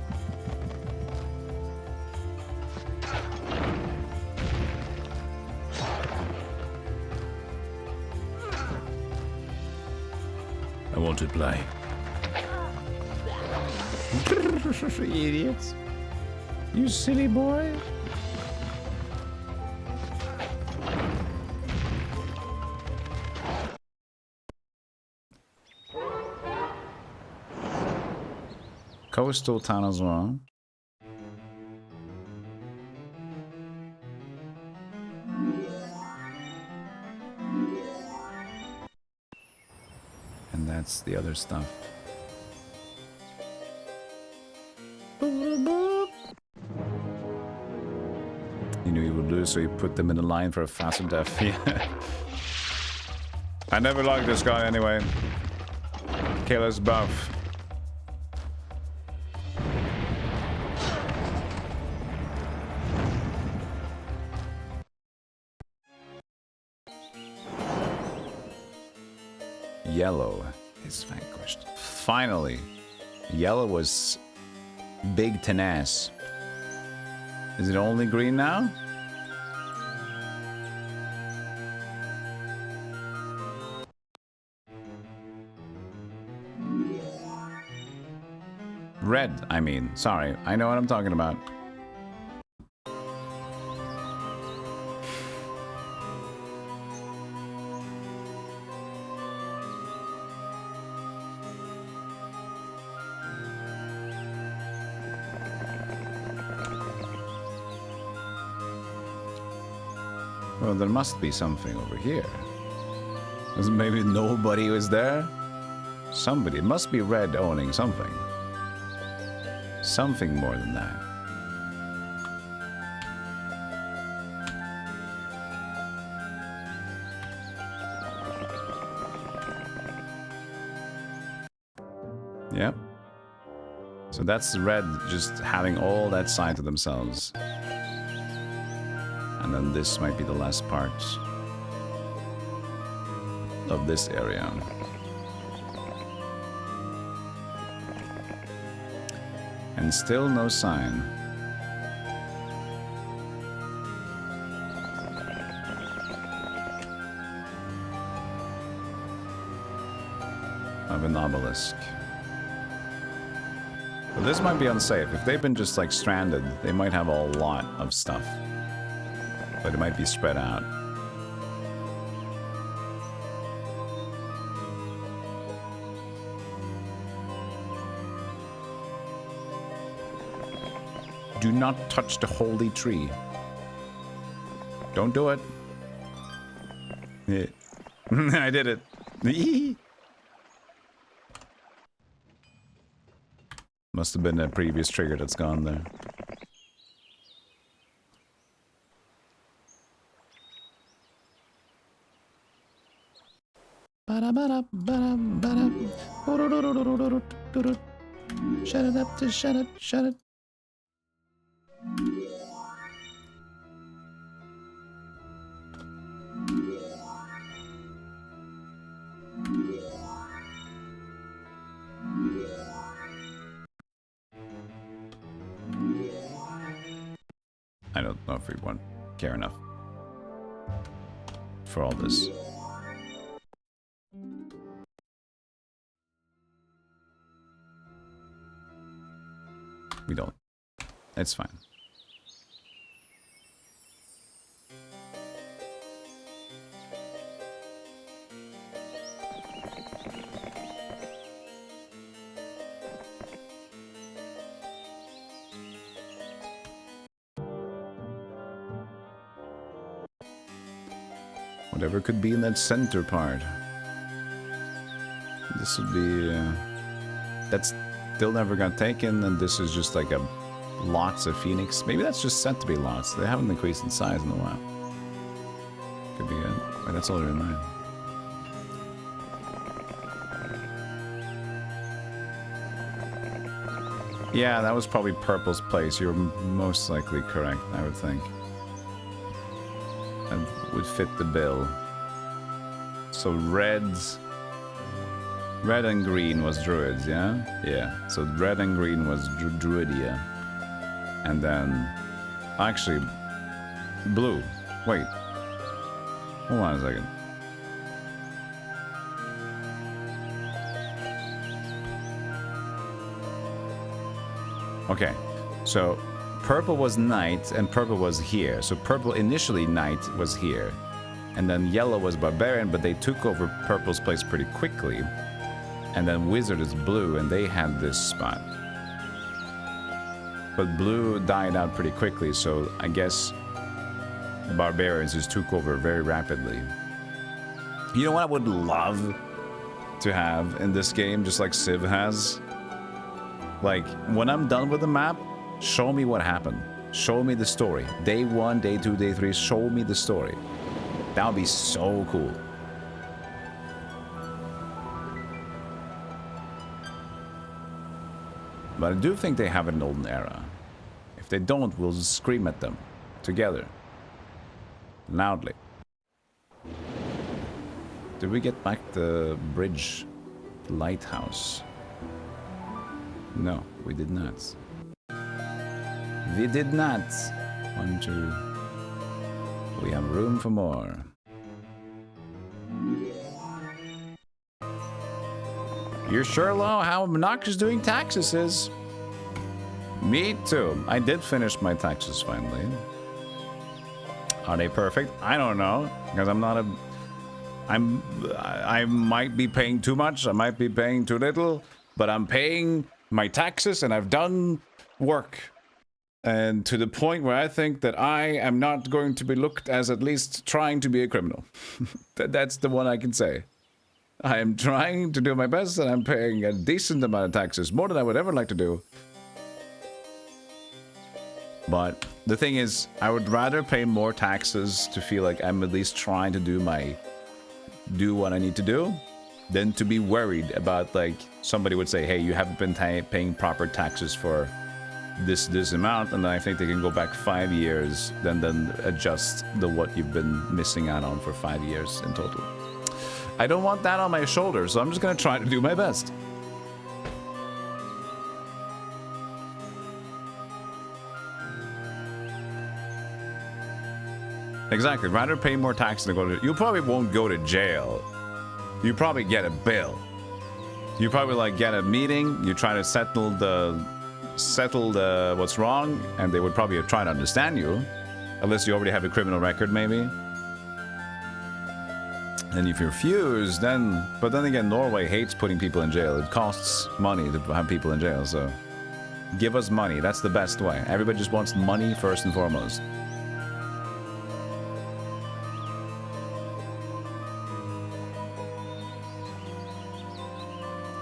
I want to play. Idiots. You silly boy. Coastal town as well. And that's the other stuff. You knew you would lose, so you put them in a line for a faster death. Yeah. I never liked this guy anyway. Killer's buff. Yellow is vanquished. Finally, yellow was big tenace. Is it only green now? Red, I mean. Sorry, I know what I'm talking about. Well, there must be something over here. Maybe nobody was there? Somebody. It must be red owning something. Something more than that. Yep. So that's red just having all that side to themselves. And then this might be the last part of this area. And still no sign. Of an obelisk. But this might be unsafe. If they've been just like stranded, they might have a lot of stuff. But it might be spread out. Do not touch the holy tree. Don't do it. Yeah. I did it. Must have been a previous trigger that's gone there. Shut it up to shut it, shut it. I don't know if we care enough for all this. We don't. It's fine. Whatever could be in that center part. This would be... that's still never got taken, and this is just like a lots of Phoenix. Maybe that's just set to be lots. They haven't increased in size in a while. Could be good. Wait, that's already in line. Yeah, that was probably Purple's place. You're most likely correct, I would think. That would fit the bill. So red and green was druids, yeah? Yeah. So red and green was druidia. And then... actually... blue. Wait. Hold on a second. Okay. So purple was night and purple was here. So purple initially night was here. And then yellow was barbarian, but they took over purple's place pretty quickly. And then wizard is blue, and they had this spot. But blue died out pretty quickly, so I guess the barbarians just took over very rapidly. You know what I would love to have in this game, just like Civ has? Like, when I'm done with the map, show me what happened. Show me the story. Day 1, day 2, day 3, show me the story. That would be so cool. But I do think they have an olden era. If they don't, we'll just scream at them. Together. Loudly. Did we get back the bridge? The lighthouse? No, we did not. We did not. 1, 2. We have room for more. You're sure, Lo, how obnoxious doing taxes is? Me too. I did finish my taxes finally. Are they perfect? I don't know, because I'm not a... I might be paying too much, I might be paying too little, but I'm paying my taxes and I've done work. And to the point where I think that I am not going to be looked as at least trying to be a criminal. That's the one I can say. I am trying to do my best and I'm paying a decent amount of taxes, more than I would ever like to do. But the thing is, I would rather pay more taxes to feel like I'm at least trying to do what I need to do, than to be worried about, like, somebody would say, hey, you haven't been paying proper taxes for this amount, and then I think they can go back 5 years, then adjust what you've been missing out on for 5 years in total. I don't want that on my shoulders, so I'm just gonna try to do my best. Exactly, rather pay more tax than go to... You probably won't go to jail. You probably get a bill. You probably, like, get a meeting, you try to settle what's wrong, and they would probably try to understand you. Unless you already have a criminal record, maybe. And if you refuse, then... But then again, Norway hates putting people in jail. It costs money to have people in jail, so... Give us money. That's the best way. Everybody just wants money first and foremost.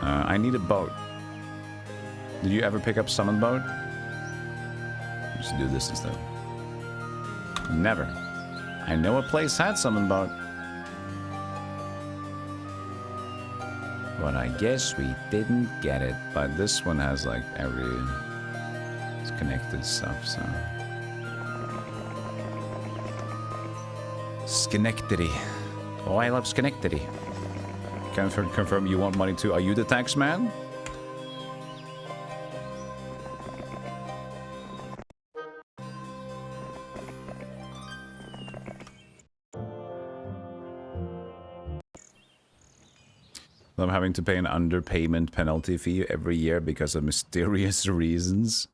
I need a boat. Did you ever pick up summon boat? Just do this instead. Never. I know a place had summon boat. But I guess we didn't get it. But this one has like every... It's connected stuff, so... Schenectady. Oh, I love Schenectady. Confirm you want money too. Are you the tax man? I'm having to pay an underpayment penalty fee every year because of mysterious reasons.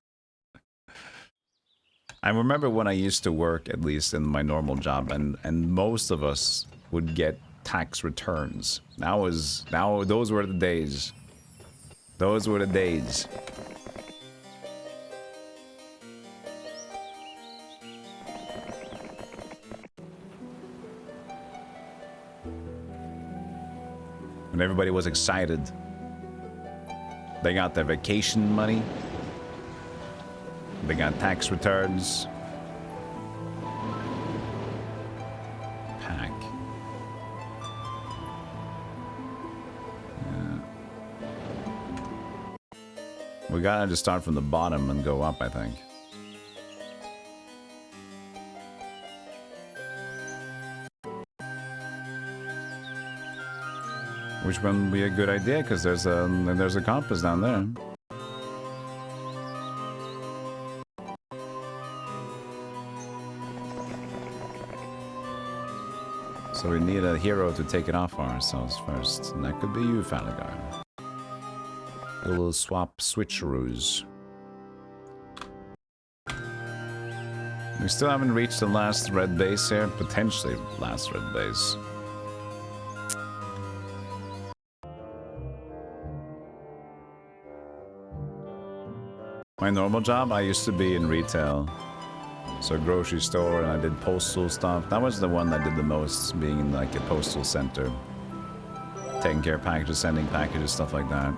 I remember when I used to work, at least in my normal job, and most of us would get tax returns. Those were the days. Those were the days. When everybody was excited. They got their vacation money. They got tax returns. Pack. Yeah. We gotta just start from the bottom and go up, I think. Which one would be a good idea? Because there's a compass down there. So we need a hero to take it off for ourselves first. And that could be you, Theatrics. A little switcheroos. We still haven't reached the last red base here. Potentially last red base. My normal job, I used to be in retail. So grocery store, and I did postal stuff. That was the one that did the most, being in like a postal center. Taking care of packages, sending packages, stuff like that.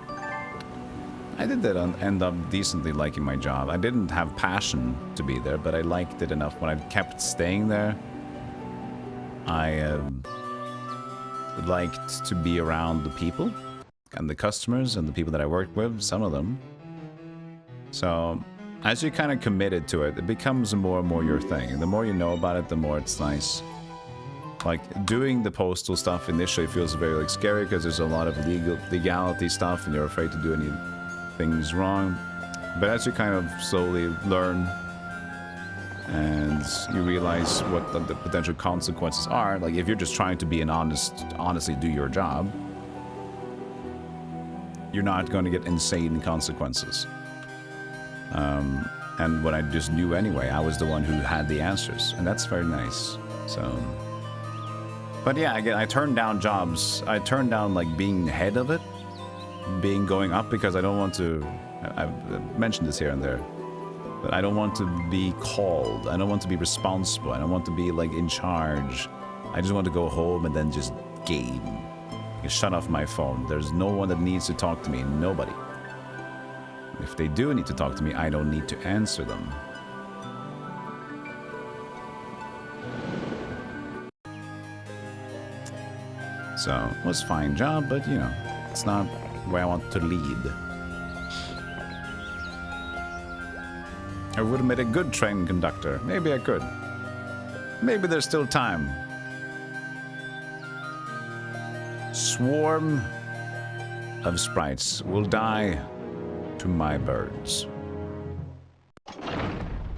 I did that and end up decently liking my job. I didn't have passion to be there, but I liked it enough. When I kept staying there, I liked to be around the people and the customers and the people that I worked with, some of them. So, as you kind of committed to it, it becomes more and more your thing. And the more you know about it, the more it's nice. Like, doing the postal stuff initially feels very like scary because there's a lot of legality stuff and you're afraid to do any things wrong. But as you kind of slowly learn and you realize what the potential consequences are, like if you're just trying to be an honestly do your job, you're not going to get insane consequences. And what I just knew anyway, I was the one who had the answers, and that's very nice. So, but yeah, again, I turned down jobs. I turned down like being head of it, going up, because I don't want to. I've mentioned this here and there, but I don't want to be called. I don't want to be responsible. I don't want to be like in charge. I just want to go home and then just game. Shut off my phone. There's no one that needs to talk to me. Nobody. If they do need to talk to me, I don't need to answer them. So, it was a fine job, but you know, it's not where I want to lead. I would have made a good train conductor. Maybe I could. Maybe there's still time. Swarm of sprites will die to my birds.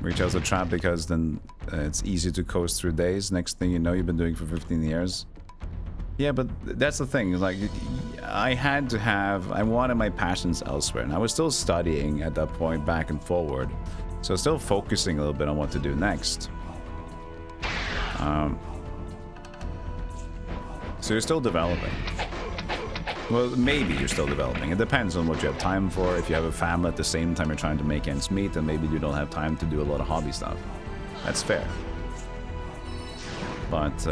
Retail's a trap because then it's easy to coast through days. Next thing you know, you've been doing it for 15 years. Yeah, but that's the thing. Like, I wanted my passions elsewhere, and I was still studying at that point, back and forward. So still focusing a little bit on what to do next. So you're still developing. Well, maybe you're still developing. It depends on what you have time for. If you have a family at the same time you're trying to make ends meet, then maybe you don't have time to do a lot of hobby stuff. That's fair. But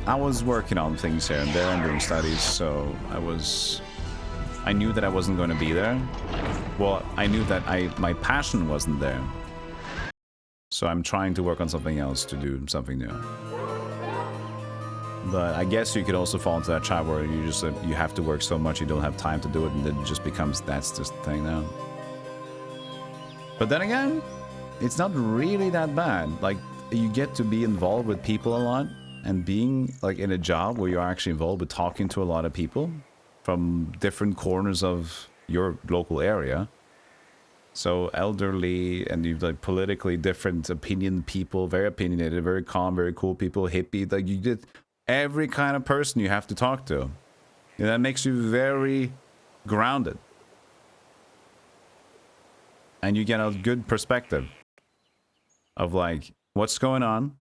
I was working on things here and there and doing studies, so I knew that I wasn't going to be there. Well, I knew that my passion wasn't there. So I'm trying to work on something else to do something new. But I guess you could also fall into that trap where you have to work so much you don't have time to do it, and then it just becomes that's just the thing now. But then again, it's not really that bad. Like, you get to be involved with people a lot, and being like in a job where you're actually involved with talking to a lot of people from different corners of your local area. So elderly and you've like politically different opinion people, very opinionated, very calm, very cool people, hippie, like you did every kind of person you have to talk to. And that makes you very grounded. And you get a good perspective of like what's going on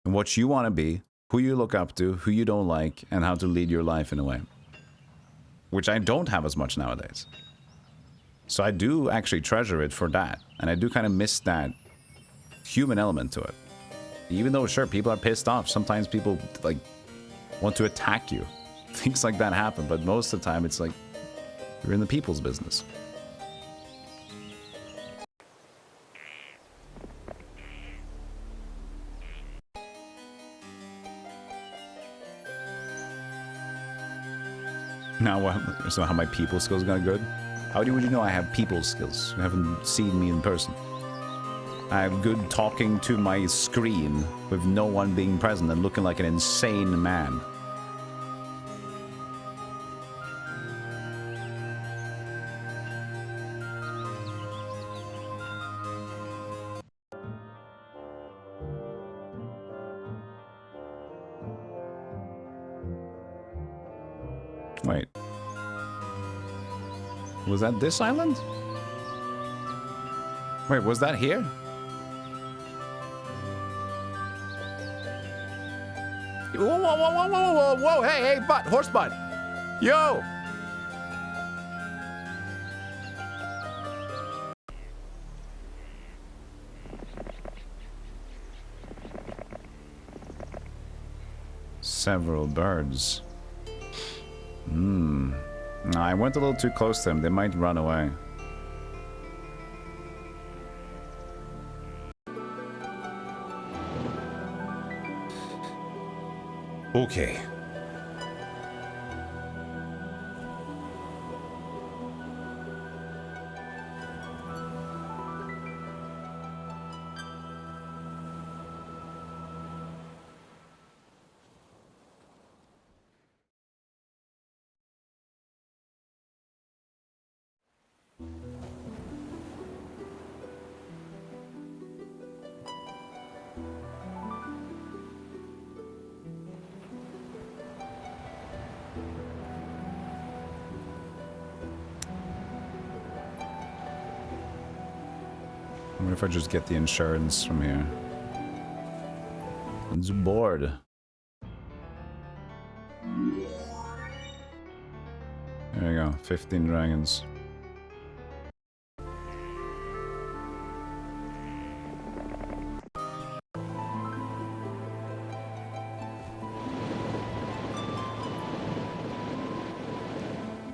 and what you want to be, who you look up to, who you don't like, and how to lead your life in a way. Which I don't have as much nowadays. So I do actually treasure it for that. And I do kind of miss that human element to it. Even though, sure, people are pissed off. Sometimes people, like, want to attack you. Things like that happen. But most of the time, it's like, you're in the people's business. Now, what? So how my people skills got good? How would you know I have people skills? You haven't seen me in person. I have good talking to my screen with no one being present and looking like an insane man. Wait. Was that this island? Wait, was that here? Whoa, whoa, whoa, whoa, whoa, whoa, whoa, hey, butt, horse butt. Yo! Several birds. I went a little too close to them. They might run away. Okay. I wonder if I just get the insurance from here. It's bored. There you go, 15 dragons.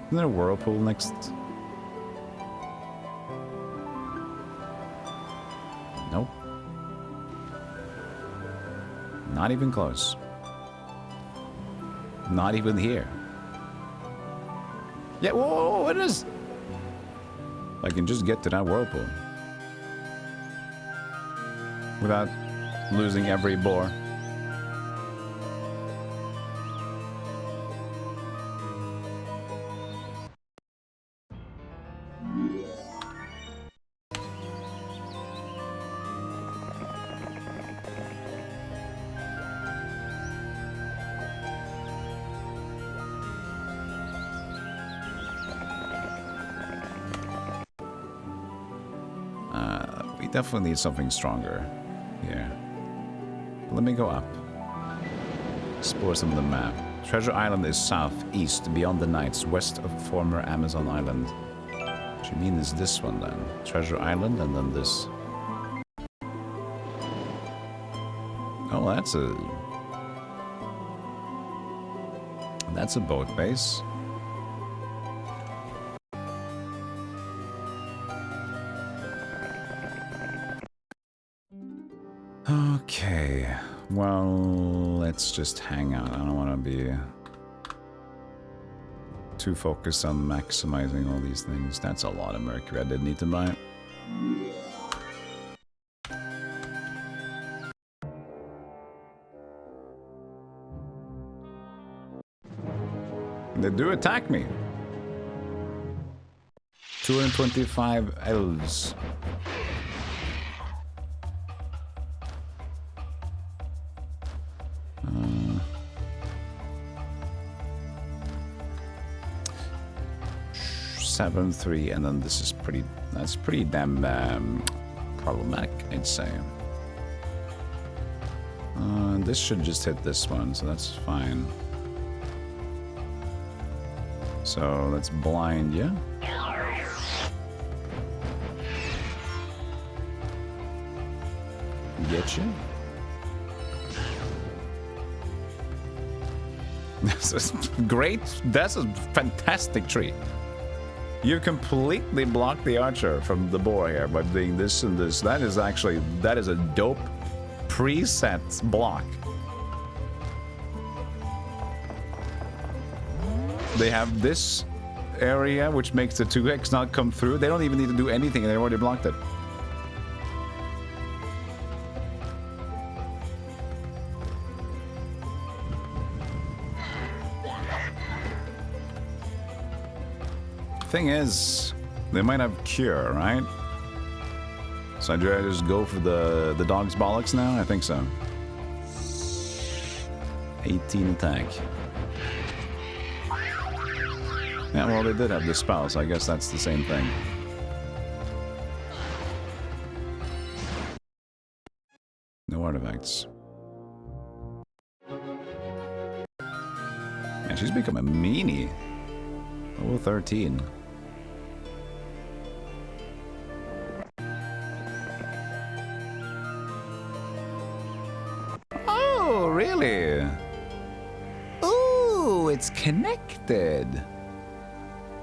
Isn't there a whirlpool next? Nope. Not even close. Not even here. Yeah, whoa, whoa, whoa, what is? I can just get to that whirlpool without losing every boar. Definitely need something stronger here. Let me go up. Explore some of the map. Treasure Island is southeast, beyond the Nights, west of former Amazon Island. What you mean is this one then? Treasure Island and then this. Oh, that's a boat base. Okay, well, let's just hang out. I don't want to be too focused on maximizing all these things. That's a lot of mercury I didn't need to buy. They do attack me. 225 elves. Seven, 3, and then this is that's pretty damn problematic, I'd say. This should just hit this one, so that's fine. So let's blind you. Get you. This is great. That's a fantastic tree. You completely blocked the archer from the boar here by doing this and this. That is a dope preset block. They have this area which makes the 2x not come through. They don't even need to do anything and they already blocked it. Thing is, they might have cure, right? So do I just go for the dog's bollocks now? I think so. 18 attack. Yeah, well, they did have the spell, so I guess that's the same thing. No artifacts. Man, she's become a meanie. Level 13. Oh, really? Ooh, it's connected.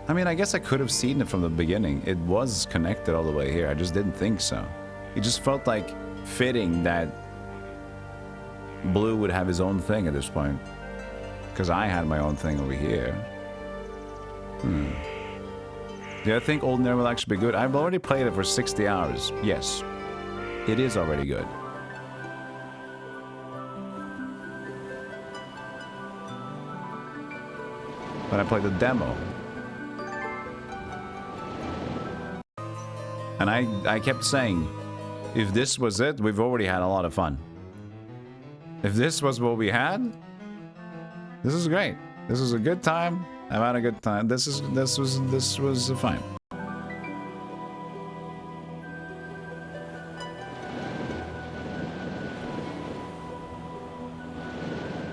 I mean, I guess I could have seen it from the beginning. It was connected all the way here. I just didn't think so. It just felt like fitting that Blue would have his own thing at this point. Because I had my own thing over here. Do I think Old Nair will actually be good? I've already played it for 60 hours. Yes. It is already good. But I played the demo. And I kept saying, if this was it, we've already had a lot of fun. If this was what we had, this is great. This is a good time. I've had a good time. This was fine.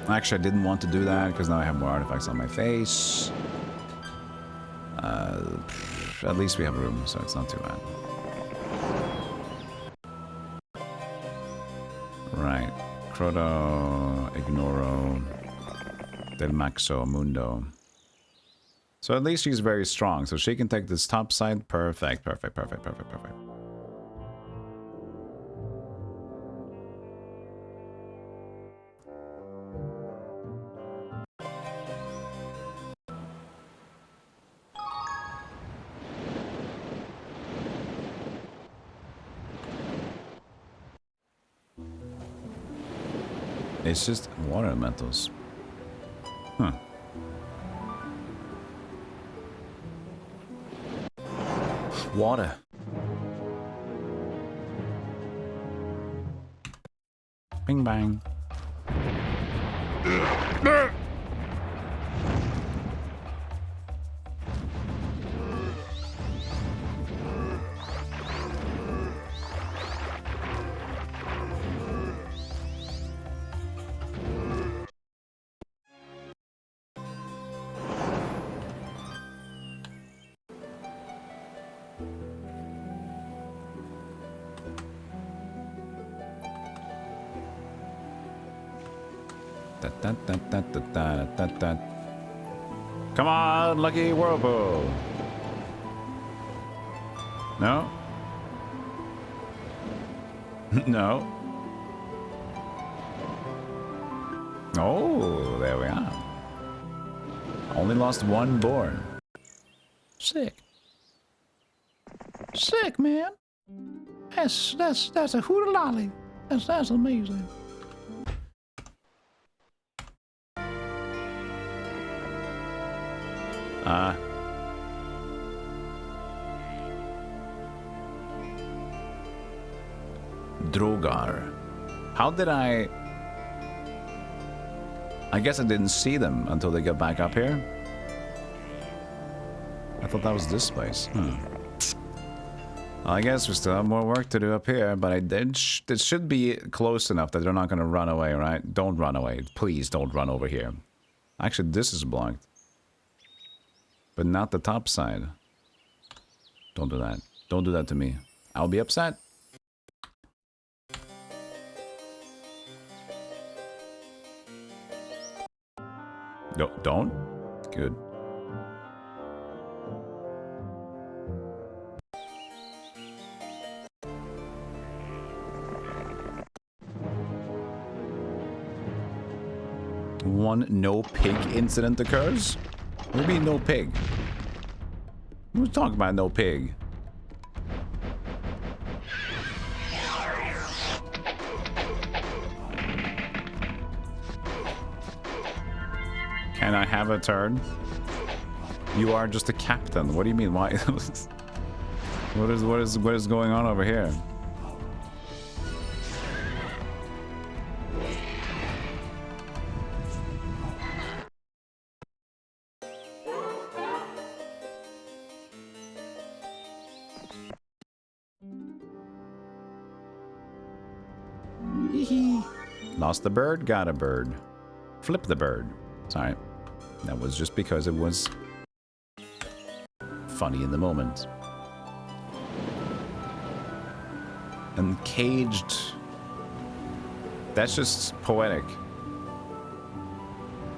Actually, I didn't want to do that because now I have more artifacts on my face. At least we have room, so it's not too bad. Right. Croto, Ignoro, Del Maxo, Mundo. So at least she's very strong, so she can take this top side. Perfect, perfect, perfect, perfect, perfect. It's just water elementals. Huh. Water. Bing bang. Come on, Lucky Whirlpool. No? No. Oh, there we are. Only lost one board. Sick. Sick, man. That's a hootalolly. That's amazing. Drogar. How did I guess I didn't see them until they got back up here. I thought that was this place. Well, I guess we still have more work to do up here, but it should be close enough that they're not going to run away, right? Don't run away. Please don't run over here. Actually, this is blocked. But not the top side. Don't do that. Don't do that to me. I'll be upset. No, don't? Good. One no pig incident occurs? What do you mean no pig? Who's talking about no pig? Can I have a turn? You are just a captain. What do you mean? Why? What is going on over here? Lost the bird, got a bird. Flip the bird. Sorry. That was just because it was funny in the moment. And caged. That's just poetic.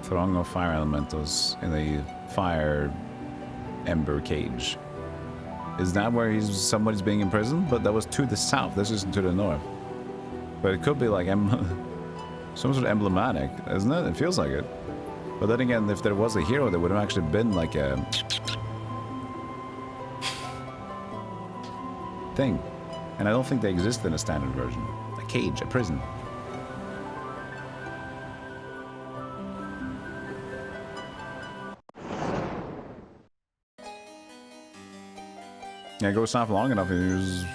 Throng of fire elementals in a fire ember cage. Is that where somebody's being imprisoned? But that was to the south. This isn't to the north. But it could be like some sort of emblematic, isn't it? It feels like it. But then again, if there was a hero, there would have actually been like a thing. And I don't think they exist in a standard version. A cage, a prison. Yeah, go south long enough and you're just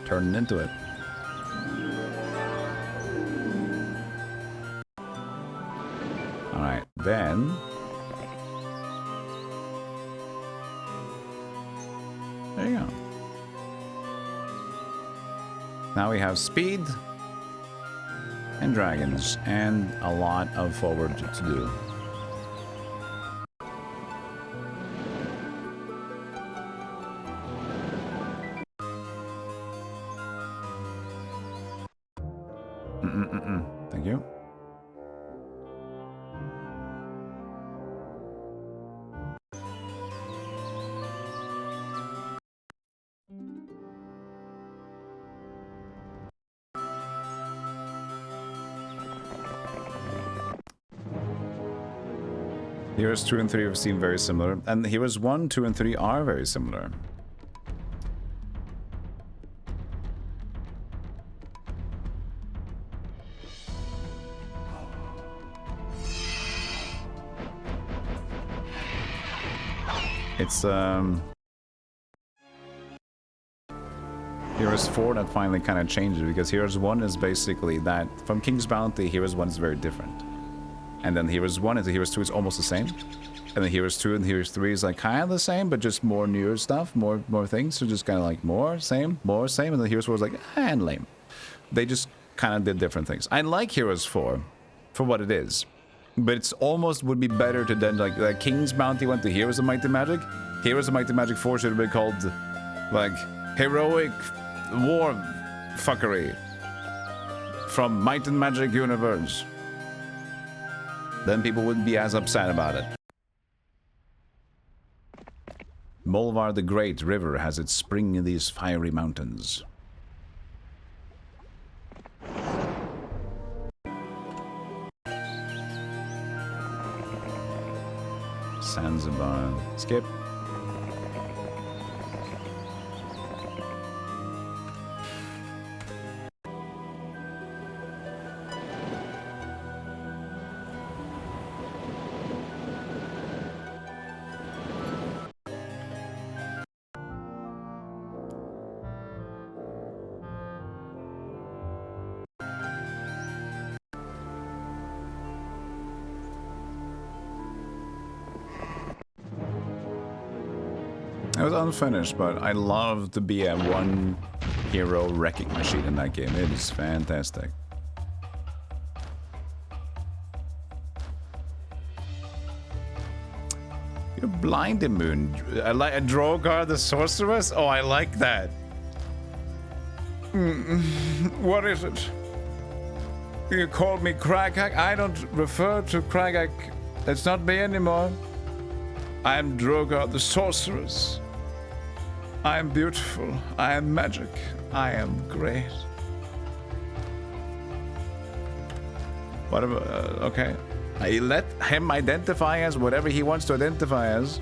turning into it. Alright, then... there you go. Now we have speed and dragons and a lot of forward to do. Thank you. Heroes 2 and 3 seem very similar, and Heroes 1, 2, and 3 are very similar. It's Heroes 4 that finally kind of changed it, because Heroes 1 is basically that from King's Bounty. Heroes 1 is very different, and then Heroes 1 into Heroes 2 is almost the same, and then Heroes 2 and Heroes 3 is like kind of the same, but just more newer stuff, more things. So just kind of like more same, and then Heroes 4 was like and lame. They just kind of did different things. I like Heroes 4 for what it is, but it's almost would be better to then like King's Bounty went to Heroes of Might and Magic. Heroes of Might and Magic 4 should have been called like Heroic War Fuckery from Might and Magic Universe. Then people wouldn't be as upset about it. Molvar the Great River has its spring in these fiery mountains. Zanzibar. Skip. It was unfinished, but I love to be a one hero wrecking machine in that game. It is fantastic. You're blind, Moon. I like a Drogar the Sorceress? Oh, I like that. What is it? You called me Kragak? I don't refer to Kragak. That's not me anymore. I am Drogar the Sorceress. I am beautiful. I am magic. I am great. Whatever. Okay. I let him identify as whatever he wants to identify as.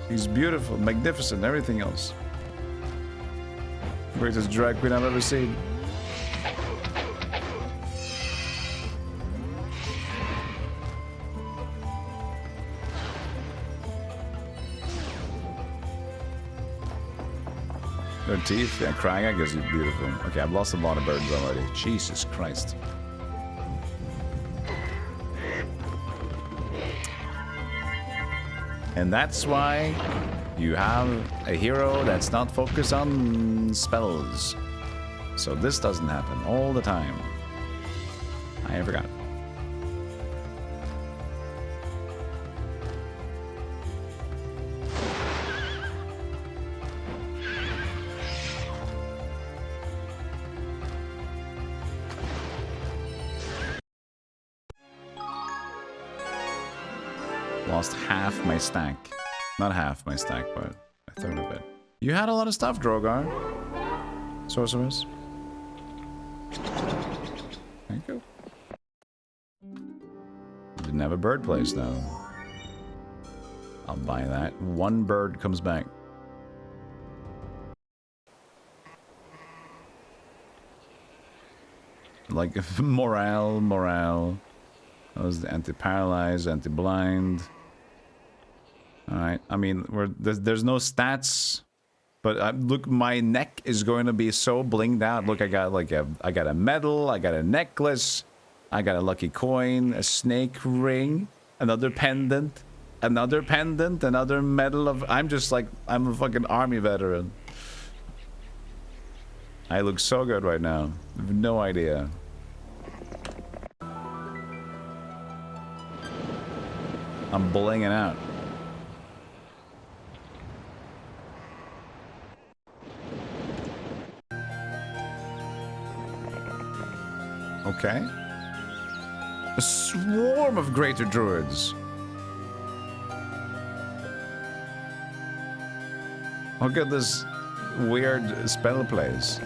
He's beautiful, magnificent, everything else. Greatest drag queen I've ever seen. Their teeth, yeah, crying, I guess, is beautiful. Okay, I've lost a lot of birds already. Jesus Christ. And that's why you have a hero that's not focused on spells. So this doesn't happen all the time. I forgot. Lost half my stack. Not half my stack, but a third of it. You had a lot of stuff, Drogar. Sorceress. Thank you. Didn't have a bird place, though. I'll buy that. One bird comes back. Like, morale. That was the anti-paralyzed, anti-blind. Alright, I mean, there's no stats, but look, my neck is going to be so blinged out. Look, I got like I got a medal, I got a necklace, I got a lucky coin, a snake ring, another pendant, another medal of... I'm just like, I'm a fucking army veteran. I look so good right now. I have no idea. I'm blinging out. Okay. A swarm of greater druids. Look at this weird spell plays.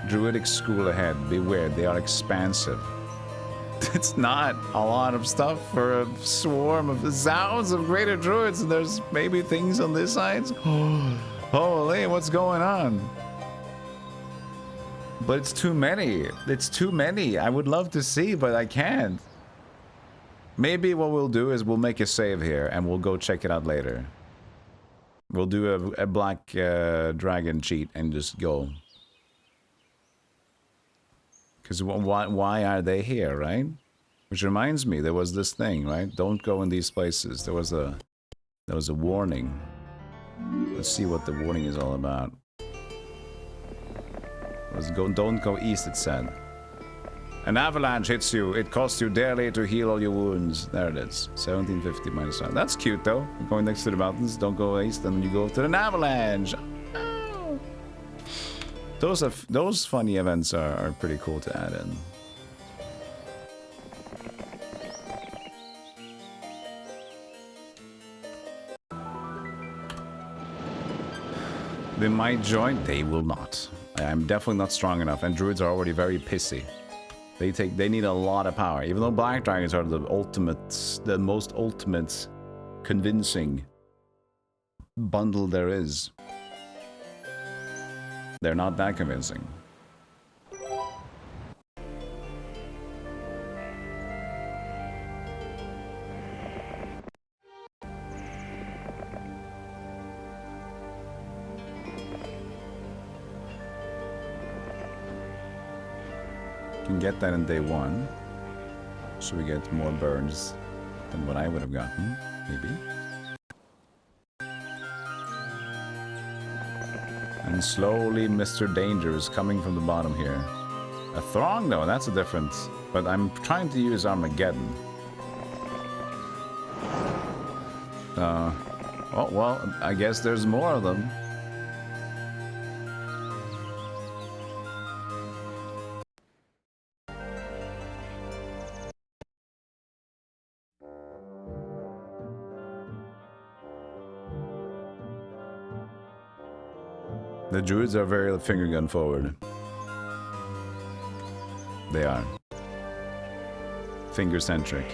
Druidic school ahead. Beware, they are expansive. It's not a lot of stuff for a swarm of sounds of greater druids, and there's maybe things on this side. Holy, what's going on? But it's too many. It's too many. I would love to see, but I can't. Maybe what we'll do is we'll make a save here, and we'll go check it out later. We'll do a black dragon cheat and just go. Because why are they here, right? Which reminds me, there was this thing, right? Don't go in these places. There was a warning. Let's see what the warning is all about. Don't go east, it said. An avalanche hits you. It costs you dearly to heal all your wounds. There it is. 1750 minus 1. That's cute, though. You're going next to the mountains. Don't go east, and then you go to an avalanche. Oh. Those funny events are pretty cool to add in. They might join. They will not. I'm definitely not strong enough, and druids are already very pissy. They need a lot of power. Even though black dragons are the most ultimate, convincing bundle there is. They're not that convincing. Can get that in day 1, so we get more burns than what I would have gotten, maybe. And slowly Mr. Danger is coming from the bottom here. A Throng though, that's a difference. But I'm trying to use Armageddon. Oh well, I guess there's more of them. The druids are very finger gun forward. They are. Finger centric.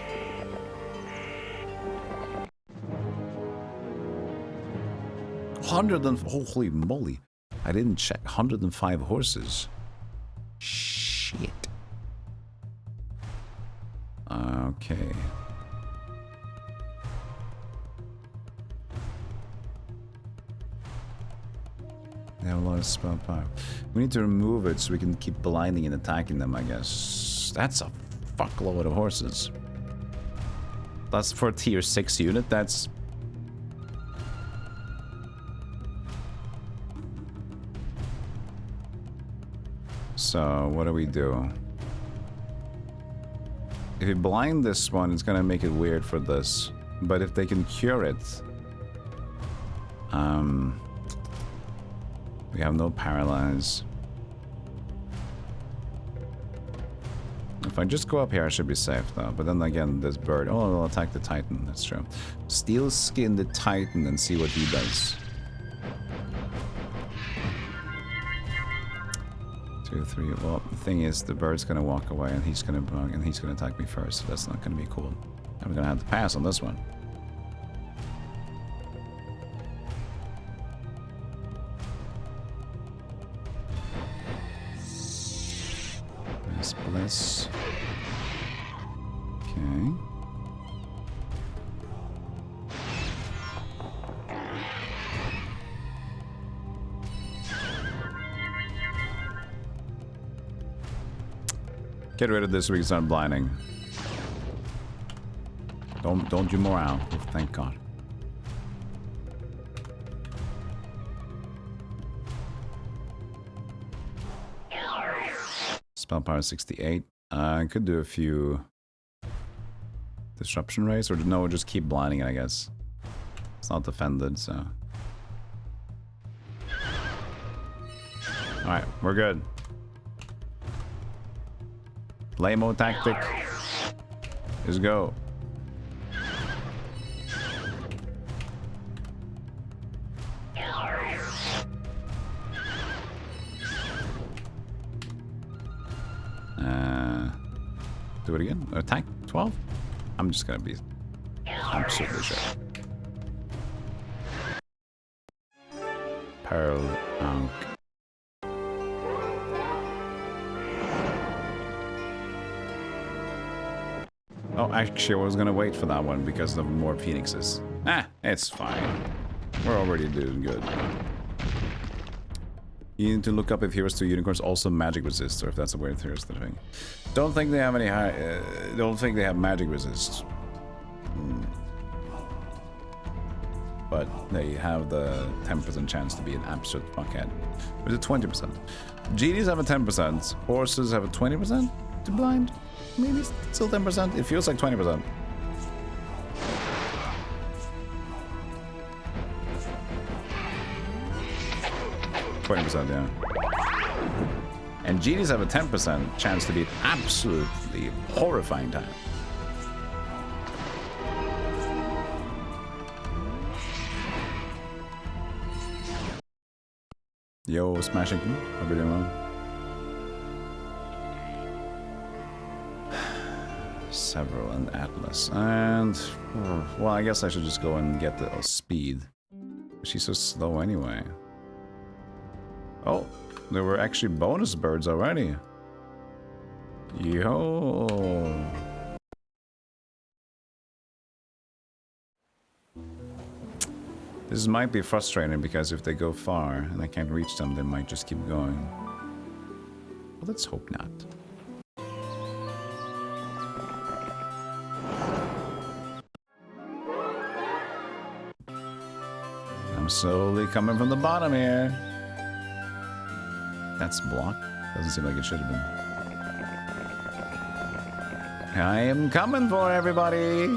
Holy moly. I didn't check. 105 horses. Shit. Okay. They have a lot of spell power. We need to remove it so we can keep blinding and attacking them, I guess. That's a fuckload of horses. That's for a tier 6 unit, that's... So, what do we do? If we blind this one, it's gonna make it weird for this. But if they can cure it... we have no paralyze. If I just go up here, I should be safe though. But then again, this bird... Oh, it'll attack the Titan, that's true. Steel skin the Titan and see what he does. 2, 3. Well, the thing is, the bird's gonna walk away and he's gonna bug and he's gonna attack me first. So that's not gonna be cool. I'm gonna have to pass on this one. Bliss. Okay. Get rid of this so we can start blinding. Don't you more out. Oh, thank God. Spell power 68. I could do a few disruption rays, or no, just keep blinding it, I guess. It's not defended, so. Alright, we're good. Lame-o tactic is go. Do it again. Attack 12? I'm just gonna be absolutely sure. Pearl Ankh. Oh, actually, I was gonna wait for that one because of more phoenixes. It's fine. We're already doing good. You need to look up if Heroes 2 Unicorns also magic resist, or if that's a weird Heroes thing. Don't think they have any high. Don't think they have magic resist. But they have the 10% chance to be an absolute fuckhead. Or is it 20%? GDs have a 10%. Horses have a 20% to blind. Maybe still 10%. It feels like 20%. Yeah. And GDs have a 10% chance to be an absolutely horrifying time. Yo, Smashington. Hope you're doing well. Several and Atlas. And, well, I guess I should just go and get the speed. She's so slow anyway. Oh, there were actually bonus birds already. Yo. This might be frustrating because if they go far and I can't reach them, they might just keep going. Well, let's hope not. I'm slowly coming from the bottom here. That's blocked. Doesn't seem like it should have been. I am coming for everybody.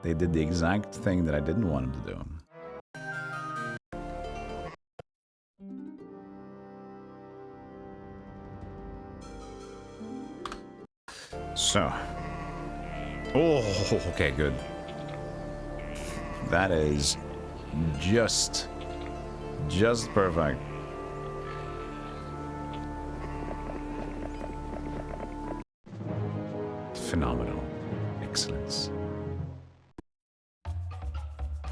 They did the exact thing that I didn't want them to do. So. Oh, okay, good. That is just perfect. Phenomenal. Excellence.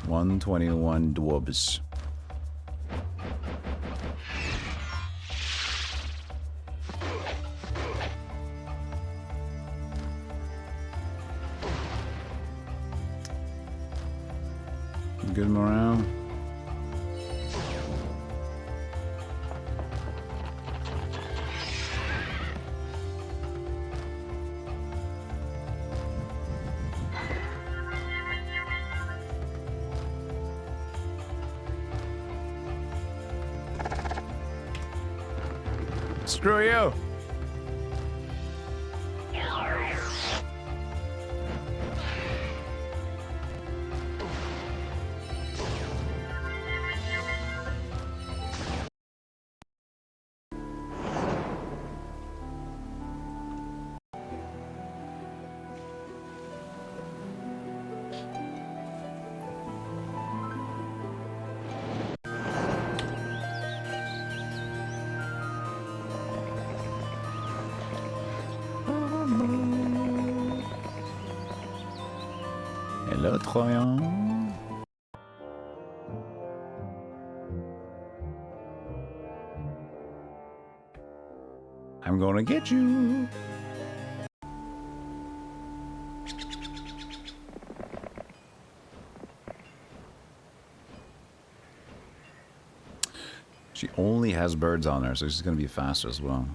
121 dwarves. Good morale. Screw you. Hello, Troyan. I'm gonna get you. She only has birds on her, so she's gonna be faster as well.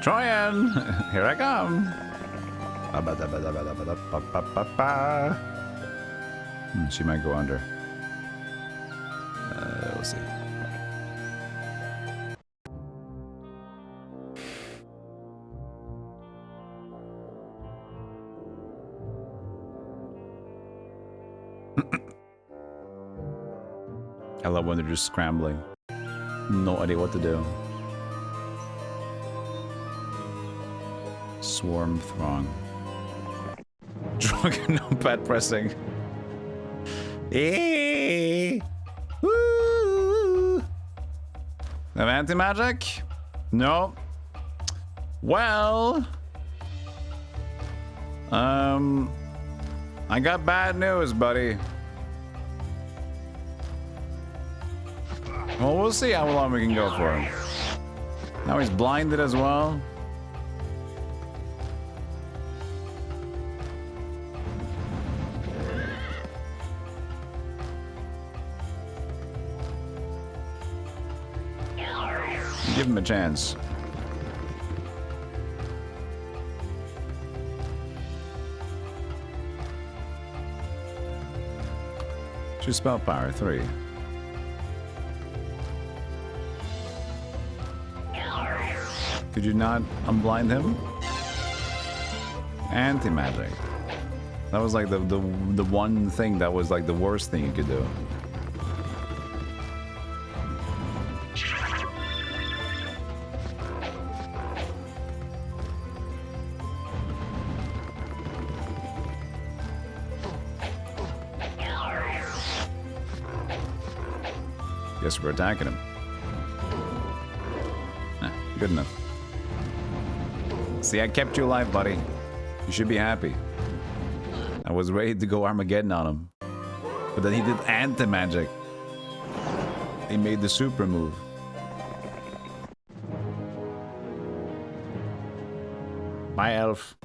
Troyan, here I come. She might go under. We'll see. I love when they're just scrambling. No idea what to do. Swarm throng. Drunken pad pressing. Hey! Woo! Have anti-magic? No. Well, I got bad news, buddy. Well, we'll see how long we can go for him. Now he's blinded as well. Give him a chance. your spell power? 3. Could you not unblind him? Anti-magic. That was like the one thing that was like the worst thing you could do. Guess we're attacking him. Good enough. See, I kept you alive, buddy. You should be happy. I was ready to go Armageddon on him. But then he did anti-magic. He made the super move. Bye, elf.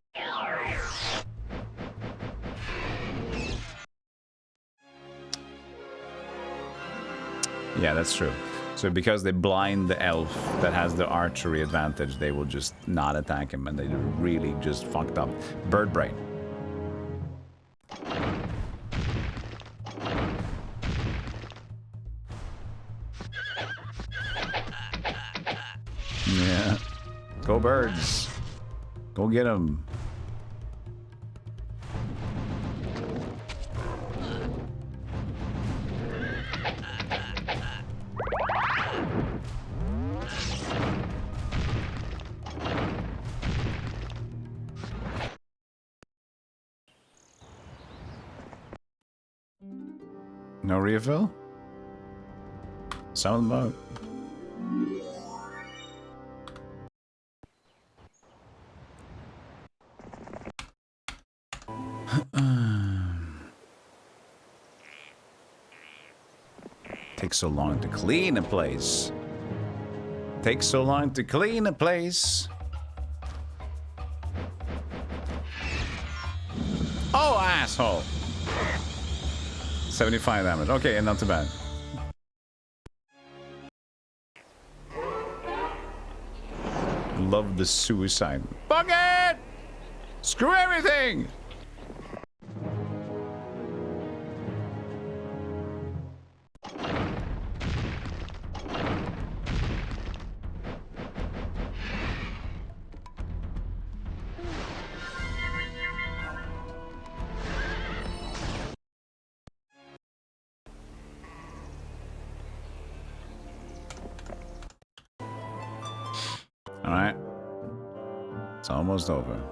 Yeah, that's true. So because they blind the elf that has the archery advantage, they will just not attack him, and they really just fucked up. Bird brain. Yeah. Go birds. Go get them. No refill? Sound about. Takes so long to clean a place. Takes so long to clean a place. Oh, asshole. 75 damage. Okay, not too bad. Love the suicide. Fuck it! Screw everything! Alright. It's almost over.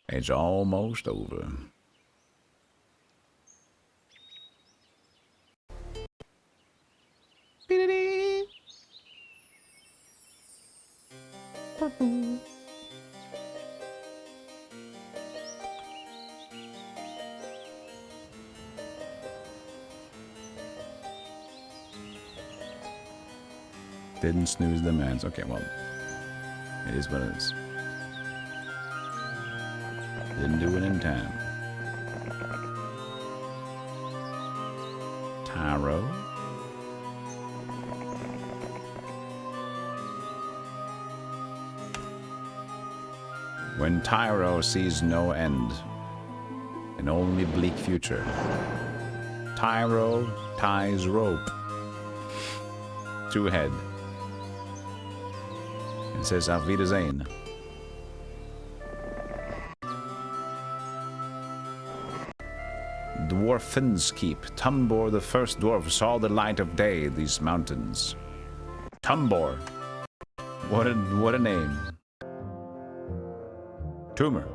It's almost over. Didn't snooze the mans. Okay, well, it is what it is. Didn't do it in time. Tyro. When Tyro sees no end, an only bleak future, Tyro ties rope to head and says Auf Wiedersehen. Dwarfins keep. Tumbor, the first dwarf, saw the light of day, these mountains. Tumbor. What a name. Tumor.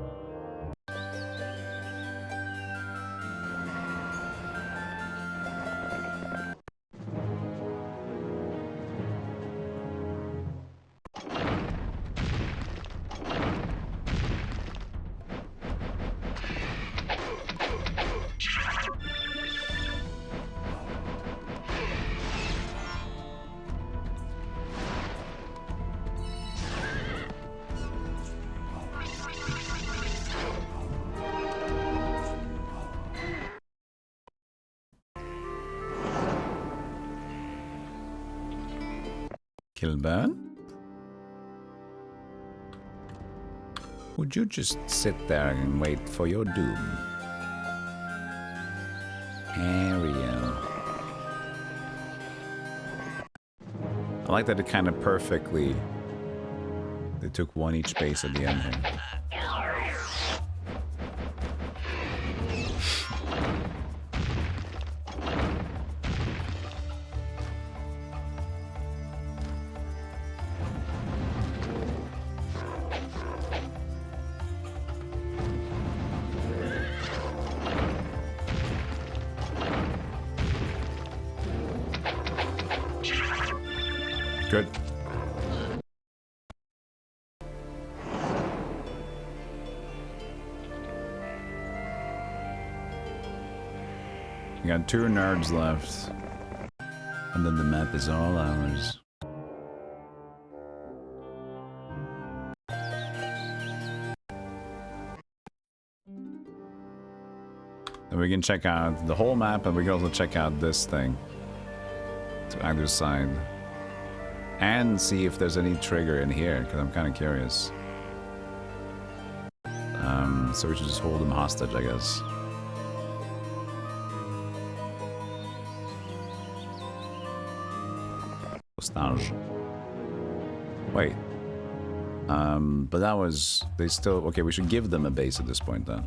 Kilburn? Would you just sit there and wait for your doom? area. I like that it kind of perfectly... They took one each base at the end here. Good. We got 2 nerds left. And then the map is all ours. And we can check out the whole map, and we can also check out this thing to either side. And see if there's any trigger in here, because I'm kind of curious. So we should just hold him hostage, I guess. Hostage. Wait. But that was... They still... Okay, we should give them a base at this point, then.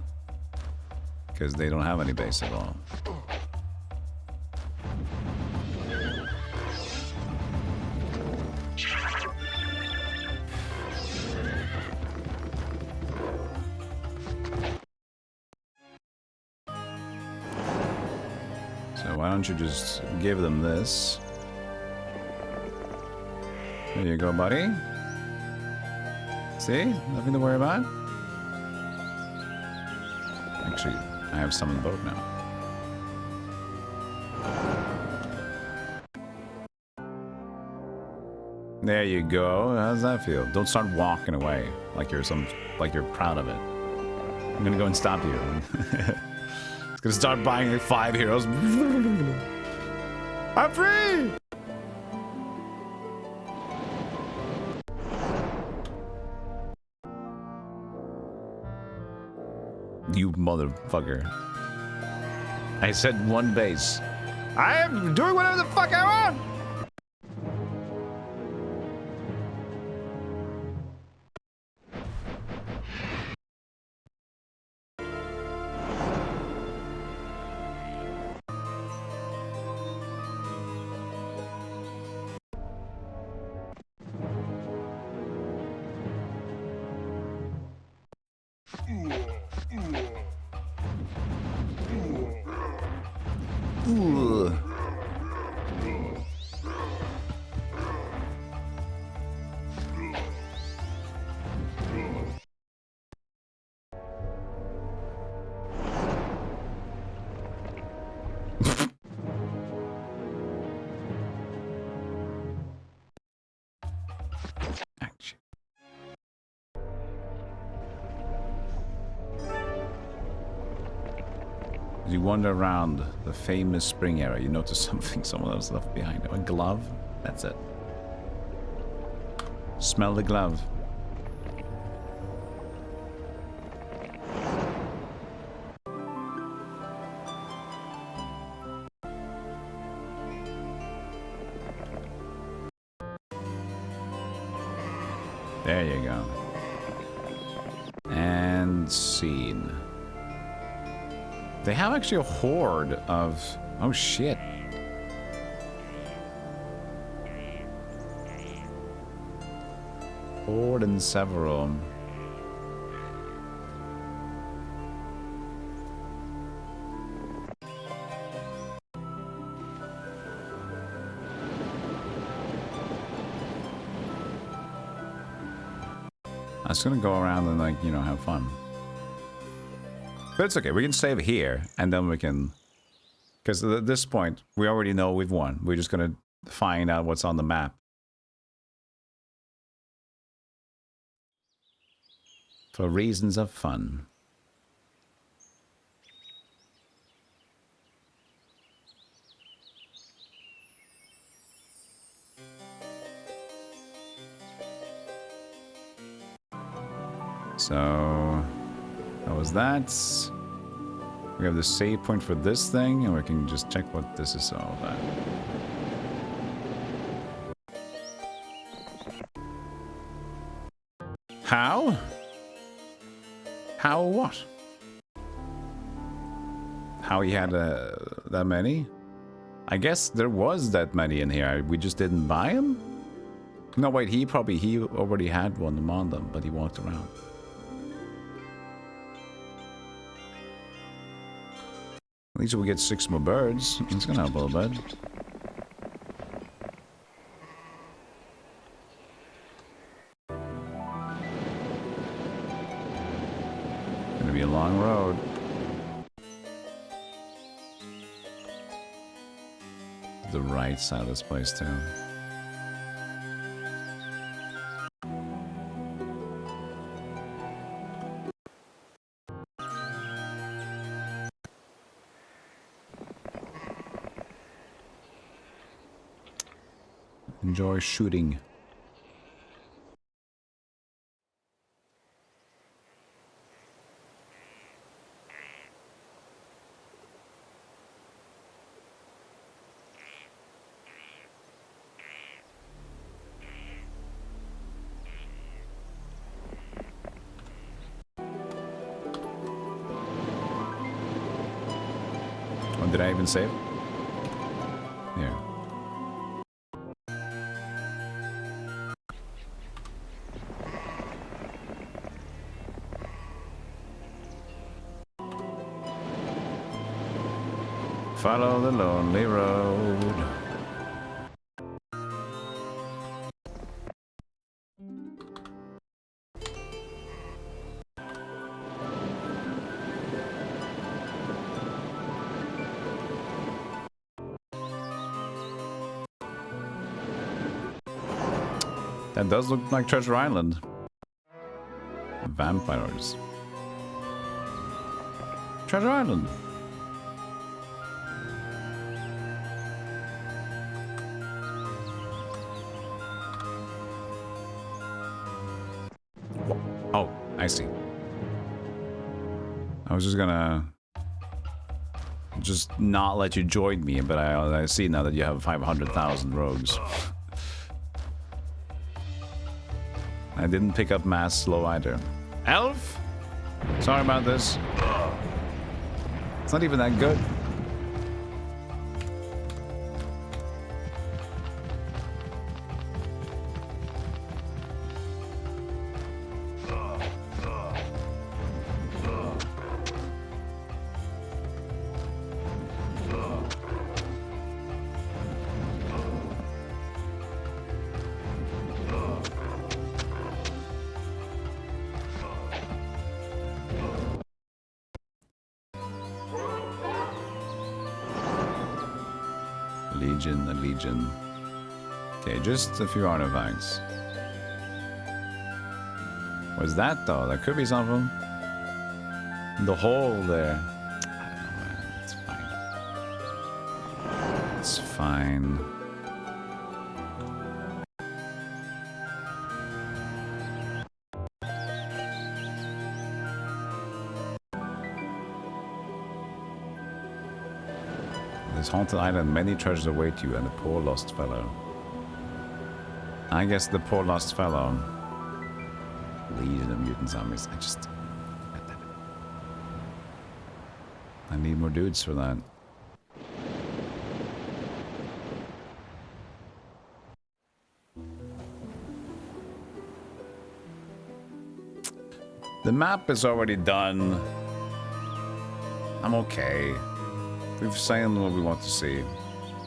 Because they don't have any base at all. Why don't you just give them this? There you go, buddy. See? Nothing to worry about. Actually, I have some in the boat now. There you go. How does that feel? Don't start walking away like you're proud of it. I'm gonna go and stop you. Gonna start buying like 5 heroes. I'm free! You motherfucker. I said 1 base. I am doing whatever the fuck I want! Ooh. Action. As you wander around the famous spring area, you notice someone else left behind. A glove? That's it. Smell the glove. There you go. And scene. They have actually a horde of... Oh, shit. Horde and several. I was gonna go around and, like, you know, have fun. But it's okay, we can save here, and then we can... Because at this point, we already know we've won. We're just gonna find out what's on the map. For reasons of fun. So... that was that. We have the save point for this thing, and we can just check what this is all about. How? How what? How he had that many? I guess there was that many in here. We just didn't buy them? No, wait, he already had one on them, but he walked around. At least we get 6 more birds. It's gonna help a little bit. Gonna be a long road. The right side of this place too. Enjoy shooting. Oh, did I even save? Here. Follow the lonely road. That does look like Treasure Island. Vampires. Treasure Island. Oh, I see. I was just gonna not let you join me, but I see now that you have 500,000 rogues. I didn't pick up mass slow either. Elf? Sorry about this. It's not even that good. A legion. Okay, just a few artifacts. What's that though? That could be something. The hole there. I don't know, man. It's fine. It's fine. This haunted island, many treasures await you, and the poor lost fellow. I guess the poor lost fellow. Legion of mutant zombies. I need more dudes for that. The map is already done. I'm okay. We've seen what we want to see.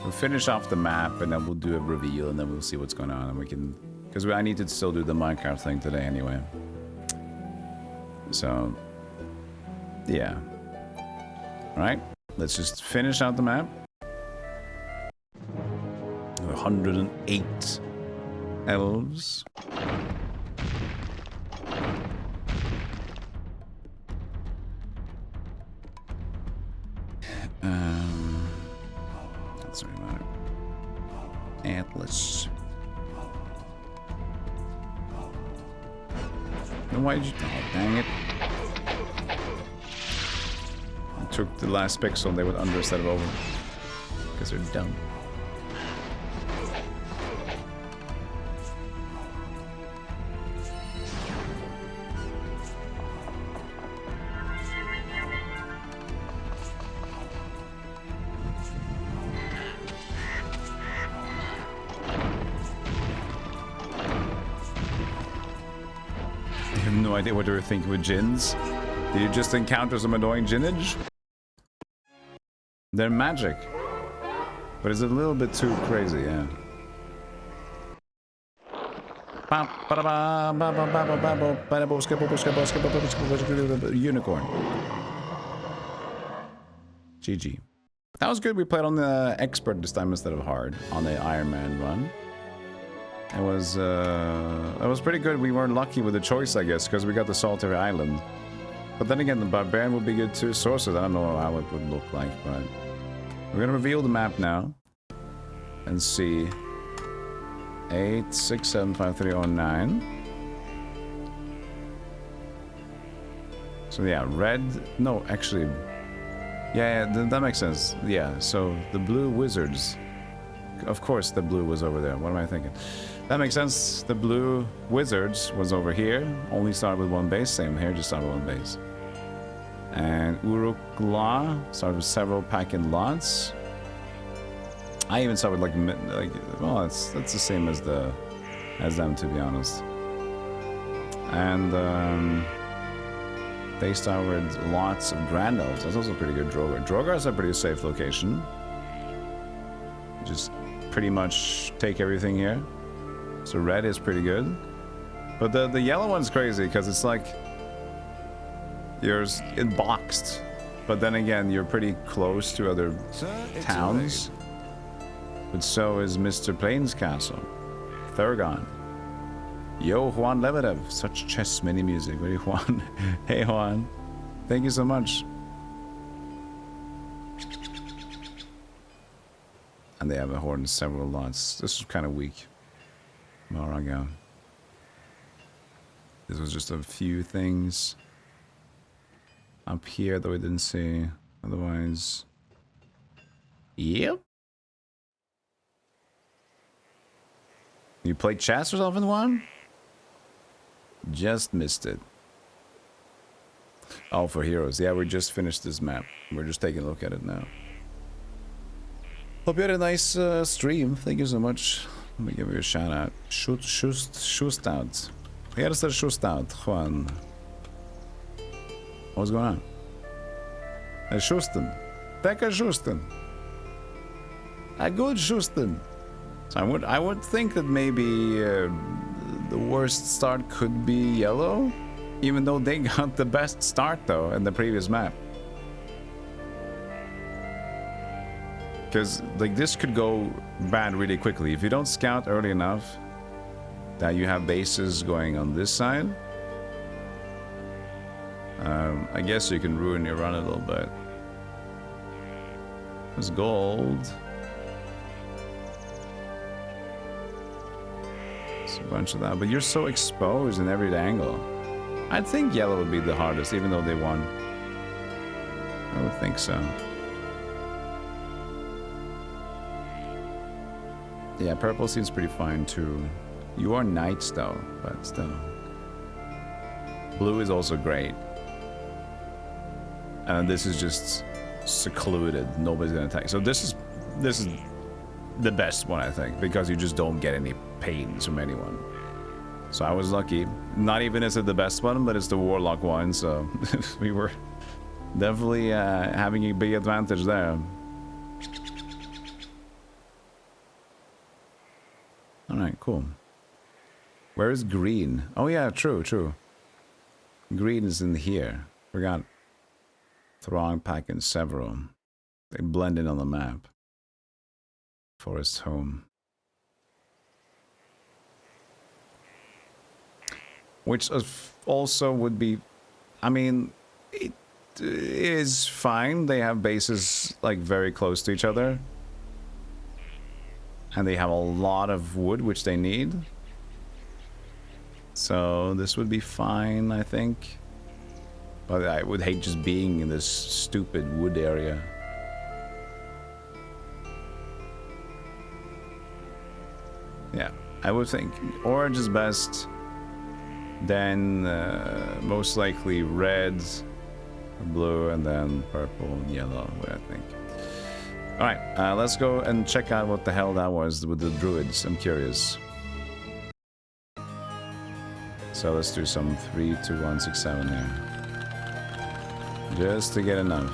We'll finish off the map and then we'll do a reveal and then we'll see what's going on. And we can, because I need to still do the Minecraft thing today anyway. So, yeah. All right, let's just finish out the map. 108 elves. That's not matter. Atlas. Then why did you? Oh, dang it! took the last pixel and they went under instead of over. Because they're dumb. I have no idea what they were thinking with gins. Did you just encounter some annoying ginnage? They're magic. But it's a little bit too crazy, yeah. Unicorn. GG. That was good. We played on the expert this time instead of hard on the Iron Man run. It was pretty good. We weren't lucky with the choice, I guess, because we got the Solitary Island. But then again, the Barbarian would be good too. Sources, I don't know how it would look like, but we're gonna reveal the map now and see 8675309. So yeah, red. No, actually, yeah, that makes sense. Yeah, so the blue wizards. Of course, the blue was over there. What am I thinking? That makes sense. The blue wizards was over here. Only started with one base. Same here, just started with one base. And Uruk-La started with several pack-in lots. I even started with like well, that's the same as them, to be honest. And they started with lots of Grand Elves. That's also pretty good. Drogar. Drogar is a pretty safe location. Just pretty much take everything here. So red is pretty good. But the yellow one's crazy because it's like you're boxed, but then again you're pretty close to other towns. But so is Mr. Plains Castle, Thurgon. Yo, Juan Lebedev, such chess mini music. What do you Juan? Hey Juan, thank you so much. And they have a horde in several lots. This is kind of weak. Maraga. This was just a few things up here that we didn't see. Otherwise, yep. You played chess yourself in one? Just missed it. Oh, for heroes. Yeah, we just finished this map. We're just taking a look at it now. Hope you had a nice stream. Thank you so much. Let me give you a shout out. Shustout. Here is the Shustout, Juan. What's going on? Schusten. Take a Schusten. A good Schusten. So I would think that maybe the worst start could be yellow, even though they got the best start though in the previous map. Because like this could go bad really quickly if you don't scout early enough that you have bases going on this side. I guess you can ruin your run a little bit. There's gold. It's a bunch of that, but you're so exposed in every angle. I'd think yellow would be the hardest, even though they won. I would think so. Yeah, purple seems pretty fine too. You are knights though, but still. Blue is also great. And this is just secluded. Nobody's gonna attack. So this is the best one, I think, because you just don't get any pains from anyone. So I was lucky. Not even is it the best one, but it's the warlock one. So we were definitely having a big advantage there. All right, cool. Where is green? Oh yeah, true. Green is in here. Forgot. Throng pack and several. They blend in on the map. Forest home. Which also would be, I mean, it is fine. They have bases like very close to each other. And they have a lot of wood, which they need. So this would be fine, I think. But I would hate just being in this stupid wood area. Yeah, I would think orange is best. Then most likely red, blue, and then purple and yellow, I think. Alright, let's go and check out what the hell that was with the druids. I'm curious. So let's do some 3, 2, 1, 6, 7 here. Just to get enough.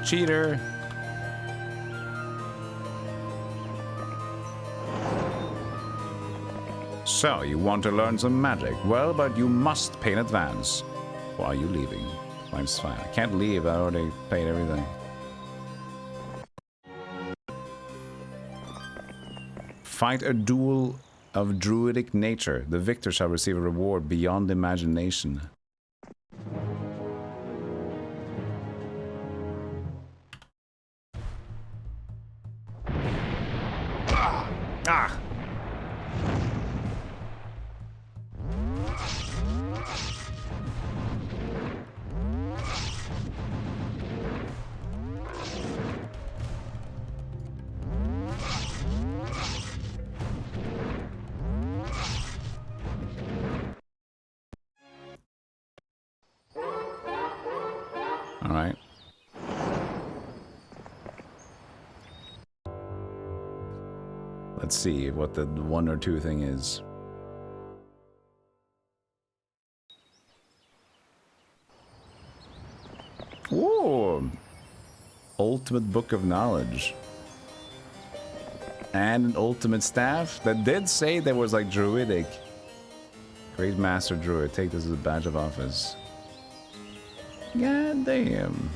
Cheater. So, you want to learn some magic? Well, but you must pay in advance. Why are you leaving? Mine's fine. I can't leave. I already paid everything. Fight a duel of druidic nature. The victor shall receive a reward beyond imagination. Ah! All right. Let's see what the 1 or 2 thing is. Ooh! Ultimate Book of Knowledge. And an ultimate staff that did say there was like druidic. Great Master Druid, take this as a badge of office. God damn.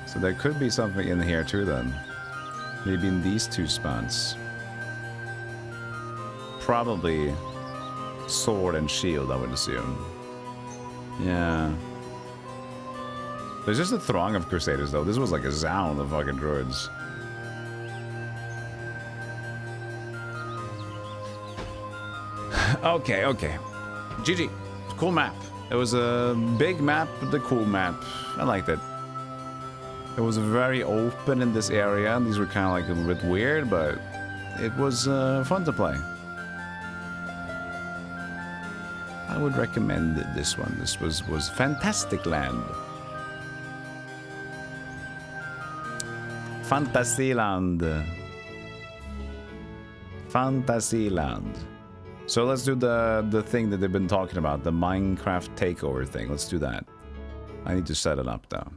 So there could be something in here too then. Maybe in these 2 spots. Probably sword and shield, I would assume. Yeah. There's just a throng of Crusaders though. This was like a sound of fucking druids. Okay, okay. GG. Cool map. It was a big map, but a cool map. I liked it. It was very open in this area. These were kind of like a little bit weird, but it was fun to play. I would recommend this one. This was Fantastic Land. Fantasyland. Fantasyland. So let's do the thing that they've been talking about, the Minecraft takeover thing. Let's do that. I need to set it up though.